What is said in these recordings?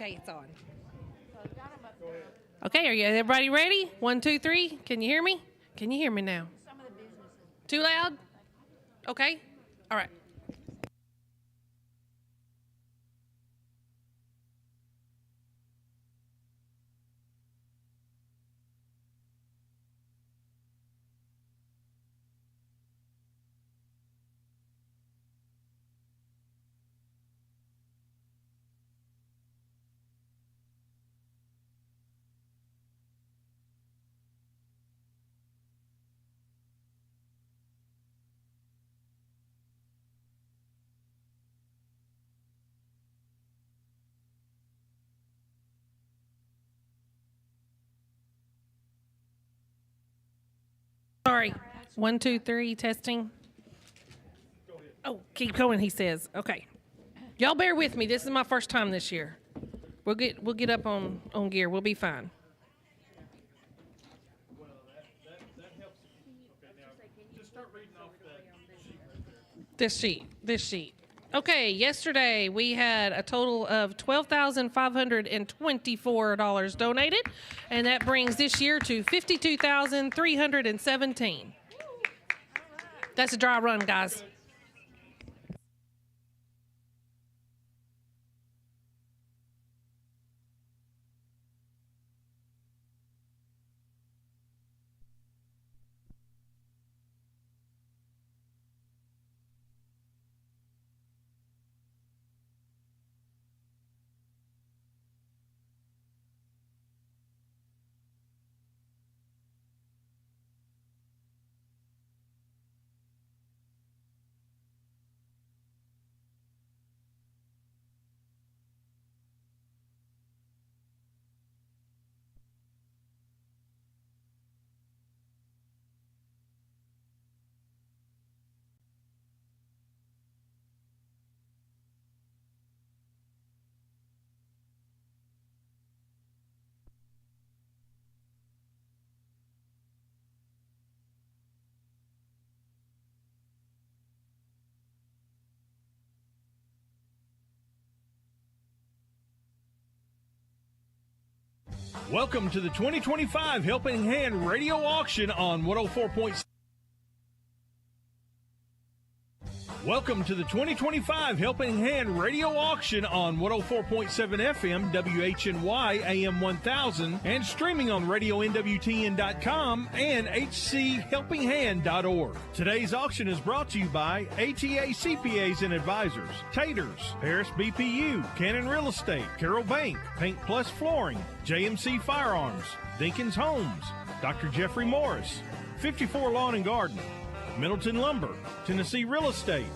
Okay, it's on. Okay, are you everybody ready? 1, 2, 3. Can you hear me? Can you hear me now? Too loud? Okay. All right. Sorry. 1, 2, 3, testing. Oh, keep going, he says. Okay. Y'all bear with me. This is my first time this year. We'll get up on gear. We'll be fine. This sheet. Okay, yesterday we had a total of $12,524 donated, and that brings this year to $52,317. That's a dry run, guys. Welcome to the 2025 Helping Hand Radio Auction on 104.7. Welcome to the 2025 Helping Hand Radio Auction on 104.7 FM, WHNY, AM 1000, and streaming on RadioNWTN.com and HCHelpingHand.org. Today's auction is brought to you by ATA CPAs and Advisors, Taters, Paris BPU, Cannon Real Estate, Carroll Bank, Paint Plus Flooring, JMC Firearms, Dinkins Homes, Dr. Jeffrey Morris, 54 Lawn and Garden, Middleton Lumber, Tennessee Real Estate,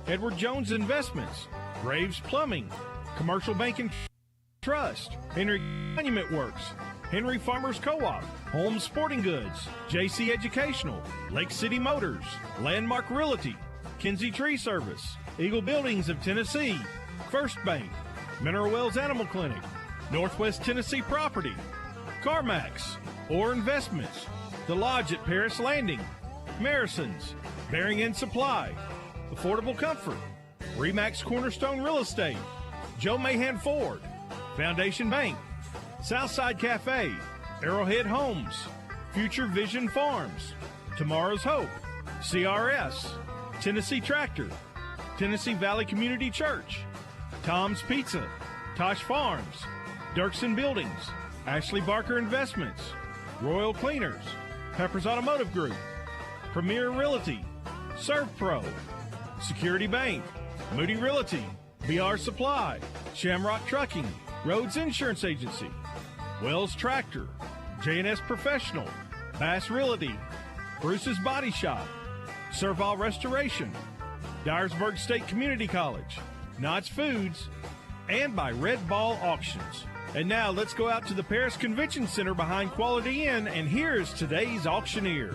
Edward Jones Investments, Graves Plumbing, Commercial Bank and Trust, Henry Monument Works, Henry Farmers Co-op, Holmes Sporting Goods, JC Educational, Lake City Motors, Landmark Realty, Kinsey Tree Service, Eagle Buildings of Tennessee, First Bank, Mineral Wells Animal Clinic, Northwest Tennessee Property, CarMax, Orr Investments, The Lodge at Paris Landing, Marison's, Bearing and Supply, Affordable Comfort, Remax Cornerstone Real Estate, Joe Mahan Ford, Foundation Bank, Southside Cafe, Arrowhead Homes, Future Vision Farms, Tomorrow's Hope, CRS, Tennessee Tractor, Tennessee Valley Community Church, Tom's Pizza, Tosh Farms, Dirksen Buildings, Ashley Barker Investments, Royal Cleaners, Peppers Automotive Group, Premier Realty, ServPro, Security Bank, Moody Realty, BR Supply, Shamrock Trucking, Rhodes Insurance Agency, Wells Tractor, J&S Professional, Bass Realty, Bruce's Body Shop, Serval Restoration, Dyersburg State Community College, Knott's Foods, and by Red Ball Auctions. And now let's go out to the Paris Convention Center behind Quality Inn, and here's today's auctioneer.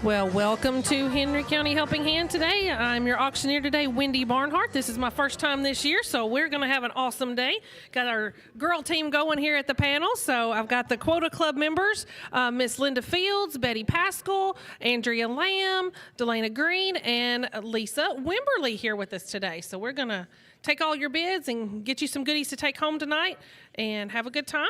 Well, welcome to Henry County Helping Hand today. I'm your auctioneer today, Wendy Barnhart. This is my first time this year, so we're going to have an awesome day. Got our girl team going here at the panel. So I've got the Quota Club members, Miss Linda Fields, Betty Pascal, Andrea Lamb, Delana Green, and Lisa Wimberly here with us today. So we're going to take all your bids and get you some goodies to take home tonight. and have a good time.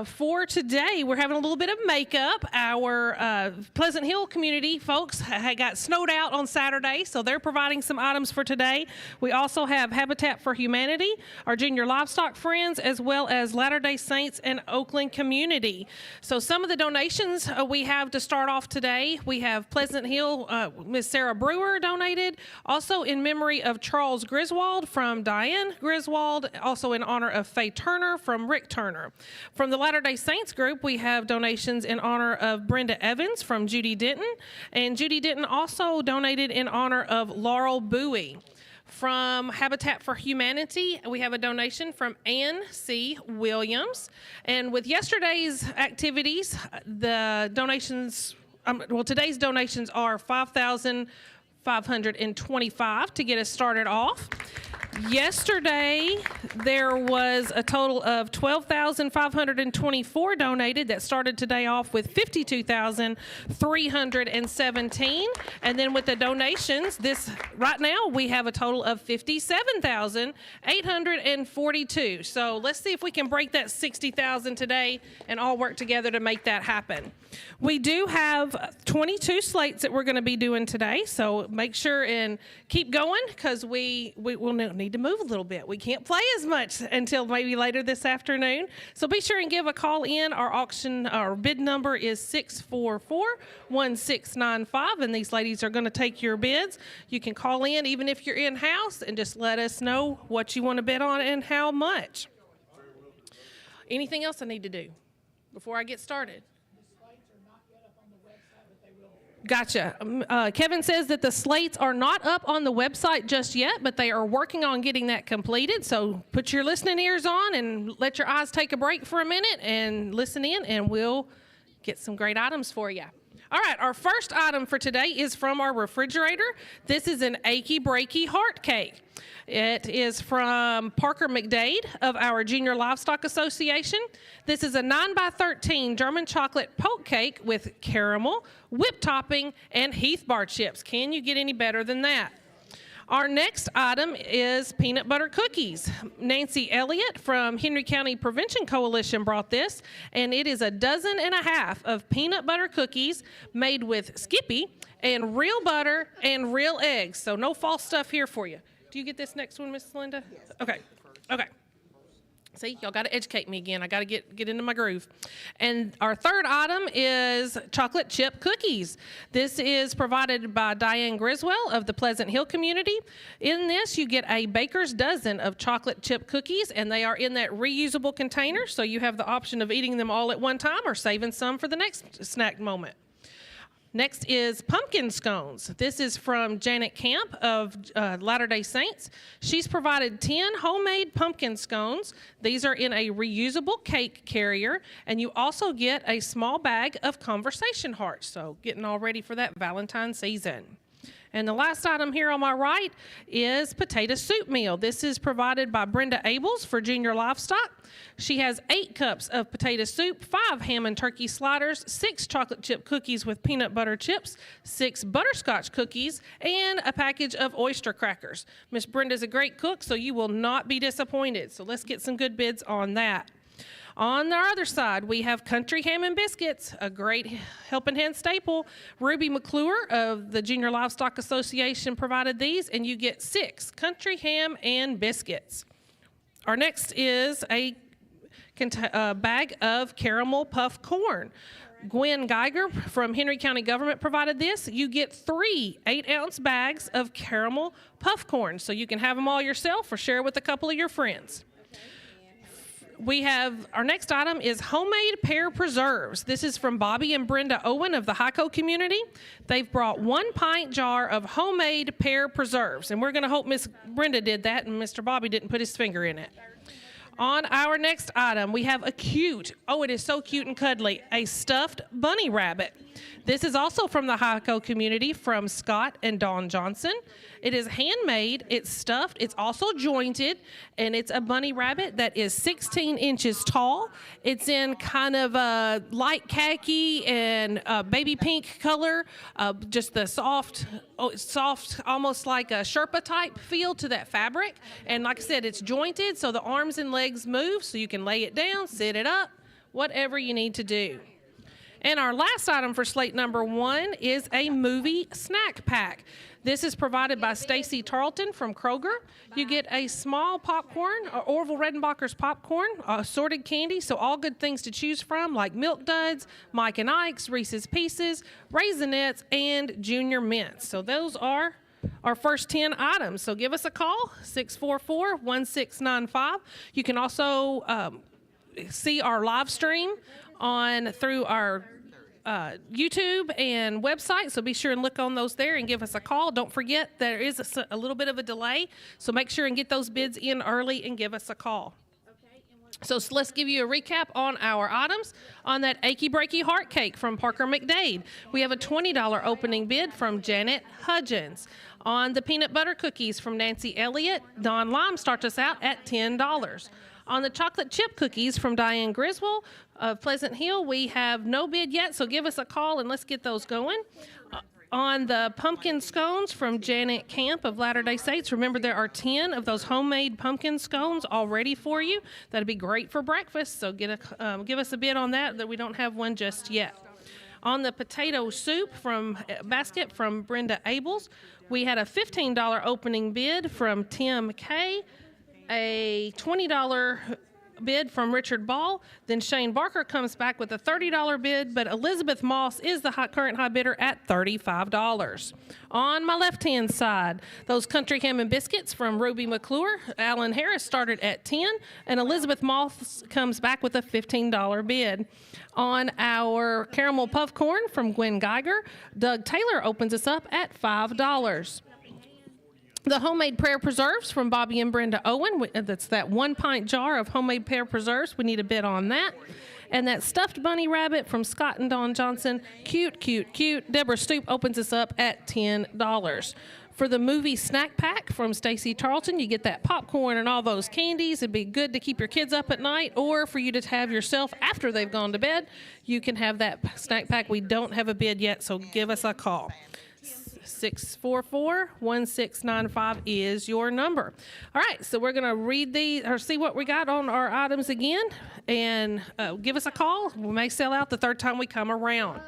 For today, we're having a little bit of makeup. Our Pleasant Hill community folks got snowed out on Saturday, so they're providing some items for today. We also have Habitat for Humanity, our junior livestock friends, as well as Latter-day Saints and Oakland community. So some of the donations we have to start off today, we have Pleasant Hill, Miss Sarah Brewer donated, also in memory of Charles Griswold from Diane Griswold, also in honor of Faye Turner from Rick Turner. From the Latter-day Saints group, we have donations in honor of Brenda Evans from Judy Denton, and Judy Denton also donated in honor of Laurel Bowie. From Habitat for Humanity, we have a donation from Ann C. Williams. And with yesterday's activities, the donations, today's donations are $5,525 to get us started off. Yesterday, there was a total of $12,524 donated. That started today off with $52,317. And then with the donations, right now we have a total of $57,842. So let's see if we can break that $60,000 today and all work together to make that happen. We do have 22 slates that we're going to be doing today, so make sure and keep going because we will need to move a little bit. We can't play as much until maybe later this afternoon. So be sure and give a call in. Our bid number is 644-1695, and these ladies are going to take your bids. You can call in even if you're in-house and just let us know what you want to bid on and how much. Anything else I need to do before I get started? Gotcha. Kevin says that the slates are not up on the website just yet, but they are working on getting that completed. So put your listening ears on and let your eyes take a break for a minute and listen in, and we'll get some great items for you. All right, our first item for today is from our refrigerator. This is an Achy Breaky Heart Cake. It is from Parker McDade of our Junior Livestock Association. This is a 9x13 German chocolate poke cake with caramel, whipped topping, and Heath bar chips. Can you get any better than that? Our next item is peanut butter cookies. Nancy Elliott from Henry County Prevention Coalition brought this, and it is a 12 of peanut butter cookies made with Skippy and real butter and real eggs. So no false stuff here for you. Do you get this next one, Miss Linda? Yes. Okay. See, y'all got to educate me again. I got to get into my groove. And our third item is chocolate chip cookies. This is provided by Diane Griswold of the Pleasant Hill community. In this, you get a baker's dozen of chocolate chip cookies, and they are in that reusable container, so you have the option of eating them all at one time or saving some for the next snack moment. Next is pumpkin scones. This is from Janet Camp of Latter-day Saints. She's provided 10 homemade pumpkin scones. These are in a reusable cake carrier, and you also get a small bag of conversation hearts. So getting all ready for that Valentine season. And the last item here on my right is potato soup meal. This is provided by Brenda Abels for Junior Livestock. She has 8 cups of potato soup, 5 ham and turkey sliders, 6 chocolate chip cookies with peanut butter chips, 6 butterscotch cookies, and a package of oyster crackers. Miss Brenda's a great cook, so you will not be disappointed. So let's get some good bids on that. On our other side, we have Country Ham and Biscuits, a great helping hand staple. Ruby McClure of the Junior Livestock Association provided these, and you get 6 Country Ham and Biscuits. Our next is a bag of caramel puff corn. Gwen Geiger from Henry County Government provided this. You get 3 8-ounce bags of caramel puff corn, so you can have them all yourself or share with a couple of your friends. Our next item is homemade pear preserves. This is from Bobby and Brenda Owen of the Hico community. They've brought 1 pint jar of homemade pear preserves, and we're going to hope Miss Brenda did that and Mr. Bobby didn't put his finger in it. On our next item, we have it is so cute and cuddly, a stuffed bunny rabbit. This is also from the Hico community from Scott and Dawn Johnson. It is handmade, it's stuffed, it's also jointed, and it's a bunny rabbit that is 16 inches tall. It's in kind of a light khaki and baby pink color, just the soft, almost like a Sherpa type feel to that fabric. And like I said, it's jointed, so the arms and legs legs move, so you can lay it down, sit it up, whatever you need to do. And our last item for slate number 1 is a movie snack pack. This is provided by Stacy Tarleton from Kroger. You get a small popcorn, Orville Redenbacher's popcorn, assorted candy, so all good things to choose from, like Milk Duds, Mike and Ike's, Reese's Pieces, Raisinets, and Junior Mints. So those are our first 10 items. So give us a call, 644-1695. You can also see our live stream through our YouTube and website, so be sure and look on those there and give us a call. Don't forget there is a little bit of a delay, so make sure and get those bids in early and give us a call. So let's give you a recap on our items. On that Achy Breaky Heart Cake from Parker McDade, we have a $20 opening bid from Janet Hudgens. On the peanut butter cookies from Nancy Elliott, Don Lime starts us out at $10. On the chocolate chip cookies from Diane Griswold of Pleasant Hill, we have no bid yet, so give us a call and let's get those going. On the pumpkin scones from Janet Camp of Latter-day Saints, remember there are 10 of those homemade pumpkin scones all ready for you. That'd be great for breakfast, so give us a bid on that we don't have one just yet. On the potato soup basket from Brenda Abels, we had a $15 opening bid from Tim Kay, a $20 bid from Richard Ball. Then Shane Barker comes back with a $30 bid, but Elizabeth Moss is the current high bidder at $35. On my left-hand side, those country ham and biscuits from Ruby McClure, Alan Harris started at $10, and Elizabeth Moss comes back with a $15 bid. On our caramel puff corn from Gwen Geiger, Doug Taylor opens us up at $5. The homemade pear preserves from Bobby and Brenda Owen. That's that 1 pint jar of homemade pear preserves. We need a bid on that. And that stuffed bunny rabbit from Scott and Dawn Johnson. Cute, cute, cute. Deborah Stoop opens us up at $10. For the movie snack pack from Stacy Tarleton, you get that popcorn and all those candies. It'd be good to keep your kids up at night, or for you to have yourself after they've gone to bed. You can have that snack pack. We don't have a bid yet, so give us a call. 644-1695 is your number. All right, so we're going to read see what we got on our items again, and give us a call. We may sell out the third time we come around.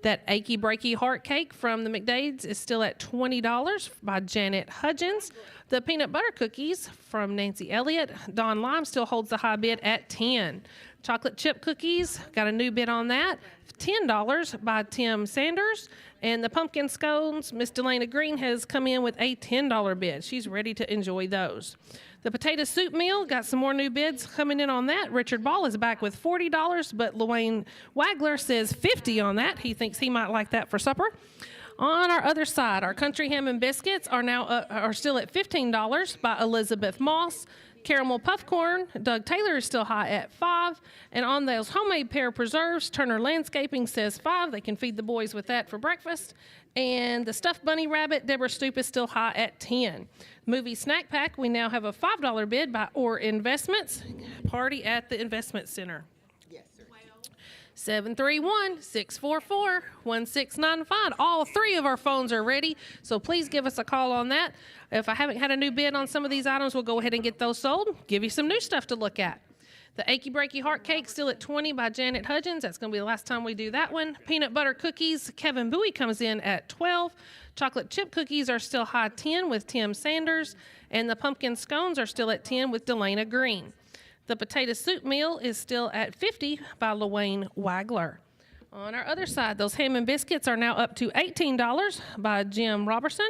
That Achy Breaky Heart Cake from the McDades is still at $20 by Janet Hudgens. The peanut butter cookies from Nancy Elliott, Don Lime still holds the high bid at $10. Chocolate chip cookies, got a new bid on that, $10 by Tim Sanders. And the pumpkin scones, Miss Delana Green has come in with a $10 bid. She's ready to enjoy those. The potato soup meal, got some more new bids coming in on that. Richard Ball is back with $40, but Luane Wagler says $50 on that. He thinks he might like that for supper. On our other side, our country ham and biscuits are still at $15 by Elizabeth Moss. Caramel puff corn, Doug Taylor is still high at $5. And on those homemade pear preserves, Turner Landscaping says $5. They can feed the boys with that for breakfast. And the stuffed bunny rabbit, Deborah Stoop, is still high at $10. Movie snack pack, we now have a $5 bid by Orr Investments. Party at the Investment Center. 731-644-1695. All 3 of our phones are ready, so please give us a call on that. If I haven't had a new bid on some of these items, we'll go ahead and get those sold. Give you some new stuff to look at. The Achy Breaky Heart Cake still at $20 by Janet Hudgens. That's going to be the last time we do that one. Peanut butter cookies, Kevin Bowie comes in at $12. Chocolate chip cookies are still high $10 with Tim Sanders. And the pumpkin scones are still at $10 with Delana Green. The potato soup meal is still at $50 by Luane Wagler. On our other side, those ham and biscuits are now up to $18 by Jim Robertson.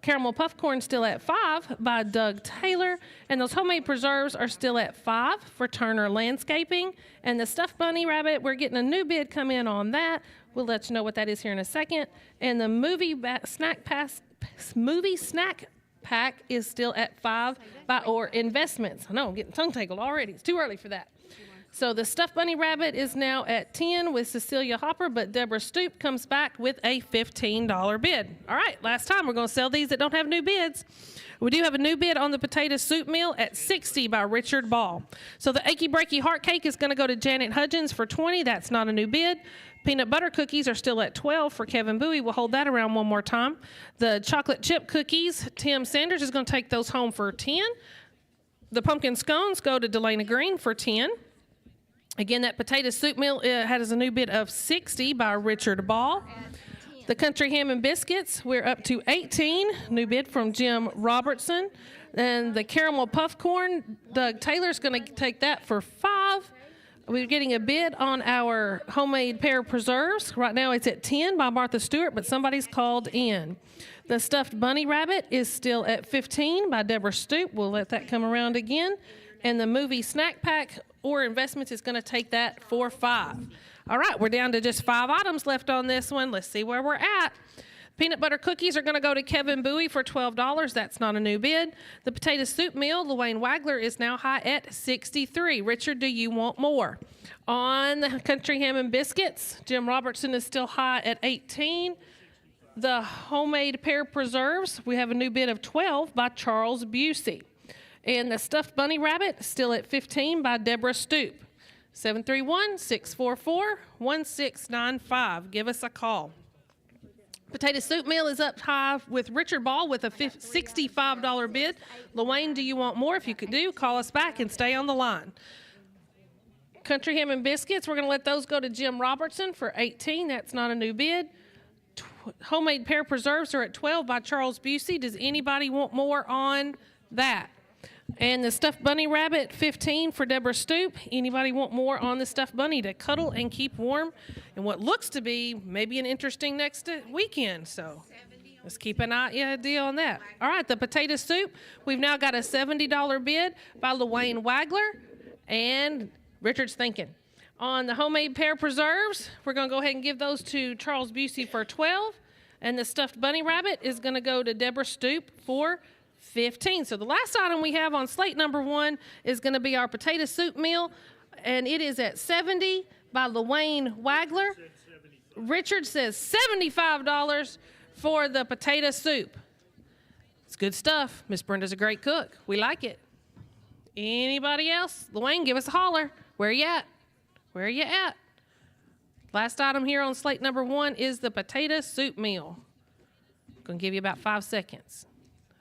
Caramel puff corn still at $5 by Doug Taylor. And those homemade preserves are still at $5 for Turner Landscaping. And the stuffed bunny rabbit, we're getting a new bid come in on that. We'll let you know what that is here in a second. And the movie snack pack is still at $5 by Orr Investments. I know, I'm getting tongue-tangled already. It's too early for that. So the stuffed bunny rabbit is now at $10 with Cecilia Hopper, but Deborah Stoop comes back with a $15 bid. All right, last time we're going to sell these that don't have new bids. We do have a new bid on the potato soup meal at $60 by Richard Ball. So the Achy Breaky Heart Cake is going to go to Janet Hudgens for $20. That's not a new bid. Peanut butter cookies are still at $12 for Kevin Bowie. We'll hold that around one more time. The chocolate chip cookies, Tim Sanders is going to take those home for $10. The pumpkin scones go to Delana Green for 10. Again, that potato soup meal has a new bid of 60 by Richard Ball. The country ham and biscuits, we're up to 18. New bid from Jim Robertson. And the caramel puff corn, Doug Taylor's going to take that for 5. We're getting a bid on our homemade pear preserves. Right now it's at 10 by Martha Stewart, but somebody's called in. The stuffed bunny rabbit is still at 15 by Deborah Stoop. We'll let that come around again. And the movie snack pack or investments is going to take that for 5. All right, we're down to just 5 items left on this one. Let's see where we're at. Peanut butter cookies are going to go to Kevin Bowie for $12. That's not a new bid. The potato soup meal, Luane Wagler, is now high at 63. Richard, do you want more? On the country ham and biscuits, Jim Robertson is still high at 18. The homemade pear preserves, we have a new bid of 12 by Charles Busey. And the stuffed bunny rabbit, still at 15 by Deborah Stoop. 731-644-1695. Give us a call. Potato soup meal is up high with Richard Ball with a $65 bid. Luane, do you want more? If you could call us back and stay on the line. Country ham and biscuits, we're going to let those go to Jim Robertson for 18. That's not a new bid. Homemade pear preserves are at 12 by Charles Busey. Does anybody want more on that? And the stuffed bunny rabbit, 15 for Deborah Stoop. Anybody want more on the stuffed bunny to cuddle and keep warm? And what looks to be maybe an interesting next weekend. So let's keep an eye deal on that. All right, the potato soup, we've now got a $70 bid by Luane Wagler. And Richard's thinking. On the homemade pear preserves, we're going to go ahead and give those to Charles Busey for 12. And the stuffed bunny rabbit is going to go to Deborah Stoop for 15. So the last item we have on slate number 1 is going to be our potato soup meal, and it is at 70 by Luane Wagler. Richard says $75 for the potato soup. It's good stuff. Miss Brenda's a great cook. We like it. Anybody else? Luane, give us a holler. Where you at? Where you at? Last item here on slate number 1 is the potato soup meal. I'm going to give you about 5 seconds.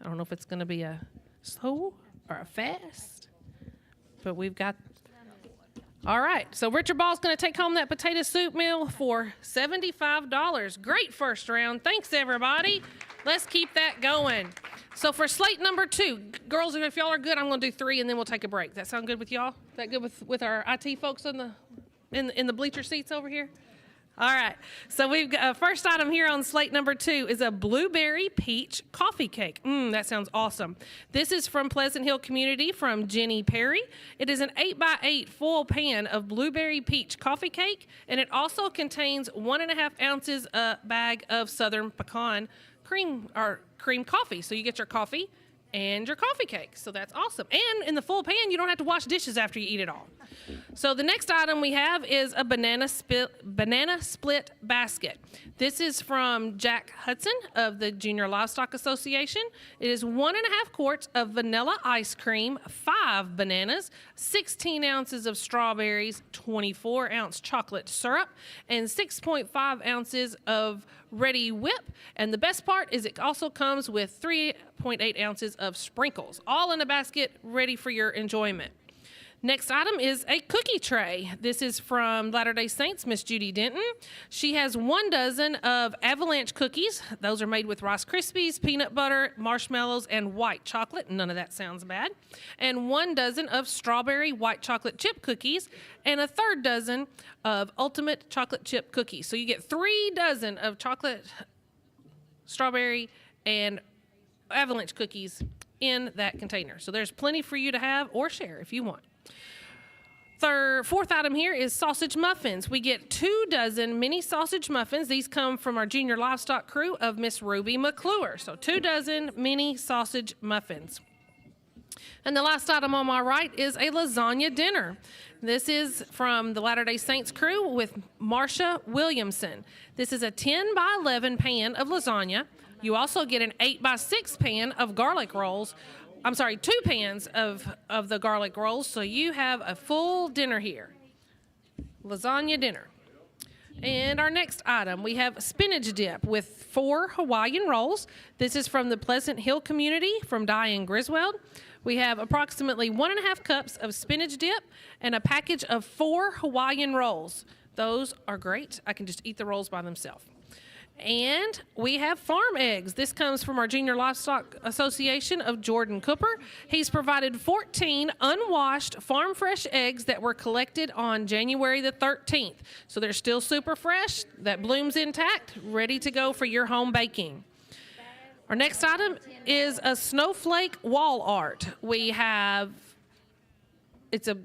I don't know if it's going to be a slow or a fast, but we've got. All right, so Richard Ball's going to take home that potato soup meal for $75. Great first round. Thanks, everybody. Let's keep that going. So for slate number 2, girls, if y'all are good, I'm going to do 3, and then we'll take a break. That sound good with y'all? That good with our IT folks in the bleacher seats over here? All right, so we've got first item here on slate number 2 is a blueberry peach coffee cake. That sounds awesome. This is from Pleasant Hill Community from Jenny Perry. It is an 8x8 full pan of blueberry peach coffee cake, and it also contains 1.5 ounces a bag of Southern pecan cream coffee. So you get your coffee and your coffee cake. So that's awesome. And in the full pan, you don't have to wash dishes after you eat it all. So the next item we have is a banana split basket. This is from Jack Hudson of the Junior Livestock Association. It is 1.5 quarts of vanilla ice cream, 5 bananas, 16 ounces of strawberries, 24-ounce chocolate syrup, and 6.5 ounces of ready whip. And the best part is it also comes with 3.8 ounces of sprinkles, all in a basket ready for your enjoyment. Next item is a cookie tray. This is from Latter-day Saints, Miss Judy Denton. She has 1 dozen of avalanche cookies. Those are made with Rice Krispies, peanut butter, marshmallows, and white chocolate. None of that sounds bad. And 1 dozen of strawberry white chocolate chip cookies, and a 3rd dozen of ultimate chocolate chip cookies. So you get 3 dozen of chocolate, strawberry, and avalanche cookies in that container. So there's plenty for you to have or share if you want. Fourth item here is sausage muffins. We get 2 dozen mini sausage muffins. These come from our junior livestock crew of Miss Ruby McClure. So 2 dozen mini sausage muffins. And the last item on my right is a lasagna dinner. This is from the Latter-day Saints crew with Marcia Williamson. This is a 10 by 11 pan of lasagna. You also get an 8 by 6 pan of garlic rolls. 2 pans of the garlic rolls, so you have a full dinner here. Lasagna dinner. And our next item, we have spinach dip with 4 Hawaiian rolls. This is from the Pleasant Hill community from Diane Griswold. We have approximately 1.5 cups of spinach dip and a package of 4 Hawaiian rolls. Those are great. I can just eat the rolls by themselves. And we have farm eggs. This comes from our Junior Livestock Association of Jordan Cooper. He's provided 14 unwashed farm fresh eggs that were collected on January the 13th. So they're still super fresh. That bloom's intact, ready to go for your home baking. Our next item is a snowflake wall art. We have, I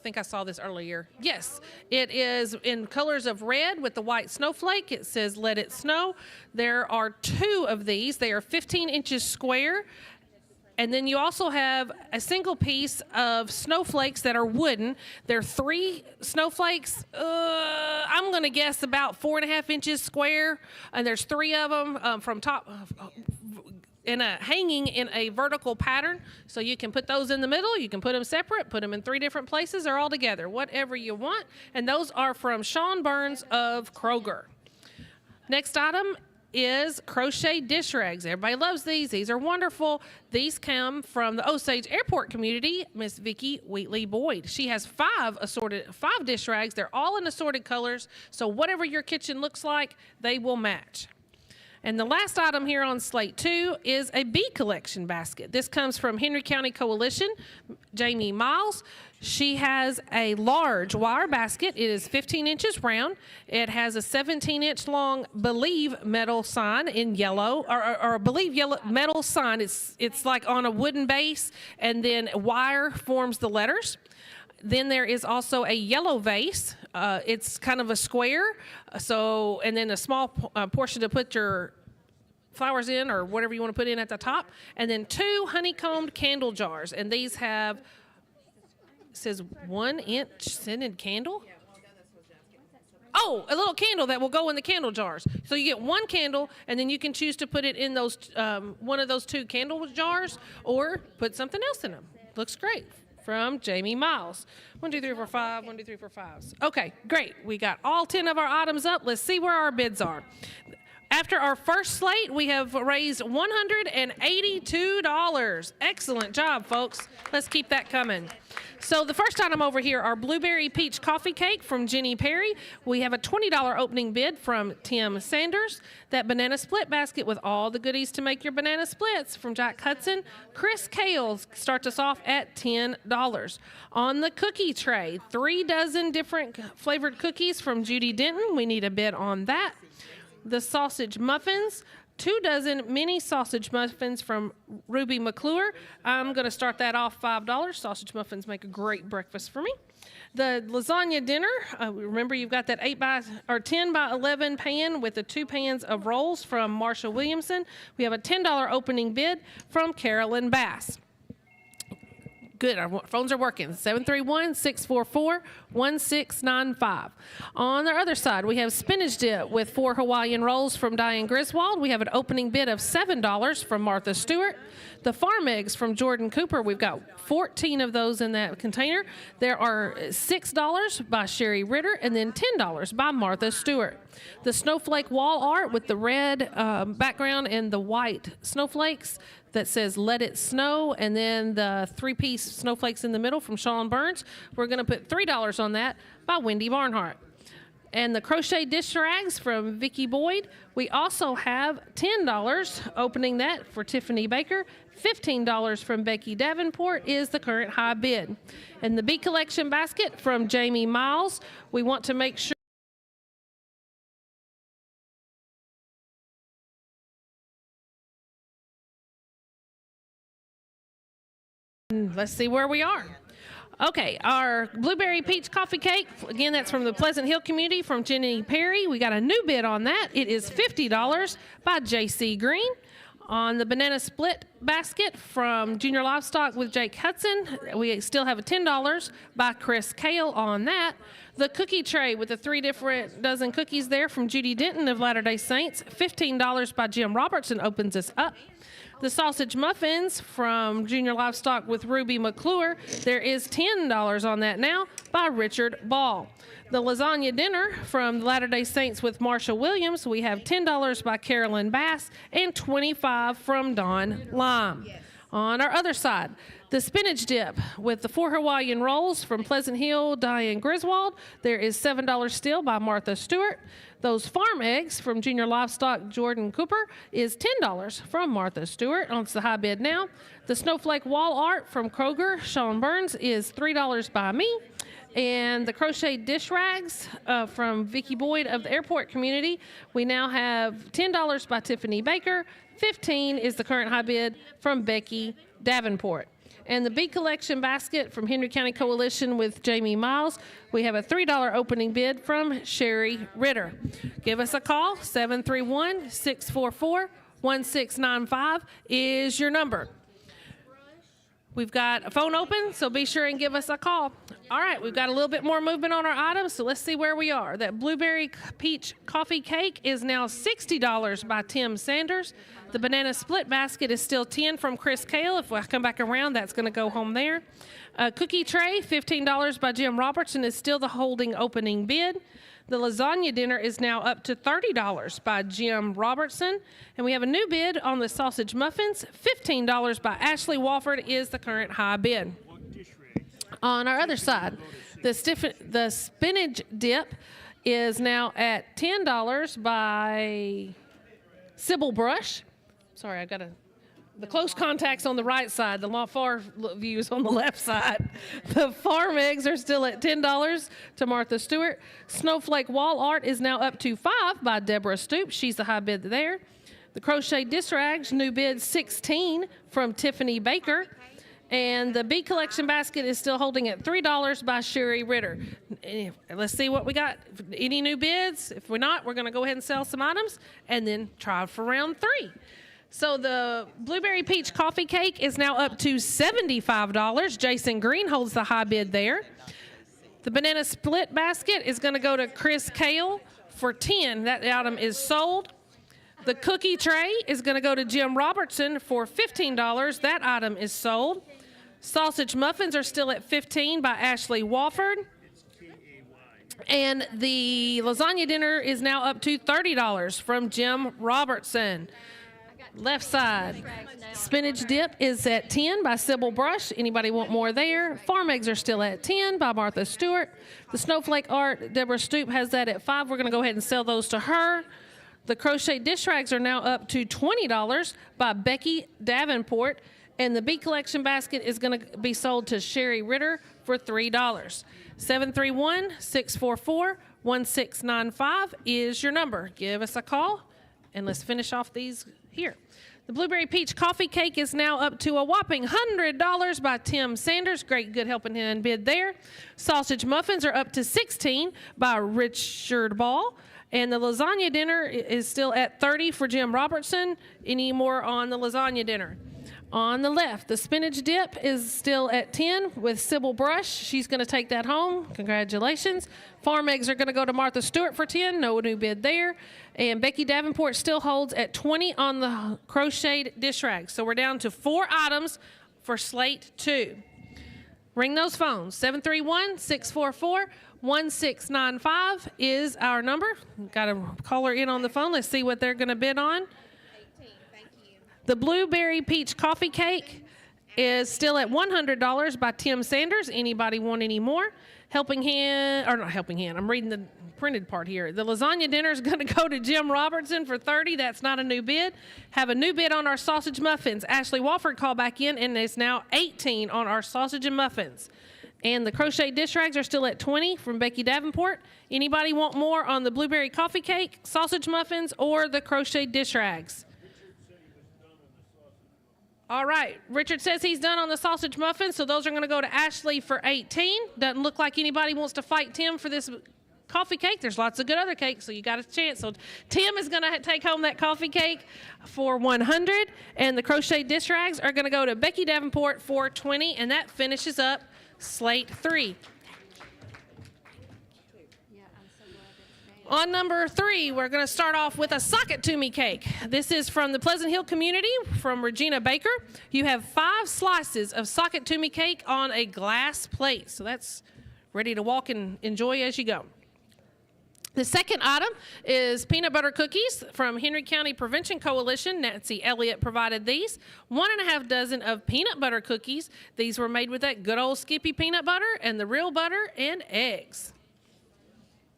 think I saw this earlier. Yes, it is in colors of red with the white snowflake. It says, "Let it snow." There are 2 of these. They are 15 inches square. And then you also have a single piece of snowflakes that are wooden. There are 3 snowflakes. I'm going to guess about 4.5 inches square. And there's 3 of them from top hanging in a vertical pattern. So you can put those in the middle. You can put them separate, put them in 3 different places or all together, whatever you want. And those are from Sean Burns of Kroger. Next item is crochet dish rags. Everybody loves these. These are wonderful. These come from the Osage Airport community, Miss Vicki Wheatley Boyd. She has 5 dish rags. They're all in assorted colors. So whatever your kitchen looks like, they will match. And the last item here on Slate 2 is a bee collection basket. This comes from Henry County Coalition, Jamie Miles. She has a large wire basket. It is 15 inches round. It has a 17-inch long Believe metal sign in yellow, or a Believe yellow metal sign. It's like on a wooden base, and then wire forms the letters. Then there is also a yellow vase. It's kind of a square, and then a small portion to put your flowers in or whatever you want to put in at the top. And then 2 honeycombed candle jars. And these have, it says 1-inch scented candle. Oh, a little candle that will go in the candle jars. So you get 1 candle, and then you can choose to put it in those one of those 2 candle jars or put something else in them. Looks great. From Jamie Miles. 1, 2, 3, 4, 5. 1, 2, 3, 4, 5. Okay, great. We got all 10 of our items up. Let's see where our bids are. After our first slate, we have raised $182. Excellent job, folks. Let's keep that coming. So the first item over here are blueberry peach coffee cake from Jenny Perry. We have a $20 opening bid from Tim Sanders. That banana split basket with all the goodies to make your banana splits from Jack Hudson. Chris Kale starts us off at $10. On the cookie tray, 3 dozen different flavored cookies from Judy Denton. We need a bid on that. The sausage muffins, 2 dozen mini sausage muffins from Ruby McClure. I'm going to start that off $5. Sausage muffins make a great breakfast for me. The lasagna dinner, remember you've got that 10 by 11 pan with the 2 pans of rolls from Marsha Williamson. We have a $10 opening bid from Carolyn Bass. Good, our phones are working. 731-644-1695. On the other side, we have spinach dip with 4 Hawaiian rolls from Diane Griswold. We have an opening bid of $7 from Martha Stewart. The farm eggs from Jordan Cooper, we've got 14 of those in that container. There are $6 by Sherry Ritter and then $10 by Martha Stewart. The snowflake wall art with the red background and the white snowflakes that says "Let It Snow," and then the 3-piece snowflakes in the middle from Sean Burns. We're going to put $3 on that by Wendy Barnhart. And the crochet dish rags from Vicki Boyd. We also have $10 opening that for Tiffany Baker. $15 from Becky Davenport is the current high bid. And the bee collection basket from Jamie Miles. We want to make sure let's see where we are. Okay, our blueberry peach coffee cake, again, that's from the Pleasant Hill community from Jenny Perry. We got a new bid on that. It is $50 by J.C. Green. On the banana split basket from Junior Livestock with Jake Hudson, we still have a $10 by Chris Kale on that. The cookie tray with the 3 different dozen cookies there from Judy Denton of Latter-day Saints, $15 by Jim Robertson opens us up. The sausage muffins from Junior Livestock with Ruby McClure, there is $10 on that now by Richard Ball. The lasagna dinner from Latter-day Saints with Marsha Williams, we have $10 by Carolyn Bass and $25 from Dawn Lime. On our other side, the spinach dip with the 4 Hawaiian rolls from Pleasant Hill, Diane Griswold. There is $7 still by Martha Stewart. Those farm eggs from Junior Livestock Jordan Cooper is $10 from Martha Stewart. On the high bid now. The snowflake wall art from Kroger, Sean Burns, is $3 by me. And the crochet dish rags from Vicki Boyd of the Airport Community, we now have $10 by Tiffany Baker. $15 is the current high bid from Becky Davenport. And the Bee Collection basket from Henry County Coalition with Jamie Miles, we have a $3 opening bid from Sherry Ritter. Give us a call, 731-644-1695 is your number. We've got a phone open, so be sure and give us a call. All right, we've got a little bit more movement on our items, so let's see where we are. That blueberry peach coffee cake is now $60 by Tim Sanders. The banana split basket is still $10 from Chris Kale. If I come back around, that's going to go home there. Cookie tray, $15 by Jim Robertson, is still the holding opening bid. The lasagna dinner is now up to $30 by Jim Robertson. And we have a new bid on the sausage muffins. $15 by Ashley Wofford is the current high bid. On our other side, the spinach dip is now at $10 by Sybil Brush. Sorry, I've got the close contacts on the right side, the far views on the left side. The farm eggs are still at $10 to Martha Stewart. Snowflake wall art is now up to $5 by Deborah Stoops. She's the high bid there. The crochet dish rags, new bid $16 from Tiffany Baker. And the Bee Collection basket is still holding at $3 by Sherry Ritter. Let's see what we got. Any new bids? If we're not, we're going to go ahead and sell some items and then try for round 3. So the blueberry peach coffee cake is now up to $75. Jason Green holds the high bid there. The banana split basket is going to go to Chris Kale for $10. That item is sold. The cookie tray is going to go to Jim Robertson for $15. That item is sold. Sausage muffins are still at $15 by Ashley Wofford. And the lasagna dinner is now up to $30 from Jim Robertson. Left side, spinach dip is at $10 by Sybil Brush. Anybody want more there? Farm eggs are still at $10 by Martha Stewart. The snowflake art, Deborah Stoop has that at $5. We're going to go ahead and sell those to her. The crochet dish rags are now up to $20 by Becky Davenport. And the Bee Collection basket is going to be sold to Sherry Ritter for $3. 731-644-1695 is your number. Give us a call, and let's finish off these here. The blueberry peach coffee cake is now up to a whopping $100 by Tim Sanders. Great, good helping hand bid there. Sausage muffins are up to $16 by Richard Ball. And the lasagna dinner is still at $30 for Jim Robertson. Any more on the lasagna dinner? On the left, the spinach dip is still at $10 with Sybil Brush. She's going to take that home. Congratulations. Farm eggs are going to go to Martha Stewart for $10. No new bid there. And Becky Davenport still holds at $20 on the crocheted dish rag. So we're down to 4 items for Slate 2. Ring those phones. 731-644-1695 is our number. Got a caller in on the phone. Let's see what they're going to bid on. The blueberry peach coffee cake is still at $100 by Tim Sanders. Anybody want any more? Helping Hand, or not Helping Hand, I'm reading the printed part here. The lasagna dinner is going to go to Jim Robertson for $30. That's not a new bid. Have a new bid on our sausage muffins. Ashley Wofford called back in, and it's now $18 on our sausage and muffins. And the crochet dish rags are still at $20 from Becky Davenport. Anybody want more on the blueberry coffee cake, sausage muffins, or the crochet dish rags? All right, Richard says he's done on the sausage muffins, so those are going to go to Ashley for $18. Doesn't look like anybody wants to fight Tim for this coffee cake. There's lots of good other cakes, so you got a chance. So Tim is going to take home that coffee cake for $100, and the crochet dish rags are going to go to Becky Davenport for $20, and that finishes up Slate 3. On number 3, we're going to start off with a Sock It To Me cake. This is from the Pleasant Hill community from Regina Baker. You have 5 slices of Sock It To Me cake on a glass plate. So that's ready to walk and enjoy as you go. The second item is peanut butter cookies from Henry County Prevention Coalition. Nancy Elliott provided these. 1.5 dozen of peanut butter cookies. These were made with that good old Skippy peanut butter and the real butter and eggs.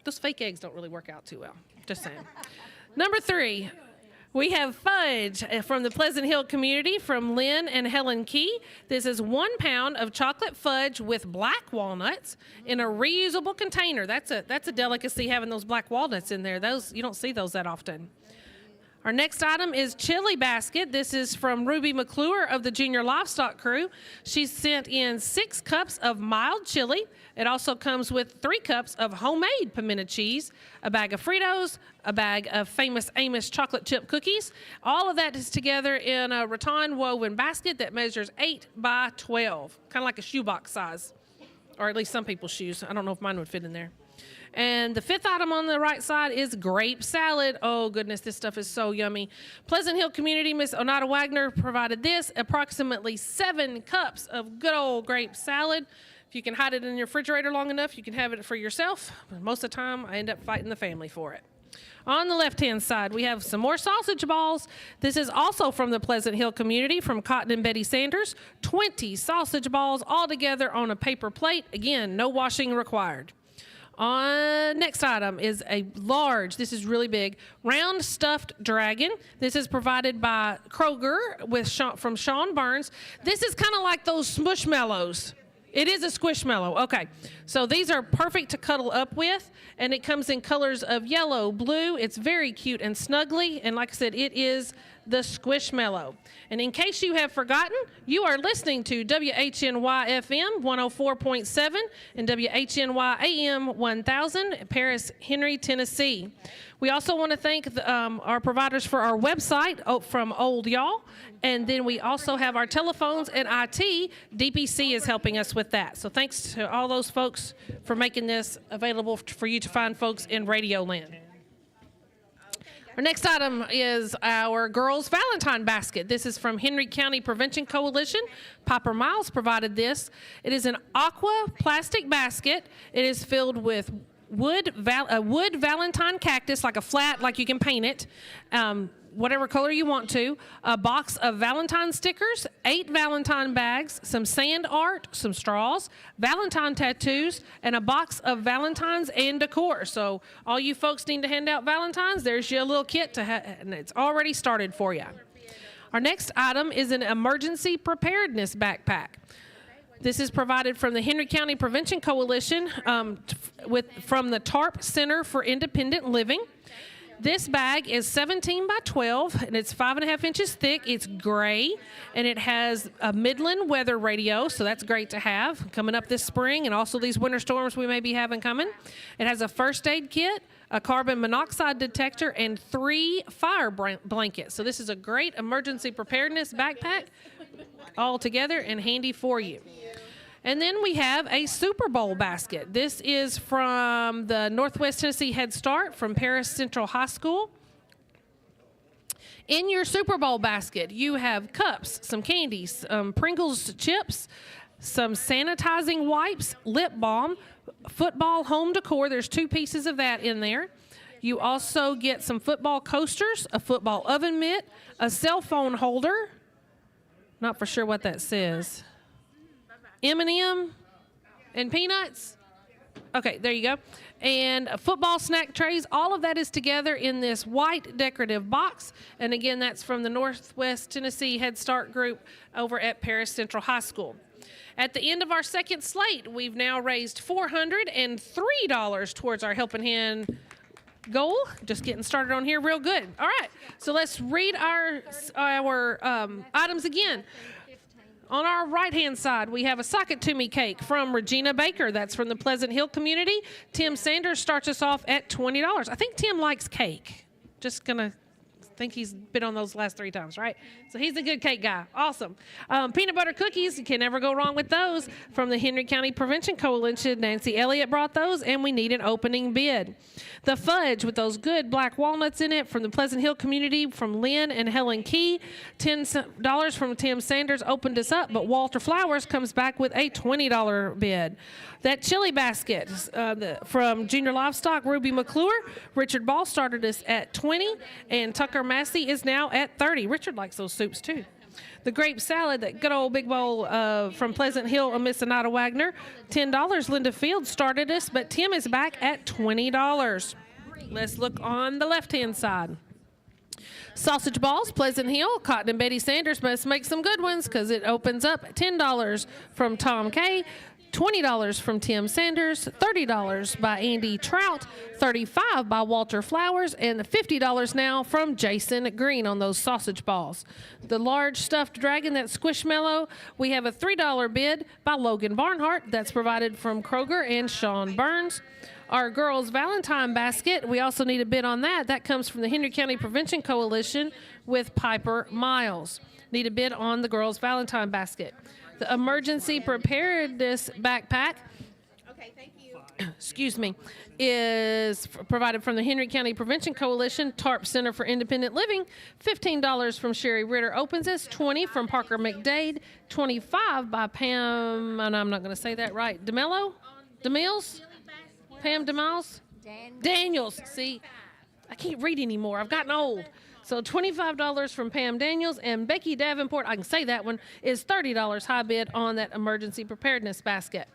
Those fake eggs don't really work out too well. Just saying. Number 3. We have fudge from the Pleasant Hill community from Lynn and Helen Key. This is 1 pound of chocolate fudge with black walnuts in a reusable container. That's a delicacy, having those black walnuts in there. Those, you don't see those that often. Our next item is chili basket. This is from Ruby McClure of the Junior Livestock Crew. She sent in 6 cups of mild chili. It also comes with 3 cups of homemade pimento cheese, a bag of Fritos, a bag of Famous Amos chocolate chip cookies. All of that is together in a rattan woven basket that measures 8 by 12, kind of like a shoebox size, or at least some people's shoes. I don't know if mine would fit in there. And the 5th item on the right side is grape salad. Oh, goodness, this stuff is so yummy. Pleasant Hill community, Miss Onata Wagner provided this, approximately 7 cups of good old grape salad. If you can hide it in your refrigerator long enough, you can have it for yourself. But most of the time, I end up fighting the family for it. On the left-hand side, we have some more sausage balls. This is also from the Pleasant Hill community, from Cotton and Betty Sanders. 20 sausage balls all together on a paper plate. Again, no washing required. Next item is a large, this is really big, round stuffed dragon. This is provided by Kroger from Sean Burns. This is kind of like those Smushmallows. It is a Squishmallow. Okay. So these are perfect to cuddle up with, and it comes in colors of yellow, blue. It's very cute and snuggly, and like I said, it is the Squishmallow. And in case you have forgotten, you are listening to WHNY FM 104.7 and WHNY AM 1000, Paris, Henry, Tennessee. We also want to thank our providers for our website from Old Y'all. And then we also have our telephones and IT. DPC is helping us with that. So thanks to all those folks for making this available for you to find folks in Radio Land. Our next item is our Girls Valentine Basket. This is from Henry County Prevention Coalition. Piper Miles provided this. It is an aqua plastic basket. It is filled with a wood Valentine cactus, like a flat, like you can paint it, whatever color you want to, a box of Valentine stickers, 8 Valentine bags, some sand art, some straws, Valentine tattoos, and a box of Valentines and decor. So all you folks need to hand out Valentines, there's your little kit, and it's already started for you. Our next item is an emergency preparedness backpack. This is provided from the Henry County Prevention Coalition from the TARP Center for Independent Living. This bag is 17 by 12, and it's 5.5 inches thick. It's gray, and it has a Midland weather radio, so that's great to have coming up this spring, and also these winter storms we may be having coming. It has a first aid kit, a carbon monoxide detector, and 3 fire blankets. So this is a great emergency preparedness backpack all together and handy for you. And then we have a Super Bowl basket. This is from the Northwest Tennessee Head Start from Paris Central High School. In your Super Bowl basket, you have cups, some candies, Pringles chips, some sanitizing wipes, lip balm, football home decor. There's 2 pieces of that in there. You also get some football coasters, a football oven mitt, a cell phone holder. Not for sure what that says. M&M and peanuts. Okay, there you go. And football snack trays. All of that is together in this white decorative box. And again, that's from the Northwest Tennessee Head Start group over at Paris Central High School. At the end of our second slate, we've now raised $403 towards our Helping Hand goal. Just getting started on here real good. All right, so let's read our items again. On our right-hand side, we have a Sock It To Me cake from Regina Baker. That's from the Pleasant Hill community. Tim Sanders starts us off at $20. I think Tim likes cake. Just going to think he's been on those last 3 times, right? So he's a good cake guy. Awesome. Peanut butter cookies, you can never go wrong with those. From the Henry County Prevention Coalition, Nancy Elliott brought those, and we need an opening bid. The fudge with those good black walnuts in it from the Pleasant Hill community from Lynn and Helen Key. $10 from Tim Sanders opened us up, but Walter Flowers comes back with a $20 bid. That chili basket from Junior Livestock, Ruby McClure. Richard Ball started us at $20, and Tucker Massey is now at $30. Richard likes those soups too. The grape salad, that good old big bowl from Pleasant Hill, Miss Anata Wagner, $10. Linda Fields started us, but Tim is back at $20. Let's look on the left-hand side. Sausage balls, Pleasant Hill, Cotton and Betty Sanders must make some good ones because it opens up $10 from Tom Kay. $20 from Tim Sanders, $30 by Andy Trout, $35 by Walter Flowers, and $50 now from Jason Green on those sausage balls. The large stuffed dragon, that Squishmallow, we have a $3 bid by Logan Barnhart. That's provided from Kroger and Sean Burns. Our girls' Valentine basket, we also need a bid on that. That comes from the Henry County Prevention Coalition with Piper Miles. Need a bid on the girls' Valentine basket. The emergency preparedness backpack, excuse me, is provided from the Henry County Prevention Coalition, TARP Center for Independent Living. $15 from Sherry Ritter opens us, $20 from Parker McDade, $25 by Pam, and I'm not going to say that right, DeMills? Pam DeMiles? Daniels. See, I can't read anymore. I've gotten old. So $25 from Pam Daniels, and Becky Davenport, I can say that one, is $30 high bid on that emergency preparedness basket.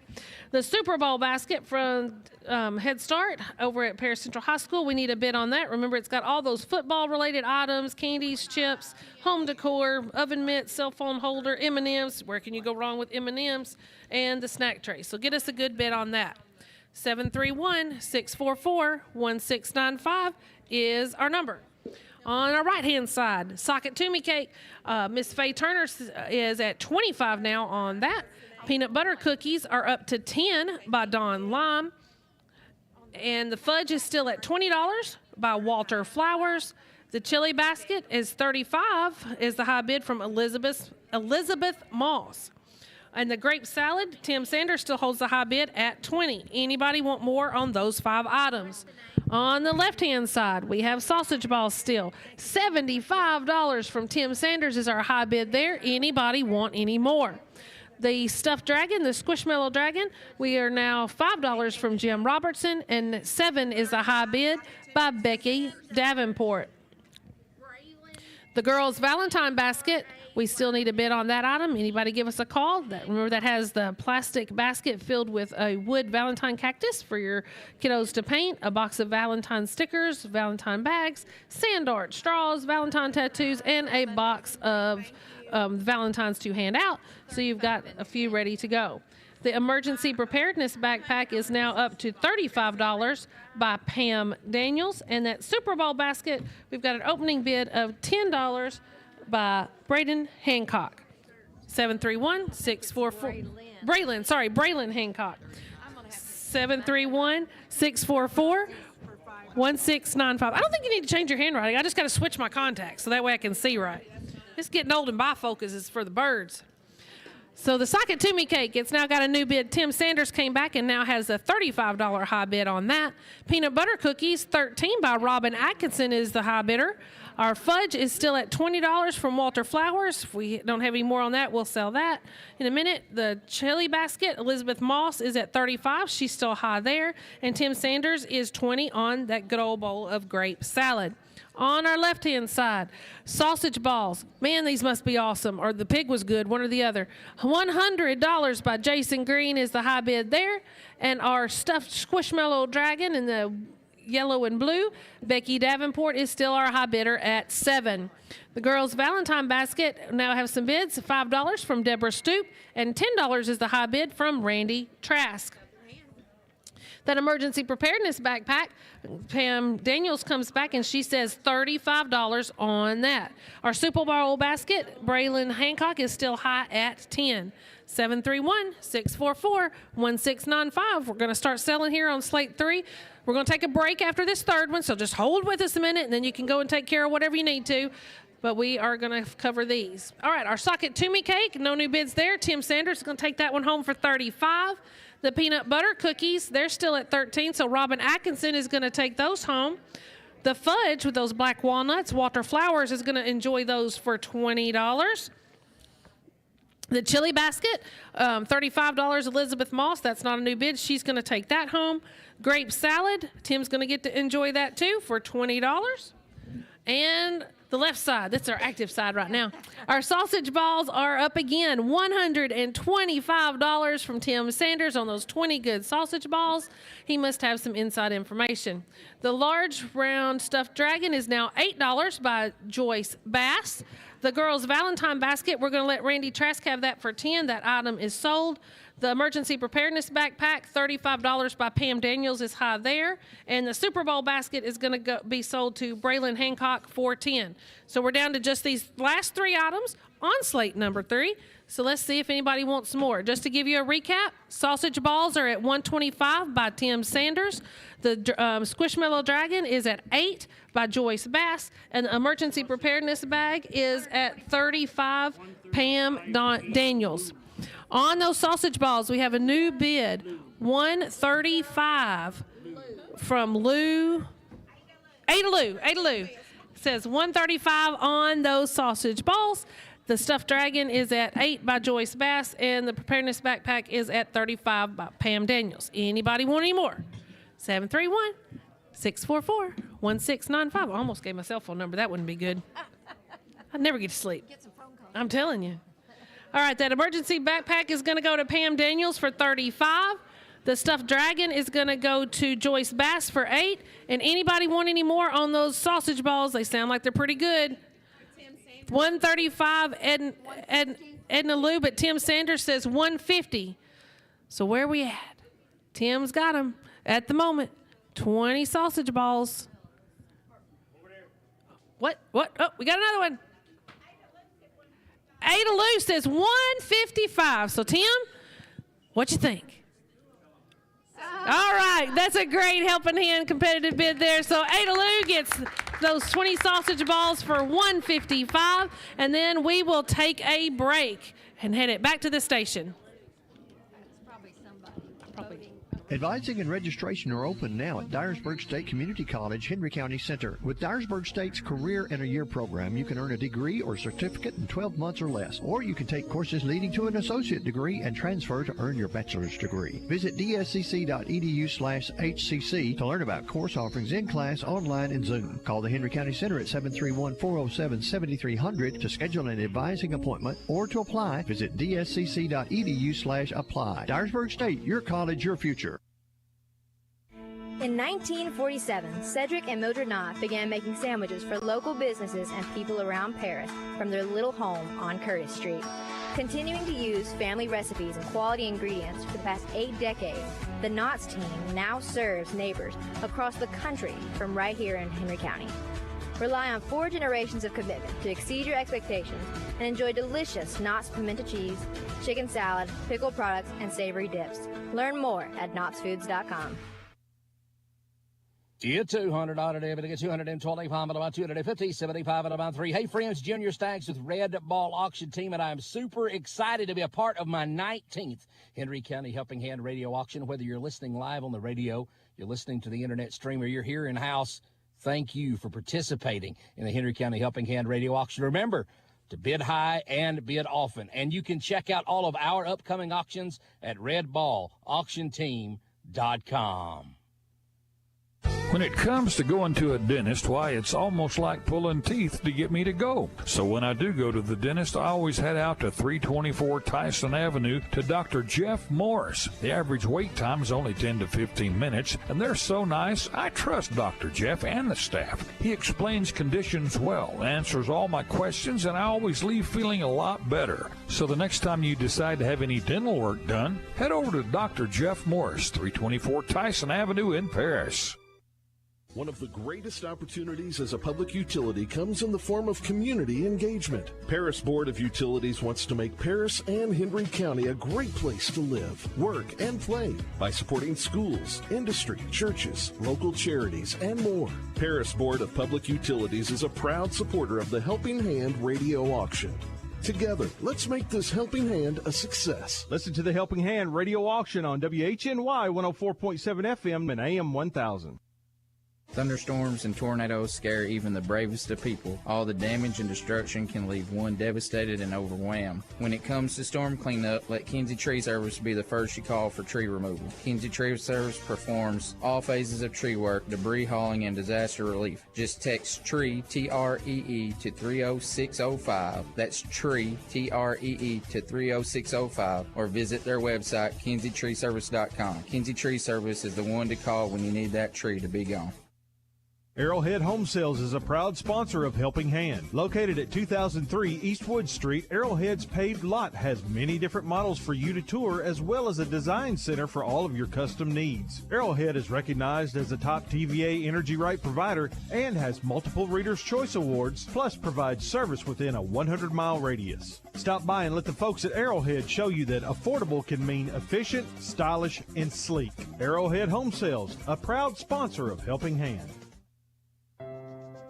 The Super Bowl basket from Head Start over at Paris Central High School, we need a bid on that. Remember, it's got all those football-related items, candies, chips, home decor, oven mitts, cell phone holder, M&Ms. Where can you go wrong with M&Ms? And the snack tray. So get us a good bid on that. 731-644-1695 is our number. On our right-hand side, Socket Toomey cake, Miss Faye Turner is at $25 now on that. Peanut butter cookies are up to $10 by Dawn Lime. And the fudge is still at $20 by Walter Flowers. The chili basket is $35, is the high bid from Elizabeth Moss. And the grape salad, Tim Sanders still holds the high bid at $20. Anybody want more on those 5 items? On the left-hand side, we have sausage balls still. $75 from Tim Sanders is our high bid there. Anybody want any more? The stuffed dragon, the Squishmallow dragon, we are now $5 from Jim Robertson, and $7 is the high bid by Becky Davenport. The girls' Valentine basket, we still need a bid on that item. Anybody give us a call? Remember, that has the plastic basket filled with a wood Valentine cactus for your kiddos to paint, a box of Valentine stickers, Valentine bags, sand art, straws, Valentine tattoos, and a box of Valentines to hand out. So you've got a few ready to go. The emergency preparedness backpack is now up to $35 by Pam Daniels. And that Super Bowl basket, we've got an opening bid of $10 by Braden Hancock. 731-644. Braylon Hancock. 731-644-1695. I don't think you need to change your handwriting. I just got to switch my contacts so that way I can see right. It's getting old and bifocus is for the birds. So the Socket Toomey cake, it's now got a new bid. Tim Sanders came back and now has a $35 high bid on that. Peanut butter cookies, $13 by Robin Atkinson is the high bidder. Our fudge is still at $20 from Walter Flowers. If we don't have any more on that, we'll sell that in a minute. The chili basket, Elizabeth Moss is at $35. She's still high there. And Tim Sanders is $20 on that good old bowl of grape salad. On our left-hand side, sausage balls. Man, these must be awesome. Or the pig was good, one or the other. $100 by Jason Green is the high bid there. And our stuffed Squishmallow dragon in the yellow and blue, Becky Davenport is still our high bidder at $7. The girls' Valentine basket now have some bids. $5 from Deborah Stoop, and $10 is the high bid from Randy Trask. That emergency preparedness backpack, Pam Daniels comes back and she says $35 on that. Our Super Bowl basket, Braylon Hancock, is still high at 10. 731-644-1695. We're going to start selling here on Slate 3. We're going to take a break after this third one, so just hold with us a minute, and then you can go and take care of whatever you need to. But we are going to cover these. All right, our Socket Toomey cake, no new bids there. Tim Sanders is going to take that one home for $35. The peanut butter cookies, they're still at $13, so Robin Atkinson is going to take those home. The fudge with those black walnuts, Walter Flowers is going to enjoy those for $20. The chili basket, $35, Elizabeth Moss. That's not a new bid. She's going to take that home. Grape salad, Tim's going to get to enjoy that too for $20. And the left side, that's our active side right now. Our sausage balls are up again, $125 from Tim Sanders on those 20 good sausage balls. He must have some inside information. The large round stuffed dragon is now $8 by Joyce Bass. The girls' Valentine basket, we're going to let Randy Trask have that for $10. That item is sold. The emergency preparedness backpack, $35 by Pam Daniels, is high there. And the Super Bowl basket is going to be sold to Braylon Hancock for $10. So we're down to just these last three items on slate number 3. So let's see if anybody wants more. Just to give you a recap, sausage balls are at $125 by Tim Sanders. The Squishmallow Dragon is at $8 by Joyce Bass. And the emergency preparedness bag is at $35, Pam Daniels. On those sausage balls, we have a new bid, $135 from Ada Lou. It says $135 on those sausage balls. The stuffed dragon is at $8 by Joyce Bass, and the preparedness backpack is at $35 by Pam Daniels. Anybody want any more? 731-644-1695. I almost gave my cell phone number. That wouldn't be good. I'd never get to sleep. Get some phone calls. I'm telling you. All right, that emergency backpack is going to go to Pam Daniels for $35. The stuffed dragon is going to go to Joyce Bass for $8. And anybody want any more on those sausage balls? They sound like they're pretty good. $135 Edna Lou, but Tim Sanders says $150. So where are we at? Tim's got them at the moment. 20 sausage balls. What? Oh, we got another one. Ada Lou says $155. So Tim, what you think? All right, that's a great helping hand competitive bid there. So Ada Lou gets those 20 sausage balls for $155, and then we will take a break and head it back to the station. Probably somebody voting. Advising and registration are open now at Dyersburg State Community College, Henry County Center. With Dyersburg State's Career in a Year program, you can earn a degree or certificate in 12 months or less, or you can take courses leading to an associate degree and transfer to earn your bachelor's degree. Visit dscc.edu/HCC to learn about course offerings in class, online, and Zoom. Call the Henry County Center at 731-407-7300 to schedule an advising appointment, or to apply, visit dscc.edu/apply. Dyersburg State, your college, your future. In 1947, Cedric and Mildred Knott began making sandwiches for local businesses and people around Paris from their little home on Curtis Street. Continuing to use family recipes and quality ingredients for the past 8 decades, the Knott's team now serves neighbors across the country from right here in Henry County. Rely on 4 generations of commitment to exceed your expectations and enjoy delicious Knott's pimento cheese, chicken salad, pickled products, and savory dips. Learn more at knottsfoods.com. Get $200 debit, get $225 at about $250, $75 at about $3. Hey, friends, Junior Stacks with Red Ball Auction Team, and I'm super excited to be a part of my 19th Henry County Helping Hand Radio Auction. Whether you're listening live on the radio, you're listening to the internet stream, or you're here in-house, thank you for participating in the Henry County Helping Hand Radio Auction. Remember to bid high and bid often, and you can check out all of our upcoming auctions at redballauctionteam.com. When it comes to going to a dentist, why, it's almost like pulling teeth to get me to go. So when I do go to the dentist, I always head out to 324 Tyson Avenue to Dr. Jeff Morris. The average wait time is only 10 to 15 minutes, and they're so nice, I trust Dr. Jeff and the staff. He explains conditions well, answers all my questions, and I always leave feeling a lot better. So the next time you decide to have any dental work done, head over to Dr. Jeff Morris, 324 Tyson Avenue in Paris. One of the greatest opportunities as a public utility comes in the form of community engagement. Paris Board of Utilities wants to make Paris and Henry County a great place to live, work, and play by supporting schools, industry, churches, local charities, and more. Paris Board of Public Utilities is a proud supporter of the Helping Hand radio auction. Together, let's make this Helping Hand a success. Listen to the Helping Hand radio auction on WHNY 104.7 FM and AM 1000. Thunderstorms and tornadoes scare even the bravest of people. All the damage and destruction can leave one devastated and overwhelmed. When it comes to storm cleanup, let Kinsey Tree Service be the first you call for tree removal. Kinsey Tree Service performs all phases of tree work, debris hauling, and disaster relief. Just text TREE, T-R-E-E, to 30605. That's TREE, T-R-E-E, to 30605. Or visit their website, KinseyTreeService.com. Kinsey Tree Service is the one to call when you need that tree to be gone. Arrowhead Home Sales is a proud sponsor of Helping Hand. Located at 2003 East Wood Street, Arrowhead's paved lot has many different models for you to tour, as well as a design center for all of your custom needs. Arrowhead is recognized as a top TVA Energy Right provider and has multiple Reader's Choice Awards, plus provides service within a 100-mile radius. Stop by and let the folks at Arrowhead show you that affordable can mean efficient, stylish, and sleek. Arrowhead Home Sales, a proud sponsor of Helping Hand.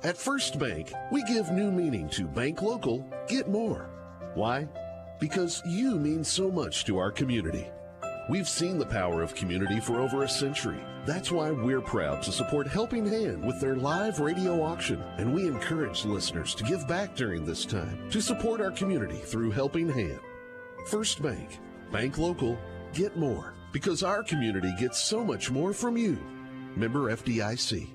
At First Bank, we give new meaning to bank local, get more. Why? Because you mean so much to our community. We've seen the power of community for over a century. That's why we're proud to support Helping Hand with their live radio auction, and we encourage listeners to give back during this time to support our community through Helping Hand. First Bank, bank local, get more, because our community gets so much more from you. Member FDIC.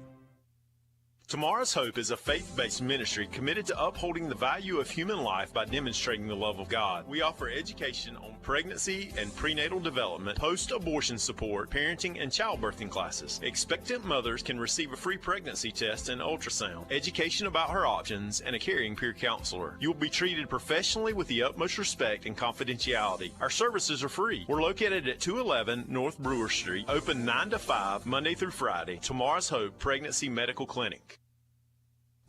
Tomorrow's Hope is a faith-based ministry committed to upholding the value of human life by demonstrating the love of God. We offer education on pregnancy and prenatal development, post-abortion support, parenting, and childbirthing classes. Expectant mothers can receive a free pregnancy test and ultrasound, education about her options, and a caring peer counselor. You'll be treated professionally with the utmost respect and confidentiality. Our services are free. We're located at 211 North Brewer Street, open 9 to 5, Monday through Friday. Tomorrow's Hope Pregnancy Medical Clinic.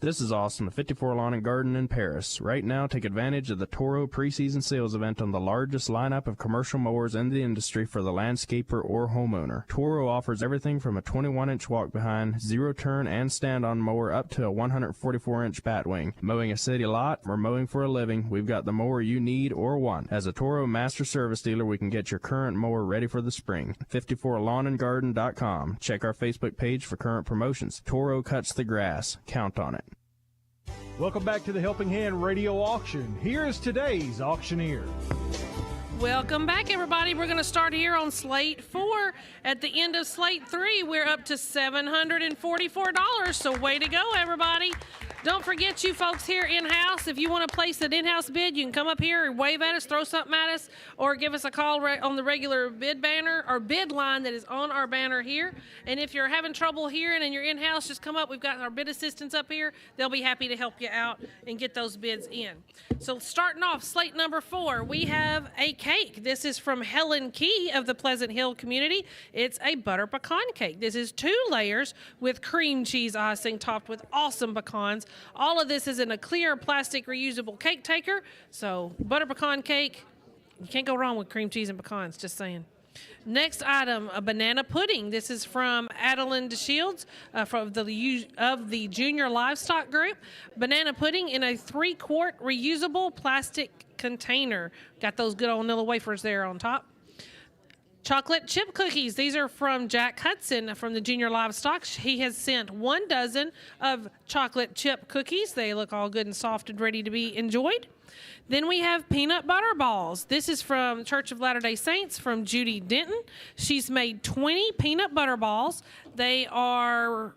This is Austin, the 54 Lawn and Garden in Paris. Right now, take advantage of the Toro preseason sales event on the largest lineup of commercial mowers in the industry for the landscaper or homeowner. Toro offers everything from a 21-inch walk-behind, zero-turn, and stand-on mower up to a 144-inch batwing. Mowing a city lot or mowing for a living, we've got the mower you need or want. As a Toro master service dealer, we can get your current mower ready for the spring. 54lawnandgarden.com. Check our Facebook page for current promotions. Toro cuts the grass. Count on it. Welcome back to the Helping Hand radio auction. Here is today's auctioneer. Welcome back, everybody. We're going to start here on Slate 4. At the end of Slate 3, we're up to $744. So way to go, everybody. Don't forget, you folks here in-house, if you want to place an in-house bid, you can come up here and wave at us, throw something at us, or give us a call on the regular bid banner or bid line that is on our banner here. And if you're having trouble hearing and you're in-house, just come up. We've got our bid assistants up here. They'll be happy to help you out and get those bids in. So starting off, Slate number 4, we have a cake. This is from Helen Key of the Pleasant Hill community. It's a butter pecan cake. This is 2 layers with cream cheese icing topped with awesome pecans. All of this is in a clear plastic reusable cake taker. So butter pecan cake, you can't go wrong with cream cheese and pecans, just saying. Next item, a banana pudding. This is from Adeline DeShields of the Junior Livestock Group. Banana pudding in a 3-quart reusable plastic container. Got those good old Nilla wafers there on top. Chocolate chip cookies. These are from Jack Hudson from the Junior Livestock. He has sent 1 dozen of chocolate chip cookies. They look all good and soft and ready to be enjoyed. Then we have peanut butter balls. This is from Church of Latter-day Saints from Judy Denton. She's made 20 peanut butter balls. They are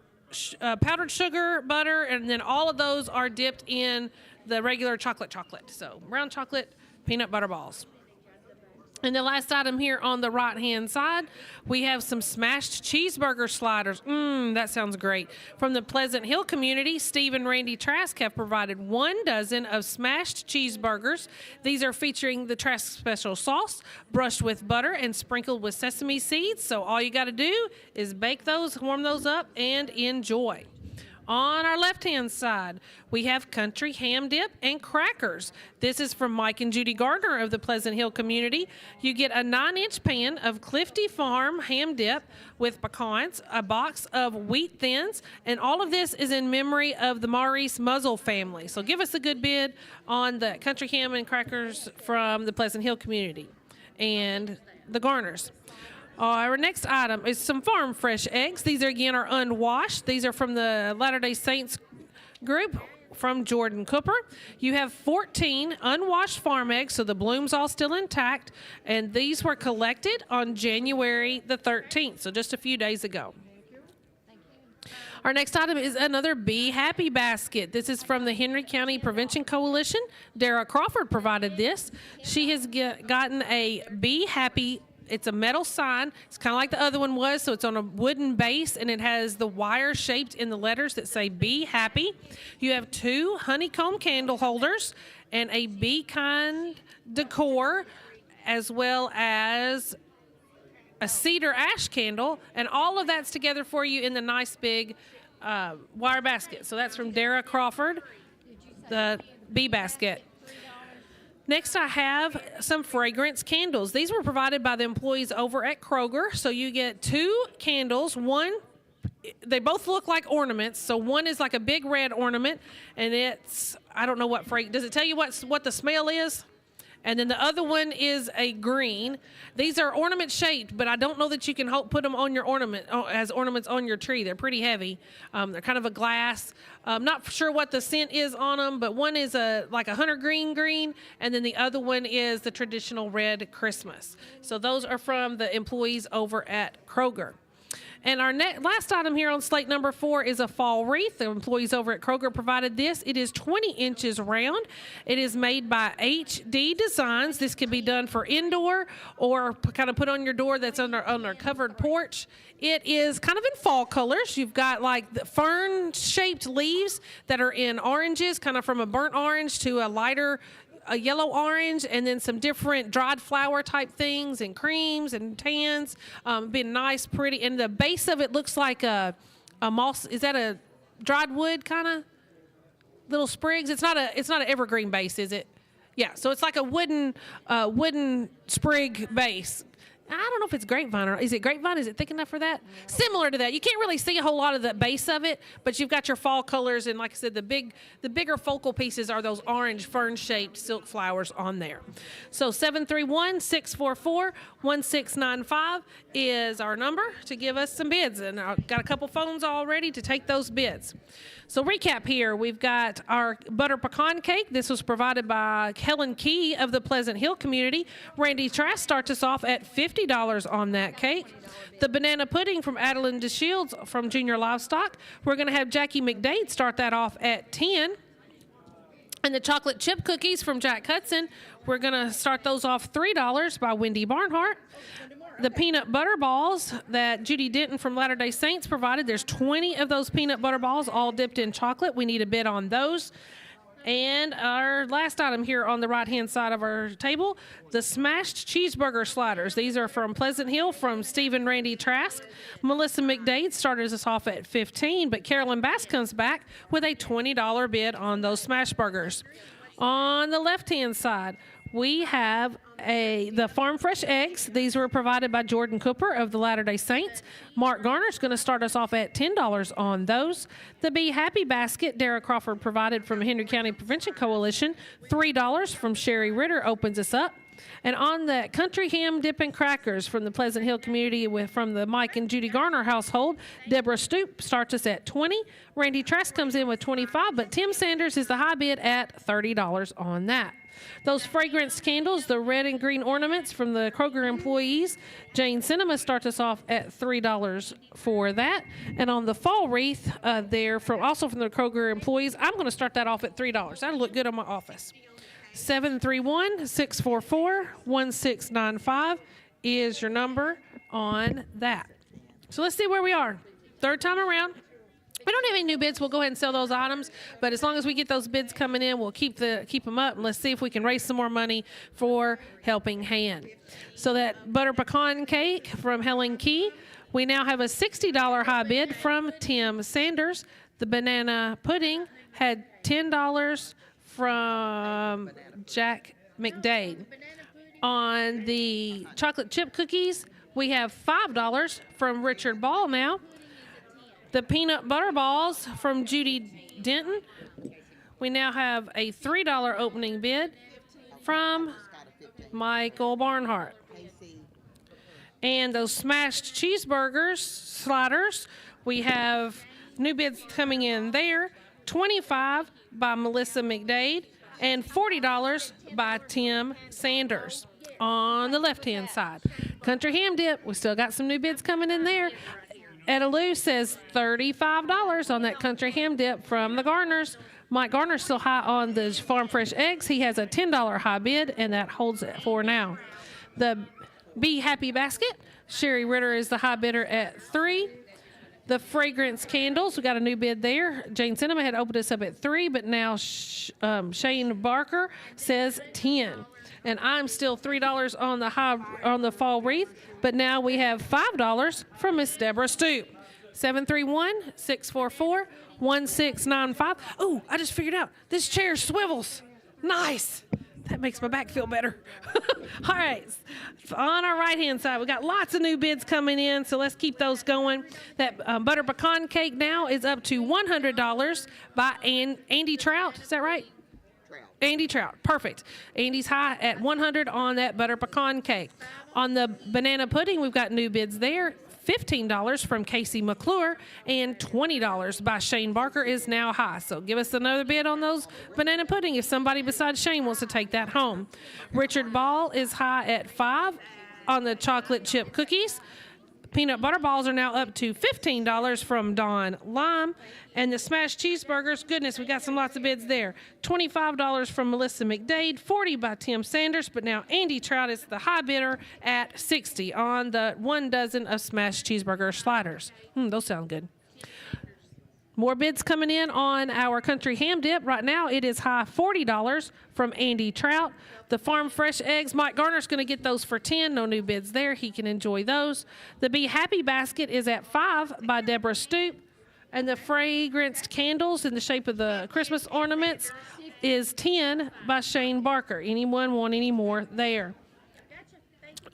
powdered sugar, butter, and then all of those are dipped in the regular chocolate. So brown chocolate, peanut butter balls. And the last item here on the right-hand side, we have some smashed cheeseburger sliders. That sounds great. From the Pleasant Hill community, Steve and Randy Trask have provided 1 dozen of smashed cheeseburgers. These are featuring the Trask special sauce, brushed with butter and sprinkled with sesame seeds. So all you got to do is bake those, warm those up, and enjoy. On our left-hand side, we have country ham dip and crackers. This is from Mike and Judy Gardner of the Pleasant Hill community. You get a 9-inch pan of Clifty Farm ham dip with pecans, a box of wheat thins, and all of this is in memory of the Maurice Muzzle family. So give us a good bid on the country ham and crackers from the Pleasant Hill community and the Garners. Our next item is some farm fresh eggs. These again are unwashed. These are from the Latter-day Saints group from Jordan Cooper. You have 14 unwashed farm eggs, so the bloom's all still intact, and these were collected on January the 13th, so just a few days ago. Our next item is another Be Happy basket. This is from the Henry County Prevention Coalition. Dara Crawford provided this. She has gotten a Be Happy. It's a metal sign. It's kind of like the other one was, so it's on a wooden base, and it has the wire shaped in the letters that say Be Happy. You have 2 honeycomb candle holders and a Be Kind decor, as well as a cedar ash candle, and all of that's together for you in the nice big wire basket. So that's from Dara Crawford, the Bee basket. Next, I have some fragrance candles. These were provided by the employees over at Kroger. So you get 2 candles. They both look like ornaments. So one is like a big red ornament, and it's, I don't know what does it tell you what the smell is? And then the other one is a green. These are ornament shaped, but I don't know that you can put them on your ornament as ornaments on your tree. They're pretty heavy. They're kind of a glass. Not sure what the scent is on them, but one is like a hunter green, and then the other one is the traditional red Christmas. So those are from the employees over at Kroger. And our last item here on slate number 4 is a fall wreath. The employees over at Kroger provided this. It is 20 inches round. It is made by HD Designs. This can be done for indoor or kind of put on your door that's on a covered porch. It is kind of in fall colors. You've got like the fern-shaped leaves that are in oranges, kind of from a burnt orange to a yellow orange, and then some different dried flower type things and creams and tans, being nice, pretty. And the base of it looks like a moss. Is that a dried wood kind of little sprigs? It's not an evergreen base, is it? Yeah. So it's like a wooden sprig base. I don't know if it's grapevine or is it grapevine? Is it thick enough for that? Similar to that. You can't really see a whole lot of the base of it, but you've got your fall colors, and like I said, the bigger focal pieces are those orange fern-shaped silk flowers on there. So 731-644-1695 is our number to give us some bids, and I've got a couple phones all ready to take those bids. So recap here, we've got our butter pecan cake. This was provided by Helen Key of the Pleasant Hill community. Randy Trask starts us off at $50 on that cake. The banana pudding from Adeline DeShields from Junior Livestock. We're going to have Jackie McDade start that off at $10. And the chocolate chip cookies from Jack Hudson, we're going to start those off $3 by Wendy Barnhart. The peanut butter balls that Judy Denton from Latter-day Saints provided, there's 20 of those peanut butter balls all dipped in chocolate. We need a bid on those. And our last item here on the right-hand side of our table, the smashed cheeseburger sliders. These are from Pleasant Hill from Steve and Randy Trask. Melissa McDade started us off at $15, but Carolyn Bass comes back with a $20 bid on those smash burgers. On the left-hand side, we have the Farm Fresh eggs. These were provided by Jordan Cooper of the Latter-day Saints. Mark Garner's going to start us off at $10 on those. The Be Happy basket, Dara Crawford provided from Henry County Prevention Coalition. $3 from Sherry Ritter opens us up. And on the country ham dip and crackers from the Pleasant Hill community from the Mike and Judy Garner household, Deborah Stoop starts us at $20. Randy Trask comes in with $25, but Tim Sanders is the high bid at $30 on that. Those fragrance candles, the red and green ornaments from the Kroger employees, Jane Cinema starts us off at $3 for that. And on the fall wreath there, also from the Kroger employees, I'm going to start that off at $3. That'll look good on my office. 731-644-1695 is your number on that. So let's see where we are. Third time around. We don't have any new bids. We'll go ahead and sell those items. But as long as we get those bids coming in, we'll keep them up. And let's see if we can raise some more money for Helping Hand. So that butter pecan cake from Helen Key, we now have a $60 high bid from Tim Sanders. The banana pudding had $10 from Jack McDade. On the chocolate chip cookies, we have $5 from Richard Ball now. The peanut butter balls from Judy Denton, we now have a $3 opening bid from Michael Barnhart. And those smashed cheeseburgers, sliders, we have new bids coming in there. $25 by Melissa McDade and $40 by Tim Sanders. On the left-hand side, country ham dip, we still got some new bids coming in there. Etta Lou says $35 on that country ham dip from the Garners. Mike Garner's still high on the farm fresh eggs. He has a $10 high bid, and that holds it for now. The Be Happy basket, Sherry Ritter is the high bidder at $3. The fragrance candles, we got a new bid there. Jane Cinema had opened us up at $3, but now Shane Barker says $10. And I'm still $3 on the fall wreath, but now we have $5 from Miss Deborah Stoop. 731-644-1695. Oh, I just figured out this chair swivels. Nice. That makes my back feel better. All right. On our right-hand side, we got lots of new bids coming in, so let's keep those going. That butter pecan cake now is up to $100 by Andy Trout. Is that right? Andy Trout. Perfect. Andy's high at $100 on that butter pecan cake. On the banana pudding, we've got new bids there. $15 from Casey McClure and $20 by Shane Barker is now high. So give us another bid on those banana pudding if somebody besides Shane wants to take that home. Richard Ball is high at $5 on the chocolate chip cookies. Peanut butter balls are now up to $15 from Don Lime. And the smashed cheeseburgers, goodness, we got lots of bids there. $25 from Melissa McDade, $40 by Tim Sanders, but now Andy Trout is the high bidder at $60 on the 1 dozen of smashed cheeseburger sliders. Those sound good. More bids coming in on our country ham dip. Right now it is high $40 from Andy Trout. The farm fresh eggs, Mike Garner's going to get those for $10. No new bids there. He can enjoy those. The Be Happy basket is at $5 by Deborah Stoop. And the fragranced candles in the shape of the Christmas ornaments is $10 by Shane Barker. Anyone want any more there?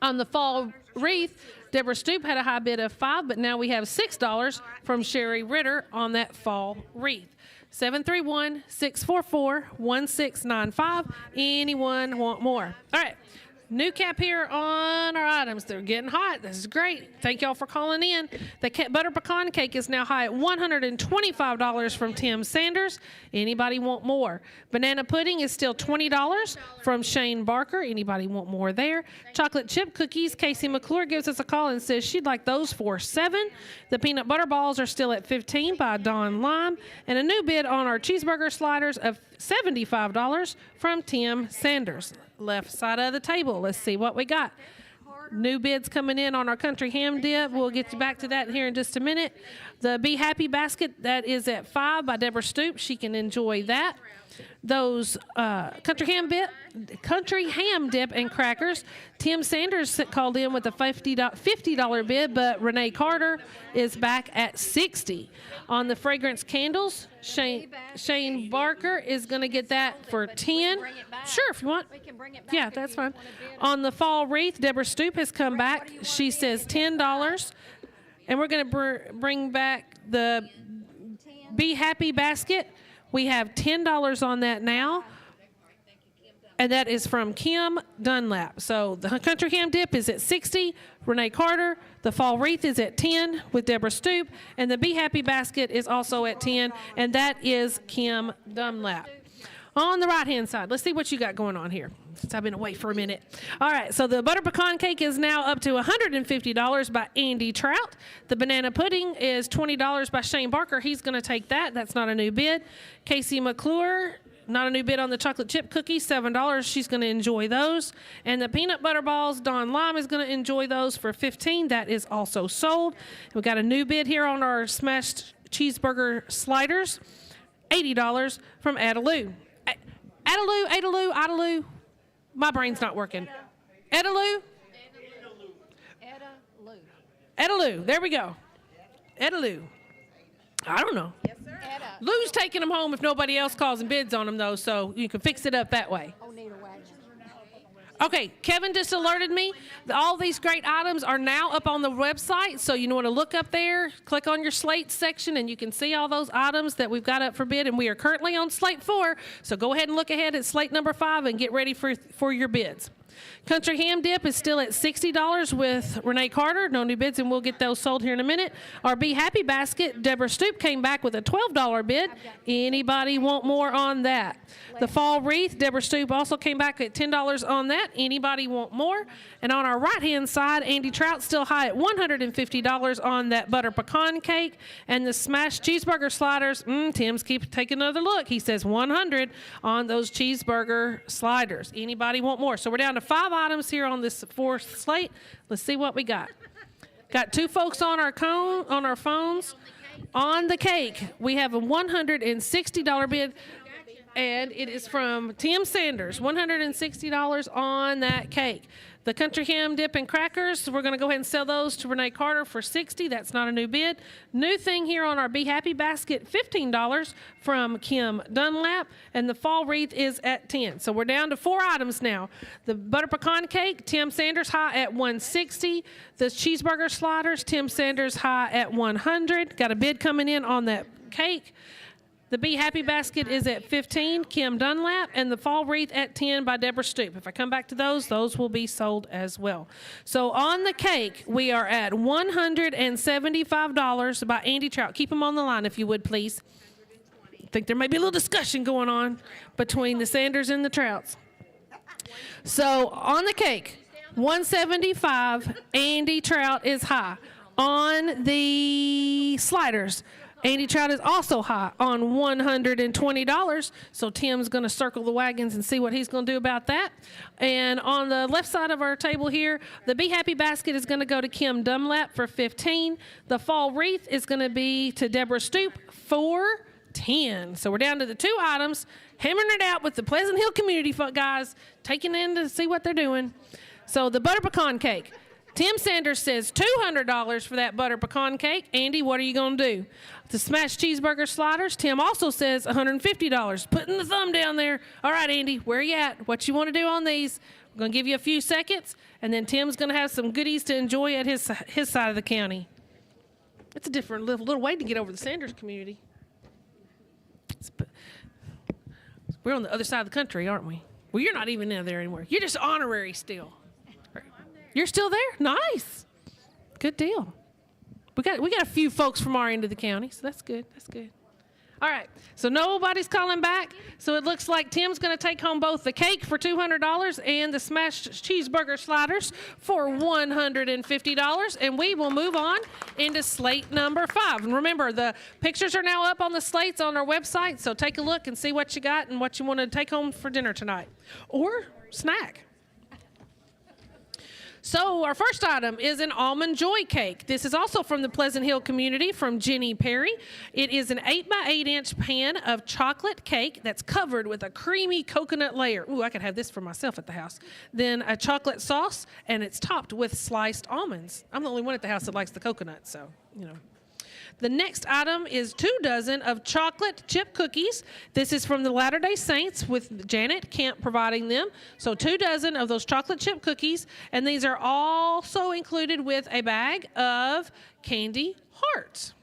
On the fall wreath, Deborah Stoop had a high bid of $5, but now we have $6 from Sherry Ritter on that fall wreath. 731-644-1695. Anyone want more? All right. New cap here on our items. They're getting hot. This is great. Thank y'all for calling in. The butter pecan cake is now high at $125 from Tim Sanders. Anybody want more? Banana pudding is still $20 from Shane Barker. Anybody want more there? Chocolate chip cookies, Casey McClure gives us a call and says she'd like those for $7. The peanut butter balls are still at $15 by Don Lime. And a new bid on our cheeseburger sliders of $75 from Tim Sanders. Left side of the table. Let's see what we got. New bids coming in on our country ham dip. We'll get back to that here in just a minute. The Be Happy basket, that is at $5 by Deborah Stoop. She can enjoy that. Those country ham dip and crackers. Tim Sanders called in with a $50 bid, but Renee Carter is back at $60. On the fragrance candles, Shane Barker is going to get that for $10. Sure, if you want. Yeah, that's fine. On the fall wreath, Deborah Stoop has come back. She says $10. And we're going to bring back the Be Happy basket. We have $10 on that now. and that is from Kim Dunlap. So the country ham dip is at 60. Renee Carter. The fall wreath is at 10 with Deborah Stoop, and the Be Happy basket is also at 10, and that is Kim Dunlap. On the right-hand side, let's see what you got going on here since I've been away for a minute. All right, so the butter pecan cake is now up to $150 by Andy Trout. The banana pudding is $20 by Shane Barker. He's going to take that. That's not a new bid. Casey McClure, not a new bid on the chocolate chip cookies, $7. She's going to enjoy those. And the peanut butter balls, Don Lime is going to enjoy those for $15. That is also sold. We've got a new bid here on our smashed cheeseburger sliders, $80 from Adaloo. Adaloo. My brain's not working. Adaloo? Adaloo. There we go. Adaloo. I don't know. Yes, sir. Lou's taking them home if nobody else calls and bids on them, though, so you can fix it up that way. Oh, need a wagon. Okay, Kevin just alerted me that all these great items are now up on the website, so you want to look up there, click on your Slate section, and you can see all those items that we've got up for bid, and we are currently on Slate 4, so go ahead and look ahead at Slate number 5 and get ready for your bids. Country ham dip is still at $60 with Renee Carter. No new bids, and we'll get those sold here in a minute. Our Be Happy basket, Deborah Stoop came back with a $12 bid. Anybody want more on that? The fall wreath, Deborah Stoop also came back at $10 on that. Anybody want more? And on our right-hand side, Andy Trout still high at $150 on that butter pecan cake. And the smashed cheeseburger sliders, Tim's keep taking another look. He says $100 on those cheeseburger sliders. Anybody want more? So we're down to 5 items here on this 4th slate. Let's see what we got. Got 2 folks on our phones. On the cake, we have a $160 bid, and it is from Tim Sanders, $160 on that cake. The country ham dip and crackers, we're going to go ahead and sell those to Renee Carter for $60. That's not a new bid. New thing here on our Be Happy basket, $15 from Kim Dunlap, and the fall wreath is at $10. So we're down to 4 items now. The butter pecan cake, Tim Sanders high at $160. The cheeseburger sliders, Tim Sanders high at $100. Got a bid coming in on that cake. The Be Happy basket is at $15, Kim Dunlap, and the fall wreath at $10 by Deborah Stoop. If I come back to those will be sold as well. So on the cake, we are at $175 by Andy Trout. Keep them on the line if you would, please. I think there may be a little discussion going on between the Sanders and the Trouts. So on the cake, $175, Andy Trout is high. On the sliders, Andy Trout is also high on $120, so Tim's going to circle the wagons and see what he's going to do about that. And on the left side of our table here, the Be Happy basket is going to go to Kim Dunlap for $15. The fall wreath is going to be to Deborah Stoop for $10. So we're down to the 2 items, hammering it out with the Pleasant Hill community guys, taking in to see what they're doing. So the butter pecan cake. Tim Sanders says $200 for that butter pecan cake. Andy, what are you going to do? The smashed cheeseburger sliders, Tim also says $150. Putting the thumb down there. All right, Andy, where you at? What you want to do on these? I'm going to give you a few seconds, and then Tim's going to have some goodies to enjoy at his side of the county. It's a different little way to get over the Sanders community. We're on the other side of the country, aren't we? Well, you're not even there anymore. You're just honorary still. You're still there? Nice. Good deal. We got a few folks from our end of the county, so that's good. That's good. All right. So nobody's calling back. So it looks like Tim's going to take home both the cake for $200 and the smashed cheeseburger sliders for $150. And we will move on into slate number 5. And remember, the pictures are now up on the slates on our website. So take a look and see what you got and what you want to take home for dinner tonight or snack. So our first item is an Almond Joy cake. This is also from the Pleasant Hill community from Jenny Perry. It is an 8x8-inch pan of chocolate cake that's covered with a creamy coconut layer. Ooh, I could have this for myself at the house. Then a chocolate sauce, and it's topped with sliced almonds. I'm the only one at the house that likes the coconut, so, you know. The next item is 2 dozen of chocolate chip cookies. This is from the Latter-day Saints with Janet Kemp providing them. So 2 dozen of those chocolate chip cookies. And these are also included with a bag of candy hearts.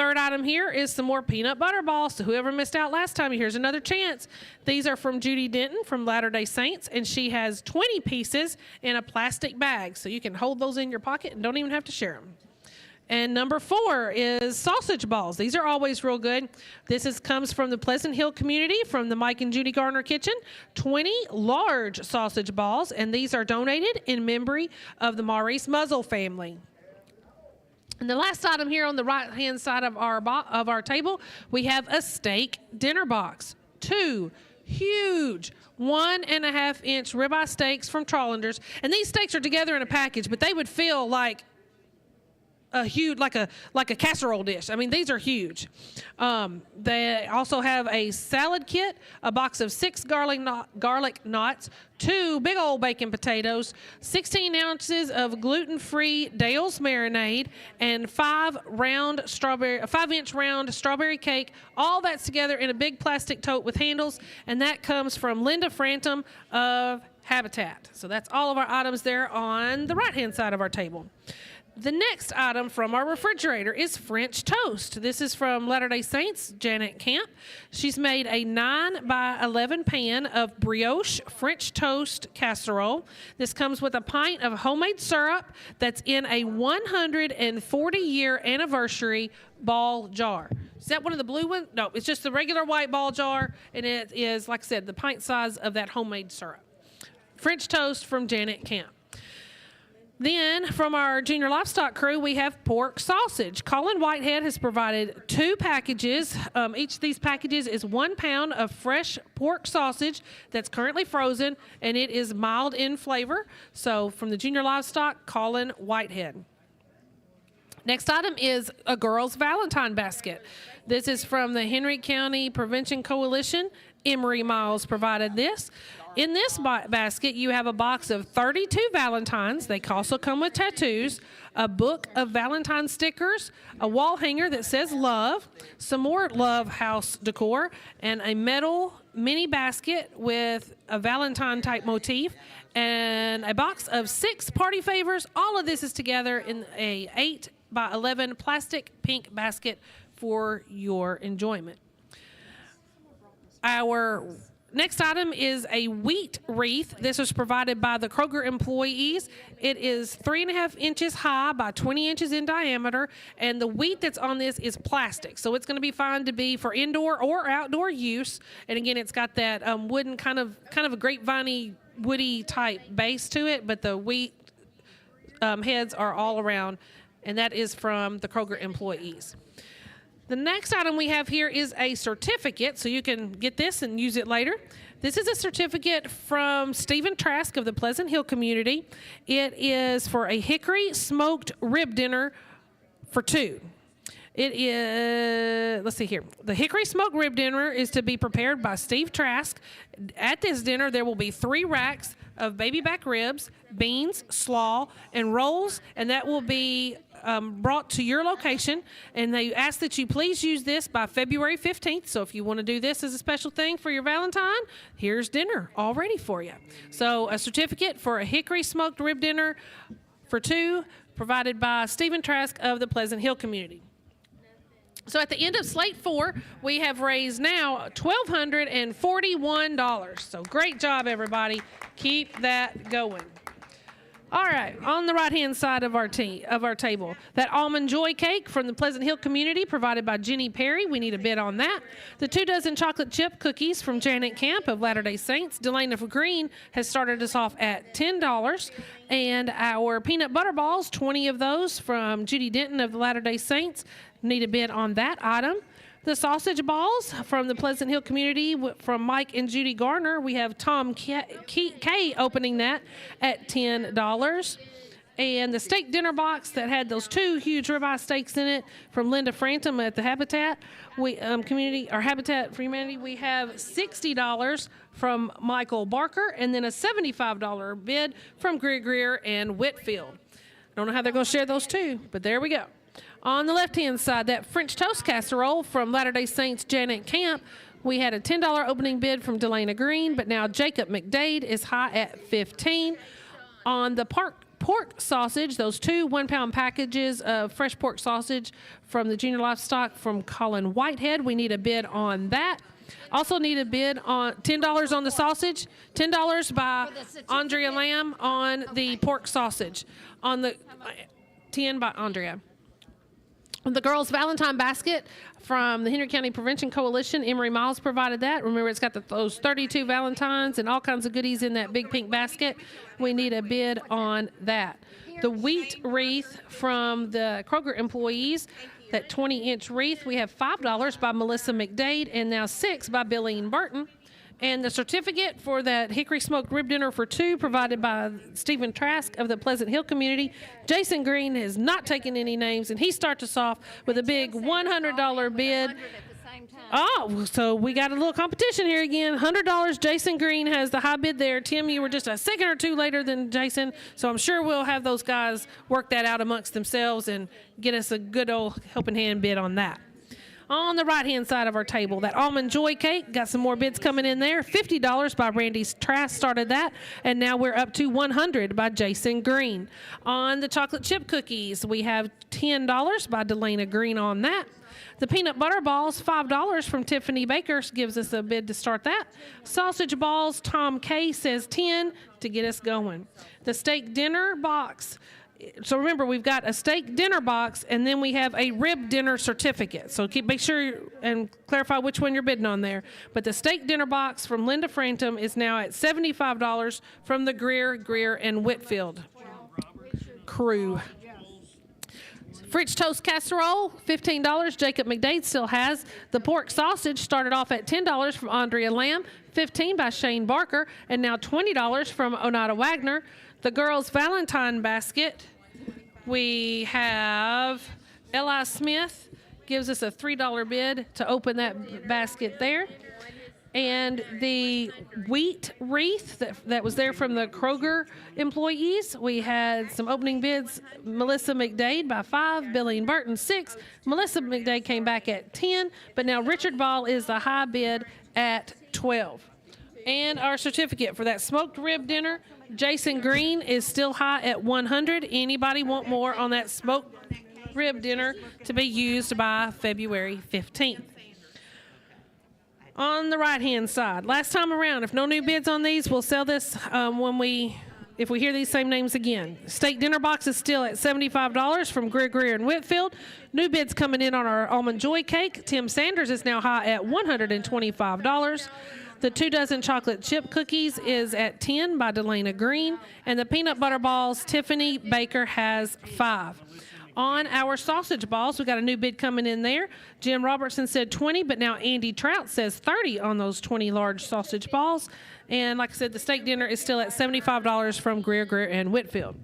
third item here is some more peanut butter balls. So whoever missed out last time, here's another chance. These are from Judy Denton from Latter-day Saints, and she has 20 pieces in a plastic bag. So you can hold those in your pocket and don't even have to share them. And number 4 is sausage balls. These are always real good. This comes from the Pleasant Hill community from the Mike and Judy Garner Kitchen. 20 large sausage balls, and these are donated in memory of the Maurice Muzzle family. And the last item here on the right-hand side of our table, we have a steak dinner box. 2 huge 1.5-inch ribeye steaks from Trollanders. And these steaks are together in a package, but they would feel like a huge, like a casserole dish. I mean, these are huge. They also have a salad kit, a box of 6 garlic knots, 2 big old bacon potatoes, 16 ounces of gluten-free Dale's marinade, and 5-inch round strawberry cake. All that's together in a big plastic tote with handles, and that comes from Linda Frantum of Habitat. So that's all of our items there on the right-hand side of our table. The next item from our refrigerator is French toast. This is from Latter-day Saints, Janet Camp. She's made a 9x11 pan of brioche French toast casserole. This comes with a pint of homemade syrup that's in a 140-year anniversary ball jar. Is that one of the blue ones? No, it's just the regular white ball jar, and it is, like I said, the pint size of that homemade syrup. French toast from Janet Camp. Then, from our junior livestock crew, we have pork sausage. Colin Whitehead has provided 2 packages. Each of these packages is 1 pound of fresh pork sausage that's currently frozen, and it is mild in flavor. So, from the junior livestock, Colin Whitehead. Next item is a girls' Valentine basket. This is from the Henry County Prevention Coalition. Emery Miles provided this. In this basket, you have a box of 32 Valentines. They also come with tattoos, a book of Valentine stickers, a wall hanger that says love, some more Love House decor, and a metal mini basket with a Valentine-type motif, and a box of 6 party favors. All of this is together in a 8x11 plastic pink basket for your enjoyment. Our next item is a wheat wreath. This was provided by the Kroger employees. It is 3.5 inches high by 20 inches in diameter, and the wheat that's on this is plastic. So it's going to be fine to be for indoor or outdoor use. And again, it's got that wooden kind of a grapevine-y, woody type base to it, but the wheat heads are all around, and that is from the Kroger employees. The next item we have here is a certificate, so you can get this and use it later. This is a certificate from Stephen Trask of the Pleasant Hill community. It is for a hickory smoked rib dinner for 2. It is, let's see here. The hickory smoked rib dinner is to be prepared by Steve Trask. At this dinner, there will be 3 racks of baby back ribs, beans, slaw, and rolls, and that will be brought to your location. And they ask that you please use this by February 15th. So if you want to do this as a special thing for your Valentine, here's dinner all ready for you. So a certificate for a hickory smoked rib dinner for 2, provided by Stephen Trask of the Pleasant Hill community. So at the end of Slate 4, we have raised now $1,241. So great job, everybody. Keep that going. All right, on the right-hand side of our table, that Almond Joy cake from the Pleasant Hill community provided by Jenny Perry. We need a bid on that. The 2 dozen chocolate chip cookies from Janet Camp of Latter-day Saints. Delana Green has started us off at $10. And our peanut butter balls, 20 of those from Judy Denton of the Latter-day Saints. Need a bid on that item. The sausage balls from the Pleasant Hill community from Mike and Judy Garner. We have Tom K opening that at $10. And the steak dinner box that had those 2 huge ribeye steaks in it from Linda Frantum at the Habitat Habitat for Humanity. We have $60 from Michael Barker, and then a $75 bid from Greer and Whitfield. I don't know how they're going to share those 2, but there we go. On the left-hand side, that French toast casserole from Latter-day Saints Janet Camp. We had a $10 opening bid from Delana Green, but now Jacob McDade is high at $15. On the pork sausage, those 2 1-pound packages of fresh pork sausage from the Junior Livestock from Colin Whitehead. We need a bid on that. Also need a bid on $10 on the sausage, $10 by Andrea Lamb on the pork sausage, on the 10 by Andrea. The girls' Valentine basket from the Henry County Prevention Coalition, Emery Miles provided that. Remember, it's got those 32 Valentines and all kinds of goodies in that big pink basket. We need a bid on that. The wheat wreath from the Kroger employees, that 20-inch wreath, we have $5 by Melissa McDade and now $6 by Billeen Burton. And the certificate for that hickory smoked rib dinner for 2 provided by Stephen Trask of the Pleasant Hill community. Jason Green has not taken any names, and he starts us off with a big $100 bid. Oh, so we got a little competition here again. $100. Jason Green has the high bid there. Tim, you were just a second or two later than Jason, so I'm sure we'll have those guys work that out amongst themselves and get us a good old helping hand bid on that. On the right-hand side of our table, that Almond Joy cake, got some more bids coming in there. $50 by Randy Trask started that, and now we're up to $100 by Jason Green. On the chocolate chip cookies, we have $10 by Delana Green on that. The peanut butter balls, $5 from Tiffany Baker, gives us a bid to start that. Sausage balls, Tom K says 10 to get us going. The steak dinner box. So remember, we've got a steak dinner box, and then we have a rib dinner certificate. So make sure and clarify which one you're bidding on there. But the steak dinner box from Linda Frantum is now at $75 from the Greer, and Whitfield crew. French toast casserole, $15. Jacob McDade still has. The pork sausage started off at $10 from Andrea Lamb, $15 by Shane Barker, and now $20 from Onata Wagner. The girls' Valentine basket, we have Eli Smith gives us a $3 bid to open that basket there. And the wheat wreath that was there from the Kroger employees, we had some opening bids. Melissa McDade by 5, Billeen Burton 6. Melissa McDade came back at 10, but now Richard Ball is the high bid at 12. And our certificate for that smoked rib dinner, Jason Green is still high at 100. Anybody want more on that smoked rib dinner to be used by February 15th? On the right-hand side, last time around, if no new bids on these, we'll sell this if we hear these same names again. Steak dinner box is still at $75 from Greer, and Whitfield. New bids coming in on our Almond Joy cake. Tim Sanders is now high at $125. The 2 dozen chocolate chip cookies is at 10 by Delana Green. And the peanut butter balls, Tiffany Baker has 5. On our sausage balls, we got a new bid coming in there. Jim Robertson said 20, but now Andy Trout says 30 on those 20 large sausage balls. And like I said, the steak dinner is still at $75 from Greer, and Whitfield.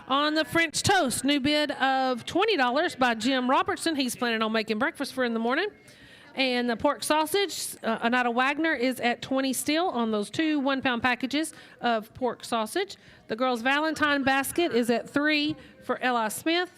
On the French toast, new bid of $20 by Jim Robertson. He's planning on making breakfast for in the morning. And the pork sausage, Onata Wagner is at 20 still on those 2 1-pound packages of pork sausage. The girls' Valentine basket is at 3 for Eli Smith.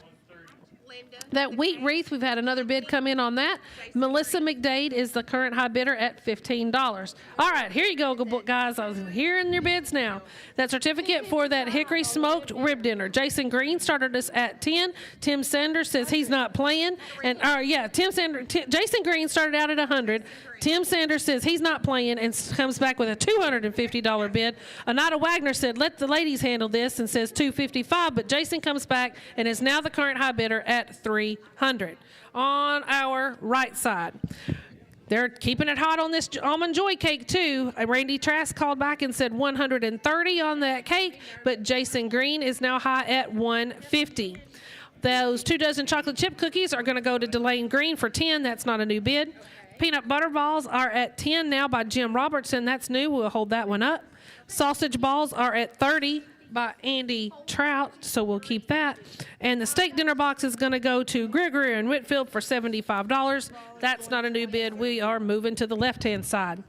That wheat wreath, we've had another bid come in on that. Melissa McDade is the current high bidder at $15. All right, here you go, guys. I was hearing your bids now. That certificate for that hickory smoked rib dinner. Jason Green started us at 10. Tim Sanders says he's not playing. And Jason Green started out at 100. Tim Sanders says he's not playing and comes back with a $250 bid. Onata Wagner said, let the ladies handle this, and says $255, but Jason comes back and is now the current high bidder at $300. On our right side, they're keeping it hot on this Almond Joy cake, too. Randy Trask called back and said 130 on that cake, but Jason Green is now high at 150. Those 2 dozen chocolate chip cookies are going to go to Delane Green for 10. That's not a new bid. Peanut butter balls are at 10 now by Jim Robertson. That's new. We'll hold that one up. Sausage balls are at 30 by Andy Trout, so we'll keep that. And the steak dinner box is going to go to Greer, and Whitfield for $75. That's not a new bid. We are moving to the left-hand side.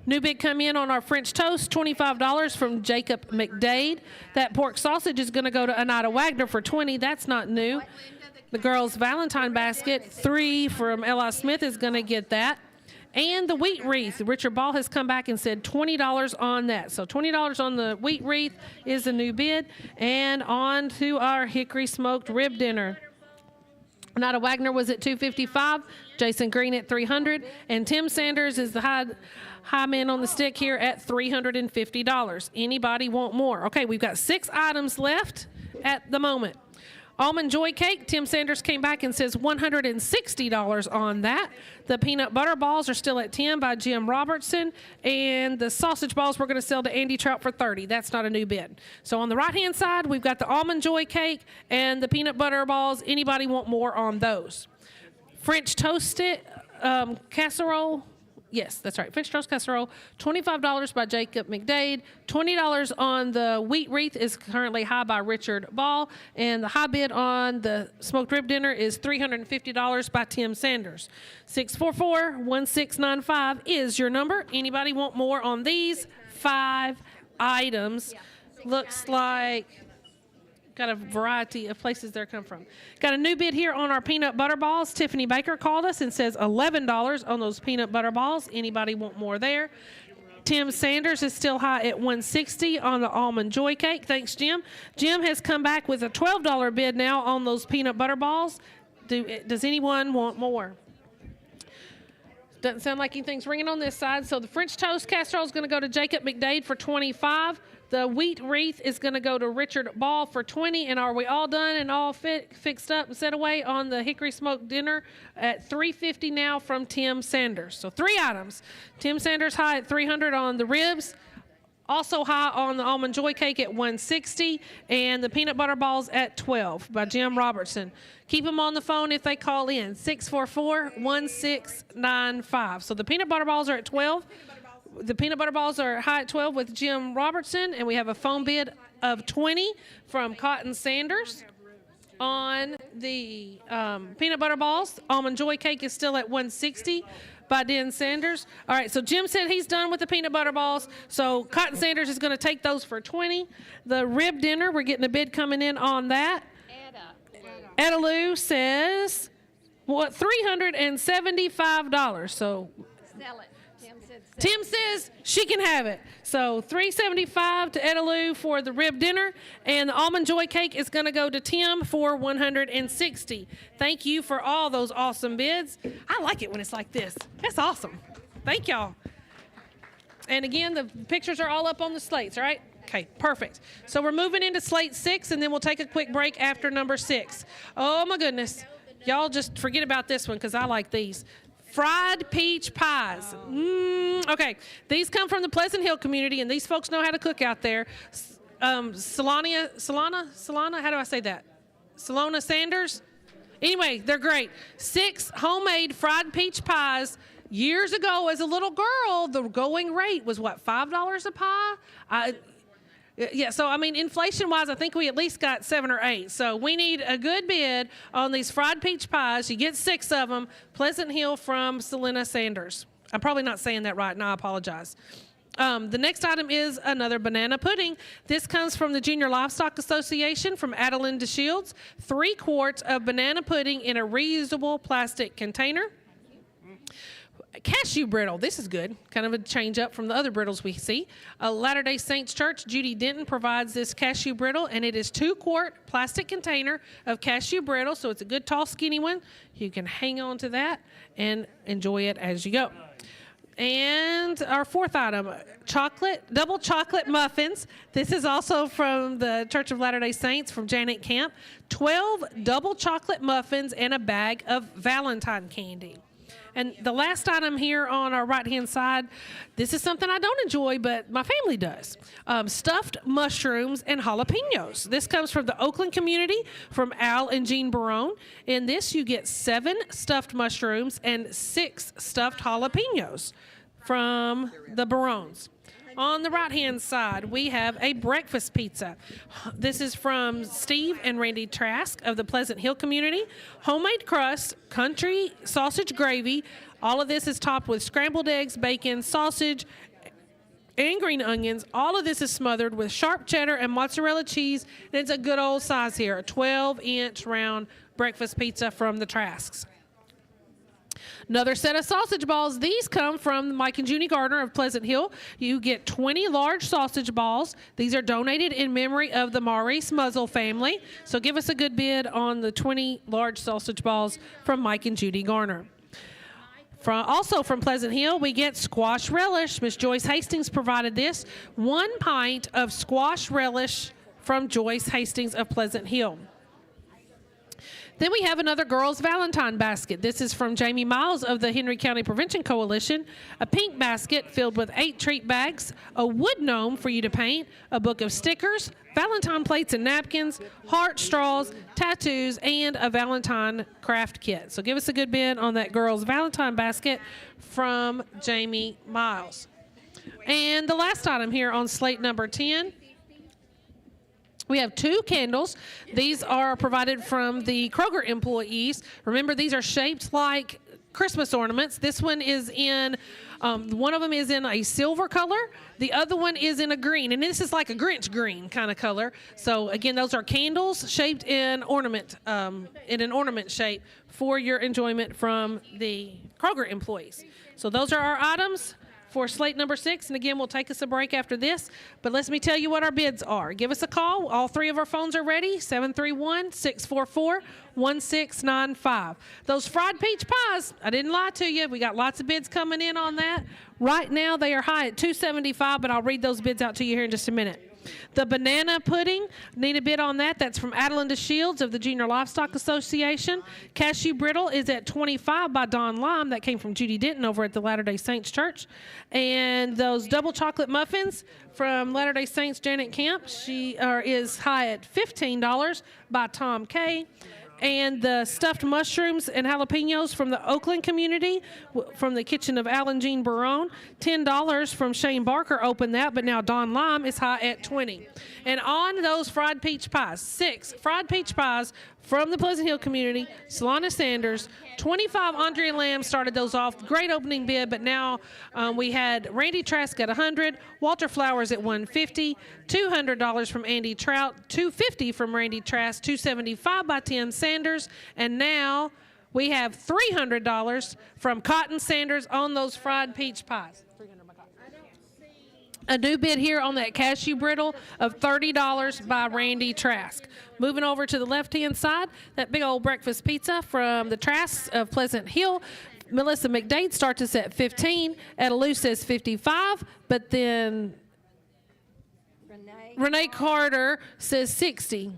New bid come in on our French toast, $25 from Jacob McDade. That pork sausage is going to go to Onata Wagner for $20. That's not new. The girls' Valentine basket, 3 from Eli Smith is going to get that. And the wheat wreath, Richard Ball has come back and said $20 on that. So $20 on the wheat wreath is the new bid. And on to our hickory smoked rib dinner. Nada Wagner was at $255, Jason Green at $300, and Tim Sanders is the high man on the stick here at $350. Anybody want more? Okay, we've got 6 items left at the moment. Almond Joy Cake, Tim Sanders came back and says $160 on that. The peanut butter balls are still at $10 by Jim Robertson. And the sausage balls we're going to sell to Andy Trout for $30. That's not a new bid. So on the right-hand side, we've got the Almond Joy Cake and the peanut butter balls. Anybody want more on those? French toasted casserole. Yes, that's right. French toast casserole, $25 by Jacob McDade. $20 on the wheat wreath is currently high by Richard Ball. And the high bid on the smoked rib dinner is $350 by Tim Sanders. 644-1695 is your number. Anybody want more on these 5 items? Looks like got a variety of places they're come from. Got a new bid here on our peanut butter balls. Tiffany Baker called us and says $11 on those peanut butter balls. Anybody want more there? Tim Sanders is still high at $160 on the Almond Joy Cake. Thanks, Jim. Jim has come back with a $12 bid now on those peanut butter balls. Does anyone want more? Doesn't sound like anything's ringing on this side. So the French toast casserole is going to go to Jacob McDade for $25. The wheat wreath is going to go to Richard Ball for $20. And are we all done and all fixed up and set away on the hickory smoked dinner at $350 now from Tim Sanders? So 3 items. Tim Sanders high at $300 on the ribs. Also high on the Almond Joy Cake at $160. And the peanut butter balls at $12 by Jim Robertson. Keep them on the phone if they call in. 644-1695. So the peanut butter balls are at $12. The peanut butter balls are high at $12 with Jim Robertson, and we have a phone bid of $20 from Cotton Sanders on the peanut butter balls. Almond Joy Cake is still at $160 by Den Sanders. All right, so Jim said he's done with the peanut butter balls, so Cotton Sanders is going to take those for $20. The rib dinner, we're getting a bid coming in on that. Etta Lou says, what, $375. So Sell it. Tim says she can have it. So $375 to Etta Lou for the rib dinner, and the Almond Joy Cake is going to go to Tim for $160. Thank you for all those awesome bids. I like it when it's like this. That's awesome. Thank y'all. And again, the pictures are all up on the slates, right? Okay, perfect. So we're moving into slate 6, and then we'll take a quick break after number 6. Oh, my goodness. Y'all just forget about this one because I like these. Fried peach pies. Okay, these come from the Pleasant Hill community, and these folks know how to cook out there. Solana, how do I say that? Solana Sanders? Anyway, they're great. 6 homemade fried peach pies. Years ago, as a little girl, the going rate was, what, $5 a pie? Yeah, so, I mean, inflation-wise, I think we at least got 7 or 8. So we need a good bid on these fried peach pies. You get 6 of them. Pleasant Hill from Selena Sanders. I'm probably not saying that right, and I apologize. The next item is another banana pudding. This comes from the Junior Livestock Association from Adeline DeShields. 3 quarts of banana pudding in a reusable plastic container. Cashew brittle. This is good. Kind of a change up from the other brittles we see. Latter-day Saints Church, Judy Denton provides this cashew brittle, and it is 2-quart plastic container of cashew brittle, so it's a good, tall, skinny one. You can hang on to that and enjoy it as you go. And our 4th item, double chocolate muffins. This is also from the Church of Latter-day Saints from Janet Camp. 12 double chocolate muffins and a bag of Valentine candy. And the last item here on our right-hand side, this is something I don't enjoy, but my family does. Stuffed mushrooms and jalapenos. This comes from the Oakland community from Al and Jean Barone. In this, you get 7 stuffed mushrooms and 6 stuffed jalapenos from the Barones. On the right-hand side, we have a breakfast pizza. This is from Steve and Randy Trask of the Pleasant Hill community. Homemade crust, country sausage gravy. All of this is topped with scrambled eggs, bacon, sausage, and green onions. All of this is smothered with sharp cheddar and mozzarella cheese. And it's a good old size here, a 12-inch round breakfast pizza from the Trasks. Another set of sausage balls. These come from Mike and Junie Gardner of Pleasant Hill. You get 20 large sausage balls. These are donated in memory of the Maurice Muzzle family. So give us a good bid on the 20 large sausage balls from Mike and Judy Garner. Also from Pleasant Hill, we get squash relish. Miss Joyce Hastings provided this. 1 pint of squash relish from Joyce Hastings of Pleasant Hill. Then we have another girls' Valentine basket. This is from Jamie Miles of the Henry County Prevention Coalition. A pink basket filled with 8 treat bags, a wood gnome for you to paint, a book of stickers, Valentine plates and napkins, heart straws, tattoos, and a Valentine craft kit. So give us a good bid on that girls' Valentine basket from Jamie Miles. And the last item here on slate number 10. We have 2 candles. These are provided from the Kroger employees. Remember, these are shaped like Christmas ornaments. This one is in, one of them is in a silver color. The other one is in a green, and this is like a Grinch green kind of color. So again, those are candles shaped in ornament, in an ornament shape for your enjoyment from the Kroger employees. So those are our items for slate number 6. And again, we'll take us a break after this. But let me tell you what our bids are. Give us a call. All 3 of our phones are ready. 731-644-1695. Those fried peach pies, I didn't lie to you. We got lots of bids coming in on that. Right now, they are high at $275, but I'll read those bids out to you here in just a minute. The banana pudding, need a bid on that. That's from Adelinda Shields of the Junior Livestock Association. Cashew brittle is at $25 by Don Lime. That came from Judy Denton over at the Latter-day Saints Church. And those double chocolate muffins from Latter-day Saints Janet Camp, she is high at $15 by Tom Kay. And the stuffed mushrooms and jalapenos from the Oakland community, from the kitchen of Alan Jean Barone, $10 from Shane Barker opened that, but now Don Lime is high at $20. And on those fried peach pies, 6 fried peach pies from the Pleasant Hill community, Solana Sanders, 25 Andrea Lamb started those off. Great opening bid, but now we had Randy Trask at $100, Walter Flowers at $150, $200 from Andy Trout, $250 from Randy Trask, $275 by Tim Sanders, and now we have $300 from Cotton Sanders on those fried peach pies. A new bid here on that cashew brittle of $30 by Randy Trask. Moving over to the left-hand side, that big old breakfast pizza from the Trasks of Pleasant Hill. Melissa McDade starts us at $15. Edelou says $55, but then Renee Carter says $60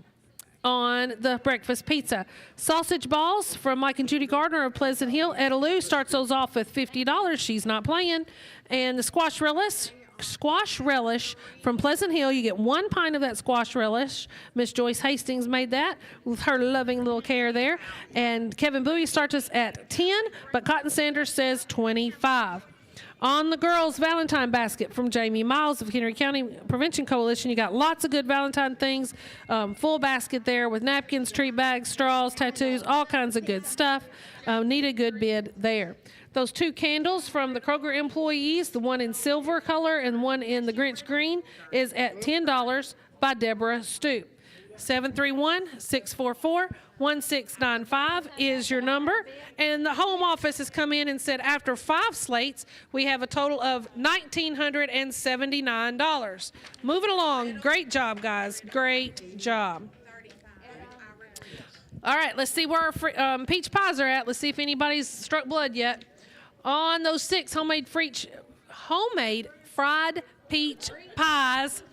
on the breakfast pizza. Sausage balls from Mike and Judy Gardner of Pleasant Hill. Edelou starts those off with $50. She's not playing. And the squash relish from Pleasant Hill. You get 1 pint of that squash relish. Miss Joyce Hastings made that with her loving little care there. And Kevin Bowie starts us at 10, but Cotton Sanders says 25. On the girls' Valentine basket from Jamie Miles of Henry County Prevention Coalition, you got lots of good Valentine things. Full basket there with napkins, treat bags, straws, tattoos, all kinds of good stuff. Need a good bid there. Those 2 candles from the Kroger employees, the one in silver color and one in the Grinch green, is at $10 by Deborah Stoop. 731-644-1695 is your number. And the home office has come in and said after 5 slates, we have a total of $1,979. Moving along. Great job, guys. Great job. All right, let's see where our peach pies are at. Let's see if anybody's struck blood yet. On those 6 homemade fried peach pies.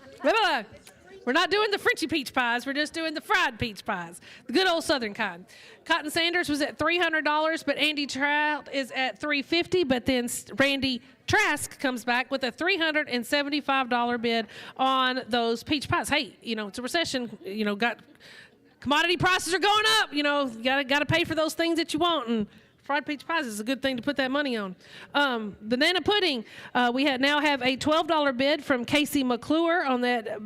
We're not doing the Frenchy peach pies. We're just doing the fried peach pies, the good old Southern kind. Cotton Sanders was at $300, but Andy Trout is at $350. But then Randy Trask comes back with a $375 bid on those peach pies. Hey, it's a recession. Commodity prices are going up. Got to pay for those things that you want, and fried peach pies is a good thing to put that money on. Banana pudding, we now have a $12 bid from Casey McClure on that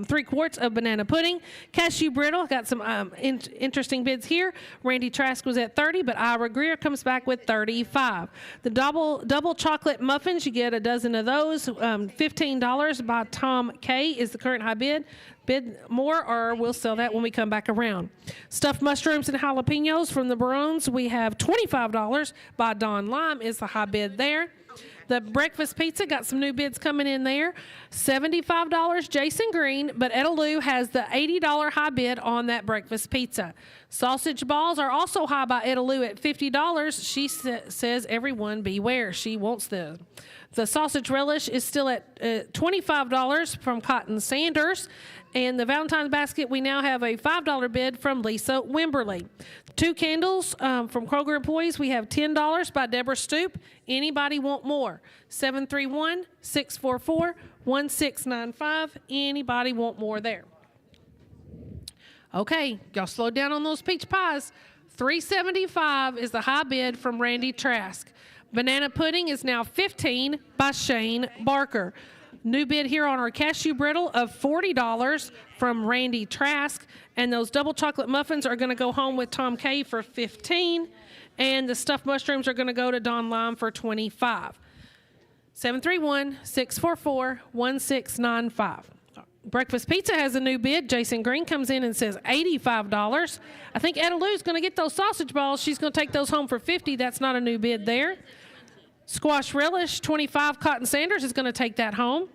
3 quarts of banana pudding. Cashew brittle, got some interesting bids here. Randy Trask was at $30, but Ira Greer comes back with $35. The double chocolate muffins, you get a dozen of those. $15 by Tom Kay is the current high bid. Bid more or we'll sell that when we come back around. Stuffed mushrooms and jalapenos from the Barones, we have $25 by Don Lime is the high bid there. The breakfast pizza got some new bids coming in there. $75 Jason Green, but Etta Lou has the $80 high bid on that breakfast pizza. Sausage balls are also high by Etta Lou at $50. She says everyone beware. She wants them. The sausage relish is still at $25 from Cotton Sanders. And the Valentine's basket, we now have a $5 bid from Lisa Wimberly. 2 candles from Kroger employees, we have $10 by Deborah Stoop. Anybody want more? 731-644-1695. Anybody want more there? Okay, y'all slow down on those peach pies. $3.75 is the high bid from Randy Trask. Banana pudding is now $15 by Shane Barker. New bid here on our cashew brittle of $40 from Randy Trask. And those double chocolate muffins are going to go home with Tom Kay for $15. And the stuffed mushrooms are going to go to Don Lime for $25. 731-644-1695. Breakfast pizza has a new bid. Jason Green comes in and says $85. I think Etta Lou's going to get those sausage balls. She's going to take those home for $50. That's not a new bid there. Squash relish, $25. Cotton Sanders is going to take that home.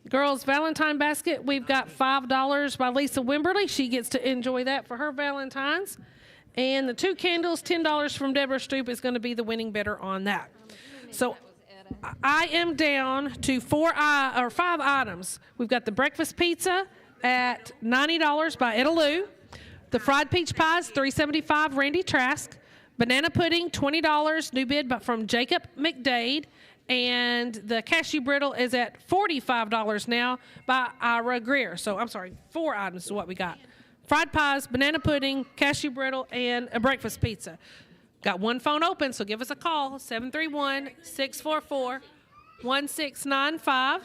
Girls Valentine basket, we've got $5 by Lisa Wimberly. She gets to enjoy that for her Valentine's. And the 2 candles, $10 from Deborah Stoop is going to be the winning bidder on that. So I am down to 5 items. We've got the breakfast pizza at $90 by Etta Lou. The fried peach pies, $3.75 Randy Trask. Banana pudding, $20, new bid from Jacob McDade. And the cashew brittle is at $45 now by Ira Greer. So, I'm sorry, 4 items is what we got. Fried pies, banana pudding, cashew brittle, and a breakfast pizza. Got one phone open, so give us a call, 731-644-1695.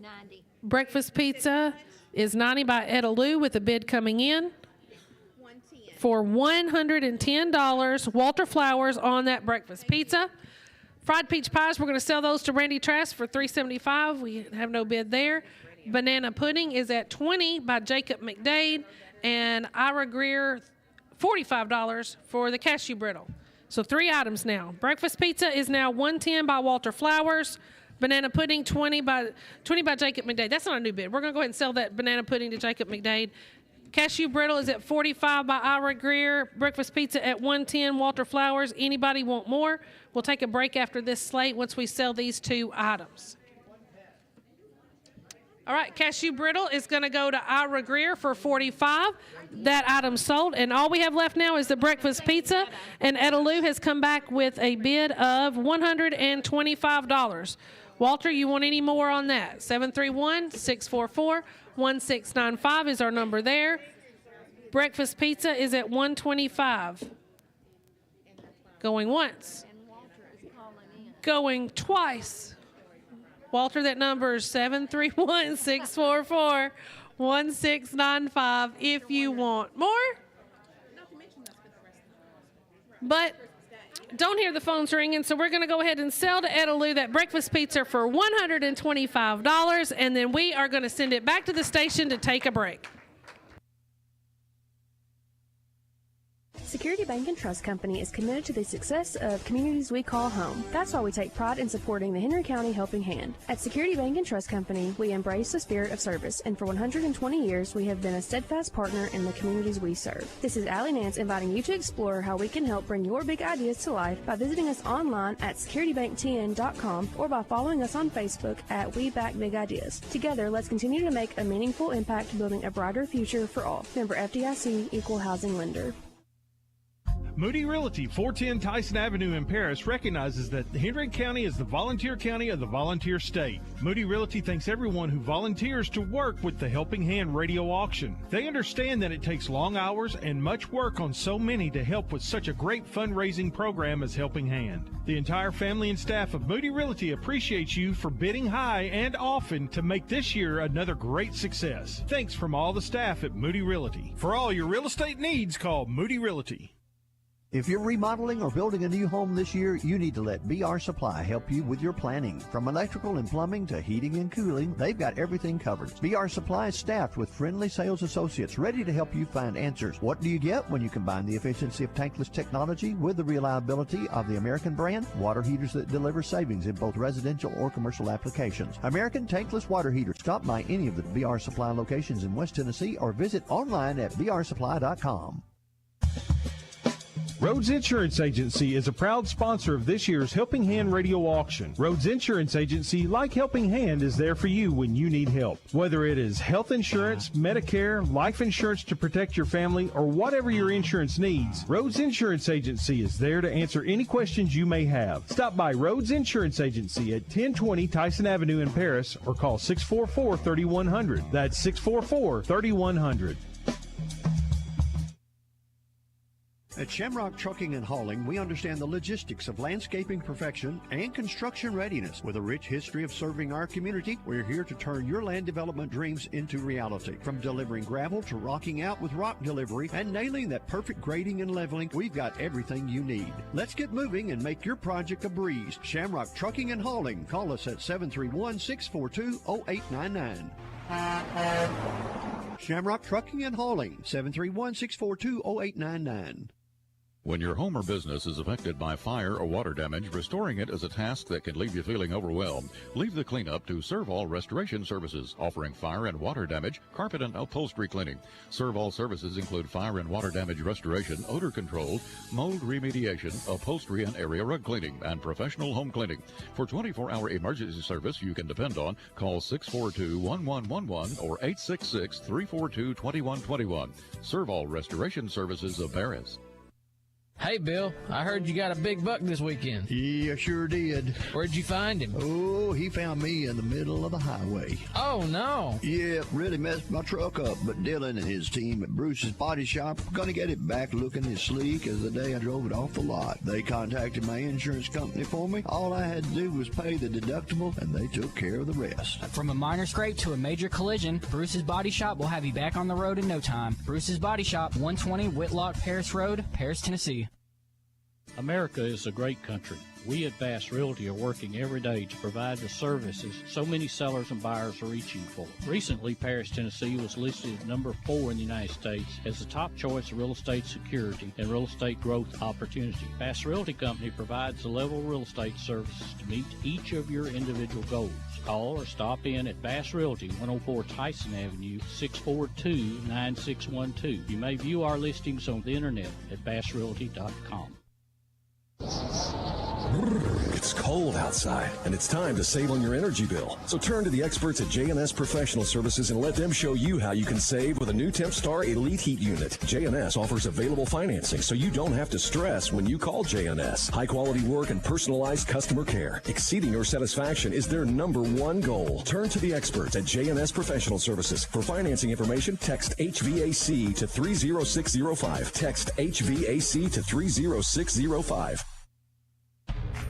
90. Breakfast pizza is $90 by Etta Lou with a bid coming in for $110. Walter Flowers on that breakfast pizza. Fried peach pies, we're going to sell those to Randy Trask for $3.75. We have no bid there. Banana pudding is at $20 by Jacob McDade. And Ira Greer, $45 for the cashew brittle. So 3 items now. Breakfast pizza is now $110 by Walter Flowers. Banana pudding, $20 by Jacob McDade. That's not a new bid. We're going to go ahead and sell that banana pudding to Jacob McDade. Cashew brittle is at $45 by Ira Greer. Breakfast pizza at $110, Walter Flowers. Anybody want more? We'll take a break after this slate once we sell these 2 items. All right, cashew brittle is going to go to Ira Greer for $45. That item sold, and all we have left now is the breakfast pizza, and Etta Lou has come back with a bid of $125. Walter, you want any more on that? 731-644-1695 is our number there. Breakfast pizza is at $125. Going once. Going twice. Walter, that number is 731-644-1695 if you want more. But don't hear the phones ringing, so we're going to go ahead and sell to Etta Lou that breakfast pizza for $125, and then we are going to send it back to the station to take a break. Security Bank and Trust Company is committed to the success of communities we call home. That's why we take pride in supporting the Henry County Helping Hand. At Security Bank and Trust Company, we embrace the spirit of service, and for 120 years, we have been a steadfast partner in the communities we serve. This is Allie Nance inviting you to explore how we can help bring your big ideas to life by visiting us online at securitybanktn.com or by following us on Facebook at We Back Big Ideas. Together, let's continue to make a meaningful impact building a brighter future for all. Member FDIC, Equal Housing Lender. Moody Realty, 410 Tyson Avenue in Paris, recognizes that Henry County is the volunteer county of the volunteer state. Moody Realty thanks everyone who volunteers to work with the Helping Hand radio auction. They understand that it takes long hours and much work on so many to help with such a great fundraising program as Helping Hand. The entire family and staff of Moody Realty appreciates you for bidding high and often to make this year another great success. Thanks from all the staff at Moody Realty. For all your real estate needs, call Moody Realty. If you're remodeling or building a new home this year, you need to let BR Supply help you with your planning. From electrical and plumbing to heating and cooling, they've got everything covered. BR Supply is staffed with friendly sales associates ready to help you find answers. What do you get when you combine the efficiency of tankless technology with the reliability of the American brand? Water heaters that deliver savings in both residential or commercial applications. American tankless water heaters. Stop by any of the BR Supply locations in West Tennessee or visit online at brsupply.com. Rhodes Insurance Agency is a proud sponsor of this year's Helping Hand Radio Auction. Rhodes Insurance Agency, like Helping Hand, is there for you when you need help. Whether it is health insurance, Medicare, life insurance to protect your family, or whatever your insurance needs, Rhodes Insurance Agency is there to answer any questions you may have. Stop by Rhodes Insurance Agency at 1020 Tyson Avenue in Paris or call 644-3100. That's 644-3100. At Shamrock Trucking and Hauling, we understand the logistics of landscaping perfection and construction readiness. With a rich history of serving our community, we're here to turn your land development dreams into reality. From delivering gravel to rocking out with rock delivery and nailing that perfect grading and leveling, we've got everything you need. Let's get moving and make your project a breeze. Shamrock Trucking and Hauling. Call us at 731-642-0899. Shamrock Trucking and Hauling, 731-642-0899. When your home or business is affected by fire or water damage, restoring it is a task that can leave you feeling overwhelmed. Leave the cleanup to Servall Restoration Services, offering fire and water damage, carpet and upholstery cleaning. Servall services include fire and water damage restoration, odor control, mold remediation, upholstery and area rug cleaning, and professional home cleaning. For 24-hour emergency service you can depend on, call 642-1111 or 866-342-2121. Servall Restoration Services of Paris. Hey, Bill, I heard you got a big buck this weekend. Yeah, sure did. Where'd you find him? Oh, he found me in the middle of the highway. Oh, no. Yeah, really messed my truck up, but Dylan and his team at Bruce's Body Shop are going to get it back looking as sleek as the day I drove it off the lot. They contacted my insurance company for me. All I had to do was pay the deductible, and they took care of the rest. From a minor scrape to a major collision, Bruce's Body Shop will have you back on the road in no time. Bruce's Body Shop, 120 Whitlock Paris Road, Paris, Tennessee. America is a great country. We at Bass Realty are working every day to provide the services so many sellers and buyers are reaching for. Recently, Paris, Tennessee was listed at number 4 in the United States as the top choice of real estate security and real estate growth opportunity. Bass Realty Company provides the level of real estate services to meet each of your individual goals. Call or stop in at Bass Realty, 104 Tyson Avenue, 642-9612. You may view our listings on the internet at bassrealty.com. It's cold outside, and it's time to save on your energy bill. So turn to the experts at J&S Professional Services and let them show you how you can save with a new TempStar Elite Heat Unit. J&S offers available financing, so you don't have to stress when you call J&S. High-quality work and personalized customer care. Exceeding your satisfaction is their #1 goal. Turn to the experts at J&S Professional Services. For financing information, text HVAC to 30605. Text HVAC to 30605.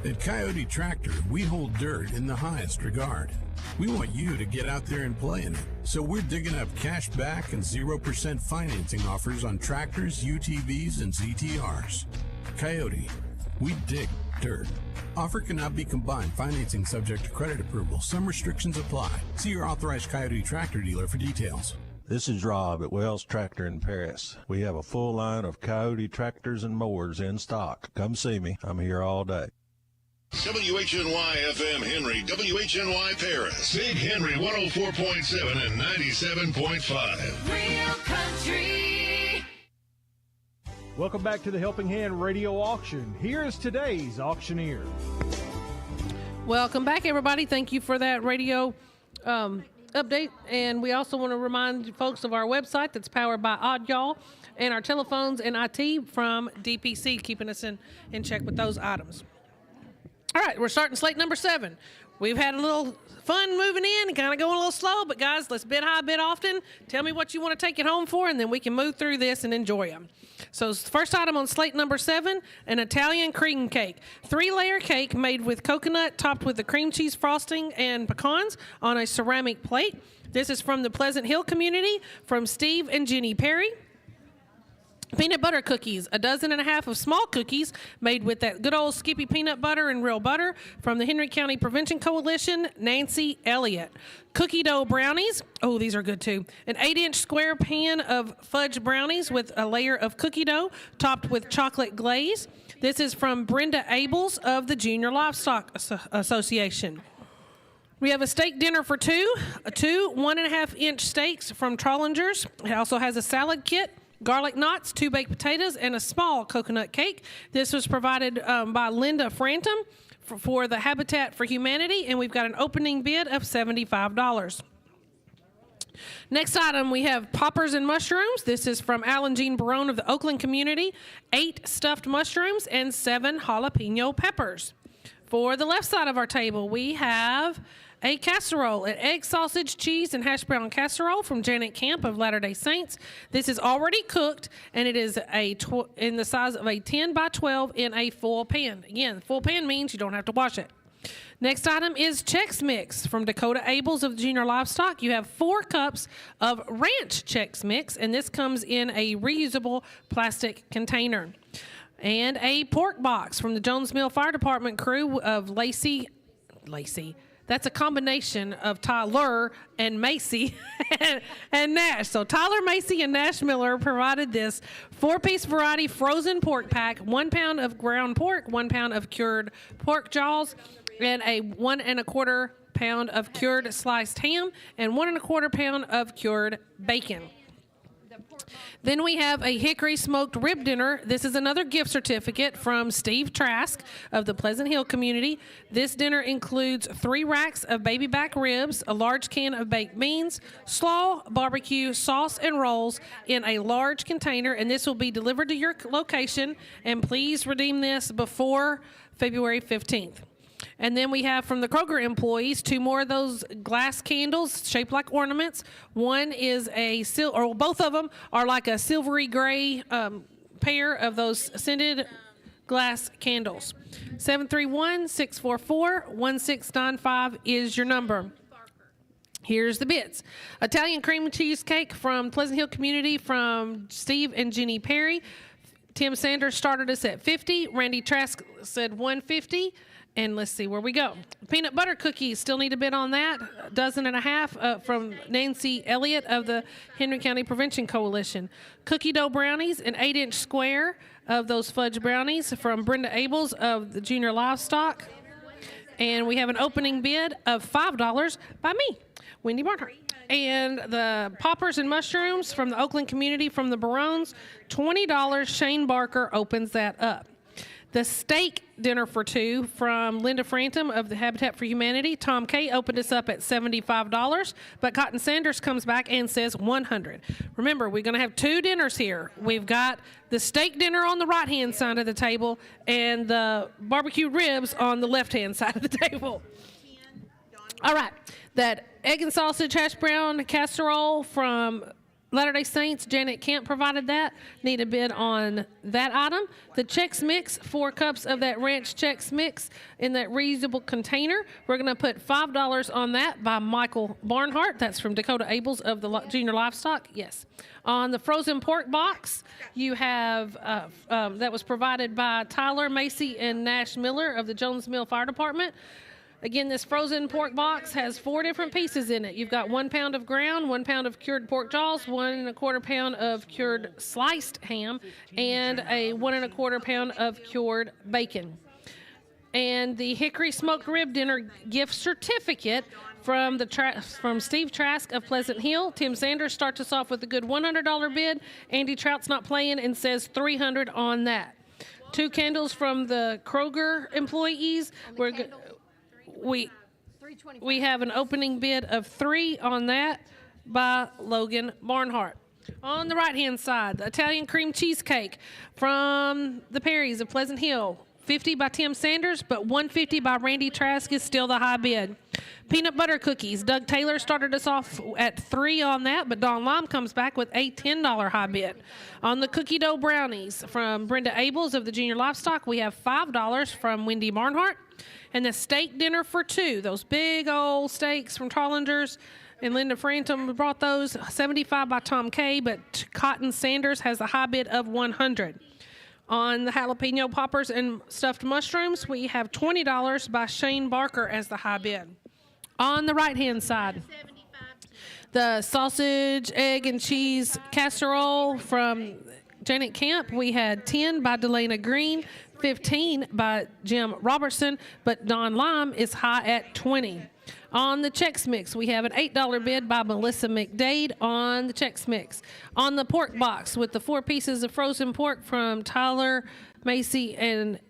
At Coyote Tractor, we hold dirt in the highest regard. We want you to get out there and play in it. So we're digging up cash back and 0% financing offers on tractors, UTVs, and ZTRs. Coyote, we dig dirt. Offer cannot be combined. Financing subject to credit approval. Some restrictions apply. See your authorized Coyote Tractor dealer for details. This is Rob at Wells Tractor in Paris. We have a full line of Coyote tractors and mowers in stock. Come see me. I'm here all day. WHNY FM Henry, WHNY Paris, Big Henry 104.7 and 97.5. Real country. Welcome back to the Helping Hand Radio Auction. Here is today's auctioneer. Welcome back, everybody. Thank you for that radio update. And we also want to remind folks of our website that's powered by Odd Y'all and our telephones and IT from DPC, keeping us in check with those items. All right, we're starting slate number 7. We've had a little fun moving in and kind of going a little slow, but guys, let's bid high, bid often. Tell me what you want to take it home for, and then we can move through this and enjoy them. So first item on slate number 7, an Italian cream cake. 3-layer cake made with coconut topped with the cream cheese frosting and pecans on a ceramic plate. This is from the Pleasant Hill community from Steve and Jenny Perry. Peanut butter cookies, 1.5 dozen of small cookies made with that good old Skippy peanut butter and real butter from the Henry County Prevention Coalition, Nancy Elliott. Cookie dough brownies, oh, these are good too. An 8-inch square pan of fudge brownies with a layer of cookie dough topped with chocolate glaze. This is from Brenda Abels of the Junior Livestock Association. We have a steak dinner for two 1.5-inch steaks from Trollinger's. It also has a salad kit, garlic knots, 2 baked potatoes, and a small coconut cake. This was provided by Linda Frantum for the Habitat for Humanity, and we've got an opening bid of $75. Next item, we have poppers and mushrooms. This is from Alan Jean Barone of the Oakland community. 8 stuffed mushrooms and 7 jalapeno peppers. For the left side of our table, we have a casserole, an egg, sausage, cheese, and hash brown casserole from Janet Camp of Latter-day Saints. This is already cooked, and it is in the size of a 10 by 12 in a full pan. Again, full pan means you don't have to wash it. Next item is Chex Mix from Dakota Abels of Junior Livestock. You have 4 cups of ranch Chex Mix, and this comes in a reusable plastic container. And a pork box from the Jones Mill Fire Department crew of Lacey. That's a combination of Tyler and Macy and Nash. So Tyler, Macy, and Nash Miller provided this 4-piece variety frozen pork pack, 1 pound of ground pork, 1 pound of cured pork jaws, and a 1 1/4 pound of cured sliced ham, and 1 1/4 pound of cured bacon. Then we have a hickory smoked rib dinner. This is another gift certificate from Steve Trask of the Pleasant Hill community. This dinner includes 3 racks of baby back ribs, a large can of baked beans, slaw, barbecue, sauce, and rolls in a large container, and this will be delivered to your location, and please redeem this before February 15th. And then we have from the Kroger employees 2 more of those glass candles shaped like ornaments. One is both of them are like a silvery gray pair of those scented glass candles. 731-644-1695 is your number. Here's the bids. Italian cream cheesecake from Pleasant Hill community from Steve and Jenny Perry. Tim Sanders started us at $50. Randy Trask said $150. And let's see where we go. Peanut butter cookies, still need a bid on that. 1.5 dozen from Nancy Elliott of the Henry County Prevention Coalition. Cookie dough brownies, an 8-inch square of those fudge brownies from Brenda Abels of the Junior Livestock. And we have an opening bid of $5 by me, Wendy Barnhart. And the poppers and mushrooms from the Oakland community from the Barones, $20. Shane Barker opens that up. The steak dinner for 2 from Linda Frantum of the Habitat for Humanity. Tom Kay opened us up at $75, but Cotton Sanders comes back and says $100. Remember, we're going to have 2 dinners here. We've got the steak dinner on the right-hand side of the table and the barbecue ribs on the left-hand side of the table. All right, that egg and sausage hash brown casserole from Latter-day Saints, Janet Camp provided that. Need a bid on that item. The Chex Mix, 4 cups of that ranch Chex Mix in that reusable container. We're going to put $5 on that by Michael Barnhart. That's from Dakota Abels of the Junior Livestock. Yes. On the frozen pork box, you have that was provided by Tyler, Macy, and Nash Miller of the Jones Mill Fire Department. Again, this frozen pork box has 4 different pieces in it. You've got 1 pound of ground, 1 pound of cured pork jaws, 1 1/4 pound of cured sliced ham, and a 1 1/4 pound of cured bacon. And the hickory smoked rib dinner gift certificate from Steve Trask of Pleasant Hill. Tim Sanders starts us off with a good $100 bid. Andy Trout's not playing and says $300 on that. 2 candles from the Kroger employees. We have an opening bid of $3 on that by Logan Barnhart. On the right-hand side, the Italian cream cheesecake from the Perrys of Pleasant Hill. $50 by Tim Sanders, but $150 by Randy Trask is still the high bid. Peanut butter cookies. Doug Taylor started us off at $3 on that, but Don Lime comes back with a $10 high bid. On the cookie dough brownies from Brenda Abels of the Junior Livestock, we have $5 from Wendy Barnhart. And the steak dinner for 2, those big old steaks from Trollinger's, and Linda Frantum brought those. 75 by Tom Kay, but Cotton Sanders has a high bid of 100. On the jalapeno poppers and stuffed mushrooms, we have $20 by Shane Barker as the high bid. On the right-hand side, the sausage, egg, and cheese casserole from Janet Camp, we had 10 by Delana Green, 15 by Jim Robertson, but Don Lime is high at 20. On the Chex Mix, we have an $8 bid by Melissa McDade on the Chex Mix. On the pork box with the 4 pieces of frozen pork from Tyler, Macy, and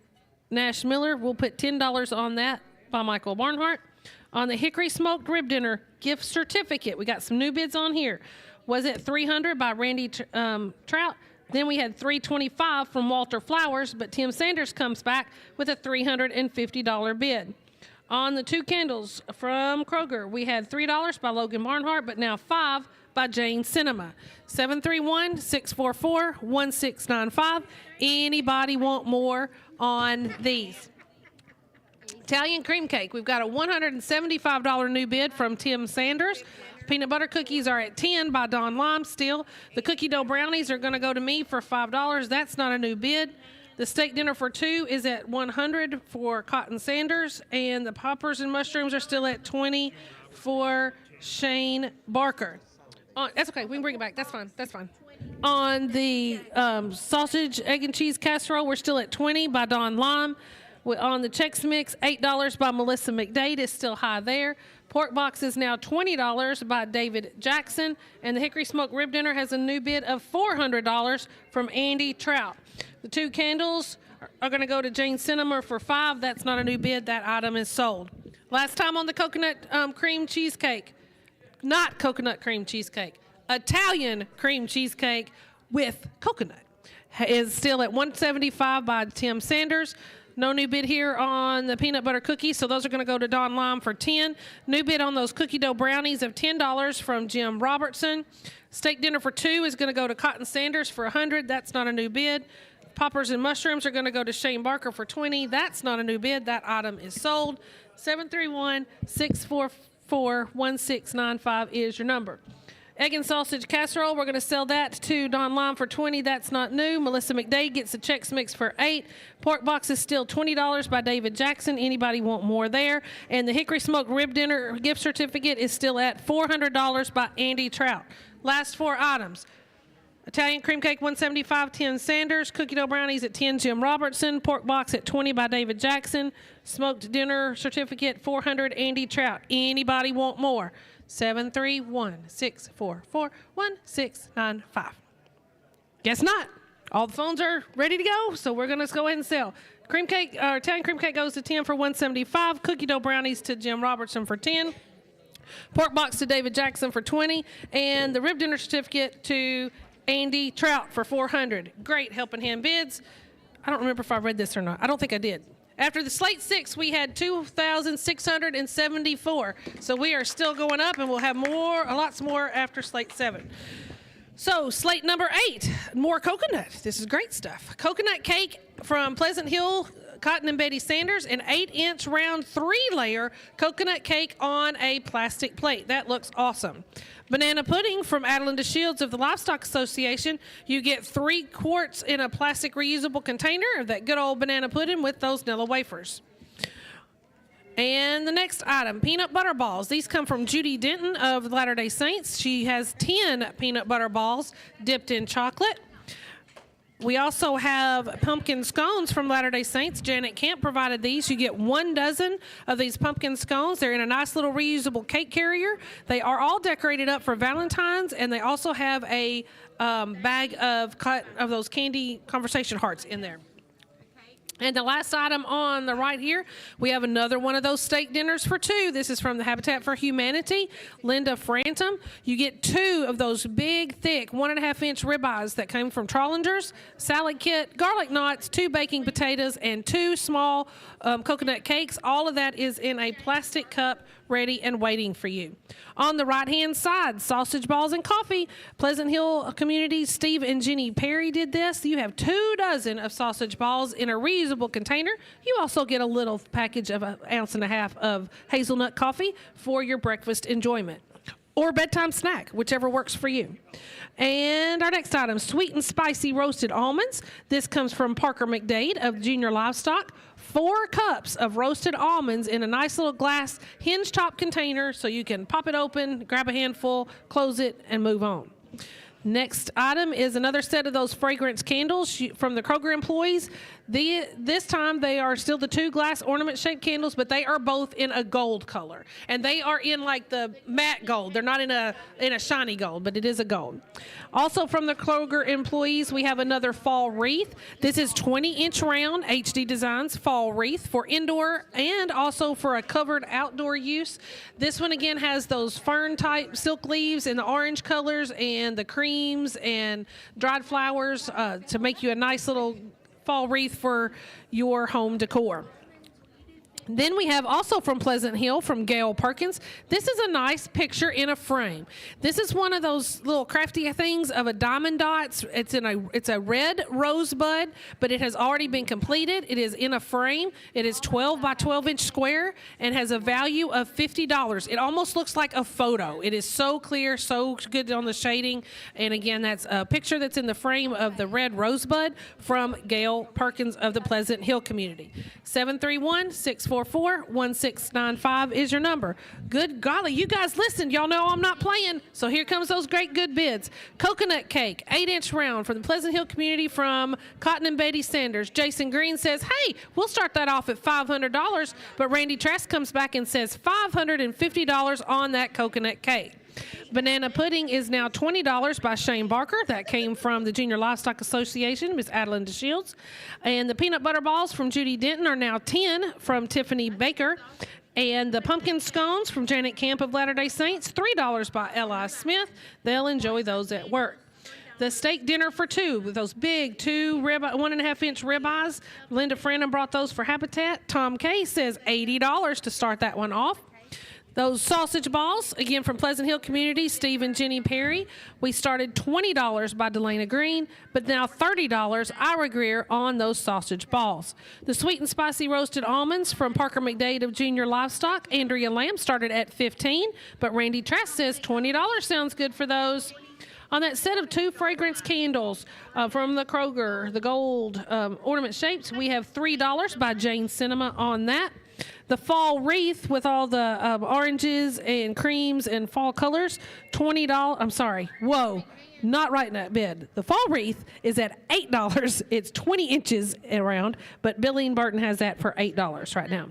Nash Miller, we'll put $10 on that by Michael Barnhart. On the Hickory Smoked Rib Dinner gift certificate, we got some new bids on here. Was it $300 by Randy Trout? Then we had $325 from Walter Flowers, but Tim Sanders comes back with a $350 bid. On the 2 candles from Kroger, we had $3 by Logan Barnhart, but now $5 by Jane Cinema. 731-644-1695. Anybody want more on these? Italian cream cake. We've got a $175 new bid from Tim Sanders. Peanut butter cookies are at 10 by Don Lime still. The cookie dough brownies are going to go to me for $5. That's not a new bid. The steak dinner for 2 is at 100 for Cotton Sanders, and the poppers and mushrooms are still at 20 for Shane Barker. That's okay. We can bring it back. That's fine. That's fine. On the sausage, egg, and cheese casserole, we're still at 20 by Don Lime. On the Chex Mix, $8 by Melissa McDade is still high there. Pork box is now $20 by David Jackson, and the Hickory Smoked Rib Dinner has a new bid of $400 from Andy Trout. The 2 candles are going to go to Jane Cinema for $5. That's not a new bid. That item is sold. Last time on the coconut cream cheesecake. Not coconut cream cheesecake. Italian cream cheesecake with coconut is still at $175 by Tim Sanders. No new bid here on the peanut butter cookies, so those are going to go to Don Lime for 10. New bid on those cookie dough brownies of $10 from Jim Robertson. Steak dinner for 2 is going to go to Cotton Sanders for $100. That's not a new bid. Poppers and mushrooms are going to go to Shane Barker for $20. That's not a new bid. That item is sold. 731-644-1695 is your number. Egg and sausage casserole, we're going to sell that to Don Lime for $20. That's not new. Melissa McDade gets the Chex Mix for $8. Pork box is still $20 by David Jackson. Anybody want more there? And the Hickory Smoked Rib Dinner gift certificate is still at $400 by Andy Trout. Last 4 items. Italian cream cake, $175, Tim Sanders. Cookie dough brownies at 10, Jim Robertson. Pork box at $20 by David Jackson. Smoked dinner certificate, $400, Andy Trout. Anybody want more? 731-644-1695. Guess not. All the phones are ready to go, so we're going to go ahead and sell. Cream cake, Italian cream cake goes to 10 for $175. Cookie dough brownies to Jim Robertson for 10. Pork box to David Jackson for 20, and the rib dinner certificate to Andy Trout for 400. Great helping hand bids. I don't remember if I read this or not. I don't think I did. After the Slate 6, we had 2,674. So we are still going up, and we'll have lots more after Slate 7. So Slate number 8, more coconut. This is great stuff. Coconut cake from Pleasant Hill, Cotton and Betty Sanders, an 8-inch round 3-layer coconut cake on a plastic plate. That looks awesome. Banana pudding from Adelinda Shields of the Livestock Association. You get 3 quarts in a plastic reusable container of that good old banana pudding with those Nilla wafers. And the next item, peanut butter balls. These come from Judy Denton of Latter-day Saints. She has 10 peanut butter balls dipped in chocolate. We also have pumpkin scones from Latter-day Saints. Janet Camp provided these. You get 1 dozen of these pumpkin scones. They're in a nice little reusable cake carrier. They are all decorated up for Valentine's, and they also have a bag of those candy conversation hearts in there. And the last item on the right here, we have another one of those steak dinners for 2. This is from the Habitat for Humanity, Linda Frantum. You get 2 of those big, thick, 1.5-inch ribeyes that came from Trollinger's, salad kit, garlic knots, 2 baking potatoes, and 2 small coconut cakes. All of that is in a plastic cup, ready and waiting for you. On the right-hand side, sausage balls and coffee. Pleasant Hill Community, Steve and Jenny Perry did this. You have 2 dozen of sausage balls in a reusable container. You also get a little package of 1.5 ounces of hazelnut coffee for your breakfast enjoyment. or bedtime snack, whichever works for you. And our next item, sweet and spicy roasted almonds. This comes from Parker McDade of Junior Livestock. 4 cups of roasted almonds in a nice little glass hinge top container so you can pop it open, grab a handful, close it, and move on. Next item is another set of those fragrance candles from the Kroger employees. This time they are still the 2 glass ornament-shaped candles, but they are both in a gold color. And they are in like the matte gold. They're not in a shiny gold, but it is a gold. Also from the Kroger employees, we have another fall wreath. This is 20-inch round HD Designs fall wreath for indoor and also for a covered outdoor use. This one again has those fern-type silk leaves in the orange colors and the creams and dried flowers to make you a nice little fall wreath for your home decor. Then we have also from Pleasant Hill, from Gail Perkins. This is a nice picture in a frame. This is one of those little crafty things of a diamond dots. It's a red rosebud, but it has already been completed. It is in a frame. It is 12 by 12 inch square and has a value of $50. It almost looks like a photo. It is so clear, so good on the shading. And again, that's a picture that's in the frame of the red rosebud from Gail Perkins of the Pleasant Hill community. 731-644-1695 is your number. Good golly, you guys listen. Y'all know I'm not playing. So here comes those great good bids. Coconut cake, 8-inch round from the Pleasant Hill community from Cotton and Betty Sanders. Jason Green says, hey, we'll start that off at $500. But Randy Trask comes back and says $550 on that coconut cake. Banana pudding is now $20 by Shane Barker. That came from the Junior Livestock Association, Miss Adeline DeShields. And the peanut butter balls from Judy Denton are now $10 from Tiffany Baker. And the pumpkin scones from Janet Camp of Latter-day Saints, $3 by Eli Smith. They'll enjoy those at work. The steak dinner for 2 with those big 1.5-inch ribeyes. Linda Frannon brought those for Habitat. Tom Kay says $80 to start that one off. Those sausage balls, again from Pleasant Hill Community, Steve and Jenny Perry. We started $20 by Delana Green, but now $30 Ira Greer on those sausage balls. The sweet and spicy roasted almonds from Parker McDade of Junior Livestock, Andrea Lamb started at $15, but Randy Trask says $20 sounds good for those. On that set of 2 fragrance candles from the Kroger, the gold ornament shapes, we have $3 by Jane Cinema on that. The fall wreath with all the oranges and creams and fall colors, $20. I'm sorry. Whoa. Not right in that bid. The fall wreath is at $8. It's 20 inches around, but Billy and Burton has that for $8 right now.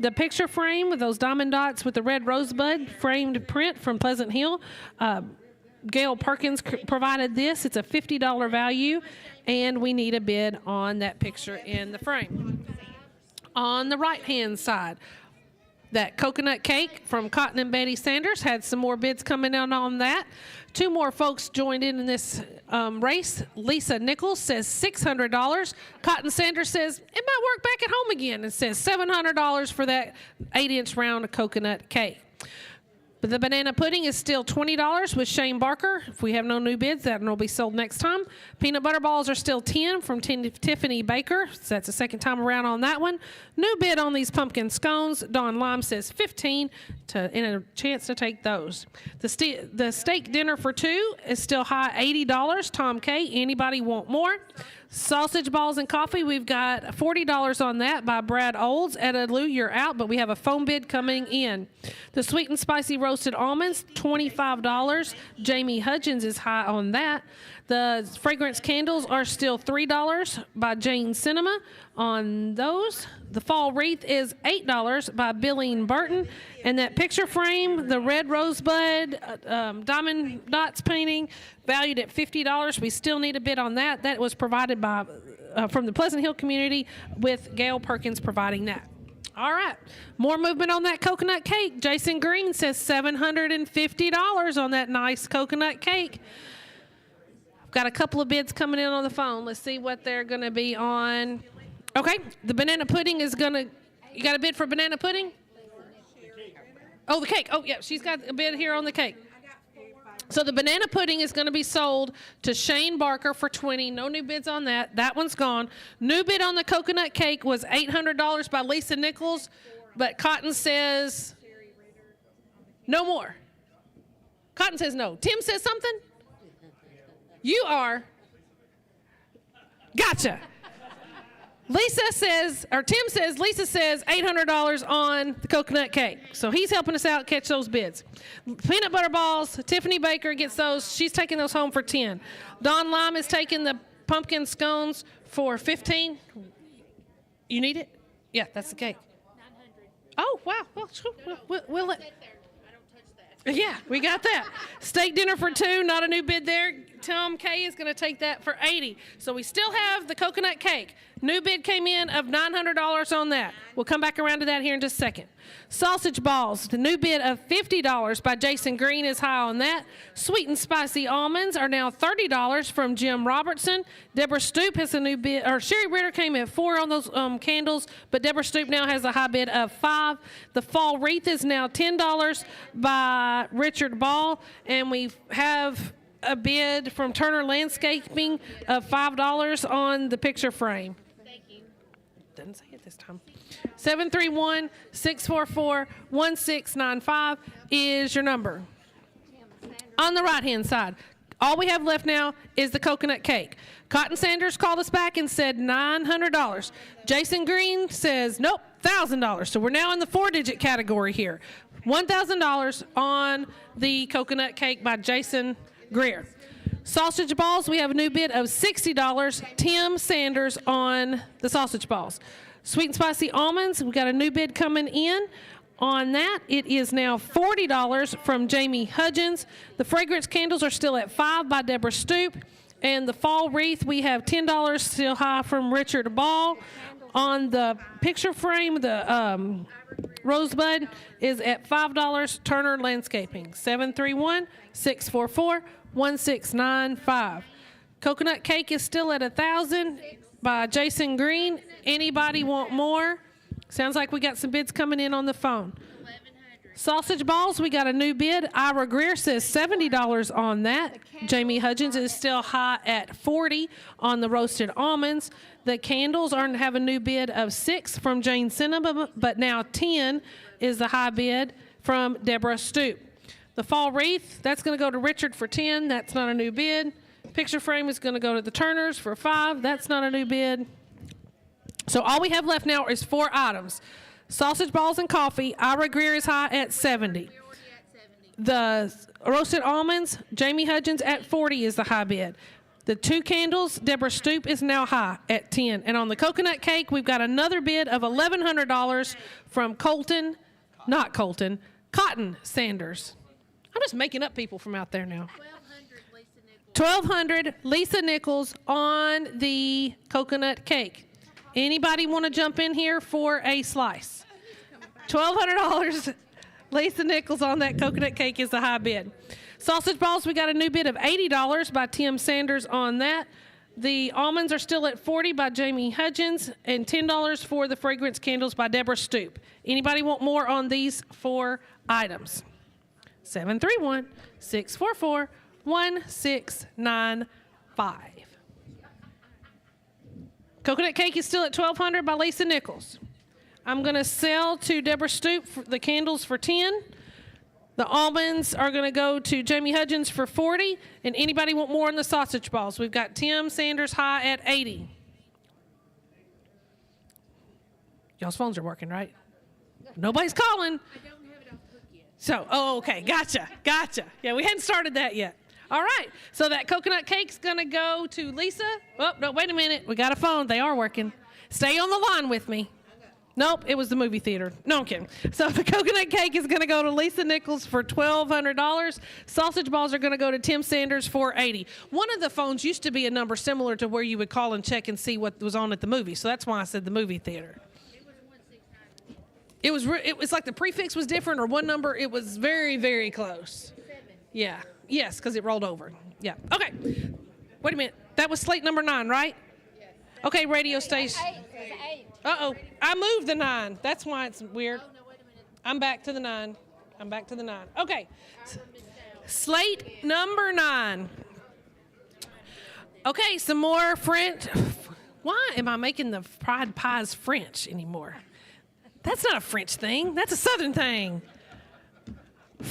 The picture frame with those diamond dots with the red rosebud framed print from Pleasant Hill. Gail Perkins provided this. It's a $50 value, and we need a bid on that picture in the frame. On the right-hand side, that coconut cake from Cotton and Betty Sanders had some more bids coming in on that. 2 more folks joined in this race. Lisa Nichols says $600. Cotton Sanders says it might work back at home again and says $700 for that 8-inch round of coconut cake. But the banana pudding is still $20 with Shane Barker. If we have no new bids, that one will be sold next time. Peanut butter balls are still $10 from Tiffany Baker. So that's the second time around on that one. New bid on these pumpkin scones. Dawn Lime says $15 and a chance to take those. The steak dinner for 2 is still high $80. Tom K. Anybody want more? Sausage balls and coffee, we've got $40 on that by Brad Olds. Etta Lou, you're out, but we have a phone bid coming in. The sweet and spicy roasted almonds, $25. Jamie Hudgens is high on that. The fragrance candles are still $3 by Jane Cinema on those. The fall wreath is $8 by Billeen Burton. And that picture frame, the red rosebud diamond dots painting, valued at $50. We still need a bid on that. That was provided by from the Pleasant Hill community with Gail Perkins providing that. All right. More movement on that coconut cake. Jason Green says $750 on that nice coconut cake. I've got a couple of bids coming in on the phone. Let's see what they're going to be on. Okay. The banana pudding is going to... You got a bid for banana pudding? Oh, the cake. Oh, yeah. She's got a bid here on the cake. So the banana pudding is going to be sold to Shane Barker for $20. No new bids on that. That one's gone. New bid on the coconut cake was $800 by Lisa Nichols, but Cotton says no more. Cotton says no. Tim says something? You are. Gotcha. Lisa says, or Tim says, Lisa says $800 on the coconut cake. So he's helping us out catch those bids. Peanut butter balls, Tiffany Baker gets those. She's taking those home for 10. Dawn Lime is taking the pumpkin scones for 15. You need it? Yeah, that's the cake. 900. Oh, wow. Well, we'll let. Yeah, we got that. Steak dinner for 2, not a new bid there. Tom K is going to take that for 80. So we still have the coconut cake. New bid came in of $900 on that. We'll come back around to that here in just a second. Sausage balls, the new bid of $50 by Jason Green is high on that. Sweet and spicy almonds are now $30 from Jim Robertson. Deborah Stoop has a new bid, or Sherry Ritter came at 4 on those candles, but Deborah Stoop now has a high bid of 5. The fall wreath is now $10 by Richard Ball, and we have a bid from Turner Landscaping of $5 on the picture frame. Thank you. Doesn't say it this time. 731-644-1695 is your number. On the right-hand side, all we have left now is the coconut cake. Cotton Sanders called us back and said $900. Jason Green says, nope, $1,000. So we're now in the 4-digit category here. $1,000 on the coconut cake by Jason Greer. Sausage balls, we have a new bid of $60. Tim Sanders on the sausage balls. Sweet and spicy almonds, we got a new bid coming in. On that, it is now $40 from Jamie Hudgens. The fragrance candles are still at $5 by Deborah Stoop. And the fall wreath, we have $10 still high from Richard Ball. On the picture frame, the rosebud is at $5, Turner Landscaping. 731-644-1695. Coconut cake is still at $1,000 by Jason Green. Anybody want more? Sounds like we got some bids coming in on the phone. Sausage balls, we got a new bid. Ira Greer says $70 on that. Jamie Hudgens is still high at $40 on the roasted almonds. The candles have a new bid of $6 from Jane Cinema, but now $10 is the high bid from Deborah Stoop. The fall wreath, that's going to go to Richard for $10. That's not a new bid. Picture frame is going to go to the Turners for $5. That's not a new bid. So all we have left now is 4 items. Sausage balls and coffee, Ira Greer is high at $70. The roasted almonds, Jamie Hudgens at $40 is the high bid. The 2 candles, Deborah Stoop is now high at $10. And on the coconut cake, we've got another bid of $1,100 from Cotton Sanders. I'm just making up people from out there now. $1,200 Lisa Nichols on the coconut cake. Anybody want to jump in here for a slice? $1,200 Lisa Nichols on that coconut cake is the high bid. Sausage balls, we got a new bid of $80 by Tim Sanders on that. The almonds are still at $40 by Jamie Hudgens and $10 for the fragrance candles by Deborah Stoop. Anybody want more on these 4 items? 731-644-1695. Coconut cake is still at $1,200 by Lisa Nichols. I'm going to sell to Deborah Stoop the candles for $10. The almonds are going to go to Jamie Hudgens for $40. And anybody want more on the sausage balls? We've got Tim Sanders high at $80. Y'all's phones are working, right? Nobody's calling. I don't have it off hook yet. So, okay, gotcha. Yeah, we hadn't started that yet. All right, so that coconut cake's going to go to Lisa. Oh, no, wait a minute. We got a phone. They are working. Stay on the line with me. Nope, it was the movie theater. No, I'm kidding. So the coconut cake is going to go to Lisa Nichols for $1,200. Sausage balls are going to go to Tim Sanders for $80. One of the phones used to be a number similar to where you would call and check and see what was on at the movie. So that's why I said the movie theater. It was like the prefix was different or one number. It was very, very close. 7. Yeah. Yes, because it rolled over. Yeah. Okay. Wait a minute. That was slate number 9, right? Yes. Okay, radio station. 8. Uh-oh. I moved the 9. That's why it's weird. Oh, no, wait a minute. I'm back to the 9. Okay. Slate number 9. Okay, some more French. Why am I making the fried pies French anymore? That's not a French thing. That's a Southern thing.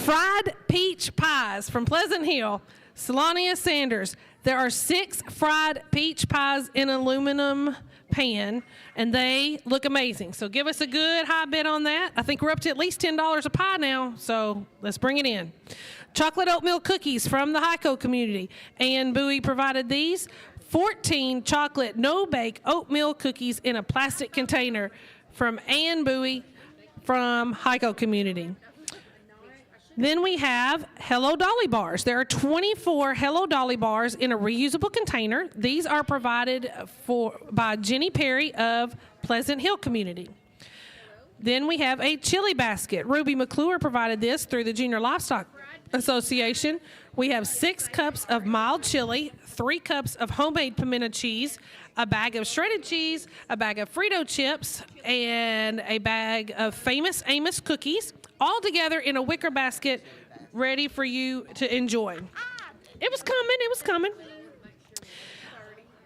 fried peach pies from Pleasant Hill, Salonia Sanders. There are 6 fried peach pies in aluminum pan, and they look amazing. So give us a good high bid on that. I think we're up to at least $10 a pie now, so let's bring it in. Chocolate oatmeal cookies from the Hyco community. Ann Bowie provided these. 14 chocolate no-bake oatmeal cookies in a plastic container from Ann Bowie from Hyco community. Then we have Hello Dolly bars. There are 24 Hello Dolly bars in a reusable container. These are provided by Jenny Perry of Pleasant Hill community. Then we have a chili basket. Ruby McClure provided this through the Junior Livestock Association. We have 6 cups of mild chili, 3 cups of homemade pimento cheese, a bag of shredded cheese, a bag of Frito chips, and a bag of Famous Amos cookies, all together in a wicker basket, ready for you to enjoy. It was coming.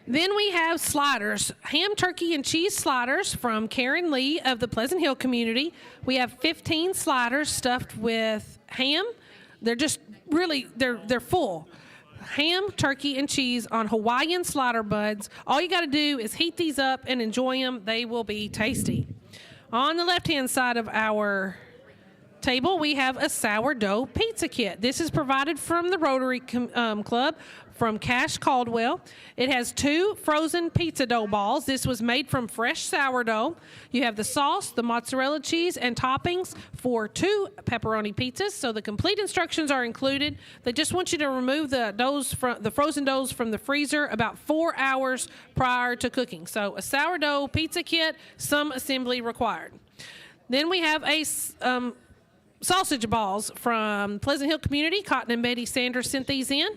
Then we have sliders, ham, turkey, and cheese sliders from Karen Lee of the Pleasant Hill community. We have 15 sliders stuffed with ham. They're just really, they're full. Ham, turkey, and cheese on Hawaiian slider buds. All you got to do is heat these up and enjoy them. They will be tasty. On the left-hand side of our table, we have a sourdough pizza kit. This is provided from the Rotary Club from Cash Caldwell. It has 2 frozen pizza dough balls. This was made from fresh sourdough. You have the sauce, the mozzarella cheese, and toppings for 2 pepperoni pizzas. So the complete instructions are included. They just want you to remove the frozen doughs from the freezer about 4 hours prior to cooking. So a sourdough pizza kit, some assembly required. Then we have a sausage balls from Pleasant Hill community. Cotton and Betty Sanders sent these in.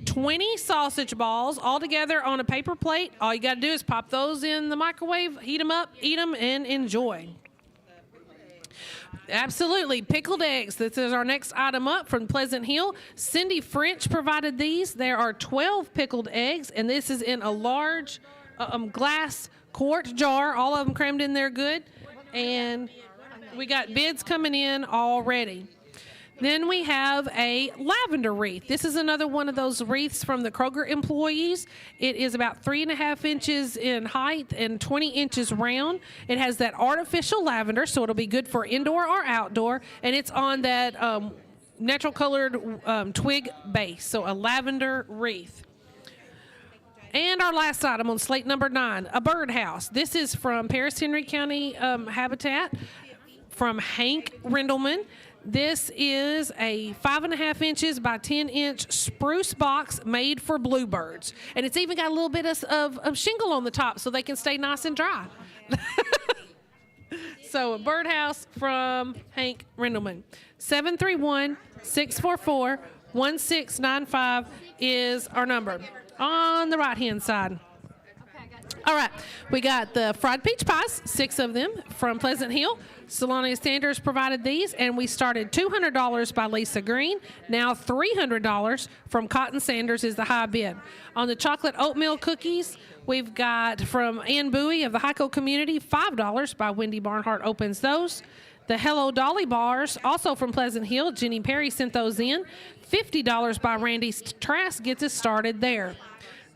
20 sausage balls all together on a paper plate. All you got to do is pop those in the microwave, heat them up, eat them, and enjoy. Absolutely. Pickled eggs. This is our next item up from Pleasant Hill. Cindy French provided these. There are 12 pickled eggs, and this is in a large glass quart jar. All of them crammed in there good. And we got bids coming in already. Then we have a lavender wreath. This is another one of those wreaths from the Kroger employees. It is about 3.5 inches in height and 20 inches round. It has that artificial lavender, so it'll be good for indoor or outdoor. And it's on that natural colored twig base, so a lavender wreath. And our last item on slate number 9, a birdhouse. This is from Paris Henry County Habitat from Hank Rindleman. This is a 5.5 inches by 10 inch spruce box made for bluebirds. And it's even got a little bit of shingle on the top so they can stay nice and dry. So a birdhouse from Hank Rindleman. 731-644-1695 is our number. On the right-hand side. All right, we got the fried peach pies, 6 of them from Pleasant Hill. Salonia Sanders provided these, and we started $200 by Lisa Green. Now $300 from Cotton Sanders is the high bid. On the chocolate oatmeal cookies, we've got from Ann Bowie of the Hyco community, $5 by Wendy Barnhart opens those. The Hello Dolly bars, also from Pleasant Hill, Jenny Perry sent those in. $50 by Randy Trask gets us started there.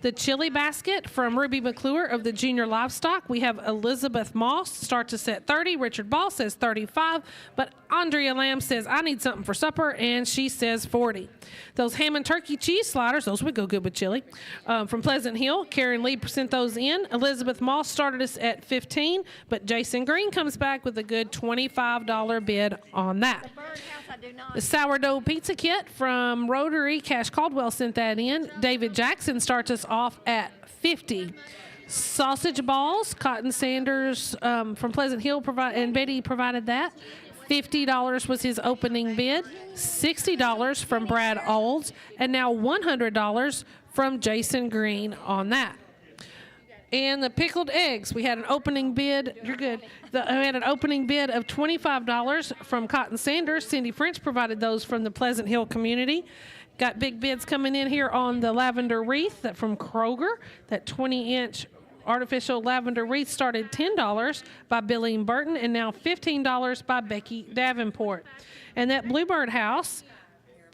The chili basket from Ruby McClure of the Junior Livestock. We have Elizabeth Moss starts us at $30. Richard Ball says $35. But Andrea Lamb says, I need something for supper, and she says $40. Those ham and turkey cheese sliders, those would go good with chili. From Pleasant Hill, Karen Lee sent those in. Elizabeth Moss started us at $15, but Jason Green comes back with a good $25 bid on that. The sourdough pizza kit from Rotary, Cash Caldwell sent that in. David Jackson starts us off at $50. Sausage balls, Cotton Sanders from Pleasant Hill and Betty provided that. $50 was his opening bid. $60 from Brad Olds, and now $100 from Jason Green on that. And the pickled eggs, we had an opening bid. You're good. We had an opening bid of $25 from Cotton Sanders. Cindy French provided those from the Pleasant Hill community. Got big bids coming in here on the lavender wreath that from Kroger. That 20-inch artificial lavender wreath started $10 by Billy Burton and now $15 by Becky Davenport. And that Bluebird house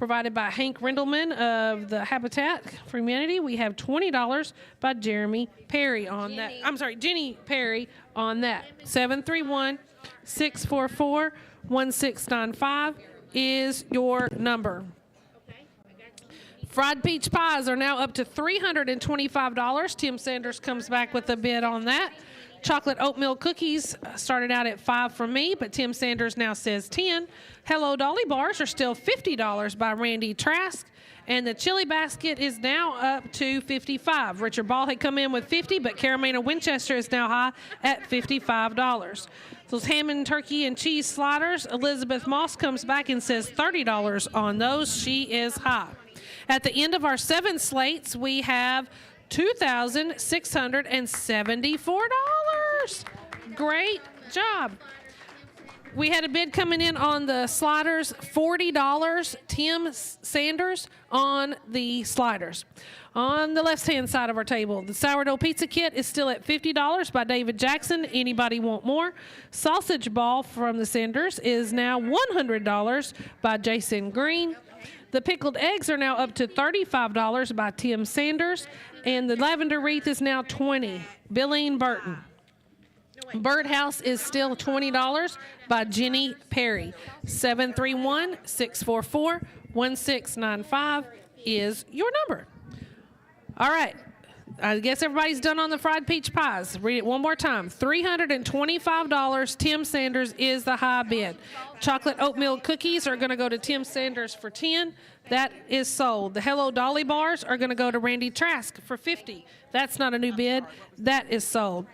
provided by Hank Rindelman of the Habitat for Humanity. We have $20 by Jeremy Perry on that. I'm sorry, Jenny Perry on that. 731-644-1695 is your number. Fried peach pies are now up to $325. Tim Sanders comes back with a bid on that. Chocolate oatmeal cookies started out at $5 from me, but Tim Sanders now says $10. Hello Dolly bars are still $50 by Randy Trask. And the chili basket is now up to $55. Richard Ball had come in with $50, but Carolina Winchester is now high at $55. Those ham and turkey and cheese sliders, Elizabeth Moss comes back and says $30 on those. She is high. At the end of our 7 slates, we have $2,674. Great job. We had a bid coming in on the sliders, $40, Tim Sanders on the sliders. On the left-hand side of our table, the sourdough pizza kit is still at $50 by David Jackson. Anybody want more? Sausage ball from the Sanders is now $100 by Jason Green. The pickled eggs are now up to $35 by Tim Sanders. And the lavender wreath is now $20, Billeen Burton. Birdhouse is still $20 by Jenny Perry. 731-644-1695 is your number. All right. I guess everybody's done on the fried peach pies. Read it one more time. $325. Tim Sanders is the high bid. Chocolate oatmeal cookies are going to go to Tim Sanders for $10. That is sold. The Hello Dolly bars are going to go to Randy Trask for $50. That's not a new bid. That is sold.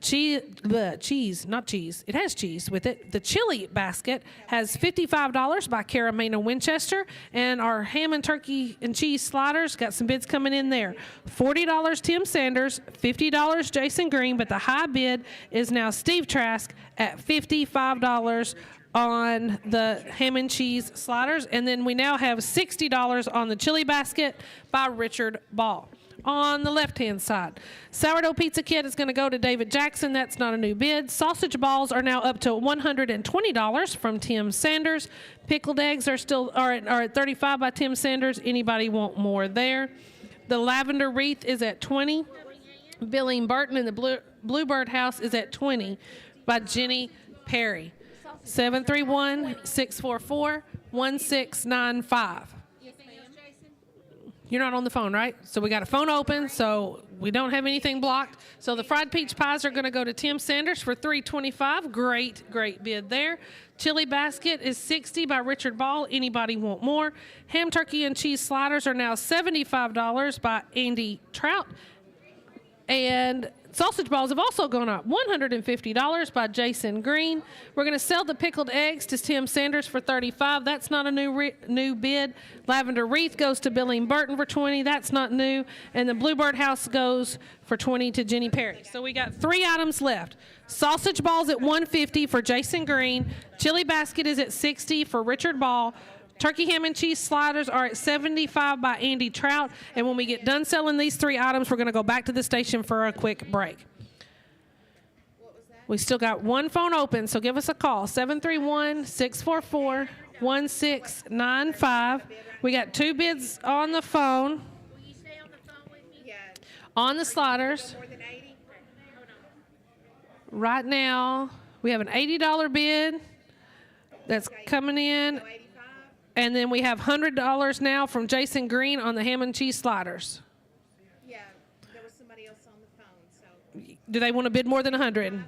Cheese, not cheese. It has cheese with it. The chili basket has $55 by Carolina Winchester, and our ham and turkey and cheese sliders got some bids coming in there. $40 Tim Sanders, $50 Jason Green, but the high bid is now Steve Trask at $55 on the ham and cheese sliders, and then we now have $60 on the chili basket by Richard Ball. On the left-hand side, sourdough pizza kit is going to go to David Jackson. That's not a new bid. Sausage balls are now up to $120 from Tim Sanders. Pickled eggs are still at $35 by Tim Sanders. Anybody want more there? The lavender wreath is at $20. Billeen Burton and the Bluebird House is at $20 by Jenny Perry. 731-644-1695. You're not on the phone, right? So we got a phone open, so we don't have anything blocked. So the fried peach pies are going to go to Tim Sanders for $325. Great bid there. Chili basket is $60 by Richard Ball. Anybody want more? Ham, turkey, and cheese sliders are now $75 by Andy Trout. And sausage balls have also gone up, $150 by Jason Green. We're going to sell the pickled eggs to Tim Sanders for $35. That's not a new bid. Lavender wreath goes to Billeen Burton for $20. That's not new. And the Bluebird House goes for $20 to Jenny Perry. So we got 3 items left. Sausage balls at $150 for Jason Green. Chili basket is at $60 for Richard Ball. Turkey, ham, and cheese sliders are at $75 by Andy Trout. And when we get done selling these 3 items, we're going to go back to the station for a quick break. We still got one phone open, so give us a call. 731-644-1695. We got 2 bids on the phone. On the sliders. Right now, we have an $80 bid that's coming in. And then we have $100 now from Jason Green on the ham and cheese sliders. Yeah, there was somebody else on the phone. So. Do they want to bid more than 100?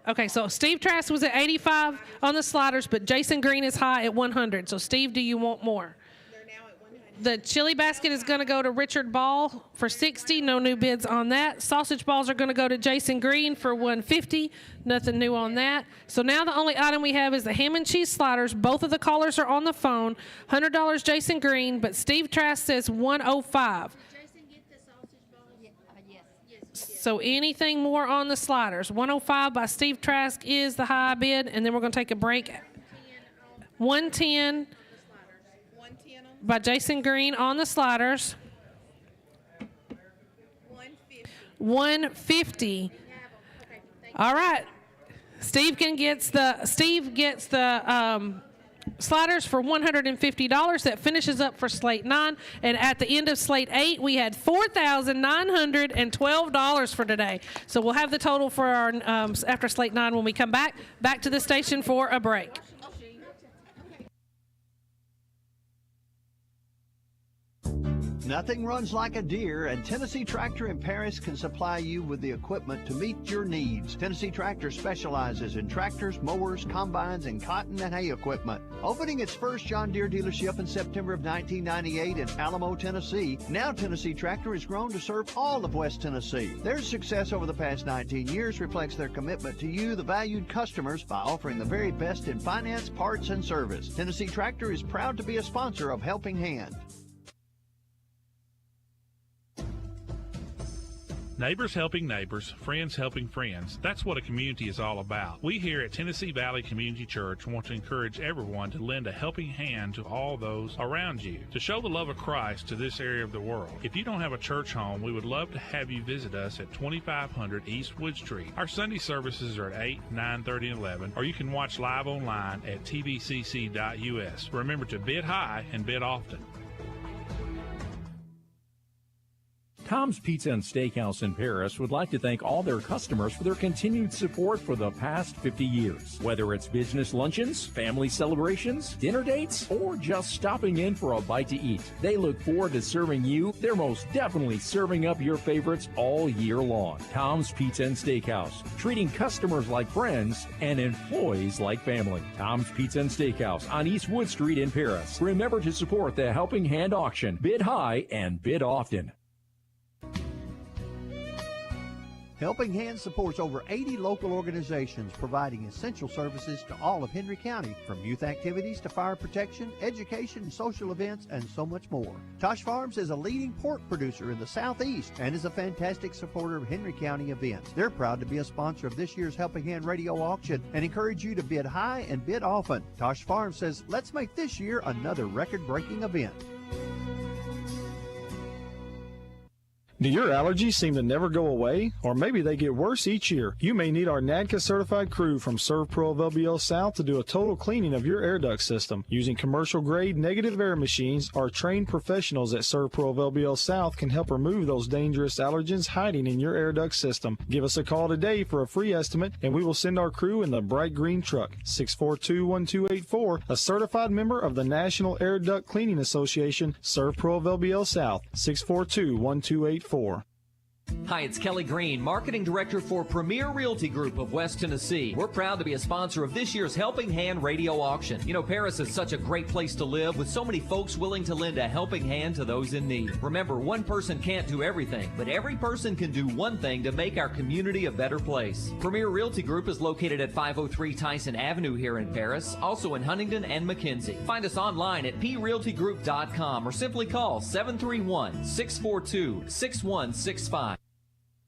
Okay, so Steve Trask was at 85 on the sliders, but Jason Green is high at 100. So, Steve, do you want more? They're now at 100. The chili basket is going to go to Richard Ball for $60. No new bids on that. Sausage balls are going to go to Jason Green for $150. Nothing new on that. So now the only item we have is the ham and cheese sliders. Both of the callers are on the phone. $100 Jason Green, but Steve Trask says $105. So anything more on the sliders? $105 by Steve Trask is the high bid, and then we're going to take a break. $110 by Jason Green on the sliders. $150. All right. Steve gets the sliders for $150. That finishes up for Slate 9. And at the end of Slate 8, we had $4,912 for today. So we'll have the total for our after Slate 9 when we come back to the station for a break. Nothing runs like a deer, and Tennessee Tractor in Paris can supply you with the equipment to meet your needs. Tennessee Tractor specializes in tractors, mowers, combines, and cotton and hay equipment. Opening its first John Deere dealership in September of 1998 in Alamo, Tennessee, now Tennessee Tractor has grown to serve all of West Tennessee. Their success over the past 19 years reflects their commitment to you, the valued customers, by offering the very best in finance, parts, and service. Tennessee Tractor is proud to be a sponsor of Helping Hand. Neighbors helping neighbors, friends helping friends. That's what a community is all about. We here at Tennessee Valley Community Church want to encourage everyone to lend a helping hand to all those around you, to show the love of Christ to this area of the world. If you don't have a church home, we would love to have you visit us at 2500 East Wood Street. Our Sunday services are at 8, 9:30, and 11, or you can watch live online at tvcc.us. Remember to bid high and bid often. Tom's Pizza and Steakhouse in Paris would like to thank all their customers for their continued support for the past 50 years. Whether it's business luncheons, family celebrations, dinner dates, or just stopping in for a bite to eat, they look forward to serving you. They're most definitely serving up your favorites all year long. Tom's Pizza and Steakhouse, treating customers like friends and employees like family. Tom's Pizza and Steakhouse on East Wood Street in Paris. Remember to support the Helping Hand auction. Bid high and bid often. Helping Hand supports over 80 local organizations providing essential services to all of Henry County, from youth activities to fire protection, education, social events, and so much more. Tosh Farms is a leading pork producer in the Southeast and is a fantastic supporter of Henry County events. They're proud to be a sponsor of this year's Helping Hand radio auction and encourage you to bid high and bid often. Tosh Farms says, let's make this year another record-breaking event. Do your allergies seem to never go away? Or maybe they get worse each year? You may need our NADCA certified crew from ServPro of LBL South to do a total cleaning of your air duct system. Using commercial grade negative air machines, our trained professionals at ServPro of LBL South can help remove those dangerous allergens hiding in your air duct system. Give us a call today for a free estimate and we will send our crew in the bright green truck. 642-1284, a certified member of the National Air Duct Cleaning Association, ServPro of LBL South. 642-1284. Hi, it's Kelly Green, Marketing Director for Premier Realty Group of West Tennessee. We're proud to be a sponsor of this year's Helping Hand radio auction. You know, Paris is such a great place to live with so many folks willing to lend a helping hand to those in need. Remember, one person can't do everything, but every person can do one thing to make our community a better place. Premier Realty Group is located at 503 Tyson Avenue here in Paris, also in Huntington and McKenzie. Find us online at prealtygroup.com or simply call 731-642-6165.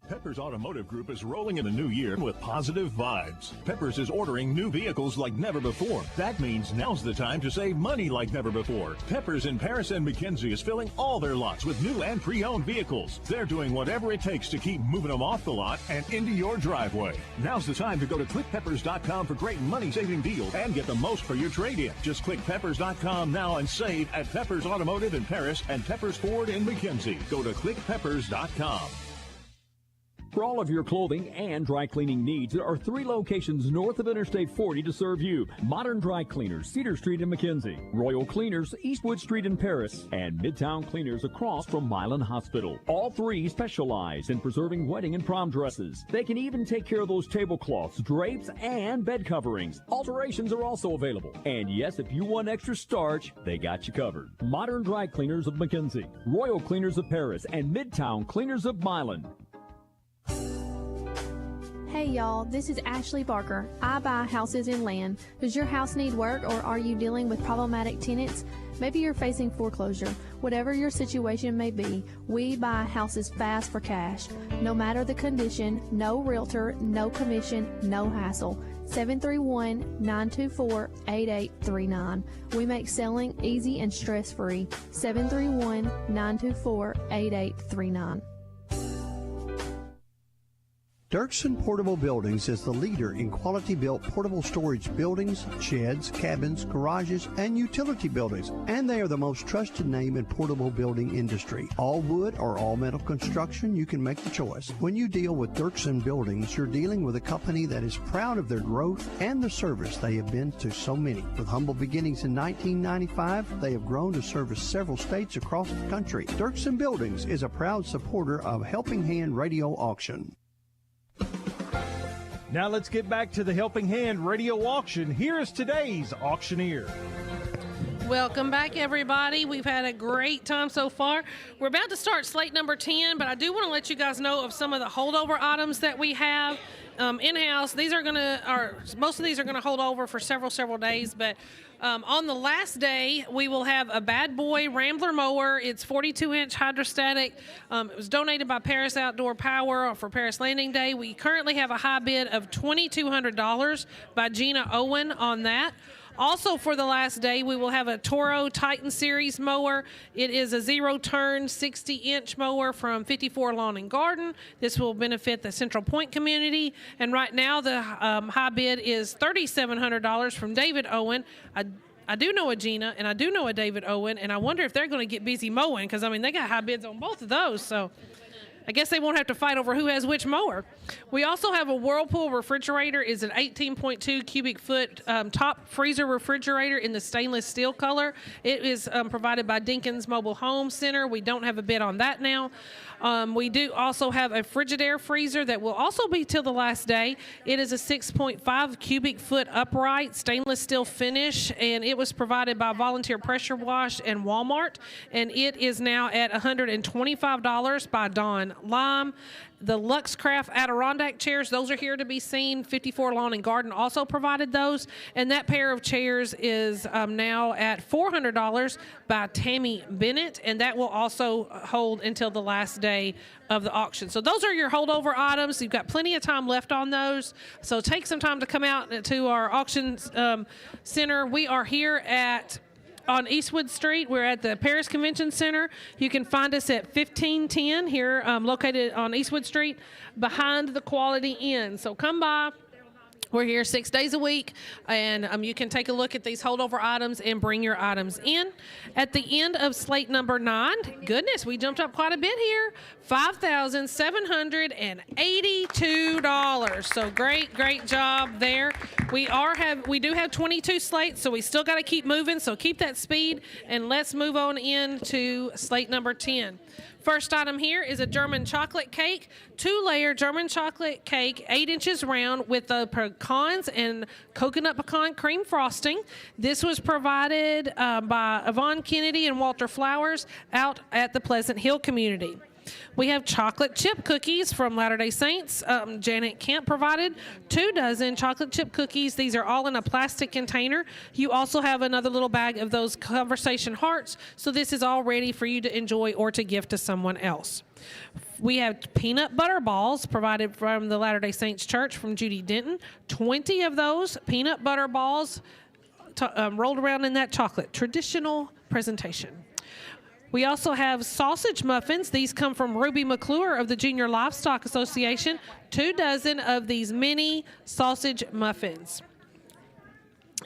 Peppers Automotive Group is rolling in the new year with positive vibes. Peppers is ordering new vehicles like never before. That means now's the time to save money like never before. Peppers in Paris and McKenzie is filling all their lots with new and pre-owned vehicles. They're doing whatever it takes to keep moving them off the lot and into your driveway. Now's the time to go to clickpeppers.com for great money-saving deals and get the most for your trade-in. Just click peppers.com now and save at Peppers Automotive in Paris and Peppers Ford in McKenzie. Go to clickpeppers.com. For all of your clothing and dry cleaning needs, there are 3 locations north of Interstate 40 to serve you. Modern Dry Cleaners, Cedar Street in McKenzie. Royal Cleaners, Eastwood Street in Paris. And Midtown Cleaners across from Milan Hospital. All 3 specialize in preserving wedding and prom dresses. They can even take care of those tablecloths, drapes, and bed coverings. Alterations are also available. And yes, if you want extra starch, they got you covered. Modern Dry Cleaners of McKenzie. Royal Cleaners of Paris. And Midtown Cleaners of Milan. Hey y'all, this is Ashley Barker. I buy houses and land. Does your house need work or are you dealing with problematic tenants? Maybe you're facing foreclosure. Whatever your situation may be, we buy houses fast for cash. No matter the condition, no realtor, no commission, no hassle. 731-924-8839. We make selling easy and stress-free. 731-924-8839. Dirksen Portable Buildings is the leader in quality-built portable storage buildings, sheds, cabins, garages, and utility buildings, and they are the most trusted name in portable building industry. All wood or all metal construction, you can make the choice. When you deal with Dirksen Buildings, you're dealing with a company that is proud of their growth and the service they have been to so many. With humble beginnings in 1995, they have grown to service several states across the country. Dirksen Buildings is a proud supporter of Helping Hand Radio Auction. Now let's get back to the Helping Hand radio auction. Here is today's auctioneer. Welcome back, everybody. We've had a great time so far. We're about to start slate number 10, but I do want to let you guys know of some of the holdover items that we have in-house. These are most of these are going to hold over for several days, but on the last day, we will have a Bad Boy Rambler mower. It's 42-inch hydrostatic. It was donated by Paris Outdoor Power for Paris Landing Day. We currently have a high bid of $2,200 by Gina Owen on that. Also, for the last day, we will have a Toro Titan Series mower. It is a zero-turn, 60-inch mower from 54 Lawn and Garden. This will benefit the Central Point community. And right now, the high bid is $3,700 from David Owen. I do know a Gina, and I do know a David Owen, and I wonder if they're going to get busy mowing, because, I mean, they got high bids on both of those, so I guess they won't have to fight over who has which mower. We also have a Whirlpool refrigerator. It's an 18.2 cubic foot top freezer refrigerator in the stainless steel color. It is provided by Dinkins Mobile Home Center. We don't have a bid on that now. We do also have a Frigidaire freezer that will also be till the last day. It is a 6.5 cubic foot upright stainless steel finish, and it was provided by Volunteer Pressure Wash and Walmart, and it is now at $125 by Dawn Lime. The Luxcraft Adirondack chairs, those are here to be seen. 54 Lawn and Garden also provided those. And that pair of chairs is now at $400 by Tammy Bennett, and that will also hold until the last day of the auction. So those are your holdover items. You've got plenty of time left on those. So take some time to come out to our auction center. We are here on Eastwood Street. We're at the Paris Convention Center. You can find us at 1510 here, located on Eastwood Street, behind the Quality Inn. So come by. We're here 6 days a week, and you can take a look at these holdover items and bring your items in. At the end of slate number 9, goodness, we jumped up quite a bit here, $5,782. So great job there. We do have 22 slates, so we still got to keep moving. So keep that speed, and let's move on into slate number 10. First item here is a German chocolate cake, 2-layer German chocolate cake, 8 inches round with the pecans and coconut pecan cream frosting. This was provided by Yvonne Kennedy and Walter Flowers out at the Pleasant Hill community. We have chocolate chip cookies from Latter-day Saints. Janet Camp provided 2 dozen chocolate chip cookies. These are all in a plastic container. You also have another little bag of those conversation hearts. So this is all ready for you to enjoy or to gift to someone else. We have peanut butter balls provided from the Latter-day Saints Church from Judy Denton. 20 of those peanut butter balls rolled around in that chocolate. Traditional presentation. We also have sausage muffins. These come from Ruby McClure of the Junior Livestock Association. 2 dozen of these mini sausage muffins.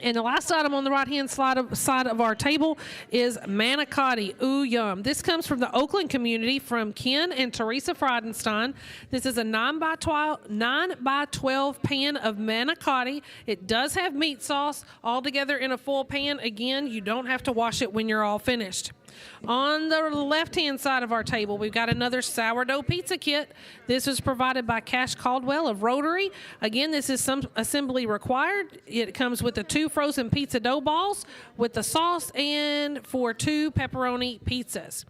And the last item on the right-hand side of our table is manicotti. Ooh, yum. This comes from the Oakland community from Ken and Teresa Friedenstein. This is a 9 by 12 pan of manicotti. It does have meat sauce all together in a full pan. Again, you don't have to wash it when you're all finished. On the left-hand side of our table, we've got another sourdough pizza kit. This was provided by Cash Caldwell of Rotary. Again, this is some assembly required. It comes with the 2 frozen pizza dough balls with the sauce and for 2 pepperoni pizzas.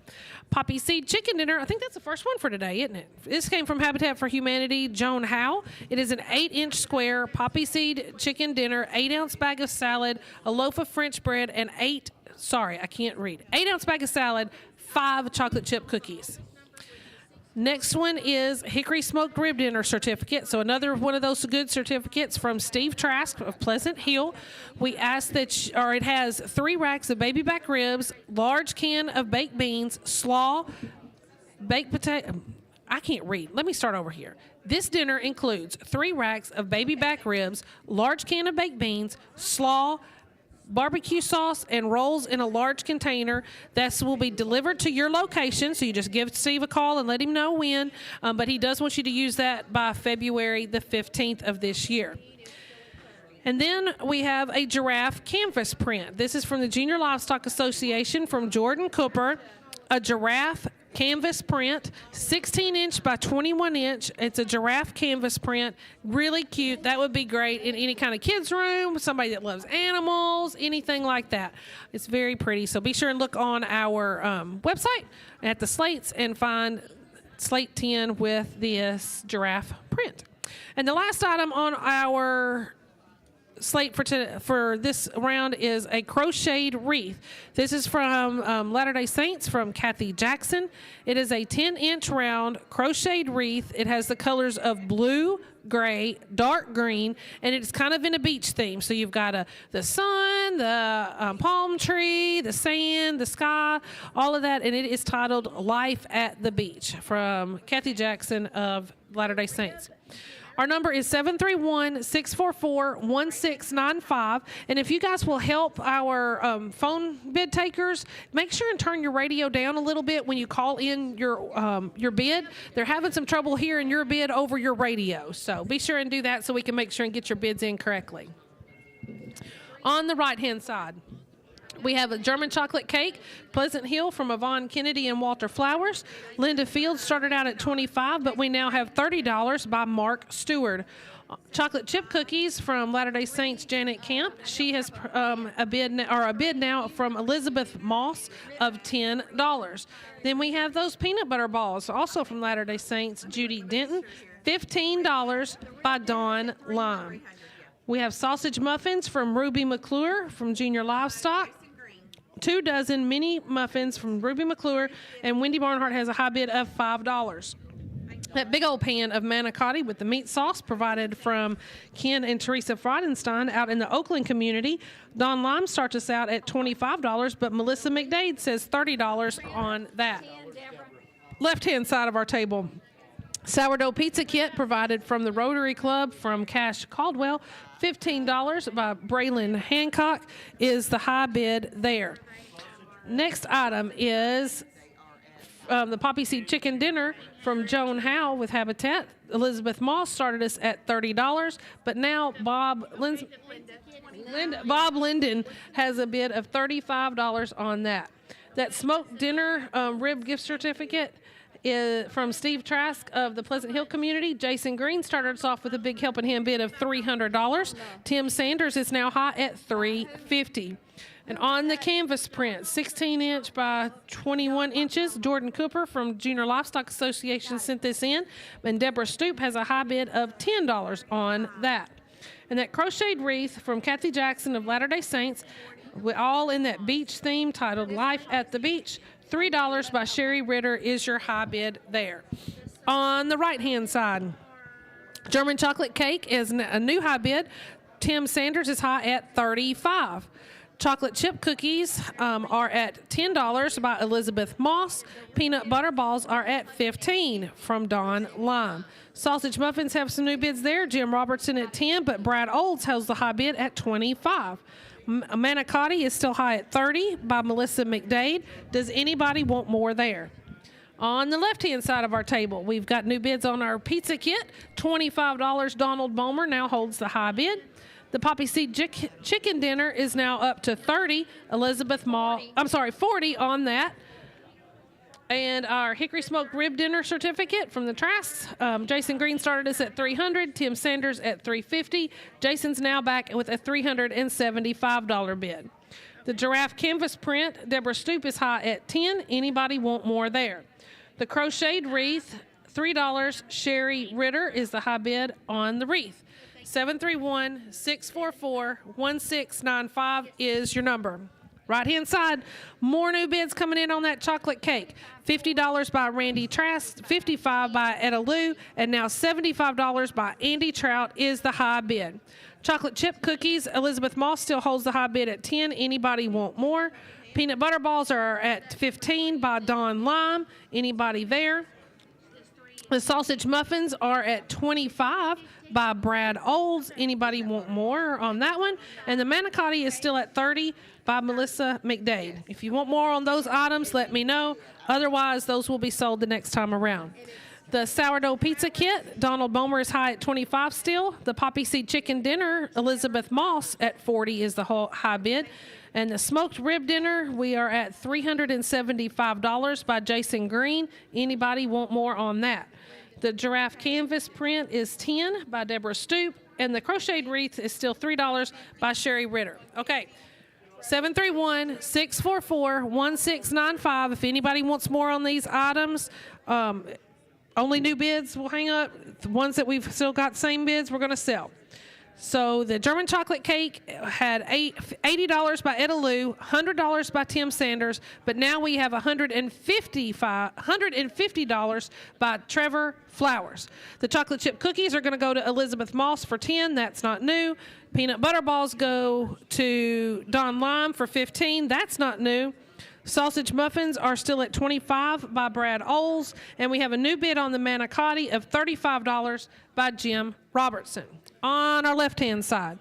Poppy seed chicken dinner. I think that's the first one for today, isn't it? This came from Habitat for Humanity, Joan Howe. It is an 8-inch square poppy seed chicken dinner, 8-ounce bag of salad, a loaf of French bread, and 8-ounce bag of salad, 5 chocolate chip cookies. Next one is Hickory Smoked Rib Dinner certificate. So another one of those good certificates from Steve Trask of Pleasant Hill. We ask that, it has 3 racks of baby back ribs, large can of baked beans, slaw, baked potato. I can't read. Let me start over here. This dinner includes 3 racks of baby back ribs, large can of baked beans, slaw, barbecue sauce, and rolls in a large container. That will be delivered to your location, so you just give Steve a call and let him know when. But he does want you to use that by February the 15th of this year. And then we have a giraffe canvas print. This is from the Junior Livestock Association from Jordan Cooper. A giraffe canvas print, 16-inch by 21-inch. It's a giraffe canvas print, really cute. That would be great in any kind of kids' room, somebody that loves animals, anything like that. It's very pretty. So be sure and look on our website at the Slates and find Slate 10 with this giraffe print. And the last item on our slate for this round is a crocheted wreath. This is from Latter-day Saints from Kathy Jackson. It is a 10-inch round crocheted wreath. It has the colors of blue, gray, dark green, and it's kind of in a beach theme. So you've got the sun, the palm tree, the sand, the sky, all of that, and it is titled Life at the Beach from Kathy Jackson of Latter-day Saints. Our number is 731-644-1695. And if you guys will help our phone bid takers, make sure and turn your radio down a little bit when you call in your bid. They're having some trouble hearing your bid over your radio. So be sure and do that so we can make sure and get your bids in correctly. On the right-hand side, we have a German chocolate cake, Pleasant Hill from Yvonne Kennedy and Walter Flowers. Linda Fields started out at $25, but we now have $30 by Mark Stewart. Chocolate chip cookies from Latter-day Saints Janet Camp. She has a bid now from Elizabeth Moss of $10. Then we have those peanut butter balls, also from Latter-day Saints Judy Denton, $15 by Dawn Lime. We have sausage muffins from Ruby McClure from Junior Livestock. 2 dozen mini muffins from Ruby McClure, and Wendy Barnhart has a high bid of $5. That big old pan of manicotti with the meat sauce provided from Ken and Teresa Friedenstein out in the Oakland community. Don Lime starts us out at $25, but Melissa McDade says $30 on that. Left-hand side of our table, sourdough pizza kit provided from the Rotary Club from Cash Caldwell. $15 by Braylon Hancock is the high bid there. Next item is the poppy seed chicken dinner from Joan Howe with Habitat. Elizabeth Moss started us at $30, but now Bob Linden has a bid of $35 on that. That smoked dinner rib gift certificate is from Steve Trask of the Pleasant Hill community. Jason Green started us off with a big helping hand bid of $300. Tim Sanders is now high at $350. And on the canvas print, 16-inch by 21 inches, Jordan Cooper from Junior Livestock Association sent this in, and Deborah Stoop has a high bid of $10 on that. And that crocheted wreath from Kathy Jackson of Latter-day Saints, we're all in that beach theme titled Life at the Beach. $3 by Sherry Ritter is your high bid there. On the right-hand side, German chocolate cake is a new high bid. Tim Sanders is high at $35. Chocolate chip cookies are at $10 by Elizabeth Moss. Peanut butter balls are at $15 from Dawn Lime. Sausage muffins have some new bids there. Jim Robertson at $10, but Brad Olds has the high bid at $25. Manicotti is still high at $30 by Melissa McDade. Does anybody want more there? On the left-hand side of our table, we've got new bids on our pizza kit. $25. Donald Bomer now holds the high bid. The poppy seed chicken dinner is now up to $30. $40 on that. And our hickory smoked rib dinner certificate from the Trasks. Jason Green started us at $300. Tim Sanders at $350. Jason's now back with a $375 bid. The giraffe canvas print, Deborah Stoop is high at $10. Anybody want more there? The crocheted wreath, $3. Sherry Ritter is the high bid on the wreath. 731-644-1695 is your number. Right-hand side, more new bids coming in on that chocolate cake. $50 by Randy Trask, $55 by Etta Lou, and now $75 by Andy Trout is the high bid. Chocolate chip cookies, Elizabeth Moss still holds the high bid at $10. Anybody want more? Peanut butter balls are at $15 by Dawn Lime. Anybody there? The sausage muffins are at $25 by Brad Olds. Anybody want more on that one? And the manicotti is still at $30 by Melissa McDade. If you want more on those items, let me know. Otherwise, those will be sold the next time around. The sourdough pizza kit, Donald Bomer is high at $25 still. The poppy seed chicken dinner, Elizabeth Moss at $40 is the whole high bid. And the smoked rib dinner, we are at $375 by Jason Green. Anybody want more on that? The giraffe canvas print is $10 by Deborah Stoop. And the crocheted wreath is still $3 by Sherry Ritter. Okay. 731-644-1695. If anybody wants more on these items, only new bids will hang up. The ones that we've still got same bids, we're going to sell. So the German chocolate cake had $80 by Etta Lou, $100 by Tim Sanders, but now we have $150 by Trevor Flowers. The chocolate chip cookies are going to go to Elizabeth Moss for $10. That's not new. Peanut butter balls go to Don Lime for $15. That's not new. Sausage muffins are still at $25 by Brad Olds, and we have a new bid on the manicotti of $35 by Jim Robertson. On our left-hand side,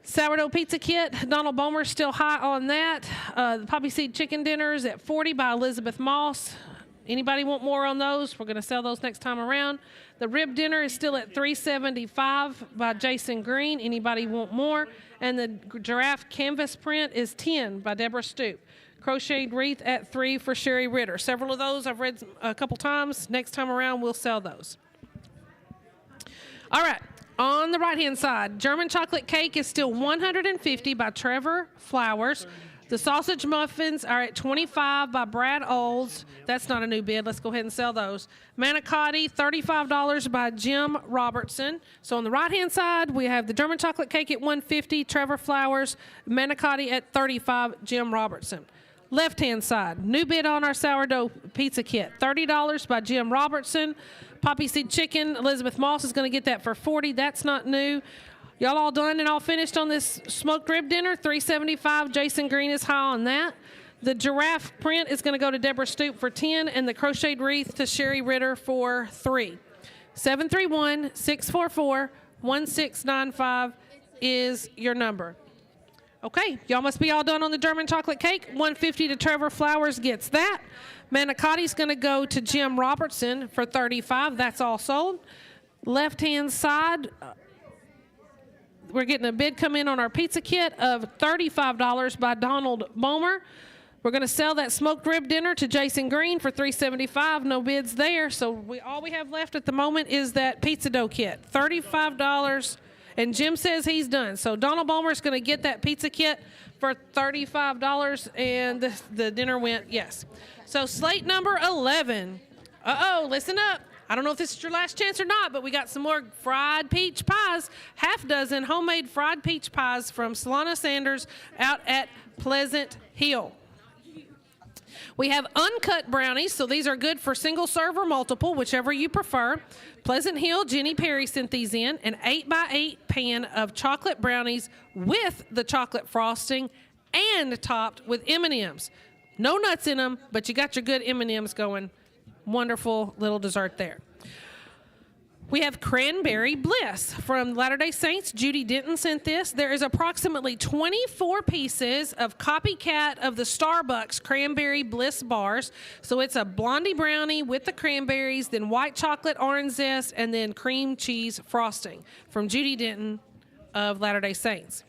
sourdough pizza kit, Donald Bomer still high on that. The poppy seed chicken dinners at $40 by Elizabeth Moss. Anybody want more on those? We're going to sell those next time around. The rib dinner is still at $375 by Jason Green. Anybody want more? And the giraffe canvas print is $10 by Deborah Stoop. Crocheted wreath at $3 for Sherry Ritter. Several of those I've read a couple times. Next time around, we'll sell those. All right. On the right-hand side, German chocolate cake is still $150 by Trevor Flowers. The sausage muffins are at $25 by Brad Olds. That's not a new bid. Let's go ahead and sell those. Manicotti, $35 by Jim Robertson. So on the right-hand side, we have the German chocolate cake at $150, Trevor Flowers. Manicotti at $35, Jim Robertson. Left-hand side, new bid on our sourdough pizza kit, $30 by Jim Robertson. Poppy seed chicken, Elizabeth Moss is going to get that for $40. That's not new. Y'all all done and all finished on this smoked rib dinner? $375. Jason Green is high on that. The giraffe print is going to go to Deborah Stoop for $10, and the crocheted wreath to Sherry Ritter for $3. 731-644-1695 is your number. Okay, y'all must be all done on the German chocolate cake. $150 to Trevor Flowers gets that. Manicotti's going to go to Jim Robertson for $35. That's all sold. Left-hand side, we're getting a bid come in on our pizza kit of $35 by Donald Bomer. We're going to sell that smoked rib dinner to Jason Green for $375. No bids there. So all we have left at the moment is that pizza dough kit, $35. And Jim says he's done. So Donald Bomer is going to get that pizza kit for $35, and the dinner went yes. So slate number 11. Listen up. I don't know if this is your last chance or not, but we got some more fried peach pies. Half dozen homemade fried peach pies from Solana Sanders out at Pleasant Hill. We have uncut brownies, so these are good for single serve or multiple, whichever you prefer. Pleasant Hill, Jenny Perry sent these in, an 8x8 pan of chocolate brownies with the chocolate frosting and topped with M&Ms. No nuts in them, but you got your good M&Ms going. Wonderful little dessert there. We have Cranberry Bliss from Latter-day Saints. Judy Denton sent this. There is approximately 24 pieces of copycat of the Starbucks Cranberry Bliss bars. So it's a blondie brownie with the cranberries, then white chocolate, orange zest, and then cream cheese frosting from Judy Denton of Latter-day Saints.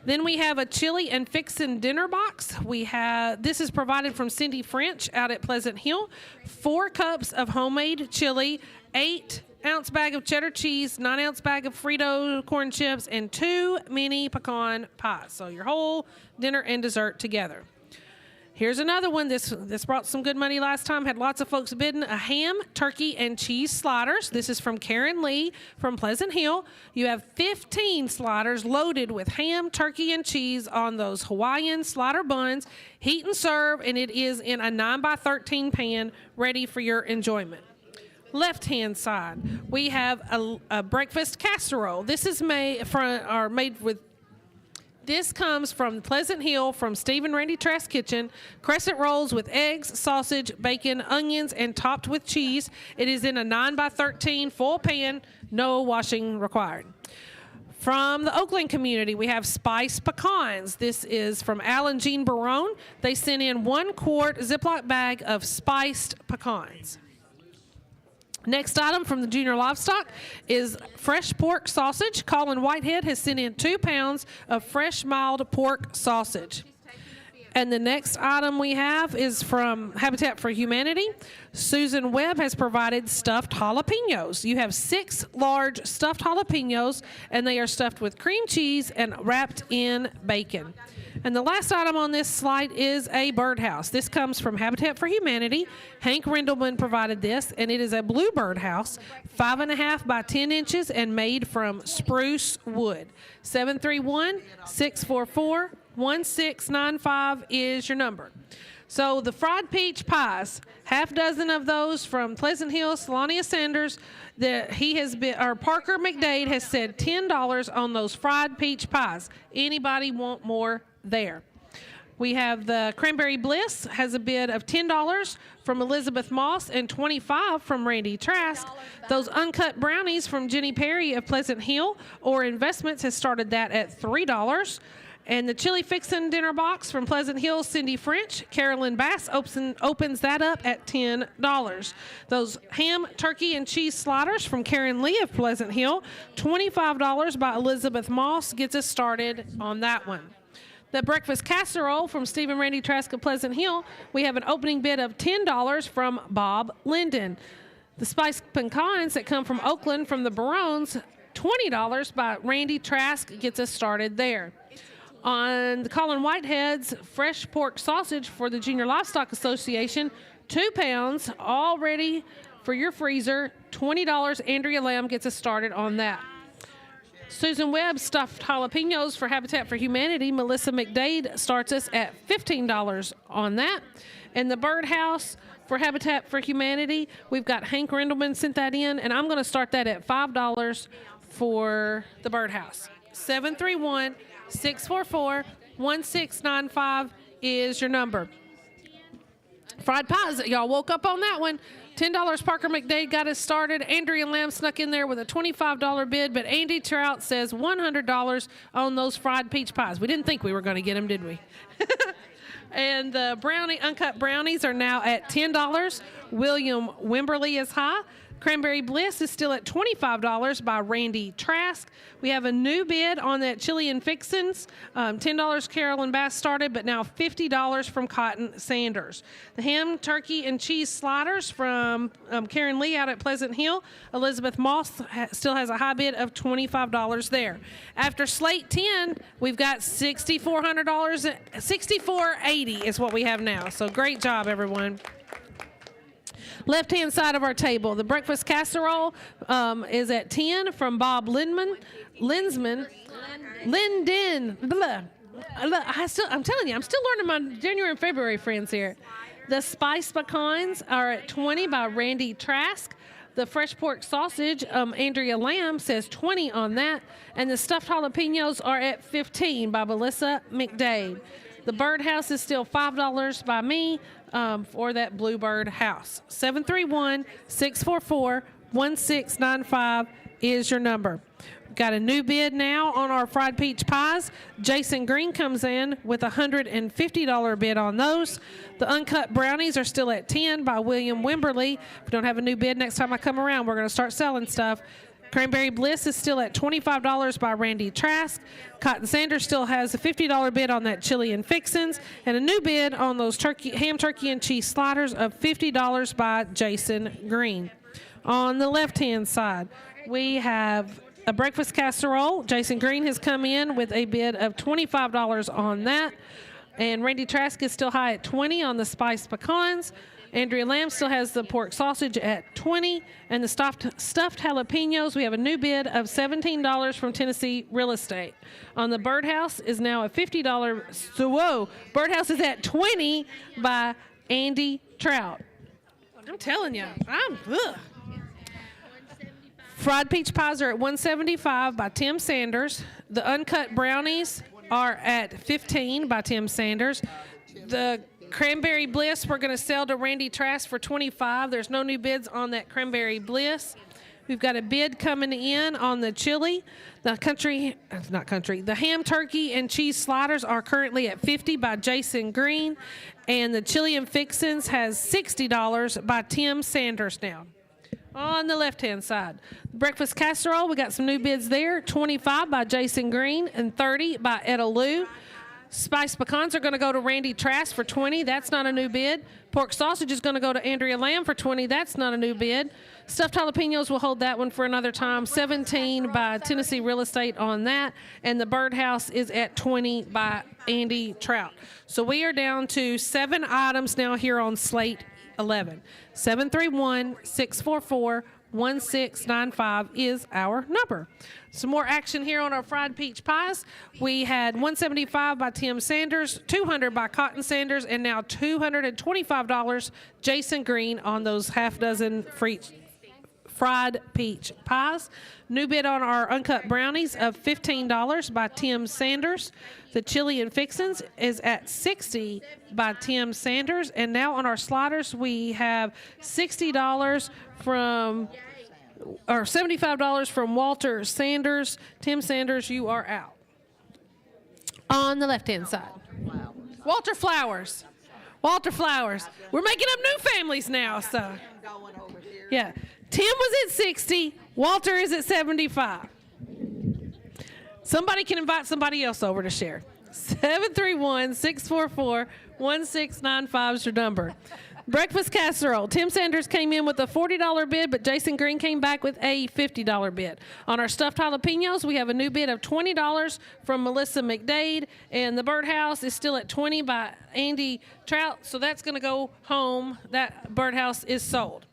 Then we have a chili and fixin' dinner box. This is provided from Cindy French out at Pleasant Hill. 4 cups of homemade chili, 8-ounce bag of cheddar cheese, 9-ounce bag of Frito corn chips, and 2 mini pecan pies. So your whole dinner and dessert together. Here's another one. This brought some good money last time. Had lots of folks bidding. A ham, turkey, and cheese sliders. This is from Karen Lee from Pleasant Hill. You have 15 sliders loaded with ham, turkey, and cheese on those Hawaiian slider buns. Heat and serve, and it is in a 9x13 pan ready for your enjoyment. Left-hand side, we have a breakfast casserole. This is made with This comes from Pleasant Hill from Steve and Randy Trask Kitchen. Crescent rolls with eggs, sausage, bacon, onions, and topped with cheese. It is in a 9x13 full pan, no washing required. From the Oakland community, we have spiced pecans. This is from Al and Jean Barone. They sent in 1 quart Ziploc bag of spiced pecans. Next item from the Junior Livestock is fresh pork sausage. Colin Whitehead has sent in 2 pounds of fresh mild pork sausage. And the next item we have is from Habitat for Humanity. Susan Webb has provided stuffed jalapenos. You have 6 large stuffed jalapenos, and they are stuffed with cream cheese and wrapped in bacon. And the last item on this slide is a birdhouse. This comes from Habitat for Humanity. Hank Rindelman provided this, and it is a blue birdhouse, 5.5 by 10 inches, and made from spruce wood. 731-644-1695 is your number. So the fried peach pies, half dozen of those from Pleasant Hill, Solania Sanders. Parker McDade has said $10 on those fried peach pies. Anybody want more there? We have the Cranberry Bliss has a bid of $10 from Elizabeth Moss and $25 from Randy Trask. Those uncut brownies from Jenny Perry of Pleasant Hill or Investments has started that at $3. And the Chili Fixin' dinner box from Pleasant Hill, Cindy French, Carolyn Bass opens that up at $10. Those ham, turkey, and cheese sliders from Karen Lee of Pleasant Hill, $25 by Elizabeth Moss gets us started on that one. The breakfast casserole from Steve and Randy Trask of Pleasant Hill, we have an opening bid of $10 from Bob Linden. The spiced pecans that come from Oakland from the Barones, $20 by Randy Trask gets us started there. On the Colin Whitehead's fresh pork sausage for the Junior Livestock Association, 2 pounds, all ready for your freezer, $20. Andrea Lamb gets us started on that. Susan Webb stuffed jalapenos for Habitat for Humanity. Melissa McDade starts us at $15 on that. And the birdhouse for Habitat for Humanity, we've got Hank Rindelman sent that in, and I'm going to start that at $5 for the birdhouse. 731-644-1695 is your number. Fried pies, y'all woke up on that one. $10 Parker McDade got us started. Andrea Lamb snuck in there with a $25 bid, but Andy Trout says $100 on those fried peach pies. We didn't think we were going to get them, did we? And the uncut brownies are now at $10. William Wimberly is high. Cranberry Bliss is still at $25 by Randy Trask. We have a new bid on that chili and fixins. $10 Carolyn Bass started, but now $50 from Cotton Sanders. The ham, turkey, and cheese sliders from Karen Lee out at Pleasant Hill. Elizabeth Moss still has a high bid of $25 there. After Slate 10, we've got $6,400. $6,480 is what we have now. So great job, everyone. Left-hand side of our table, the breakfast casserole is at $10 from Bob Linden. Blah. I'm telling you, I'm still learning my January and February friends here. The spiced pecans are at $20 by Randy Trask. The fresh pork sausage, Andrea Lamb says $20 on that. And the stuffed jalapenos are at $15 by Melissa McDade. The birdhouse is still $5 by me. For that Bluebird house. 731-644-1695 is your number. Got a new bid now on our fried peach pies. Jason Green comes in with a $150 bid on those. The uncut brownies are still at $10 by William Wimberly. If we don't have a new bid next time I come around, we're going to start selling stuff. Cranberry Bliss is still at $25 by Randy Trask. Cotton Sanders still has a $50 bid on that chili and fixins, and a new bid on those ham, turkey, and cheese sliders of $50 by Jason Green. On the left-hand side, we have a breakfast casserole. Jason Green has come in with a bid of $25 on that, and Randy Trask is still high at $20 on the spiced pecans. Andrea Lamb still has the pork sausage at $20, and the stuffed jalapenos, we have a new bid of $17 from Tennessee Real Estate. On the birdhouse is now a $50. So, whoa, birdhouse is at $20 by Andy Trout. I'm telling you, Fried peach pies are at $175 by Tim Sanders. The uncut brownies are at 15 by Tim Sanders. The Cranberry Bliss we're going to sell to Randy Trask for 25. There's no new bids on that Cranberry Bliss. We've got a bid coming in on the chili. The ham turkey and cheese sliders are currently at 50 by Jason Green. And the chili and fixins has $60 by Tim Sanders now. On the left-hand side, breakfast casserole, we got some new bids there. 25 by Jason Green and 30 by Etta Lou. Spiced pecans are going to go to Randy Trask for 20. That's not a new bid. Pork sausage is going to go to Andrea Lamb for 20. That's not a new bid. Stuffed jalapenos, we'll hold that one for another time. 17 by Tennessee Real Estate on that. And the Birdhouse is at 20 by Andy Trout. So we are down to 7 items now here on Slate 11. 731-644-1695 is our number. Some more action here on our fried peach pies. We had $175 by Tim Sanders, $200 by Cotton Sanders, and now $225 Jason Green on those half dozen fried peach pies. New bid on our uncut brownies of $15 by Tim Sanders. The chili and fixins is at $60 by Tim Sanders. And now on our sliders, we have $60 or $75 from Walter Sanders. Tim Sanders, you are out. On the left-hand side, Walter Flowers. Walter Flowers. We're making up new families now, so. Yeah. Tim was at 60. Walter is at 75. Somebody can invite somebody else over to share. 731-644-1695 is your number. Breakfast casserole. Tim Sanders came in with a $40 bid, but Jason Green came back with a $50 bid. On our stuffed jalapenos, we have a new bid of $20 from Melissa McDade, and the Birdhouse is still at 20 by Andy Trout, so that's going to go home. That Birdhouse is sold.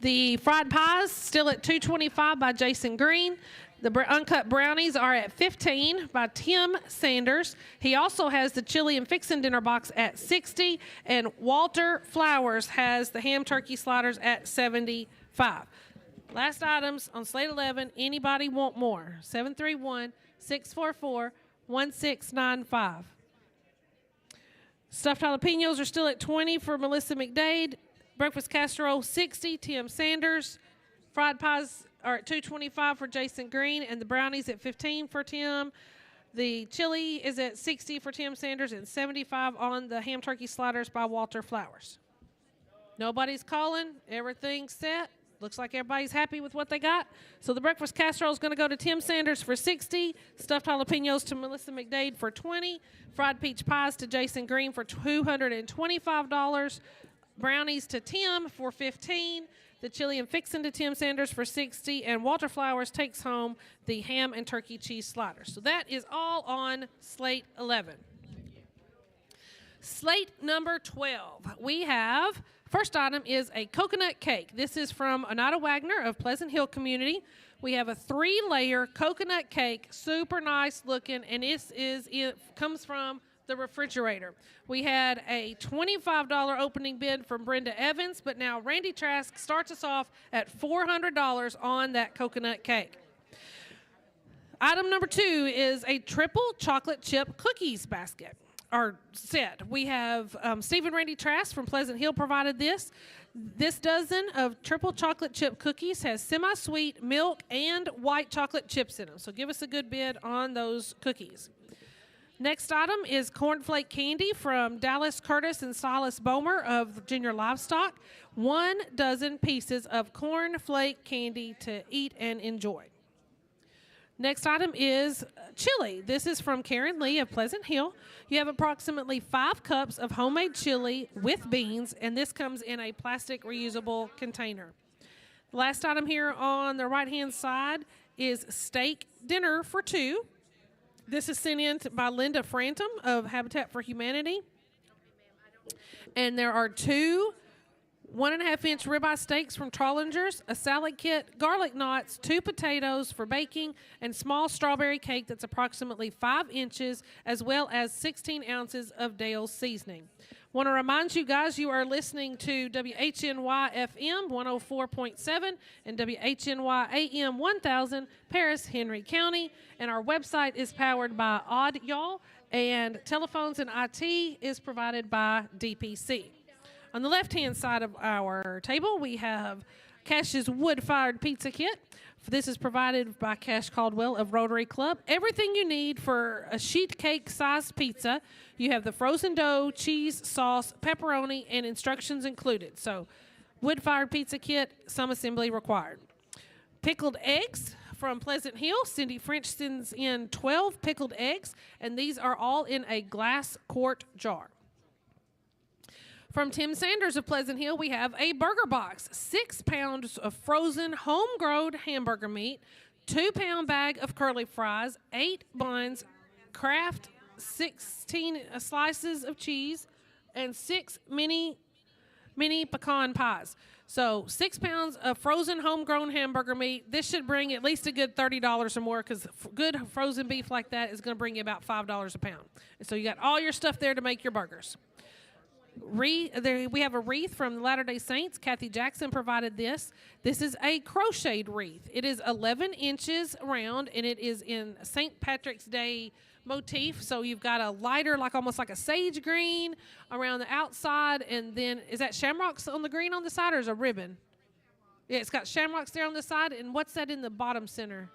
The fried pies still at $225 by Jason Green. The uncut brownies are at $15 by Tim Sanders. He also has the chili and fixin' dinner box at $60, and Walter Flowers has the ham turkey sliders at $75. Last items on Slate 11. Anybody want more? 731-644-1695. Stuffed jalapenos are still at $20 for Melissa McDade. Breakfast casserole, $60, Tim Sanders. Fried pies are at $225 for Jason Green, and the brownies at $15 for Tim. The chili is at $60 for Tim Sanders and $75 on the ham turkey sliders by Walter Flowers. Nobody's calling. Everything's set. Looks like everybody's happy with what they got. So the breakfast casserole is going to go to Tim Sanders for $60. Stuffed jalapenos to Melissa McDade for $20. Fried peach pies to Jason Green for $225. Brownies to Tim for $15. The chili and fixin' to Tim Sanders for $60, and Walter Flowers takes home the ham and turkey cheese sliders. So that is all on Slate 11. Slate number 12. We have, first item is a coconut cake. This is from Anada Wagner of Pleasant Hill Community. We have a 3-layer coconut cake, super nice looking, and it comes from the refrigerator. We had a $25 opening bid from Brenda Evans, but now Randy Trask starts us off at $400 on that coconut cake. Item number 2 is a triple chocolate chip cookies basket, or set. We have Stephen Randy Trask from Pleasant Hill provided this. This dozen of triple chocolate chip cookies has semi-sweet milk and white chocolate chips in them. So give us a good bid on those cookies. Next item is cornflake candy from Dallas Curtis and Silas Bomer of Virginia Livestock. 1 dozen pieces of cornflake candy to eat and enjoy. Next item is chili. This is from Karen Lee of Pleasant Hill. You have approximately 5 cups of homemade chili with beans, and this comes in a plastic reusable container. The last item here on the right-hand side is steak dinner for 2. This is sent in by Linda Frantum of Habitat for Humanity. And there are 2 1.5-inch ribeye steaks from Trollinger's, a salad kit, garlic knots, 2 potatoes for baking, and small strawberry cake that's approximately 5 inches, as well as 16 ounces of Dale's seasoning. Want to remind you guys, you are listening to WHNY FM 104.7 and WHNY AM 1000, Paris, Henry County. And our website is powered by Odd Y'all, and telephones and IT is provided by DPC. On the left-hand side of our table, we have Cash's wood-fired pizza kit. This is provided by Cash Caldwell of Rotary Club. Everything you need for a sheet cake-sized pizza. You have the frozen dough, cheese, sauce, pepperoni, and instructions included. So, wood-fired pizza kit, some assembly required. Pickled eggs from Pleasant Hill. Cindy French sends in 12 pickled eggs, and these are all in a glass quart jar. From Tim Sanders of Pleasant Hill, we have a burger box, 6 pounds of frozen homegrown hamburger meat, 2-pound bag of curly fries, 8 buns, Kraft 16 slices of cheese, and 6 mini pecan pies. So 6 pounds of frozen homegrown hamburger meat. This should bring at least a good $30 or more, because good frozen beef like that is going to bring you about $5 a pound. And so you got all your stuff there to make your burgers. We have a wreath from the Latter-day Saints. Kathy Jackson provided this. This is a crocheted wreath. It is 11 inches round, and it is in St. Patrick's Day motif. So you've got a lighter, almost like a sage green around the outside, and then is that shamrocks on the green on the side, or is it a ribbon? Yeah, it's got shamrocks there on the side, and what's that in the bottom center?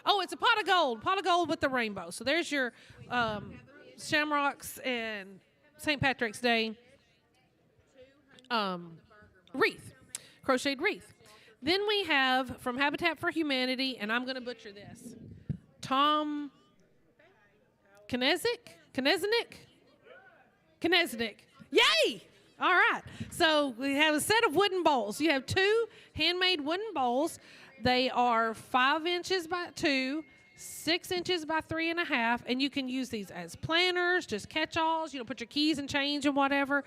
Oh, it's a pot of gold with the rainbow. So there's your shamrocks and St. Patrick's Day crocheted wreath. Then we have from Habitat for Humanity, and I'm going to butcher this, Tom Kneznik. Yay! All right. So we have a set of wooden bowls. You have 2 handmade wooden bowls. They are 5 inches by 2, 6 inches by 3.5, and you can use these as planners, just catch-alls, put your keys and change and whatever,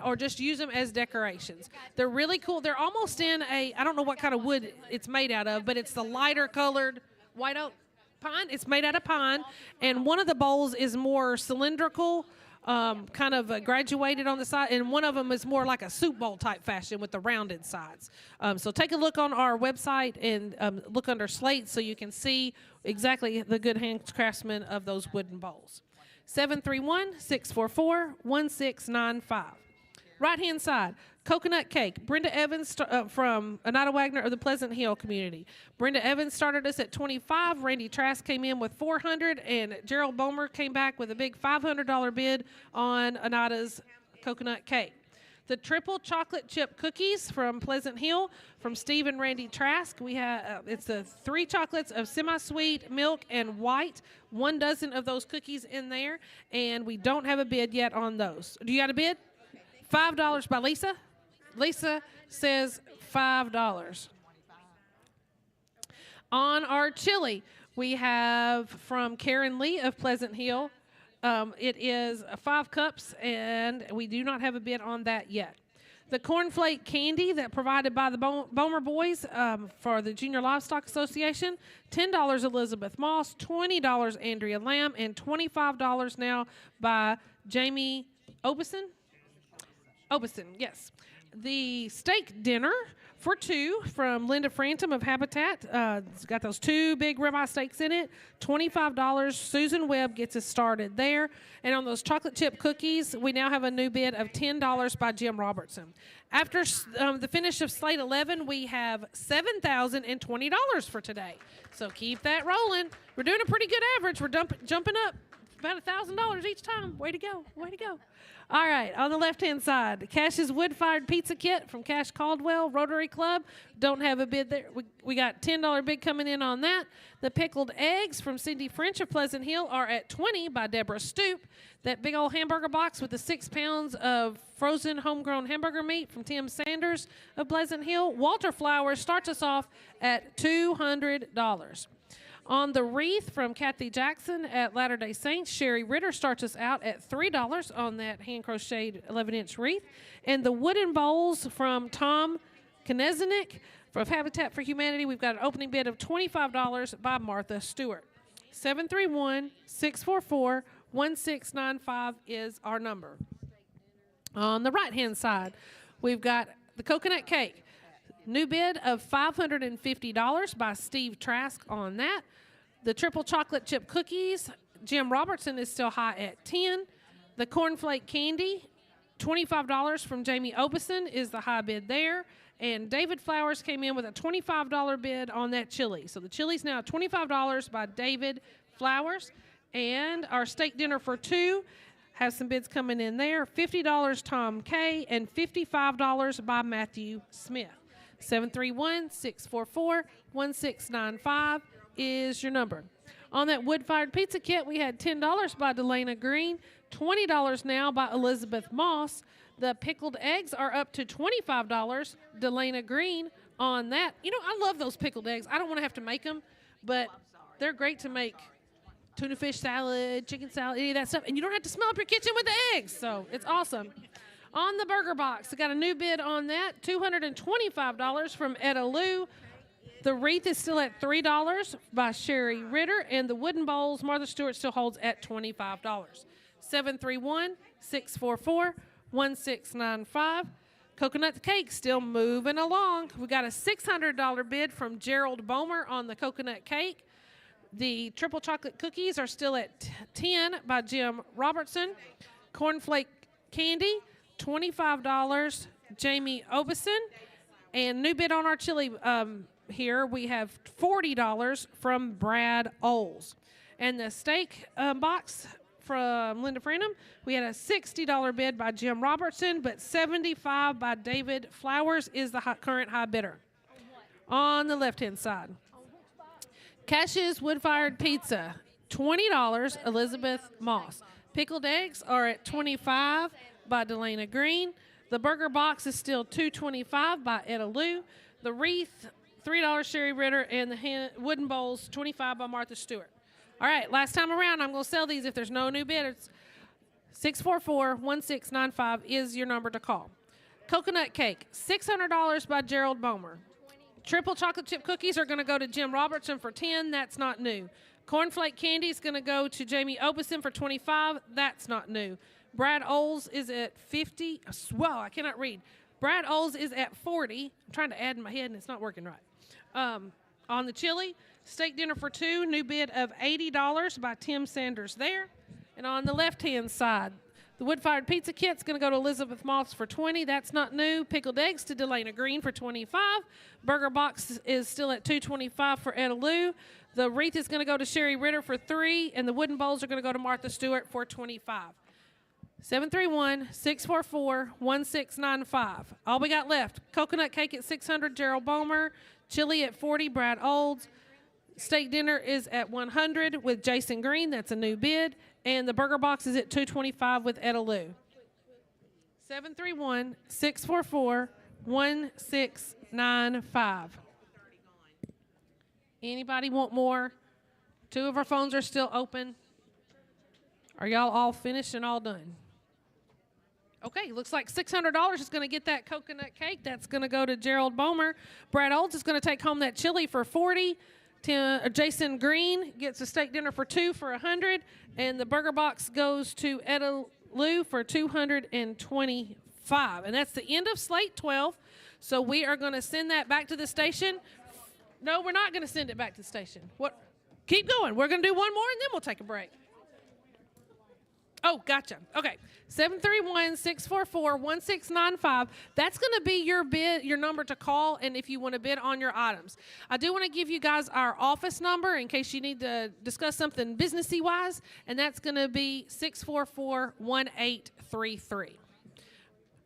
or just use them as decorations. They're really cool. They're almost in I don't know what kind of wood it's made out of, but it's the lighter colored white oak pine. It's made out of pine, and one of the bowls is more cylindrical, kind of graduated on the side, and one of them is more like a soup bowl type fashion with the rounded sides. So take a look on our website and look under Slate so you can see exactly the good handcraftsman of those wooden bowls. 731-644-1695. Right-hand side, coconut cake. Brenda Evans from Anita Wagner of the Pleasant Hill community. Brenda Evans started us at $25. Randy Trask came in with $400, and Gerald Bomer came back with a big $500 bid on Anita's coconut cake. The triple chocolate chip cookies from Pleasant Hill from Steve and Randy Trask. We have it's the 3 chocolates of semi-sweet, milk, and white. 1 dozen of those cookies in there, and we don't have a bid yet on those. Do you got a bid? $5 by Lisa. Lisa says $5. On our chili, we have from Karen Lee of Pleasant Hill. It is 5 cups, and we do not have a bid on that yet. The cornflake candy that provided by the Bomer Boys for the Junior Livestock Association, $10 Elizabeth Moss, $20 Andrea Lamb, and $25 now by Jamie Obeson. Obeson, yes. The steak dinner for 2 from Linda Frantum of Habitat. It's got those 2 big ribeye steaks in it. $25. Susan Webb gets us started there. And on those chocolate chip cookies, we now have a new bid of $10 by Jim Robertson. After the finish of Slate 11, we have $7,020 for today. So keep that rolling. We're doing a pretty good average. We're jumping up about $1,000 each time. Way to go. Way to go. All right, on the left-hand side, Cash's wood-fired pizza kit from Cash Caldwell, Rotary Club. Don't have a bid there. We got $10 bid coming in on that. The pickled eggs from Cindy French of Pleasant Hill are at $20 by Deborah Stoop. That big old hamburger box with the 6 pounds of frozen homegrown hamburger meat from Tim Sanders of Pleasant Hill. Walter Flowers starts us off at $200. On the wreath from Kathy Jackson at Latter-day Saints, Sherry Ritter starts us out at $3 on that hand-crocheted 11-inch wreath. And the wooden bowls from Tom Kneznik from Habitat for Humanity, we've got an opening bid of $25 by Martha Stewart. 731-644-1695 is our number. On the right-hand side, we've got the coconut cake. New bid of $550 by Steve Trask on that. The triple chocolate chip cookies, Jim Robertson is still high at $10. The cornflake candy, $25 from Jamie Obeson is the high bid there. And David Flowers came in with a $25 bid on that chili. So the chili's now $25 by David Flowers. And our steak dinner for two has some bids coming in there. $50 Tom Kay and $55 by Matthew Smith. 731-644-1695 is your number. On that wood-fired pizza kit, we had $10 by Delana Green, $20 now by Elizabeth Moss. The pickled eggs are up to $25, Delana Green on that. You know, I love those pickled eggs. I don't want to have to make them, but they're great to make tuna fish salad, chicken salad, any of that stuff. And you don't have to smell up your kitchen with the eggs, so it's awesome. On the burger box, I got a new bid on that, $225 from Etta Lou. The wreath is still at $3 by Sherry Ritter, and the wooden bowls, Martha Stewart still holds at $25. 731-644-1695. Coconut cake still moving along. We got a $600 bid from Gerald Bomer on the coconut cake. The triple chocolate cookies are still at $10 by Jim Robertson. Cornflake candy, $25, Jamie Obeson. And new bid on our chili here, we have $40 from Brad Oles. And the steak box from Linda Frenham, we had a $60 bid by Jim Robertson, but $75 by David Flowers is the current high bidder. On the left-hand side, Cash's wood-fired pizza, $20, Elizabeth Moss. Pickled eggs are at $25 by Delana Green. The burger box is still $2.25 by Etta Lou. The wreath, $3 Sherry Ritter, and the wooden bowls, $25 by Martha Stewart. All right, last time around, I'm going to sell these if there's no new bidders. 644-1695 is your number to call. Coconut cake, $600 by Gerald Bomer. Triple chocolate chip cookies are going to go to Jim Robertson for $10. That's not new. Cornflake candy is going to go to Jamie Obeson for $25. That's not new. Brad Oles is at $50. Whoa, I cannot read. Brad Oles is at $40. I'm trying to add in my head, and it's not working right. On the chili, steak dinner for two, new bid of $80 by Tim Sanders there. And on the left-hand side, the wood-fired pizza kit's going to go to Elizabeth Moss for $20. That's not new. Pickled eggs to Delana Green for $25. Burger box is still at $2.25 for Etta Lou. The wreath is going to go to Sherry Ritter for $3, and the wooden bowls are going to go to Martha Stewart for $25. 731-644-1695. All we got left, coconut cake at $600, Gerald Bomer. Chili at $40, Brad Olds. Steak dinner is at $100 with Jason Green. That's a new bid. And the burger box is at $2.25 with Etta Lou. 731-644-1695. Anybody want more? Two of our phones are still open. Are y'all all finished and all done? Okay, looks like $600 is going to get that coconut cake. That's going to go to Gerald Bomer. Brad Olds is going to take home that chili for $40. Jason Green gets a steak dinner for $2 for $100. And the burger box goes to Etta Lou for $225. And that's the end of Slate 12. So we are going to send that back to the station. No, we're not going to send it back to the station. What? Keep going. We're going to do one more, and then we'll take a break. Oh, gotcha. Okay. 731-644-1695. That's going to be your bid, your number to call, and if you want to bid on your items. I do want to give you guys our office number in case you need to discuss something businessy-wise, and that's going to be 644-1833.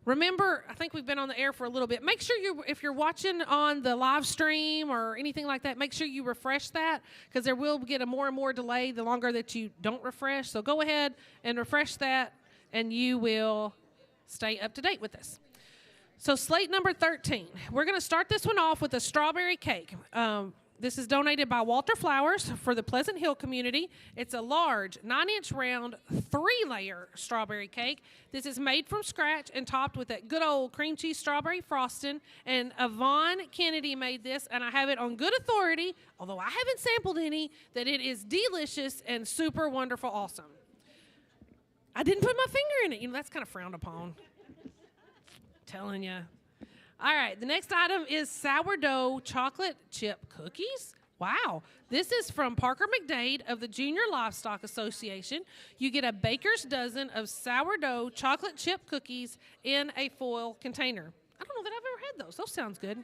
Remember, I think we've been on the air for a little bit. Make sure if you're watching on the live stream or anything like that, make sure you refresh that because there will get a more and more delay the longer that you don't refresh. So go ahead and refresh that, and you will stay up to date with this. So slate number 13. We're going to start this one off with a strawberry cake. This is donated by Walter Flowers for the Pleasant Hill community. It's a large 9-inch round 3-layer strawberry cake. This is made from scratch and topped with that good old cream cheese strawberry frosting. And Yvonne Kennedy made this, and I have it on good authority, although I haven't sampled any, that it is delicious and super wonderful awesome. I didn't put my finger in it. You know, that's kind of frowned upon. Telling you. All right, the next item is sourdough chocolate chip cookies. Wow. This is from Parker McDade of the Junior Livestock Association. You get a baker's dozen of sourdough chocolate chip cookies in a foil container. I don't know that I've ever had those. Those sounds good.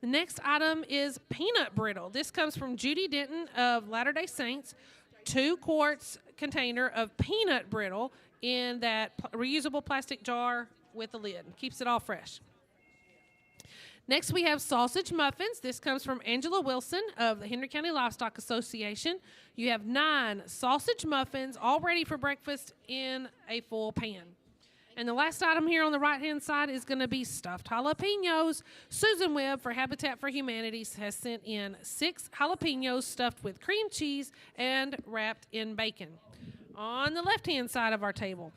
The next item is peanut brittle. This comes from Judy Denton of Latter-day Saints. 2 quarts container of peanut brittle in that reusable plastic jar with a lid. Keeps it all fresh. Next, we have sausage muffins. This comes from Angela Wilson of the Henry County Livestock Association. You have 9 sausage muffins all ready for breakfast in a full pan. And the last item here on the right-hand side is going to be stuffed jalapenos. Susan Webb for Habitat for Humanity has sent in 6 jalapenos stuffed with cream cheese and wrapped in bacon. On the left-hand side of our table,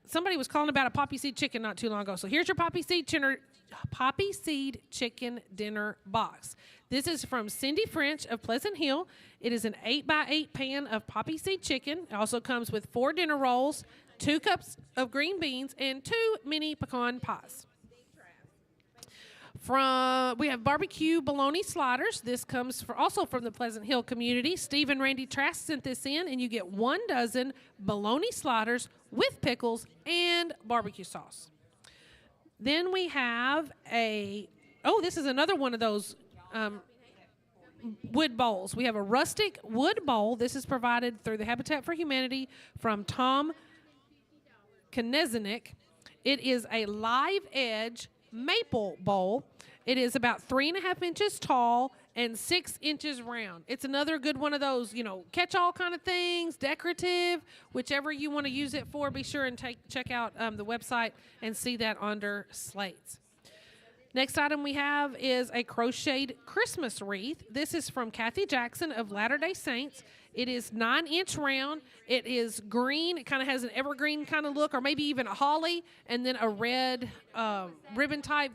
somebody was calling about a poppy seed chicken not too long ago. So here's your poppy seed chicken dinner box. This is from Cindy French of Pleasant Hill. It is an 8x8 pan of poppy seed chicken. It also comes with 4 dinner rolls, 2 cups of green beans, and 2 mini pecan pies. We have barbecue bologna sliders. This comes also from the Pleasant Hill community. Steve and Randy Trask sent this in, and you get 1 dozen bologna sliders with pickles and barbecue sauce. Then we have this is another one of those wood bowls. We have a rustic wood bowl. This is provided through the Habitat for Humanity from Tom Knezenik. It is a live edge maple bowl. It is about 3.5 inches tall and 6 inches round. It's another good one of those, catch-all kind of things, decorative, whichever you want to use it for. Be sure and check out the website and see that under Slates. Next item we have is a crocheted Christmas wreath. This is from Kathy Jackson of Latter-day Saints. It is 9-inch round. It is green. It kind of has an evergreen kind of look, or maybe even a holly, and then a red ribbon type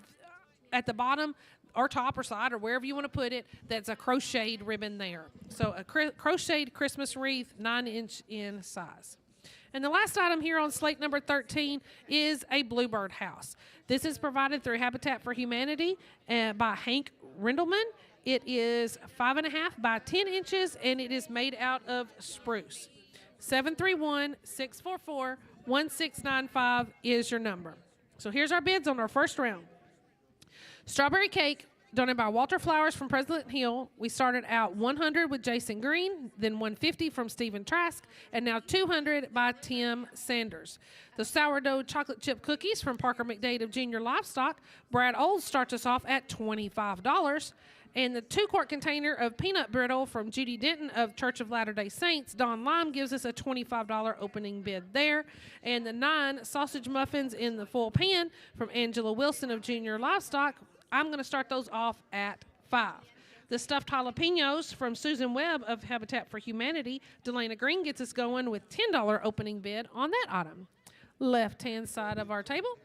at the bottom or top or side or wherever you want to put it. That's a crocheted ribbon there. So a crocheted Christmas wreath, 9-inch in size. And the last item here on slate number 13 is a bluebird house. This is provided through Habitat for Humanity by Hank Rindelman. It is 5.5 by 10 inches, and it is made out of spruce. 731-644-1695 is your number. So here's our bids on our first round. Strawberry cake, donated by Walter Flowers from Pleasant Hill. We started out 100 with Jason Green, then 150 from Stephen Trask, and now 200 by Tim Sanders. The sourdough chocolate chip cookies from Parker McDade of Junior Livestock. Brad Olds starts us off at $25. And the 2-quart container of peanut brittle from Judy Denton of Church of Latter-day Saints, Don Lime, gives us a $25 opening bid there. And the 9 sausage muffins in the full pan from Angela Wilson of Junior Livestock, I'm going to start those off at $5. The stuffed jalapenos from Susan Webb of Habitat for Humanity, Delana Green gets us going with $10 opening bid on that item. Left-hand side of our table,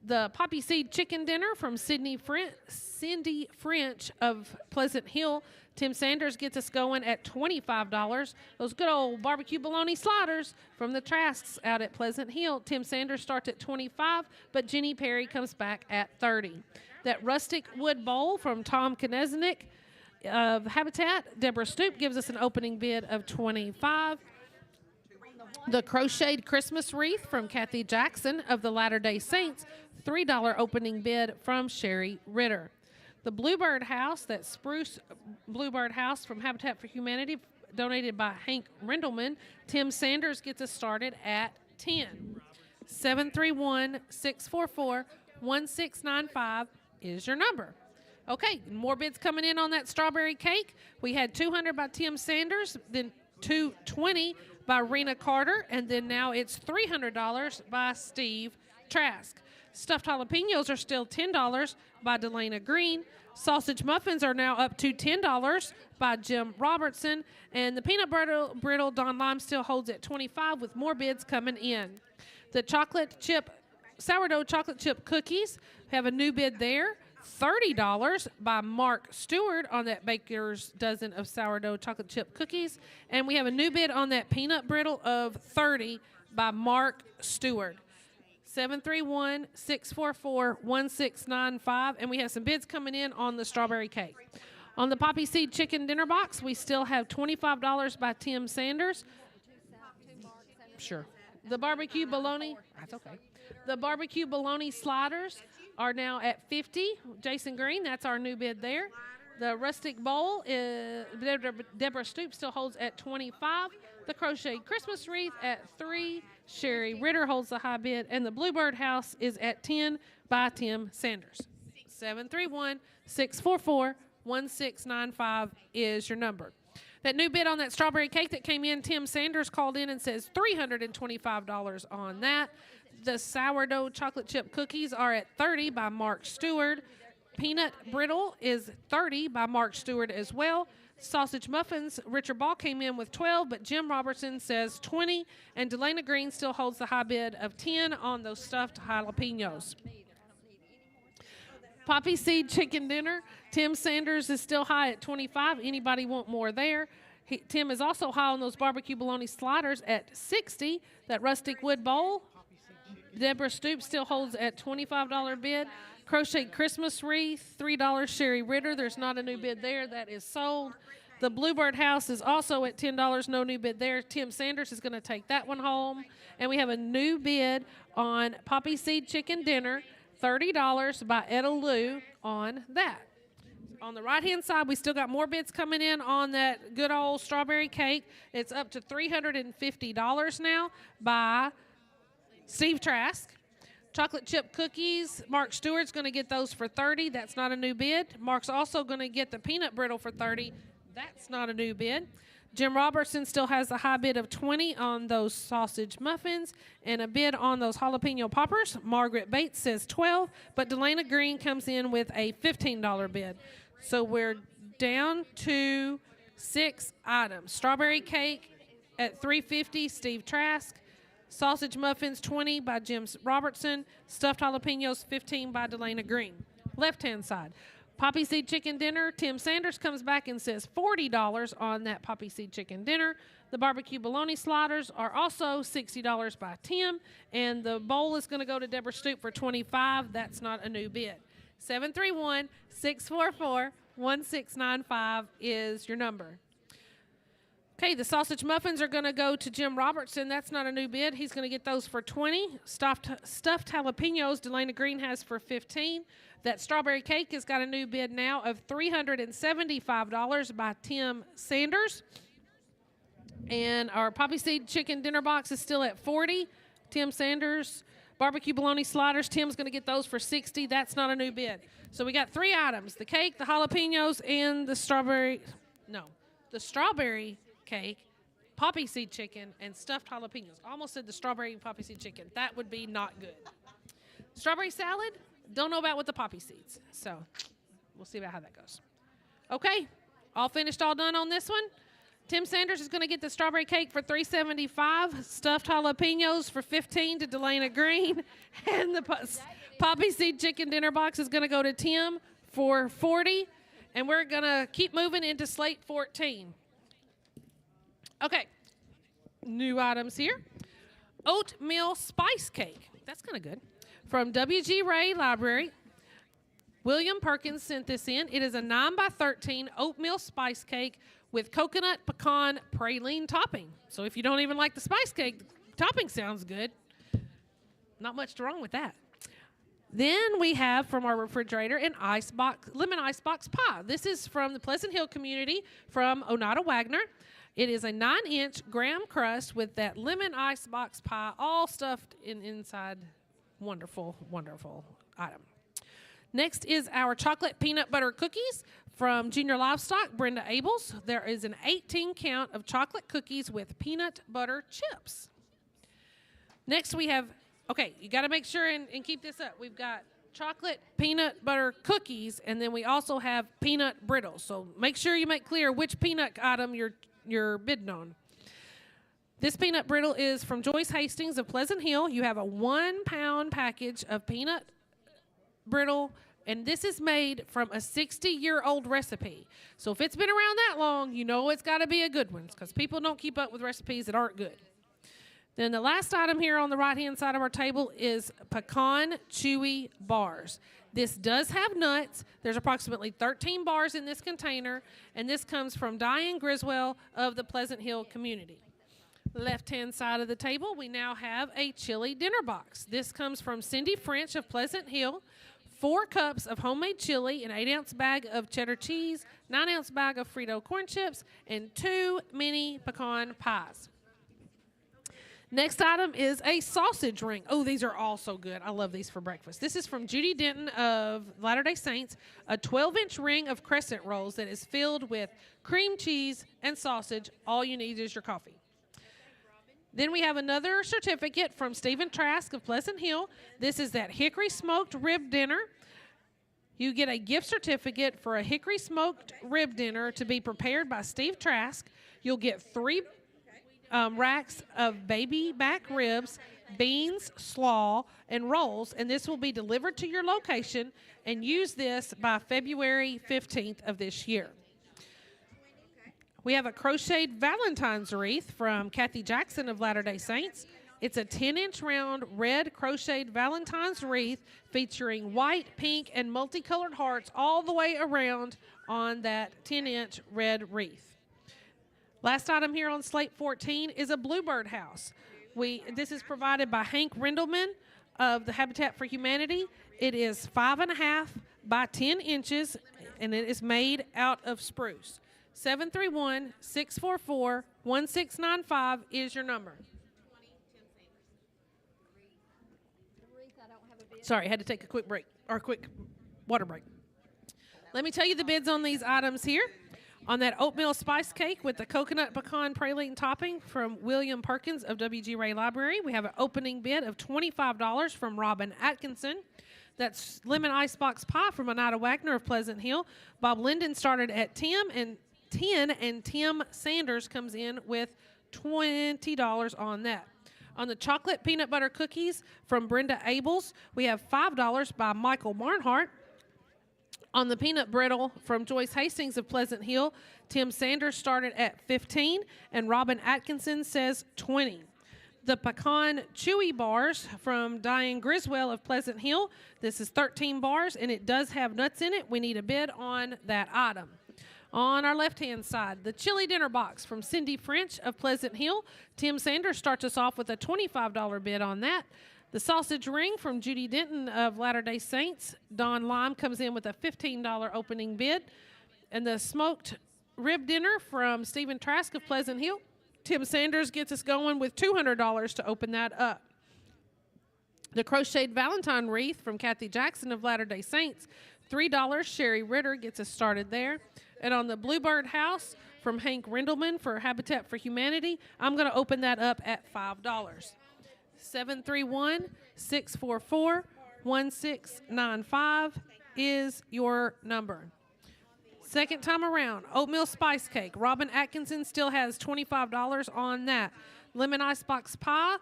the poppy seed chicken dinner from Cindy French of Pleasant Hill. Tim Sanders gets us going at $25. Those good old barbecue bologna sliders from the Trasks out at Pleasant Hill. Tim Sanders starts at $25, but Jenny Perry comes back at $30. That rustic wood bowl from Tom Knezenik of Habitat, Deborah Stoop, gives us an opening bid of $25. The crocheted Christmas wreath from Kathy Jackson of the Latter-day Saints, $3 opening bid from Sherry Ritter. The bluebird house, that spruce bluebird house from Habitat for Humanity, donated by Hank Rindelman, Tim Sanders gets us started at $10. 731-644-1695 is your number. Okay, more bids coming in on that strawberry cake. We had 200 by Tim Sanders, then 220 by Rena Carter, and then now it's $300 by Steve Trask. Stuffed jalapenos are still $10 by Delana Green. Sausage muffins are now up to $10 by Jim Robertson. And the peanut brittle Don Lime still holds at $25 with more bids coming in. The sourdough chocolate chip cookies have a new bid there. $30 by Mark Stewart on that baker's dozen of sourdough chocolate chip cookies. And we have a new bid on that peanut brittle of $30 by Mark Stewart. 731-644-1695. And we have some bids coming in on the strawberry cake. On the poppy seed chicken dinner box, we still have $25 by Tim Sanders. Sure. The barbecue bologna, that's okay. The barbecue bologna sliders are now at $50. Jason Green, that's our new bid there. The rustic bowl, Deborah Stoops still holds at $25. The crocheted Christmas wreath at $3. Sherry Ritter holds the high bid. And the Bluebird House is at $10 by Tim Sanders. 731-644-1695 is your number. That new bid on that strawberry cake that came in, Tim Sanders called in and says $325 on that. The sourdough chocolate chip cookies are at $30 by Mark Stewart. Peanut brittle is $30 by Mark Stewart as well. Sausage muffins, Richard Ball came in with $12, but Jim Robertson says $20. And Delana Green still holds the high bid of $10 on those stuffed jalapenos. Poppy seed chicken dinner, Tim Sanders is still high at $25. Anybody want more there? Tim is also high on those barbecue bologna sliders at $60. That rustic wood bowl, Deborah Stoops still holds at $25 bid. Crocheted Christmas wreath, $3 Sherry Ritter. There's not a new bid there. That is sold. The Bluebird House is also at $10. No new bid there. Tim Sanders is going to take that one home. And we have a new bid on poppy seed chicken dinner, $30 by Etta Lou on that. On the right-hand side, we still got more bids coming in on that good old strawberry cake. It's up to $350 now by Steve Trask. Chocolate chip cookies, Mark Stewart's going to get those for $30. That's not a new bid. Mark's also going to get the peanut brittle for $30. That's not a new bid. Jim Robertson still has a high bid of $20 on those sausage muffins and a bid on those jalapeno poppers. Margaret Bates says $12, but Delana Green comes in with a $15 bid. So we're down to 6 items. Strawberry cake at $350, Steve Trask. Sausage muffins, $20 by Jim Robertson. Stuffed jalapenos, $15 by Delana Green. Left-hand side. Poppy seed chicken dinner, Tim Sanders comes back and says $40 on that poppy seed chicken dinner. The barbecue bologna sliders are also $60 by Tim. And the bowl is going to go to Deborah Stoop for $25. That's not a new bid. 731-644-1695 is your number. Okay, the sausage muffins are going to go to Jim Robertson. That's not a new bid. He's going to get those for $20. Stuffed jalapenos, Delana Green has for $15. That strawberry cake has got a new bid now of $375 by Tim Sanders. And our poppy seed chicken dinner box is still at $40. Tim Sanders. Barbecue bologna sliders, Tim's going to get those for $60. That's not a new bid. So we got 3 items, the cake, the jalapenos, and the strawberry cake, poppy seed chicken, and stuffed jalapenos. I almost said the strawberry and poppy seed chicken. That would be not good. Strawberry salad, don't know about with the poppy seeds. So we'll see about how that goes. Okay, all finished, all done on this one. Tim Sanders is going to get the strawberry cake for $375, stuffed jalapenos for $15 to Delana Green, and the poppy seed chicken dinner box is going to go to Tim for $40, and we're going to keep moving into Slate 14. Okay, new items here. Oatmeal spice cake. That's kind of good. From W.G. Ray Library. William Perkins sent this in. It is a 9x13 oatmeal spice cake with coconut pecan praline topping. So if you don't even like the spice cake, the topping sounds good. Not much wrong with that. Then we have from our refrigerator an lemon icebox pie. This is from the Pleasant Hill community from Onata Wagner. It is a 9-inch graham crust with that lemon icebox pie all stuffed inside. Wonderful, wonderful item. Next is our chocolate peanut butter cookies from Junior Livestock, Brenda Abels. There is an 18 count of chocolate cookies with peanut butter chips. Next we have Okay, you got to make sure and keep this up. We've got chocolate peanut butter cookies, and then we also have peanut brittle. So make sure you make clear which peanut item you're bidding on. This peanut brittle is from Joyce Hastings of Pleasant Hill. You have a 1 pound package of peanut brittle, and this is made from a 60-year-old recipe. So if it's been around that long, you know it's got to be a good one, because people don't keep up with recipes that aren't good. Then the last item here on the right-hand side of our table is pecan chewy bars. This does have nuts. There's approximately 13 bars in this container, and this comes from Diane Griswell of the Pleasant Hill community. Left-hand side of the table, we now have a chili dinner box. This comes from Cindy French of Pleasant Hill. 4 cups of homemade chili, an 8-ounce bag of cheddar cheese, 9-ounce bag of Frito corn chips, and 2 mini pecan pies. Next item is a sausage ring. Oh, these are all so good. I love these for breakfast. This is from Judy Denton of Latter-day Saints, a 12-inch ring of crescent rolls that is filled with cream cheese and sausage. All you need is your coffee. Then we have another certificate from Stephen Trask of Pleasant Hill. This is that hickory smoked rib dinner. You get a gift certificate for a hickory smoked rib dinner to be prepared by Steve Trask. You'll get 3 racks of baby back ribs, beans, slaw, and rolls, and this will be delivered to your location, and use this by February 15th of this year. We have a crocheted Valentine's wreath from Kathy Jackson of Latter-day Saints. It's a 10-inch round red crocheted Valentine's wreath featuring white, pink, and multicolored hearts all the way around on that 10-inch red wreath. Last item here on Slate 14 is a bluebird house. This is provided by Hank Rindleman of the Habitat for Humanity. It is 5.5 by 10 inches, and it is made out of spruce. 731-644-1695 is your number. Sorry, I had to take a quick break, or a quick water break. Let me tell you the bids on these items here. On that oatmeal spice cake with the coconut pecan praline topping from William Perkins of W.G. Ray Library, we have an opening bid of $25 from Robin Atkinson. That's lemon icebox pie from Anita Wagner of Pleasant Hill. Bob Linden started at 10, and Tim Sanders comes in with $20 on that. On the chocolate peanut butter cookies from Brenda Abels, we have $5 by Michael Barnhart. On the peanut brittle from Joyce Hastings of Pleasant Hill, Tim Sanders started at 15, and Robin Atkinson says 20. The pecan chewy bars from Diane Griswell of Pleasant Hill, this is 13 bars, and it does have nuts in it. We need a bid on that item. On our left-hand side, the chili dinner box from Cindy French of Pleasant Hill. Tim Sanders starts us off with a $25 bid on that. The sausage ring from Judy Denton of Latter-day Saints. Don Lime comes in with a $15 opening bid. And the smoked rib dinner from Stephen Trask of Pleasant Hill. Tim Sanders gets us going with $200 to open that up. The crocheted Valentine wreath from Kathy Jackson of Latter-day Saints. $3. Sherry Ritter gets us started there. And on the Bluebird House from Hank Rindleman for Habitat for Humanity, I'm going to open that up at $5. 731-644-1695 is your number. Second time around, oatmeal spice cake. Robin Atkinson still has $25 on that. Lemon icebox pie,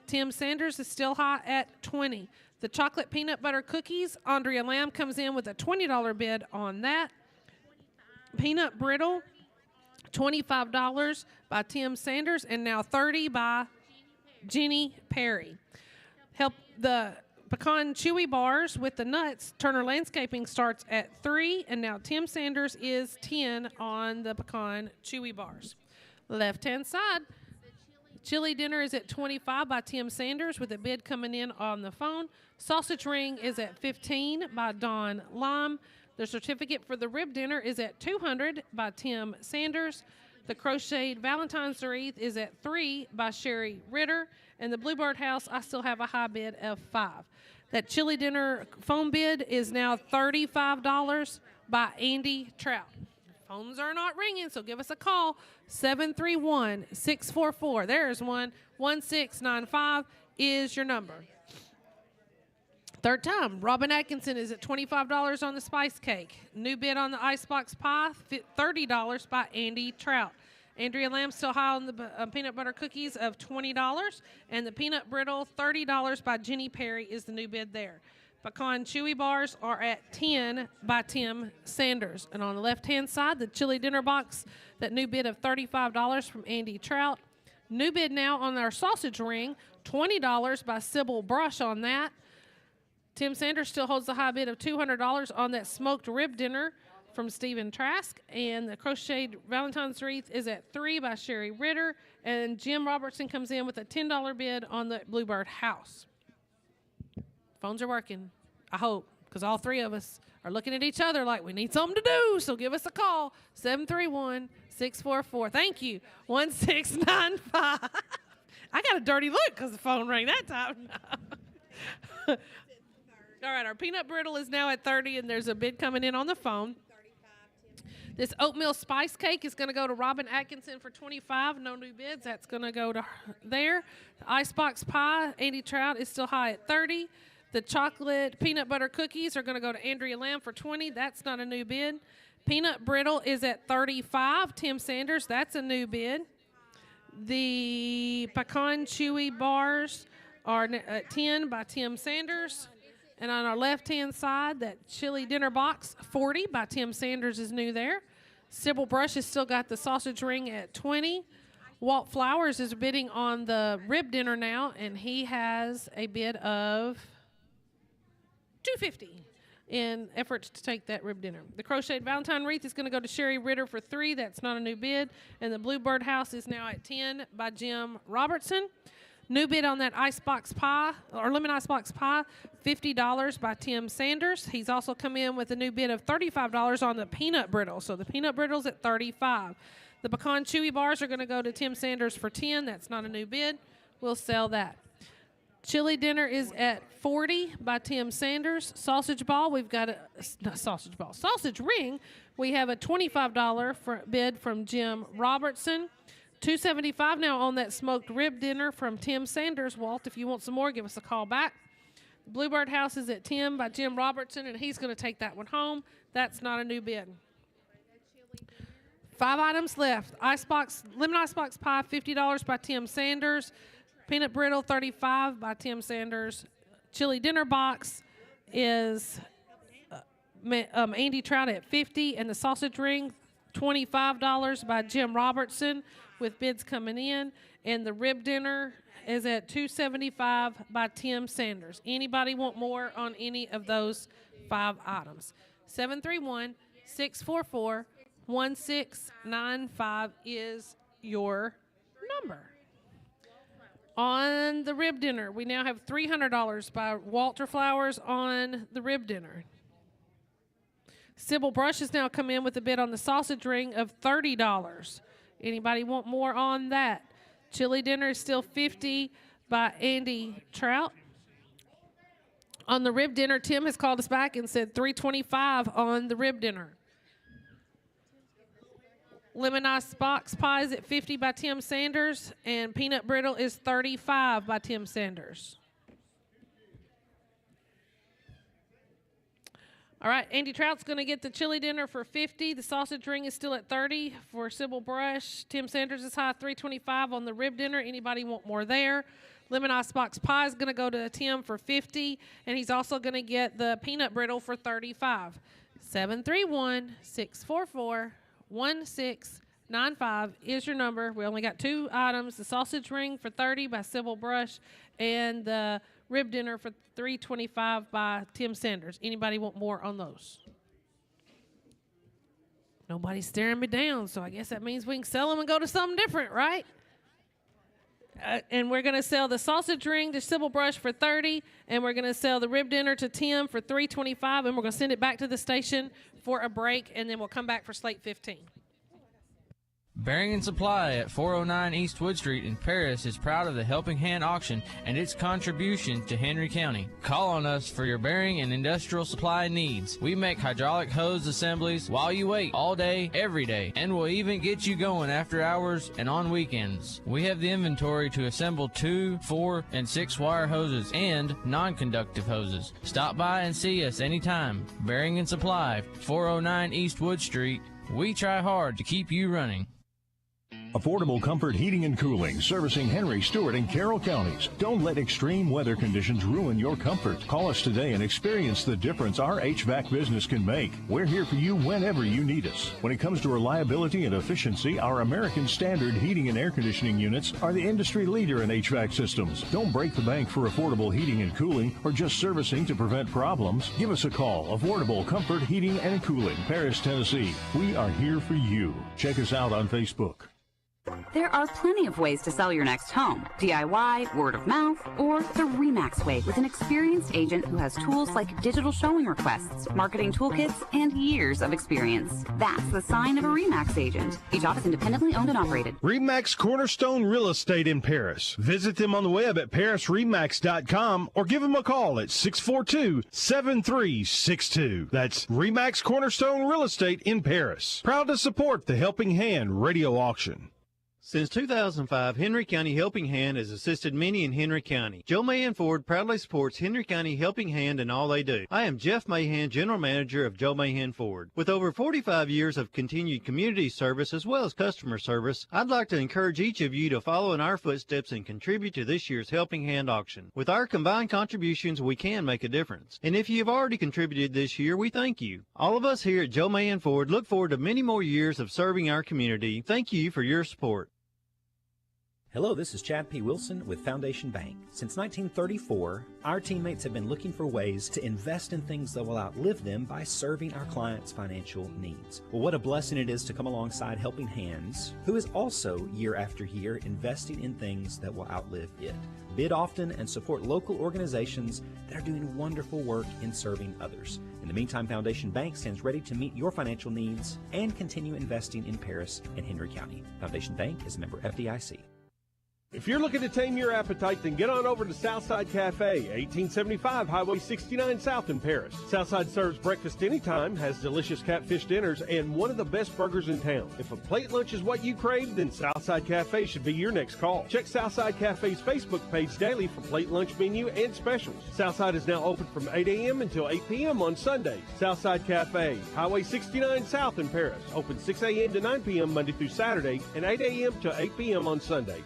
Tim Sanders is still high at $20. The chocolate peanut butter cookies, Andrea Lamb comes in with a $20 bid on that. Peanut brittle, $25 by Tim Sanders, and now $30 by Jenny Perry. Help the pecan chewy bars with the nuts. Turner Landscaping starts at $3, and now Tim Sanders is $10 on the pecan chewy bars. Left-hand side, chili dinner is at $25 by Tim Sanders with a bid coming in on the phone. Sausage ring is at $15 by Don Lime. The certificate for the rib dinner is at $200 by Tim Sanders. The crocheted Valentine's wreath is at $3 by Sherry Ritter. And the Bluebird House, I still have a high bid of $5. That chili dinner phone bid is now $35 by Andy Trout. Phones are not ringing, so give us a call. 731-644. There's one. 1695 is your number. Third time, Robin Atkinson is at $25 on the spice cake. New bid on the icebox pie, $30 by Andy Trout. Andrea Lamb still high on the peanut butter cookies of $20. And the peanut brittle, $30 by Jenny Perry is the new bid there. Pecan chewy bars are at $10 by Tim Sanders. And on the left-hand side, the chili dinner box, that new bid of $35 from Andy Trout. New bid now on our sausage ring, $20 by Sybil Brush on that. Tim Sanders still holds the high bid of $200 on that smoked rib dinner from Stephen Trask. And the crocheted Valentine's wreath is at $3 by Sherry Ritter. And Jim Robertson comes in with a $10 bid on the Bluebird House. Phones are working, I hope, because all three of us are looking at each other like we need something to do. So give us a call, 731-644. Thank you, 1695. I got a dirty look because the phone rang that time. All right, our peanut brittle is now at 30, and there's a bid coming in on the phone. This oatmeal spice cake is going to go to Robin Atkinson for $25. No new bids. That's going to go to there. The icebox pie, Andy Trout, is still high at 30. The chocolate peanut butter cookies are going to go to Andrea Lamb for $20. That's not a new bid. Peanut brittle is at $35. Tim Sanders, that's a new bid. The pecan chewy bars are at $10 by Tim Sanders. And on our left-hand side, that chili dinner box, $40 by Tim Sanders is new there. Sybil Brush has still got the sausage ring at $20. Walt Flowers is bidding on the rib dinner now, and he has a bid of $250 in efforts to take that rib dinner. The crocheted Valentine wreath is going to go to Sherry Ritter for $3. That's not a new bid. And the Bluebird House is now at $10 by Jim Robertson. New bid on that icebox pie, or lemon icebox pie, $50 by Tim Sanders. He's also come in with a new bid of $35 on the peanut brittle. So the peanut brittle's at $35. The pecan chewy bars are going to go to Tim Sanders for $10. That's not a new bid. We'll sell that. Chili dinner is at $40 by Tim Sanders. Sausage ball, we've got sausage ring. We have a $25 bid from Jim Robertson. $275 now on that smoked rib dinner from Tim Sanders. Walt, if you want some more, give us a call back. Bluebird House is at $10 by Jim Robertson, and he's going to take that one home. That's not a new bid. 5 items left. Lemon icebox pie, $50 by Tim Sanders. Peanut brittle, $35 by Tim Sanders. Chili dinner box is Andy Trout at $50, and the sausage ring, $25 by Jim Robertson, with bids coming in. And the rib dinner is at $275 by Tim Sanders. Anybody want more on any of those 5 items? 731-644-1695 is your number. On the rib dinner, we now have $300 by Walter Flowers on the rib dinner. Sybil Brush has now come in with a bid on the sausage ring of $30. Anybody want more on that? Chili dinner is still $50 by Andy Trout. On the rib dinner, Tim has called us back and said $325 on the rib dinner. Lemon icebox pie is at $50 by Tim Sanders, and peanut brittle is $35 by Tim Sanders. All right, Andy Trout's going to get the chili dinner for $50. The sausage ring is still at $30 for Sybil Brush. Tim Sanders is high $325 on the rib dinner. Anybody want more there? Lemon icebox pie is going to go to Tim for $50, and he's also going to get the peanut brittle for $35. 731-644-1695 is your number. We only got 2 items: the sausage ring for $30 by Sybil Brush, and the rib dinner for $325 by Tim Sanders. Anybody want more on those? Nobody's staring me down, so I guess that means we can sell them and go to something different, right? And we're going to sell the sausage ring to Sybil Brush for $30, and we're going to sell the rib dinner to Tim for $325, and we're going to send it back to the station for a break, and then we'll come back for Slate 15. Bearing and Supply at 409 East Wood Street in Paris is proud of the Helping Hand auction and its contribution to Henry County. Call on us for your bearing and industrial supply needs. We make hydraulic hose assemblies while you wait all day, every day, and we'll even get you going after hours and on weekends. We have the inventory to assemble 2, 4, and 6 wire hoses and non-conductive hoses. Stop by and see us anytime. Bearing and Supply, 409 East Wood Street. We try hard to keep you running. Affordable Comfort Heating and Cooling, servicing Henry, Stewart, and Carroll counties. Don't let extreme weather conditions ruin your comfort. Call us today and experience the difference our HVAC business can make. We're here for you whenever you need us. When it comes to reliability and efficiency, our American Standard heating and air conditioning units are the industry leader in HVAC systems. Don't break the bank for affordable heating and cooling or just servicing to prevent problems. Give us a call. Affordable Comfort Heating and Cooling, Paris, Tennessee. We are here for you. Check us out on Facebook. There are plenty of ways to sell your next home. DIY, word of mouth, or the RE/MAX way with an experienced agent who has tools like digital showing requests, marketing toolkits, and years of experience. That's the sign of a RE/MAX agent. Each office independently owned and operated. RE/MAX Cornerstone Real Estate in Paris. Visit them on the web at parisremax.com or give them a call at 642-7362. That's RE/MAX Cornerstone Real Estate in Paris. Proud to support the Helping Hand radio auction. Since 2005, Henry County Helping Hand has assisted many in Henry County. Joe Mahan Ford proudly supports Henry County Helping Hand in all they do. I am Jeff Mahan, General Manager of Joe Mahan Ford. With over 45 years of continued community service as well as customer service, I'd like to encourage each of you to follow in our footsteps and contribute to this year's Helping Hand auction. With our combined contributions, we can make a difference. And if you've already contributed this year, we thank you. All of us here at Joe Mahan Ford look forward to many more years of serving our community. Thank you for your support. Hello, this is Chad P. Wilson with Foundation Bank. Since 1934, our teammates have been looking for ways to invest in things that will outlive them by serving our clients' financial needs. Well, what a blessing it is to come alongside Helping Hands, who is also year after year investing in things that will outlive it. Bid often and support local organizations that are doing wonderful work in serving others. In the meantime, Foundation Bank stands ready to meet your financial needs and continue investing in Paris and Henry County. Foundation Bank is a member FDIC. If you're looking to tame your appetite, then get on over to Southside Cafe, 1875 Highway 69 South in Paris. Southside serves breakfast anytime, has delicious catfish dinners, and one of the best burgers in town. If a plate lunch is what you crave, then Southside Cafe should be your next call. Check Southside Cafe's Facebook page daily for plate lunch menu and specials. Southside is now open from 8 a.m. until 8 p.m. on Sundays. Southside Cafe, Highway 69 South in Paris. Open 6 a.m. to 9 p.m. Monday through Saturday and 8 a.m. to 8 p.m. on Sundays.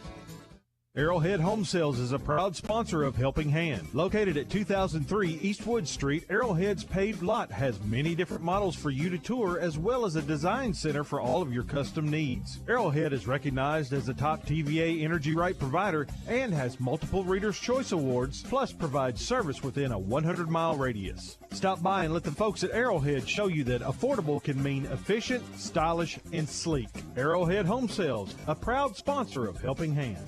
Arrowhead Home Sales is a proud sponsor of Helping Hand. Located at 2003 Eastwood Street, Arrowhead's paved lot has many different models for you to tour, as well as a design center for all of your custom needs. Arrowhead is recognized as a top TVA Energy Right provider and has multiple Reader's Choice Awards, plus provides service within a 100-mile radius. Stop by and let the folks at Arrowhead show you that affordable can mean efficient, stylish, and sleek. Arrowhead Home Sales, a proud sponsor of Helping Hand.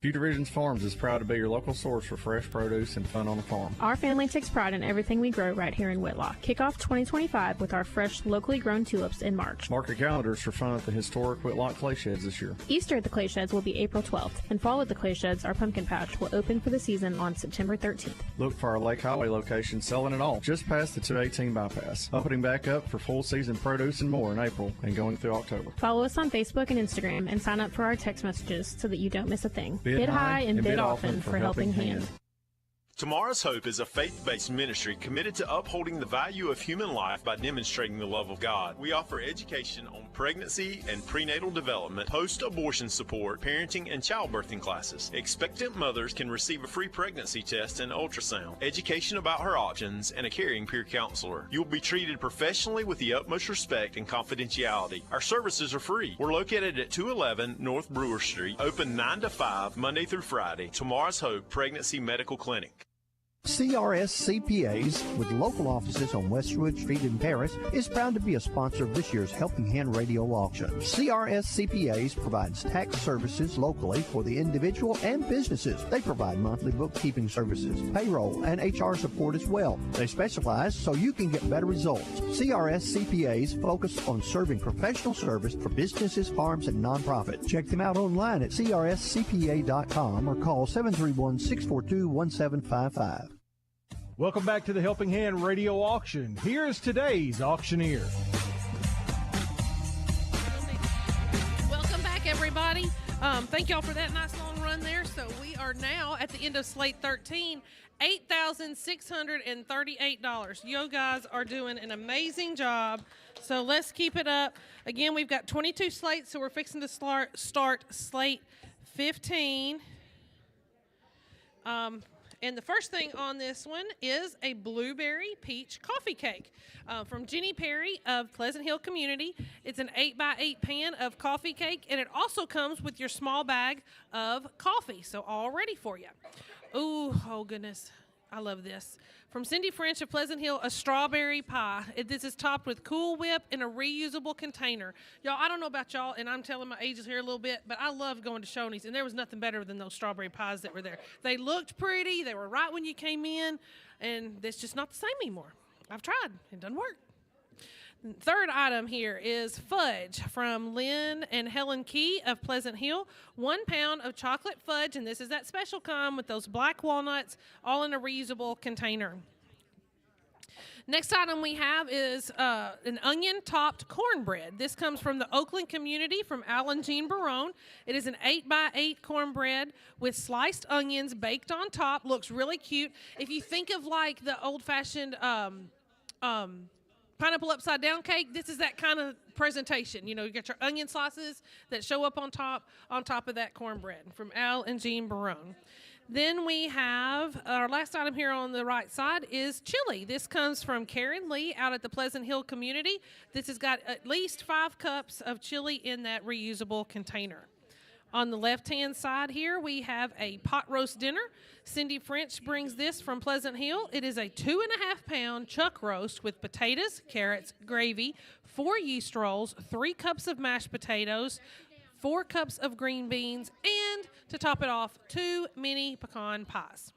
Future Visions Farms is proud to be your local source for fresh produce and fun on the farm. Our family takes pride in everything we grow right here in Whitlock. Kick off 2025 with our fresh, locally grown tulips in March. Mark your calendars for fun at the historic Whitlock Clay Sheds this year. Easter at the Clay Sheds will be April 12th, and Fall at the Clay Sheds, our pumpkin patch, will open for the season on September 13th. Look for our Lake Highway location selling it all, just past the 218 bypass. Opening back up for full season produce and more in April and going through October. Follow us on Facebook and Instagram and sign up for our text messages so that you don't miss a thing. Bid high and bid often for Helping Hand. Tomorrow's Hope is a faith-based ministry committed to upholding the value of human life by demonstrating the love of God. We offer education on pregnancy and prenatal development, post-abortion support, parenting, and childbirthing classes. Expectant mothers can receive a free pregnancy test and ultrasound, education about her options, and a caring peer counselor. You will be treated professionally with the utmost respect and confidentiality. Our services are free. We're located at 211 North Brewer Street, open 9 to 5, Monday through Friday. Tomorrow's Hope Pregnancy Medical Clinic. CRS CPAs, with local offices on Westwood Street in Paris, is proud to be a sponsor of this year's Helping Hand Radio Auction. CRS CPAs provides tax services locally for the individual and businesses. They provide monthly bookkeeping services, payroll, and HR support as well. They specialize so you can get better results. CRS CPAs focus on serving professional service for businesses, farms, and nonprofits. Check them out online at crscpa.com or call 731-642-1755. Welcome back to the Helping Hand Radio Auction. Here's today's auctioneer. Welcome back, everybody. Thank y'all for that nice long run there. So we are now at the end of Slate 13, $8,638. You guys are doing an amazing job. So let's keep it up. Again, we've got 22 slates, so we're fixing to start Slate 15. And the first thing on this one is a blueberry peach coffee cake from Jenny Perry of Pleasant Hill Community. It's an 8x8 pan of coffee cake, and it also comes with your small bag of coffee, so all ready for you. Ooh, oh goodness, I love this. From Cindy French of Pleasant Hill, a strawberry pie. This is topped with Cool Whip in a reusable container. Y'all, I don't know about y'all, and I'm telling my ages here a little bit, but I love going to Shoney's, and there was nothing better than those strawberry pies that were there. They looked pretty. They were right when you came in, and it's just not the same anymore. I've tried. It doesn't work. Third item here is fudge from Lynn and Helen Key of Pleasant Hill. 1 pound of chocolate fudge, and this is that special kind with those black walnuts, all in a reusable container. Next item we have is an onion-topped cornbread. This comes from the Oakland community from Al and Jean Barone. It is an 8x8 cornbread with sliced onions baked on top. Looks really cute. If you think of like the old-fashioned pineapple upside down cake, this is that kind of presentation. You know, you got your onion slices that show up on top of that cornbread from Al and Jean Barone. Then we have our last item here on the right side is chili. This comes from Karen Lee out at the Pleasant Hill community. This has got at least 5 cups of chili in that reusable container. On the left-hand side here, we have a pot roast dinner. Cindy French brings this from Pleasant Hill. It is a 2.5-pound chuck roast with potatoes, carrots, gravy, 4 yeast rolls, 3 cups of mashed potatoes, 4 cups of green beans, and to top it off, 2 mini pecan pies.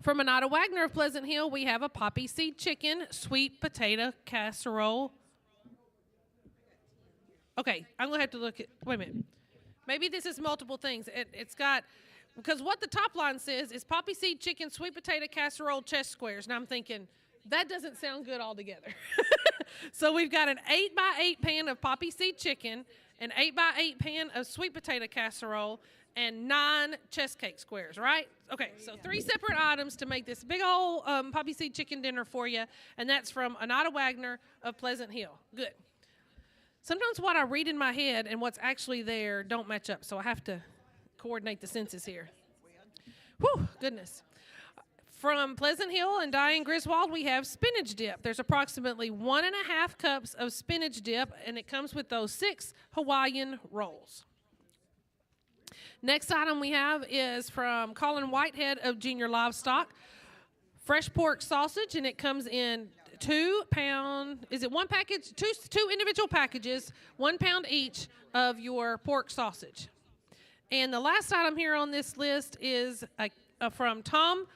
From Anita Wagner of Pleasant Hill, we have a poppy seed chicken, sweet potato casserole. Okay, I'm going to have to look at, wait a minute. Maybe this is multiple things. It's got, because what the top line says is poppy seed chicken, sweet potato casserole, chest squares. And I'm thinking, that doesn't sound good altogether. So we've got an 8x8 pan of poppy seed chicken, an 8x8 pan of sweet potato casserole, and 9 chest cake squares, right? Okay, so 3 separate items to make this big old poppy seed chicken dinner for you, and that's from Anita Wagner of Pleasant Hill. Good. Sometimes what I read in my head and what's actually there don't match up, so I have to coordinate the senses here. Whew, goodness. From Pleasant Hill and Diane Griswold, we have spinach dip. There's approximately 1.5 cups of spinach dip, and it comes with those 6 Hawaiian rolls. Next item we have is from Colin Whitehead of Junior Livestock. Fresh pork sausage, and it comes in 2 pound, is it 1 package? Two individual packages, 1 pound each of your pork sausage. And the last item here on this list is from Tom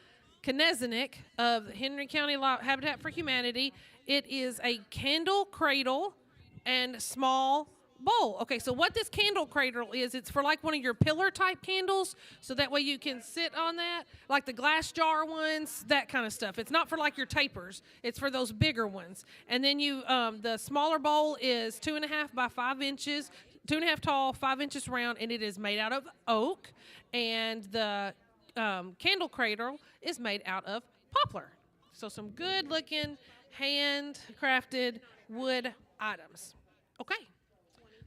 Knezenik of Henry County Habitat for Humanity. It is a candle cradle and small bowl. Okay, so what this candle cradle is, it's for like one of your pillar type candles, so that way you can sit on that, like the glass jar ones, that kind of stuff. It's not for like your tapers, it's for those bigger ones. And then you, the smaller bowl is 2.5 by 5 inches, 2.5 tall, 5 inches round, and it is made out of oak. And the candle cradle is made out of poplar. So some good looking handcrafted wood items. Okay.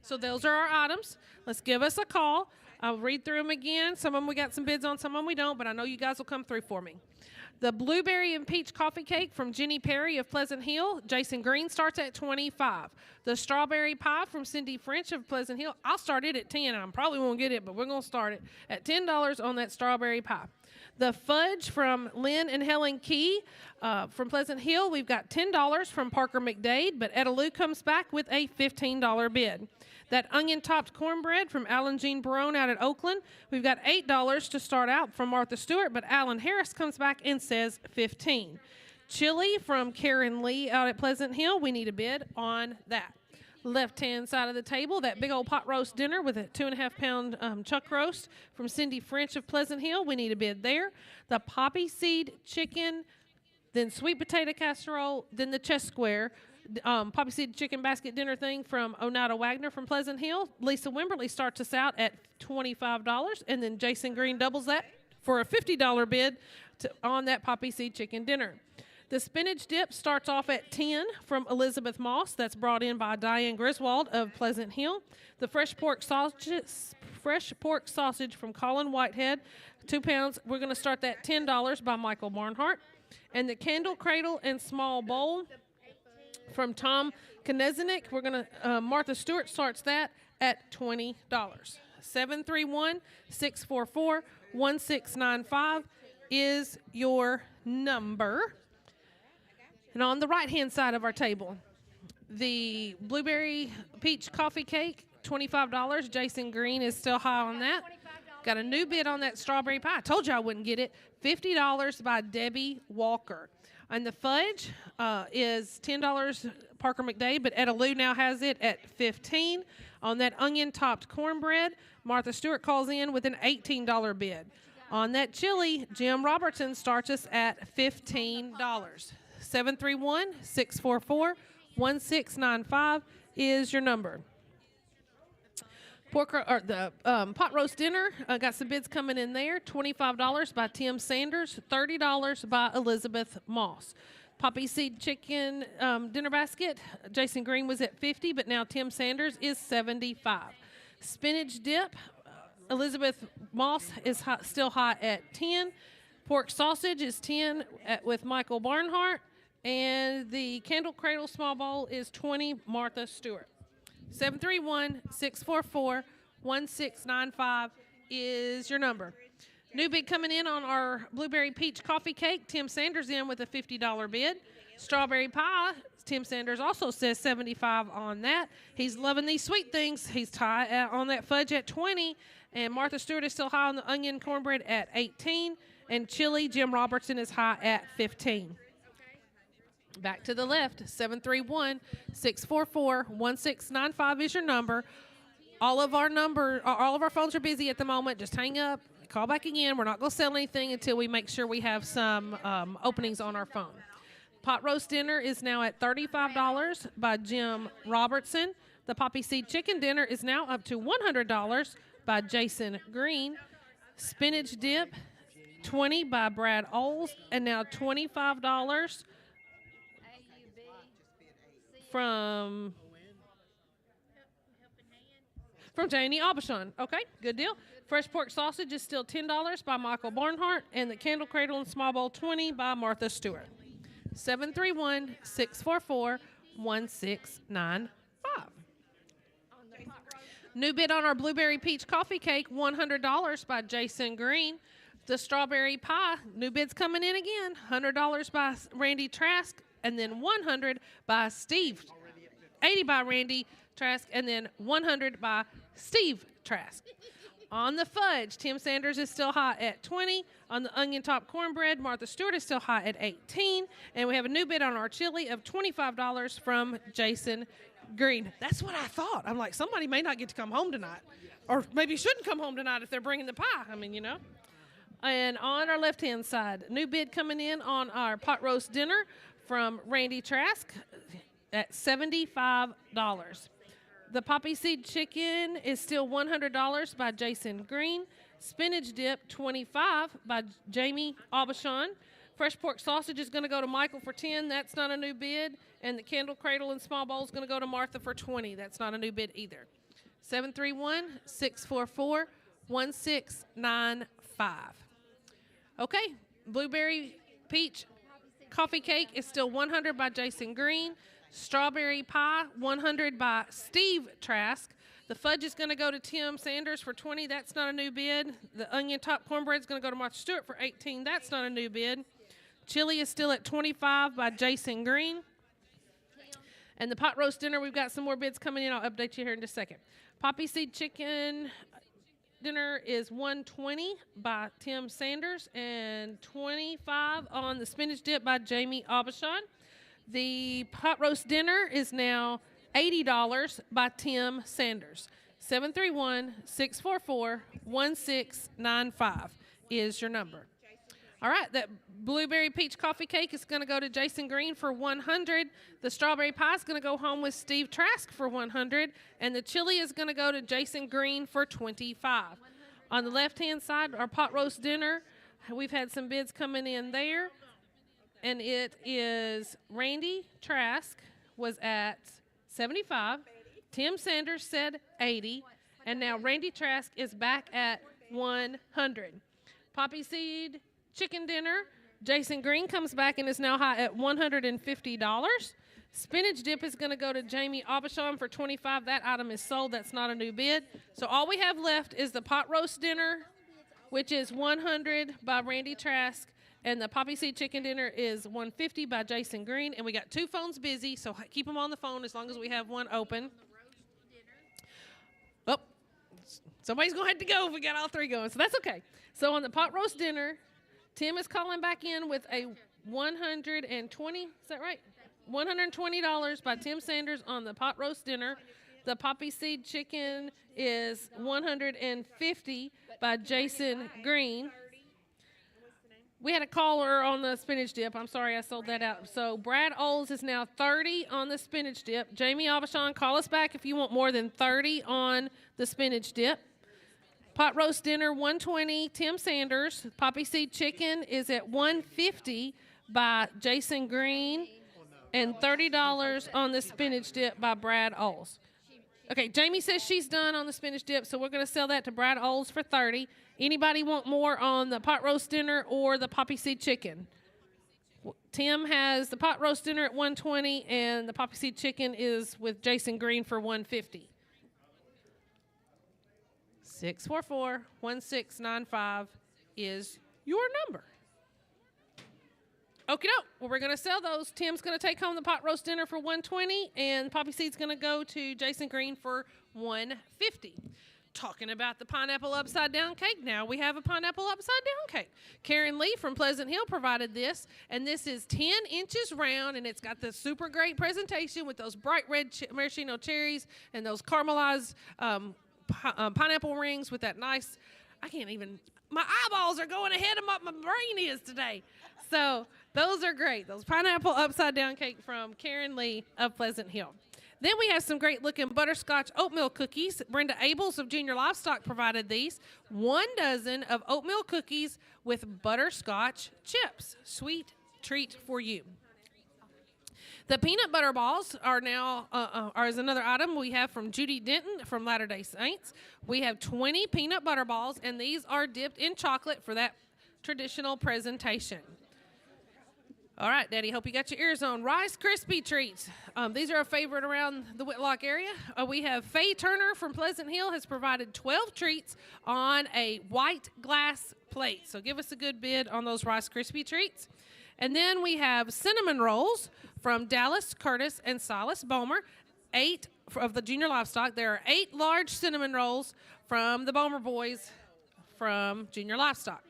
So those are our items. Let's give us a call. I'll read through them again. Some of them we got some bids on, some of them we don't, but I know you guys will come through for me. The blueberry and peach coffee cake from Jenny Perry of Pleasant Hill. Jason Green starts at $25. The strawberry pie from Cindy French of Pleasant Hill. I'll start it at $10. I probably won't get it, but we're going to start it at $10 on that strawberry pie. The fudge from Lynn and Helen Key from Pleasant Hill, we've got $10 from Parker McDade, but Etaloo comes back with a $15 bid. That onion-topped cornbread from Alan Jean Barone out at Oakland, we've got $8 to start out from Martha Stewart, but Alan Harris comes back and says $15. Chili from Karen Lee out at Pleasant Hill, we need a bid on that. Left-hand side of the table, that big old pot roast dinner with a 2.5-pound chuck roast from Cindy French of Pleasant Hill, we need a bid there. The poppy seed chicken, then sweet potato casserole, then the chest square, poppy seed chicken basket dinner thing from Oneida Wagner from Pleasant Hill. Lisa Wimberly starts us out at $25, and then Jason Green doubles that for a $50 bid on that poppy seed chicken dinner. The spinach dip starts off at $10 from Elizabeth Moss. That's brought in by Diane Griswold of Pleasant Hill. The fresh pork sausage from Colin Whitehead, 2 pounds. We're going to start that $10 by Michael Barnhart. And the Candle Cradle and Small Bowl from Tom Konezinik. We're going to, Martha Stewart starts that at $20. 731-644-1695 is your number. And on the right-hand side of our table, the blueberry peach coffee cake, $25. Jason Green is still high on that. Got a new bid on that strawberry pie. I told you I wouldn't get it. $50 by Debbie Walker. And the fudge is $10 Parker McDade, but Etaloo now has it at $15. On that onion-topped cornbread, Martha Stewart calls in with an $18 bid. On that chili, Jim Robertson starts us at $15. 731-644-1695 is your number. The pot roast dinner, got some bids coming in there. $25 by Tim Sanders, $30 by Elizabeth Moss. Poppy seed chicken dinner basket, Jason Green was at $50, but now Tim Sanders is $75. Spinach dip, Elizabeth Moss is still high at $10. Pork sausage is $10 with Michael Barnhart. And the Candle Cradle Small Bowl is $20, Martha Stewart. 731-644-1695 is your number. New bid coming in on our blueberry peach coffee cake. Tim Sanders in with a $50 bid. Strawberry pie, Tim Sanders also says $75 on that. He's loving these sweet things. He's high on that fudge at $20. And Martha Stewart is still high on the onion cornbread at $18. And chili, Jim Robertson is high at $15. Back to the left, 731-644-1695 is your number. All of our phones are busy at the moment. Just hang up, call back again. We're not going to sell anything until we make sure we have some openings on our phone. Pot roast dinner is now at $35 by Jim Robertson. The poppy seed chicken dinner is now up to $100 by Jason Green. Spinach dip, $20 by Brad Oles, and now $25 from Janie Aubuchon. Okay, good deal. Fresh pork sausage is still $10 by Michael Barnhart, and the Candle Cradle and Small Bowl $20 by Martha Stewart. 731-644-1695. New bid on our blueberry peach coffee cake, $100 by Jason Green. The strawberry pie, new bids coming in again, $100 by Randy Trask, and then $100 by Steve. $80 by Randy Trask, and then $100 by Steve Trask. On the fudge, Tim Sanders is still high at $20. On the onion-top cornbread, Martha Stewart is still high at $18. And we have a new bid on our chili of $25 from Jason Green. That's what I thought. I'm like, somebody may not get to come home tonight. Or maybe shouldn't come home tonight if they're bringing the pie. I mean, you know. And on our left-hand side, new bid coming in on our pot roast dinner from Randy Trask at $75. The poppy seed chicken is still $100 by Jason Green. Spinach dip, $25 by Jamie Aubuchon. Fresh pork sausage is going to go to Michael for $10. That's not a new bid. And the Candle Cradle and Small Bowl is going to go to Martha for $20. That's not a new bid either. 731-644-1695. Okay, blueberry peach coffee cake is still $100 by Jason Green. Strawberry pie, $100 by Steve Trask. The fudge is going to go to Tim Sanders for $20. That's not a new bid. The onion top cornbread is going to go to Martha Stewart for $18. That's not a new bid. Chili is still at $25 by Jason Green. And the pot roast dinner, we've got some more bids coming in. I'll update you here in just a second. Poppy seed chicken dinner is $120 by Tim Sanders and $25 on the spinach dip by Jamie Aubuchon. The pot roast dinner is now $80 by Tim Sanders. 731-644-1695 is your number. All right, that blueberry peach coffee cake is going to go to Jason Green for $100. The strawberry pie is going to go home with Steve Trask for $100. And the chili is going to go to Jason Green for $25. On the left-hand side, our pot roast dinner, we've had some bids coming in there. And it is Randy Trask was at $75. Tim Sanders said $80. And now Randy Trask is back at $100. Poppy seed chicken dinner, Jason Green comes back and is now high at $150. Spinach dip is going to go to Jamie Aubuchon for $25. That item is sold. That's not a new bid. So all we have left is the pot roast dinner, which is $100 by Randy Trask, and the poppy seed chicken dinner is $150 by Jason Green. And we got 2 phones busy, so keep them on the phone as long as we have one open. Oh, somebody's going to have to go if we got all 3 going, so that's okay. So on the pot roast dinner, Tim is calling back in with a $120, is that right? $120 by Tim Sanders on the pot roast dinner. The poppy seed chicken is $150 by Jason Green. We had a caller on the spinach dip. I'm sorry I sold that out. So Brad Oles is now $30 on the spinach dip. Jamie Aubuchon, call us back if you want more than $30 on the spinach dip. Pot roast dinner, $120, Tim Sanders. Poppy seed chicken is at $150 by Jason Green. And $30 on the spinach dip by Brad Oles. Okay, Jamie says she's done on the spinach dip, so we're going to sell that to Brad Oles for $30. Anybody want more on the pot roast dinner or the poppy seed chicken? Tim has the pot roast dinner at $120, and the poppy seed chicken is with Jason Green for $150. 644-1695 is your number. Okie doke. Well, we're going to sell those. Tim's going to take home the pot roast dinner for $120, and poppy seed's going to go to Jason Green for $150. Talking about the pineapple upside down cake, now we have a pineapple upside down cake. Karen Lee from Pleasant Hill provided this, and this is 10 inches round, and it's got the super great presentation with those bright red maraschino cherries and those caramelized pineapple rings with that nice, my eyeballs are going ahead of what my brain is today. So those are great. Those pineapple upside down cake from Karen Lee of Pleasant Hill. Then we have some great looking butterscotch oatmeal cookies. Brenda Abels of Junior Livestock provided these. 1 dozen of oatmeal cookies with butterscotch chips. Sweet treat for you. The peanut butter balls are now is another item we have from Judy Denton from Latter-day Saints. We have 20 peanut butter balls, and these are dipped in chocolate for that traditional presentation. All right, Daddy, hope you got your ears on. Rice Krispie treats. These are a favorite around the Whitlock area. We have Faye Turner from Pleasant Hill has provided 12 treats on a white glass plate. So give us a good bid on those Rice Krispie treats. And then we have cinnamon rolls from Dallas Curtis and Silas Bomer. 8 of the Junior Livestock. There are 8 large cinnamon rolls from the Bomer boys from Junior Livestock.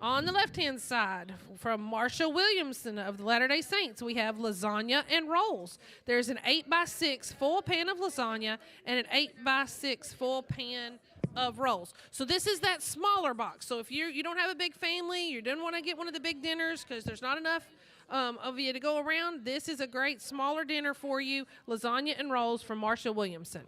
On the left-hand side, from Marsha Williamson of the Latter-day Saints, we have lasagna and rolls. There's an 8x6 full pan of lasagna and an 8x6 full pan of rolls. So this is that smaller box. So if you don't have a big family, you don't want to get one of the big dinners because there's not enough of you to go around, this is a great smaller dinner for you, lasagna and rolls from Marsha Williamson.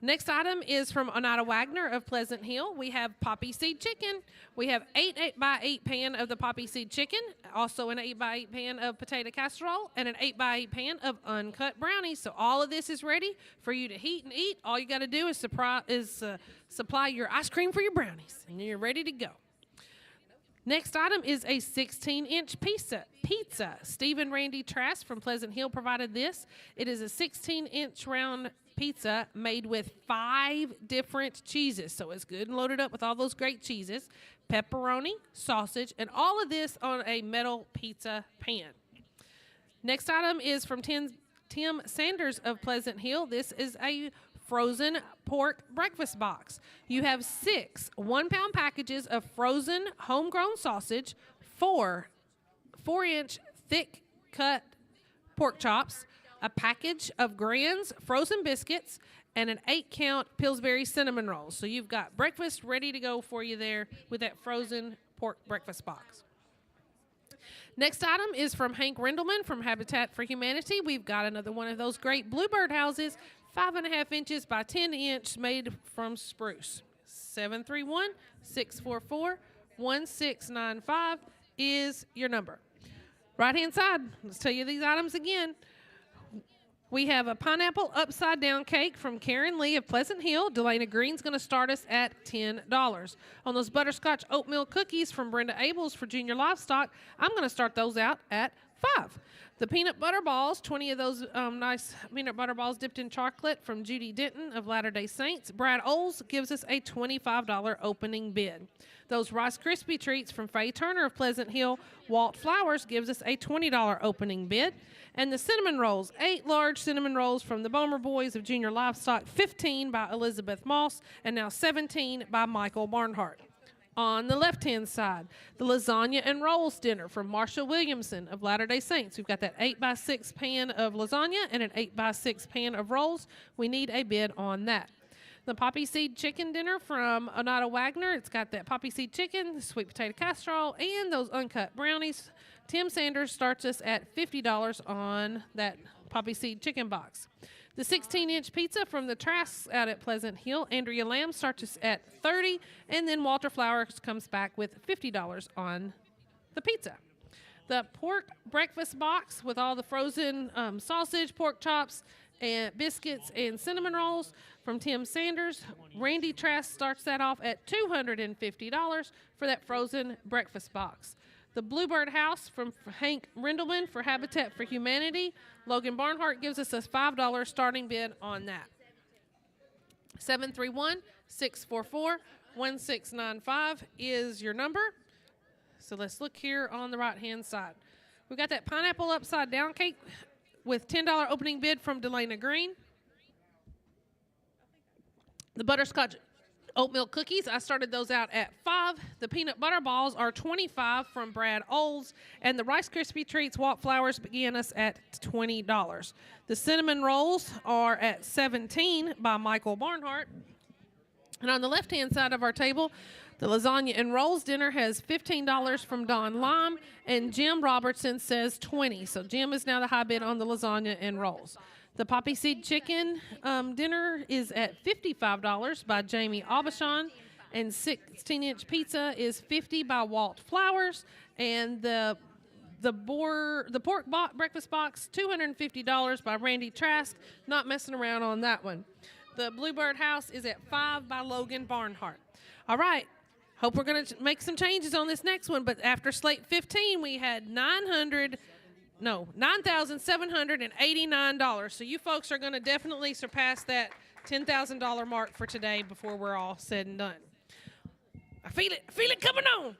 Next item is from Oneida Wagner of Pleasant Hill. We have poppy seed chicken. We have 8x8 pan of the poppy seed chicken, also an 8x8 pan of potato casserole, and an 8x8 pan of uncut brownies. So all of this is ready for you to heat and eat. All you got to do is supply your ice cream for your brownies, and you're ready to go. Next item is a 16-inch pizza. Steve and Randy Trask from Pleasant Hill provided this. It is a 16-inch round pizza made with 5 different cheeses. So it's good and loaded up with all those great cheeses, pepperoni, sausage, and all of this on a metal pizza pan. Next item is from Tim Sanders of Pleasant Hill. This is a frozen pork breakfast box. You have 6 one-pound packages of frozen homegrown sausage, 4 4-inch thick cut pork chops, a package of Grand's frozen biscuits, and an 8-count Pillsbury cinnamon rolls. So you've got breakfast ready to go for you there with that frozen pork breakfast box. Next item is from Hank Rindleman from Habitat for Humanity. We've got another one of those great bluebird houses, 5.5 inches by 10 inch, made from spruce. 731-644-1695 is your number. Right-hand side, let's tell you these items again. We have a pineapple upside-down cake from Karen Lee of Pleasant Hill. Delana Green's going to start us at $10. On those butterscotch oatmeal cookies from Brenda Abels for Junior Livestock, I'm going to start those out at $5. The peanut butter balls, 20 of those nice peanut butter balls dipped in chocolate from Judy Denton of Latter-day Saints. Brad Oles gives us a $25 opening bid. Those Rice Krispie treats from Faye Turner of Pleasant Hill. Walt Flowers gives us a $20 opening bid. And the cinnamon rolls, 8 large cinnamon rolls from the Bomer Boys of Junior Livestock, 15 by Elizabeth Moss, and now 17 by Michael Barnhart. On the left-hand side, the lasagna and rolls dinner from Marsha Williamson of Latter-day Saints. We've got that 8x6 pan of lasagna and an 8x6 pan of rolls. We need a bid on that. The poppy seed chicken dinner from Onata Wagner. It's got that poppy seed chicken, sweet potato casserole, and those uncut brownies. Tim Sanders starts us at $50 on that poppy seed chicken box. The 16-inch pizza from the Trask out at Pleasant Hill. Andrea Lamb starts us at $30, and then Walter Flowers comes back with $50 on the pizza. The pork breakfast box with all the frozen sausage, pork chops, and biscuits and cinnamon rolls from Tim Sanders. Randy Trask starts that off at $250 for that frozen breakfast box. The Bluebird House from Hank Rindleman for Habitat for Humanity. Logan Barnhart gives us a $5 starting bid on that. 731-644-1695 is your number. So let's look here on the right-hand side. We've got that pineapple upside-down cake with $10 opening bid from Delana Green. The butterscotch oatmeal cookies, I started those out at $5. The peanut butter balls are $25 from Brad Oles. And the Rice Krispie treats, Walt Flowers, began us at $20. The cinnamon rolls are at $17 by Michael Barnhart. And on the left-hand side of our table, the lasagna and rolls dinner has $15 from Don Lime, and Jim Robertson says $20. So Jim is now the high bid on the lasagna and rolls. The poppy seed chicken dinner is at $55 by Jamie Aubuchon, and 16-inch pizza is $50 by Walt Flowers, and the pork breakfast box $250 by Randy Trask. Not messing around on that one. The Bluebird House is at $5 by Logan Barnhart. All right. Hope we're going to make some changes on this next one, but after Slate 15, we had $9,789. So you folks are going to definitely surpass that $10,000 mark for today before we're all said and done. I feel it coming on.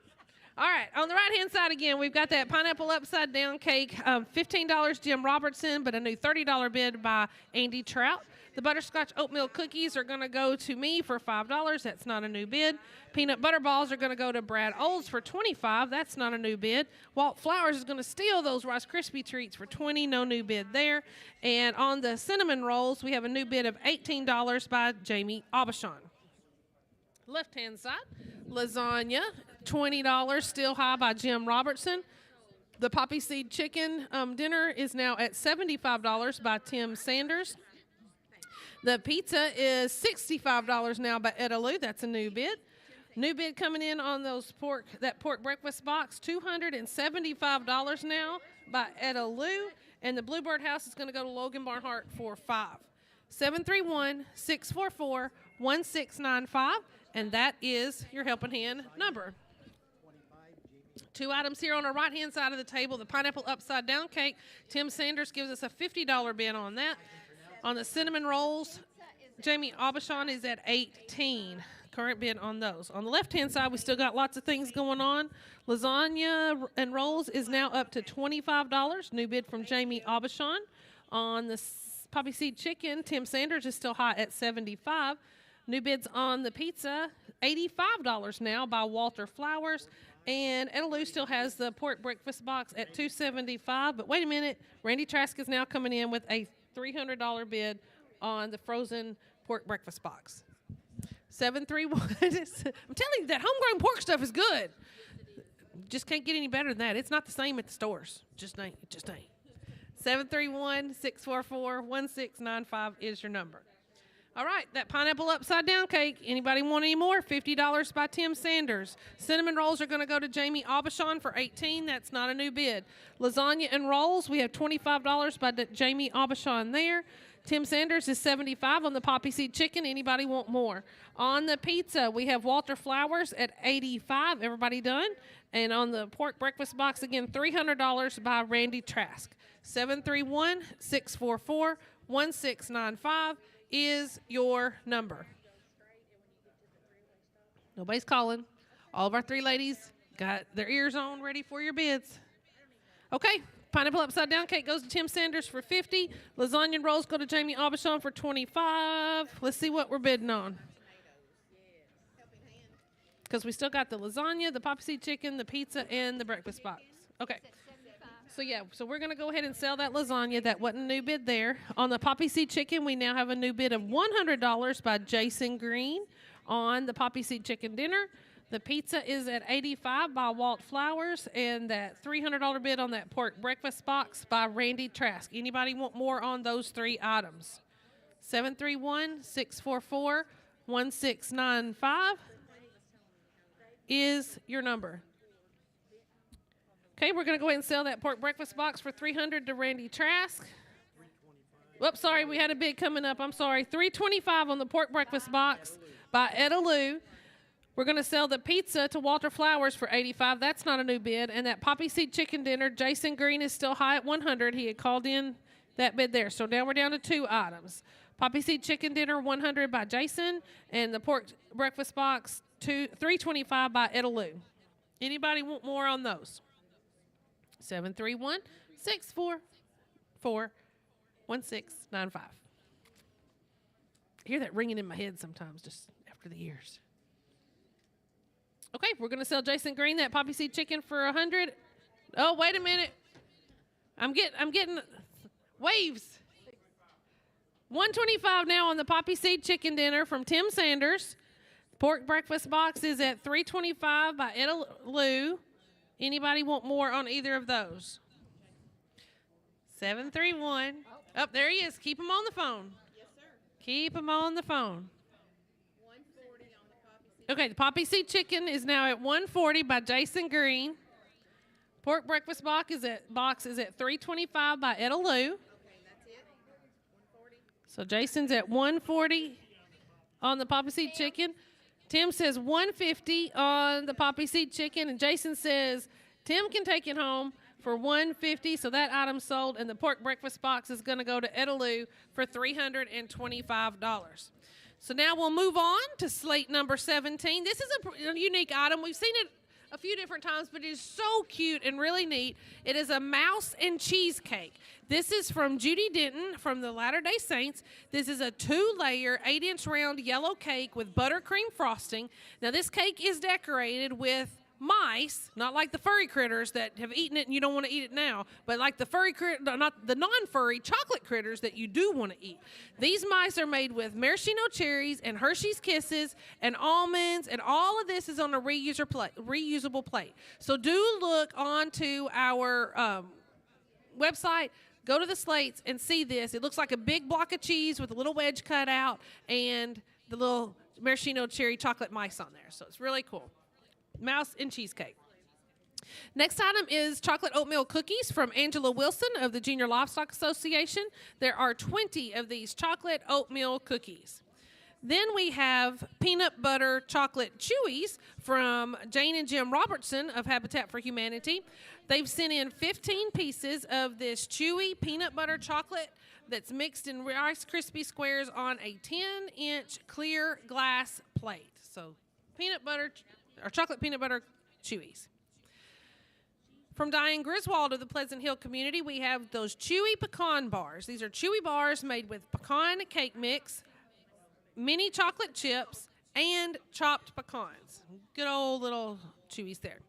All right, on the right-hand side again, we've got that pineapple upside-down cake, $15 Jim Robertson, but a new $30 bid by Andy Trout. The butterscotch oatmeal cookies are going to go to me for $5. That's not a new bid. Peanut butter balls are going to go to Brad Oles for $25. That's not a new bid. Walt Flowers is going to steal those Rice Krispie treats for $20. No new bid there. And on the cinnamon rolls, we have a new bid of $18 by Jamie Aubuchon. Left-hand side, lasagna, $20, still high by Jim Robertson. The poppy seed chicken dinner is now at $75 by Tim Sanders. The pizza is $65 now by Etta Lou. That's a new bid. New bid coming in on that pork breakfast box, $275 now by Etta Lou. And the Bluebird House is going to go to Logan Barnhart for $5. 731-644-1695. And that is your helping hand number. 2 items here on our right-hand side of the table. The pineapple upside-down cake. Tim Sanders gives us a $50 bid on that. On the cinnamon rolls, Jamie Aubuchon is at 18. Current bid on those. On the left-hand side, we still got lots of things going on. Lasagna and rolls is now up to $25. New bid from Jamie Aubuchon. On the poppy seed chicken, Tim Sanders is still high at $75. New bids on the pizza, $85 now by Walter Flowers. And Edelou still has the pork breakfast box at $275. But wait a minute, Randy Trask is now coming in with a $300 bid on the frozen pork breakfast box. 731. I'm telling you, that homegrown pork stuff is good. Just can't get any better than that. It's not the same at the stores. Just ain't. 731-644-1695 is your number. All right, that pineapple upside down cake. Anybody want any more? $50 by Tim Sanders. Cinnamon rolls are going to go to Jamie Aubuchon for $18. That's not a new bid. Lasagna and rolls, we have $25 by Jamie Aubuchon there. Tim Sanders is $75 on the poppy seed chicken. Anybody want more? On the pizza, we have Walter Flowers at $85. Everybody done? And on the pork breakfast box, again, $300 by Randy Trask. 731-644-1695 is your number. Nobody's calling. All of our three ladies got their ears on, ready for your bids. Okay. Pineapple upside down cake goes to Tim Sanders for $50. Lasagna and rolls go to Jamie Aubuchon for $25. Let's see what we're bidding on. Because we still got the lasagna, the poppy seed chicken, the pizza, and the breakfast box. Okay. So we're going to go ahead and sell that lasagna. That wasn't a new bid there. On the poppy seed chicken, we now have a new bid of $100 by Jason Green on the poppy seed chicken dinner. The pizza is at $85 by Walt Flowers, and that $300 bid on that pork breakfast box by Randy Trask. Anybody want more on those three items? 731-644-1695 is your number. Okay, we're going to go ahead and sell that pork breakfast box for $300 to Randy Trask. Whoops, sorry, we had a bid coming up. I'm sorry. $325 on the pork breakfast box by Edelou. We're going to sell the pizza to Walter Flowers for $85. That's not a new bid. And that poppy seed chicken dinner, Jason Green is still high at $100. He had called in that bid there. So now we're down to two items. Poppy seed chicken dinner, $100 by Jason. And the pork breakfast box, $325 by Edelou. Anybody want more on those? 731-644-1695. I hear that ringing in my head sometimes just after the years. Okay, we're going to sell Jason Green that poppy seed chicken for $100. Oh, wait a minute. I'm getting waves. $125 now on the poppy seed chicken dinner from Tim Sanders. Pork breakfast box is at $325 by Edelou. Anybody want more on either of those? 731. Oh, there he is. Keep him on the phone. Yes, sir. Keep him on the phone. Okay, the poppy seed chicken is now at $140 by Jason Green. Pork breakfast box is at $325 by Edelou. Okay, that's it. So Jason's at $140 on the poppy seed chicken. Tim says $150 on the poppy seed chicken, and Jason says Tim can take it home for $150. So that item sold, and the pork breakfast box is going to go to Edelou for $325. So now we'll move on to slate number 17. This is a unique item. We've seen it a few different times, but it is so cute and really neat. It is a mouse and cheesecake. This is from Judy Denton from the Latter-day Saints. This is a 2-layer, 8-inch round yellow cake with buttercream frosting. Now, this cake is decorated with mice, not like the furry critters that have eaten it and you don't want to eat it now, but like the furry not the non-furry chocolate critters that you do want to eat. These mice are made with maraschino cherries and Hershey's Kisses and almonds, and all of this is on a reusable plate. So do look onto our website. Go to the Slates and see this. It looks like a big block of cheese with a little wedge cut out and the little maraschino cherry chocolate mice on there. So it's really cool. Mouse and cheesecake. Next item is chocolate oatmeal cookies from Angela Wilson of the Junior Livestock Association. There are 20 of these chocolate oatmeal cookies. Then we have peanut butter chocolate chewies from Jane and Jim Robertson of Habitat for Humanity. They've sent in 15 pieces of this chewy peanut butter chocolate that's mixed in Rice Krispie squares on a 10-inch clear glass plate. So peanut butter or chocolate peanut butter chewies. From Diane Griswold of the Pleasant Hill community, we have those chewy pecan bars. These are chewy bars made with pecan cake mix, mini chocolate chips, and chopped pecans. Good old little chewies there.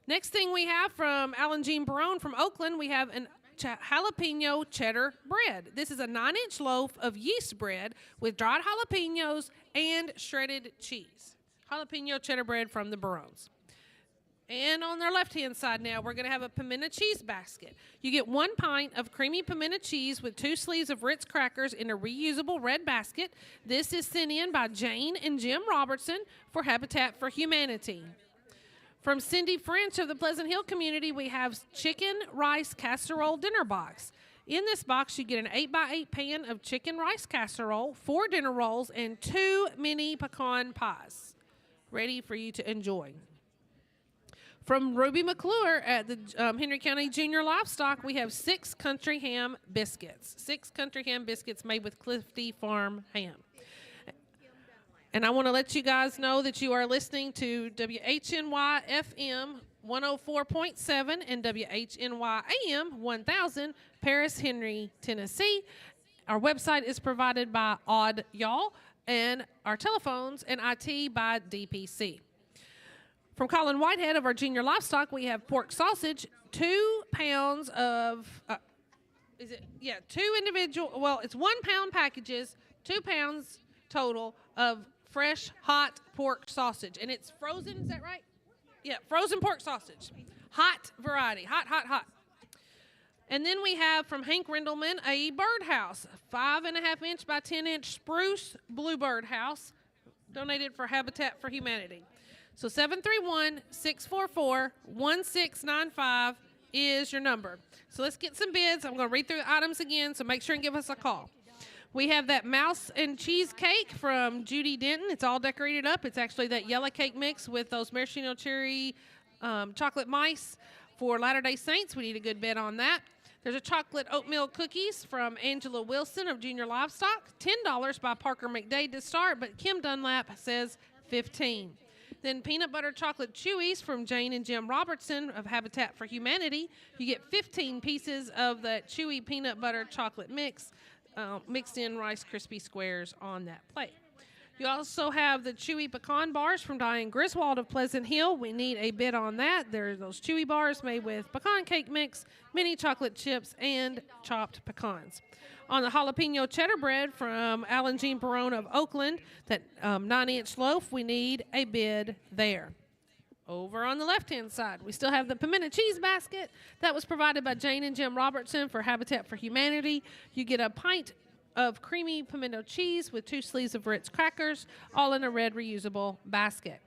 Next thing we have from Alan Jean Barone from Oakland, we have an jalapeno cheddar bread. This is a 9-inch loaf of yeast bread with dried jalapenos and shredded cheese. Jalapeno cheddar bread from the Barones. And on their left-hand side now, we're going to have a pimento cheese basket. You get 1 pint of creamy pimento cheese with 2 sleeves of Ritz crackers in a reusable red basket. This is sent in by Jane and Jim Robertson for Habitat for Humanity. From Cindy French of the Pleasant Hill community, we have chicken rice casserole dinner box. In this box, you get an 8x8 pan of chicken rice casserole, 4 dinner rolls, and 2 mini pecan pies, ready for you to enjoy. From Ruby McClure at the Henry County Junior Livestock, we have 6 country ham biscuits. 6 country ham biscuits made with Clifty Farm ham. And I want to let you guys know that you are listening to WHNY FM 104.7 and WHNY AM 1000, Paris, Henry, Tennessee. Our website is provided by Odd Y'all, and our telephones and IT by DPC. From Colin Whitehead of our Junior Livestock, we have pork sausage, 2 pounds of, 2 individual, well, it's 1 pound packages, 2 pounds total of fresh, hot pork sausage. And it's frozen, is that right? Yeah, frozen pork sausage. Hot variety, hot, hot, hot. And then we have from Hank Rindleman a birdhouse, 5.5-inch by 10-inch spruce bluebird house, donated for Habitat for Humanity. So 731-644-1695 is your number. So let's get some bids. I'm going to read through the items again, so make sure and give us a call. We have that mouse and cheesecake from Judy Denton. It's all decorated up. It's actually that yellow cake mix with those maraschino cherry chocolate mice for Latter-day Saints. We need a good bid on that. There's a chocolate oatmeal cookies from Angela Wilson of Junior Livestock. $10 by Parker McDade to start, but Kim Dunlap says $15. Then peanut butter chocolate chewies from Jane and Jim Robertson of Habitat for Humanity. You get 15 pieces of that chewy peanut butter chocolate mix mixed in Rice Krispie squares on that plate. You also have the chewy pecan bars from Diane Griswold of Pleasant Hill. We need a bid on that. There's those chewy bars made with pecan cake mix, mini chocolate chips, and chopped pecans. On the jalapeno cheddar bread from Alan Jean Barone of Oakland, that 9-inch loaf, we need a bid there. Over on the left-hand side, we still have the pimento cheese basket. That was provided by Jane and Jim Robertson for Habitat for Humanity. You get a pint of creamy pimento cheese with 2 sleeves of Ritz crackers, all in a red reusable basket.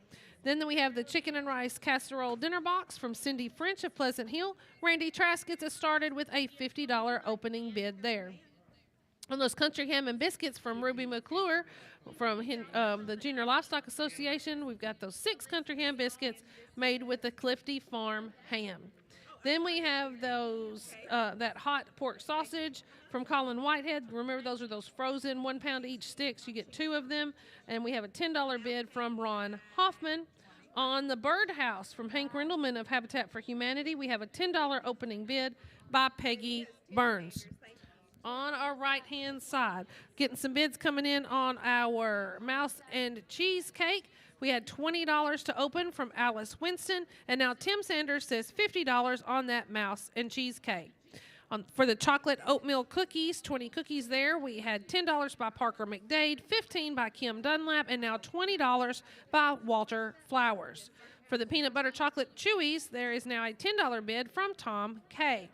Then we have the chicken and rice casserole dinner box from Cindy French of Pleasant Hill. Randy Trask gets us started with a $50 opening bid there. On those country ham and biscuits from Ruby McClure from the Junior Livestock Association, we've got those 6 country ham biscuits made with the Clifty Farm ham. Then we have those that hot pork sausage from Colin Whitehead. Remember, those are those frozen 1 pound each sticks. You get 2 of them. And we have a $10 bid from Ron Hoffman. On the birdhouse from Hank Rindleman of Habitat for Humanity, we have a $10 opening bid by Peggy Burns. On our right-hand side, getting some bids coming in on our mouse and cheesecake. We had $20 to open from Alice Winston, and now Tim Sanders says $50 on that mouse and cheesecake. For the chocolate oatmeal cookies, 20 cookies there, we had $10 by Parker McDade, $15 by Kim Dunlap, and now $20 by Walter Flowers. For the peanut butter chocolate chewies, there is now a $10 bid from Tom Kay.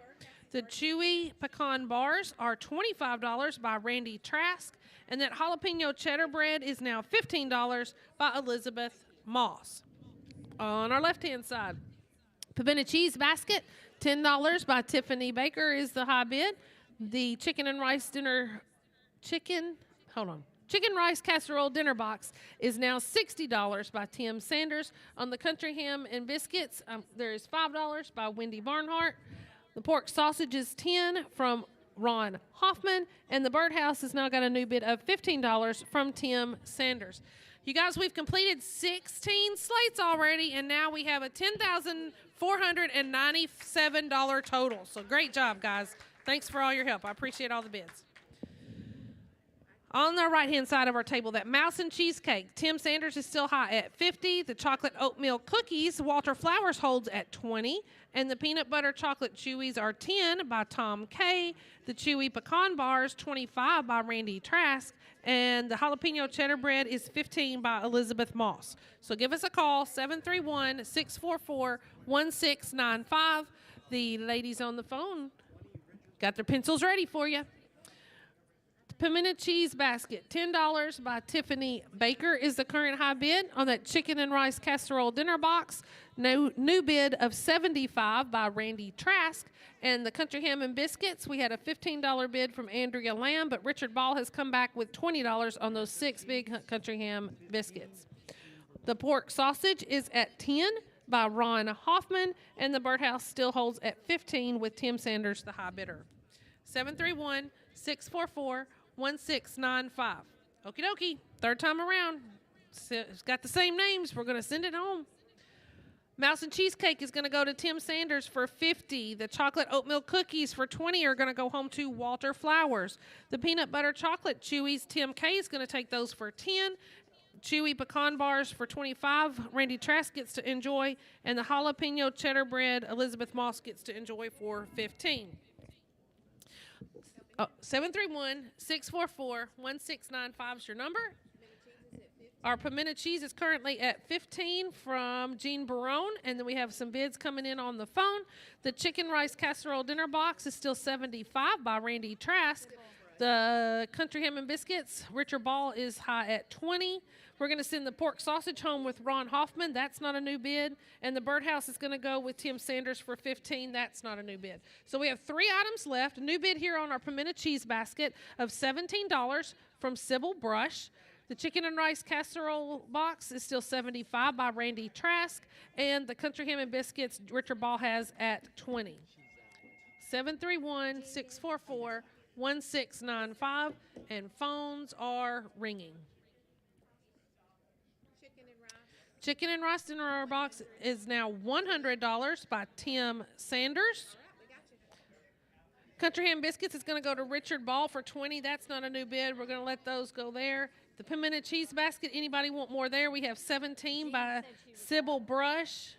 The chewy pecan bars are $25 by Randy Trask, and that jalapeno cheddar bread is now $15 by Elizabeth Moss. On our left-hand side, pimento cheese basket, $10 by Tiffany Baker is the high bid. The chicken and rice dinner chicken, hold on. Chicken rice casserole dinner box is now $60 by Tim Sanders. On the country ham and biscuits, there is $5 by Wendy Barnhart. The pork sausage is $10 from Ron Hoffman, and the birdhouse has now got a new bid of $15 from Tim Sanders. You guys, we've completed 16 slates already, and now we have a $10,497 total. So great job, guys. Thanks for all your help. I appreciate all the bids. On the right-hand side of our table, that mouse and cheesecake, Tim Sanders is still high at $50. The chocolate oatmeal cookies, Walter Flowers holds at $20. And the peanut butter chocolate chewies are $10 by Tom Kay. The chewy pecan bars, $25 by Randy Trask. And the jalapeno cheddar bread is $15 by Elizabeth Moss. So give us a call, 731-644-1695. The ladies on the phone got their pencils ready for you. Pimento cheese basket, $10 by Tiffany Baker is the current high bid on that chicken and rice casserole dinner box. New bid of $75 by Randy Trask. And the country ham and biscuits, we had a $15 bid from Andrea Lamb, but Richard Ball has come back with $20 on those 6 big country ham biscuits. The pork sausage is at $10 by Ron Hoffman, and the birdhouse still holds at $15 with Tim Sanders, the high bidder. 731-644-1695. Okie dokie, third time around. It's got the same names. We're going to send it home. Mouse and cheesecake is going to go to Tim Sanders for $50. The chocolate oatmeal cookies for $20 are going to go home to Walter Flowers. The peanut butter chocolate chewies, Tim K is going to take those for $10. Chewy pecan bars for $25. Randy Trask gets to enjoy. And the jalapeno cheddar bread, Elizabeth Moss gets to enjoy for $15. 731-644-1695 is your number. Our pimento cheese is currently at $15 from Jean Barone, and then we have some bids coming in on the phone. The chicken rice casserole dinner box is still $75 by Randy Trask. The country ham and biscuits, Richard Ball is high at $20. We're going to send the pork sausage home with Ron Hoffman. That's not a new bid. And the birdhouse is going to go with Tim Sanders for $15. That's not a new bid. So we have 3 items left. A new bid here on our pimento cheese basket of $17 from Sybil Brush. The chicken and rice casserole box is still $75 by Randy Trask. And the country ham and biscuits, Richard Ball has at $20. 731-644-1695. And phones are ringing. Chicken and rice dinner box is now $100 by Tim Sanders. Country ham biscuits is going to go to Richard Ball for $20. That's not a new bid. We're going to let those go there. The pimento cheese basket, anybody want more there? We have $17 by Sybil Brush.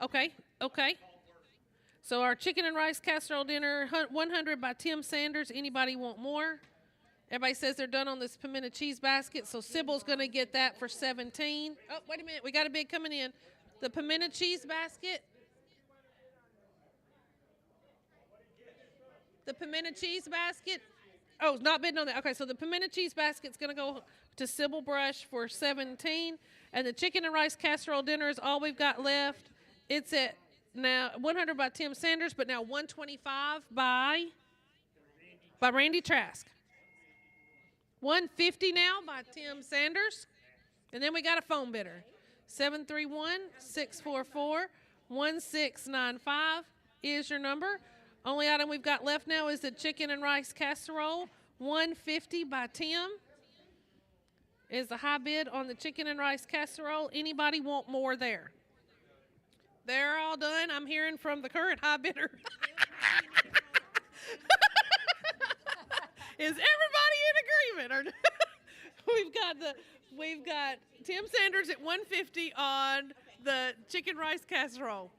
Okay. So our chicken and rice casserole dinner, $100 by Tim Sanders. Anybody want more? Everybody says they're done on this pimento cheese basket, so Sybil's going to get that for $17. Oh, wait a minute. We got a bid coming in. The pimento cheese basket. The pimento cheese basket. Oh, it's not bidding on that. Okay, so the pimento cheese basket's going to go to Sybil Brush for $17. And the chicken and rice casserole dinner is all we've got left. It's at now $100 by Tim Sanders, but now $125 by Randy Trask. $150 now by Tim Sanders. And then we got a phone bidder. 731-644-1695 is your number. Only item we've got left now is the chicken and rice casserole. $150 by Tim is the high bid on the chicken and rice casserole. Anybody want more there? They're all done. I'm hearing from the current high bidder. Is everybody in agreement? We've got Tim Sanders at $150 on the chicken rice casserole.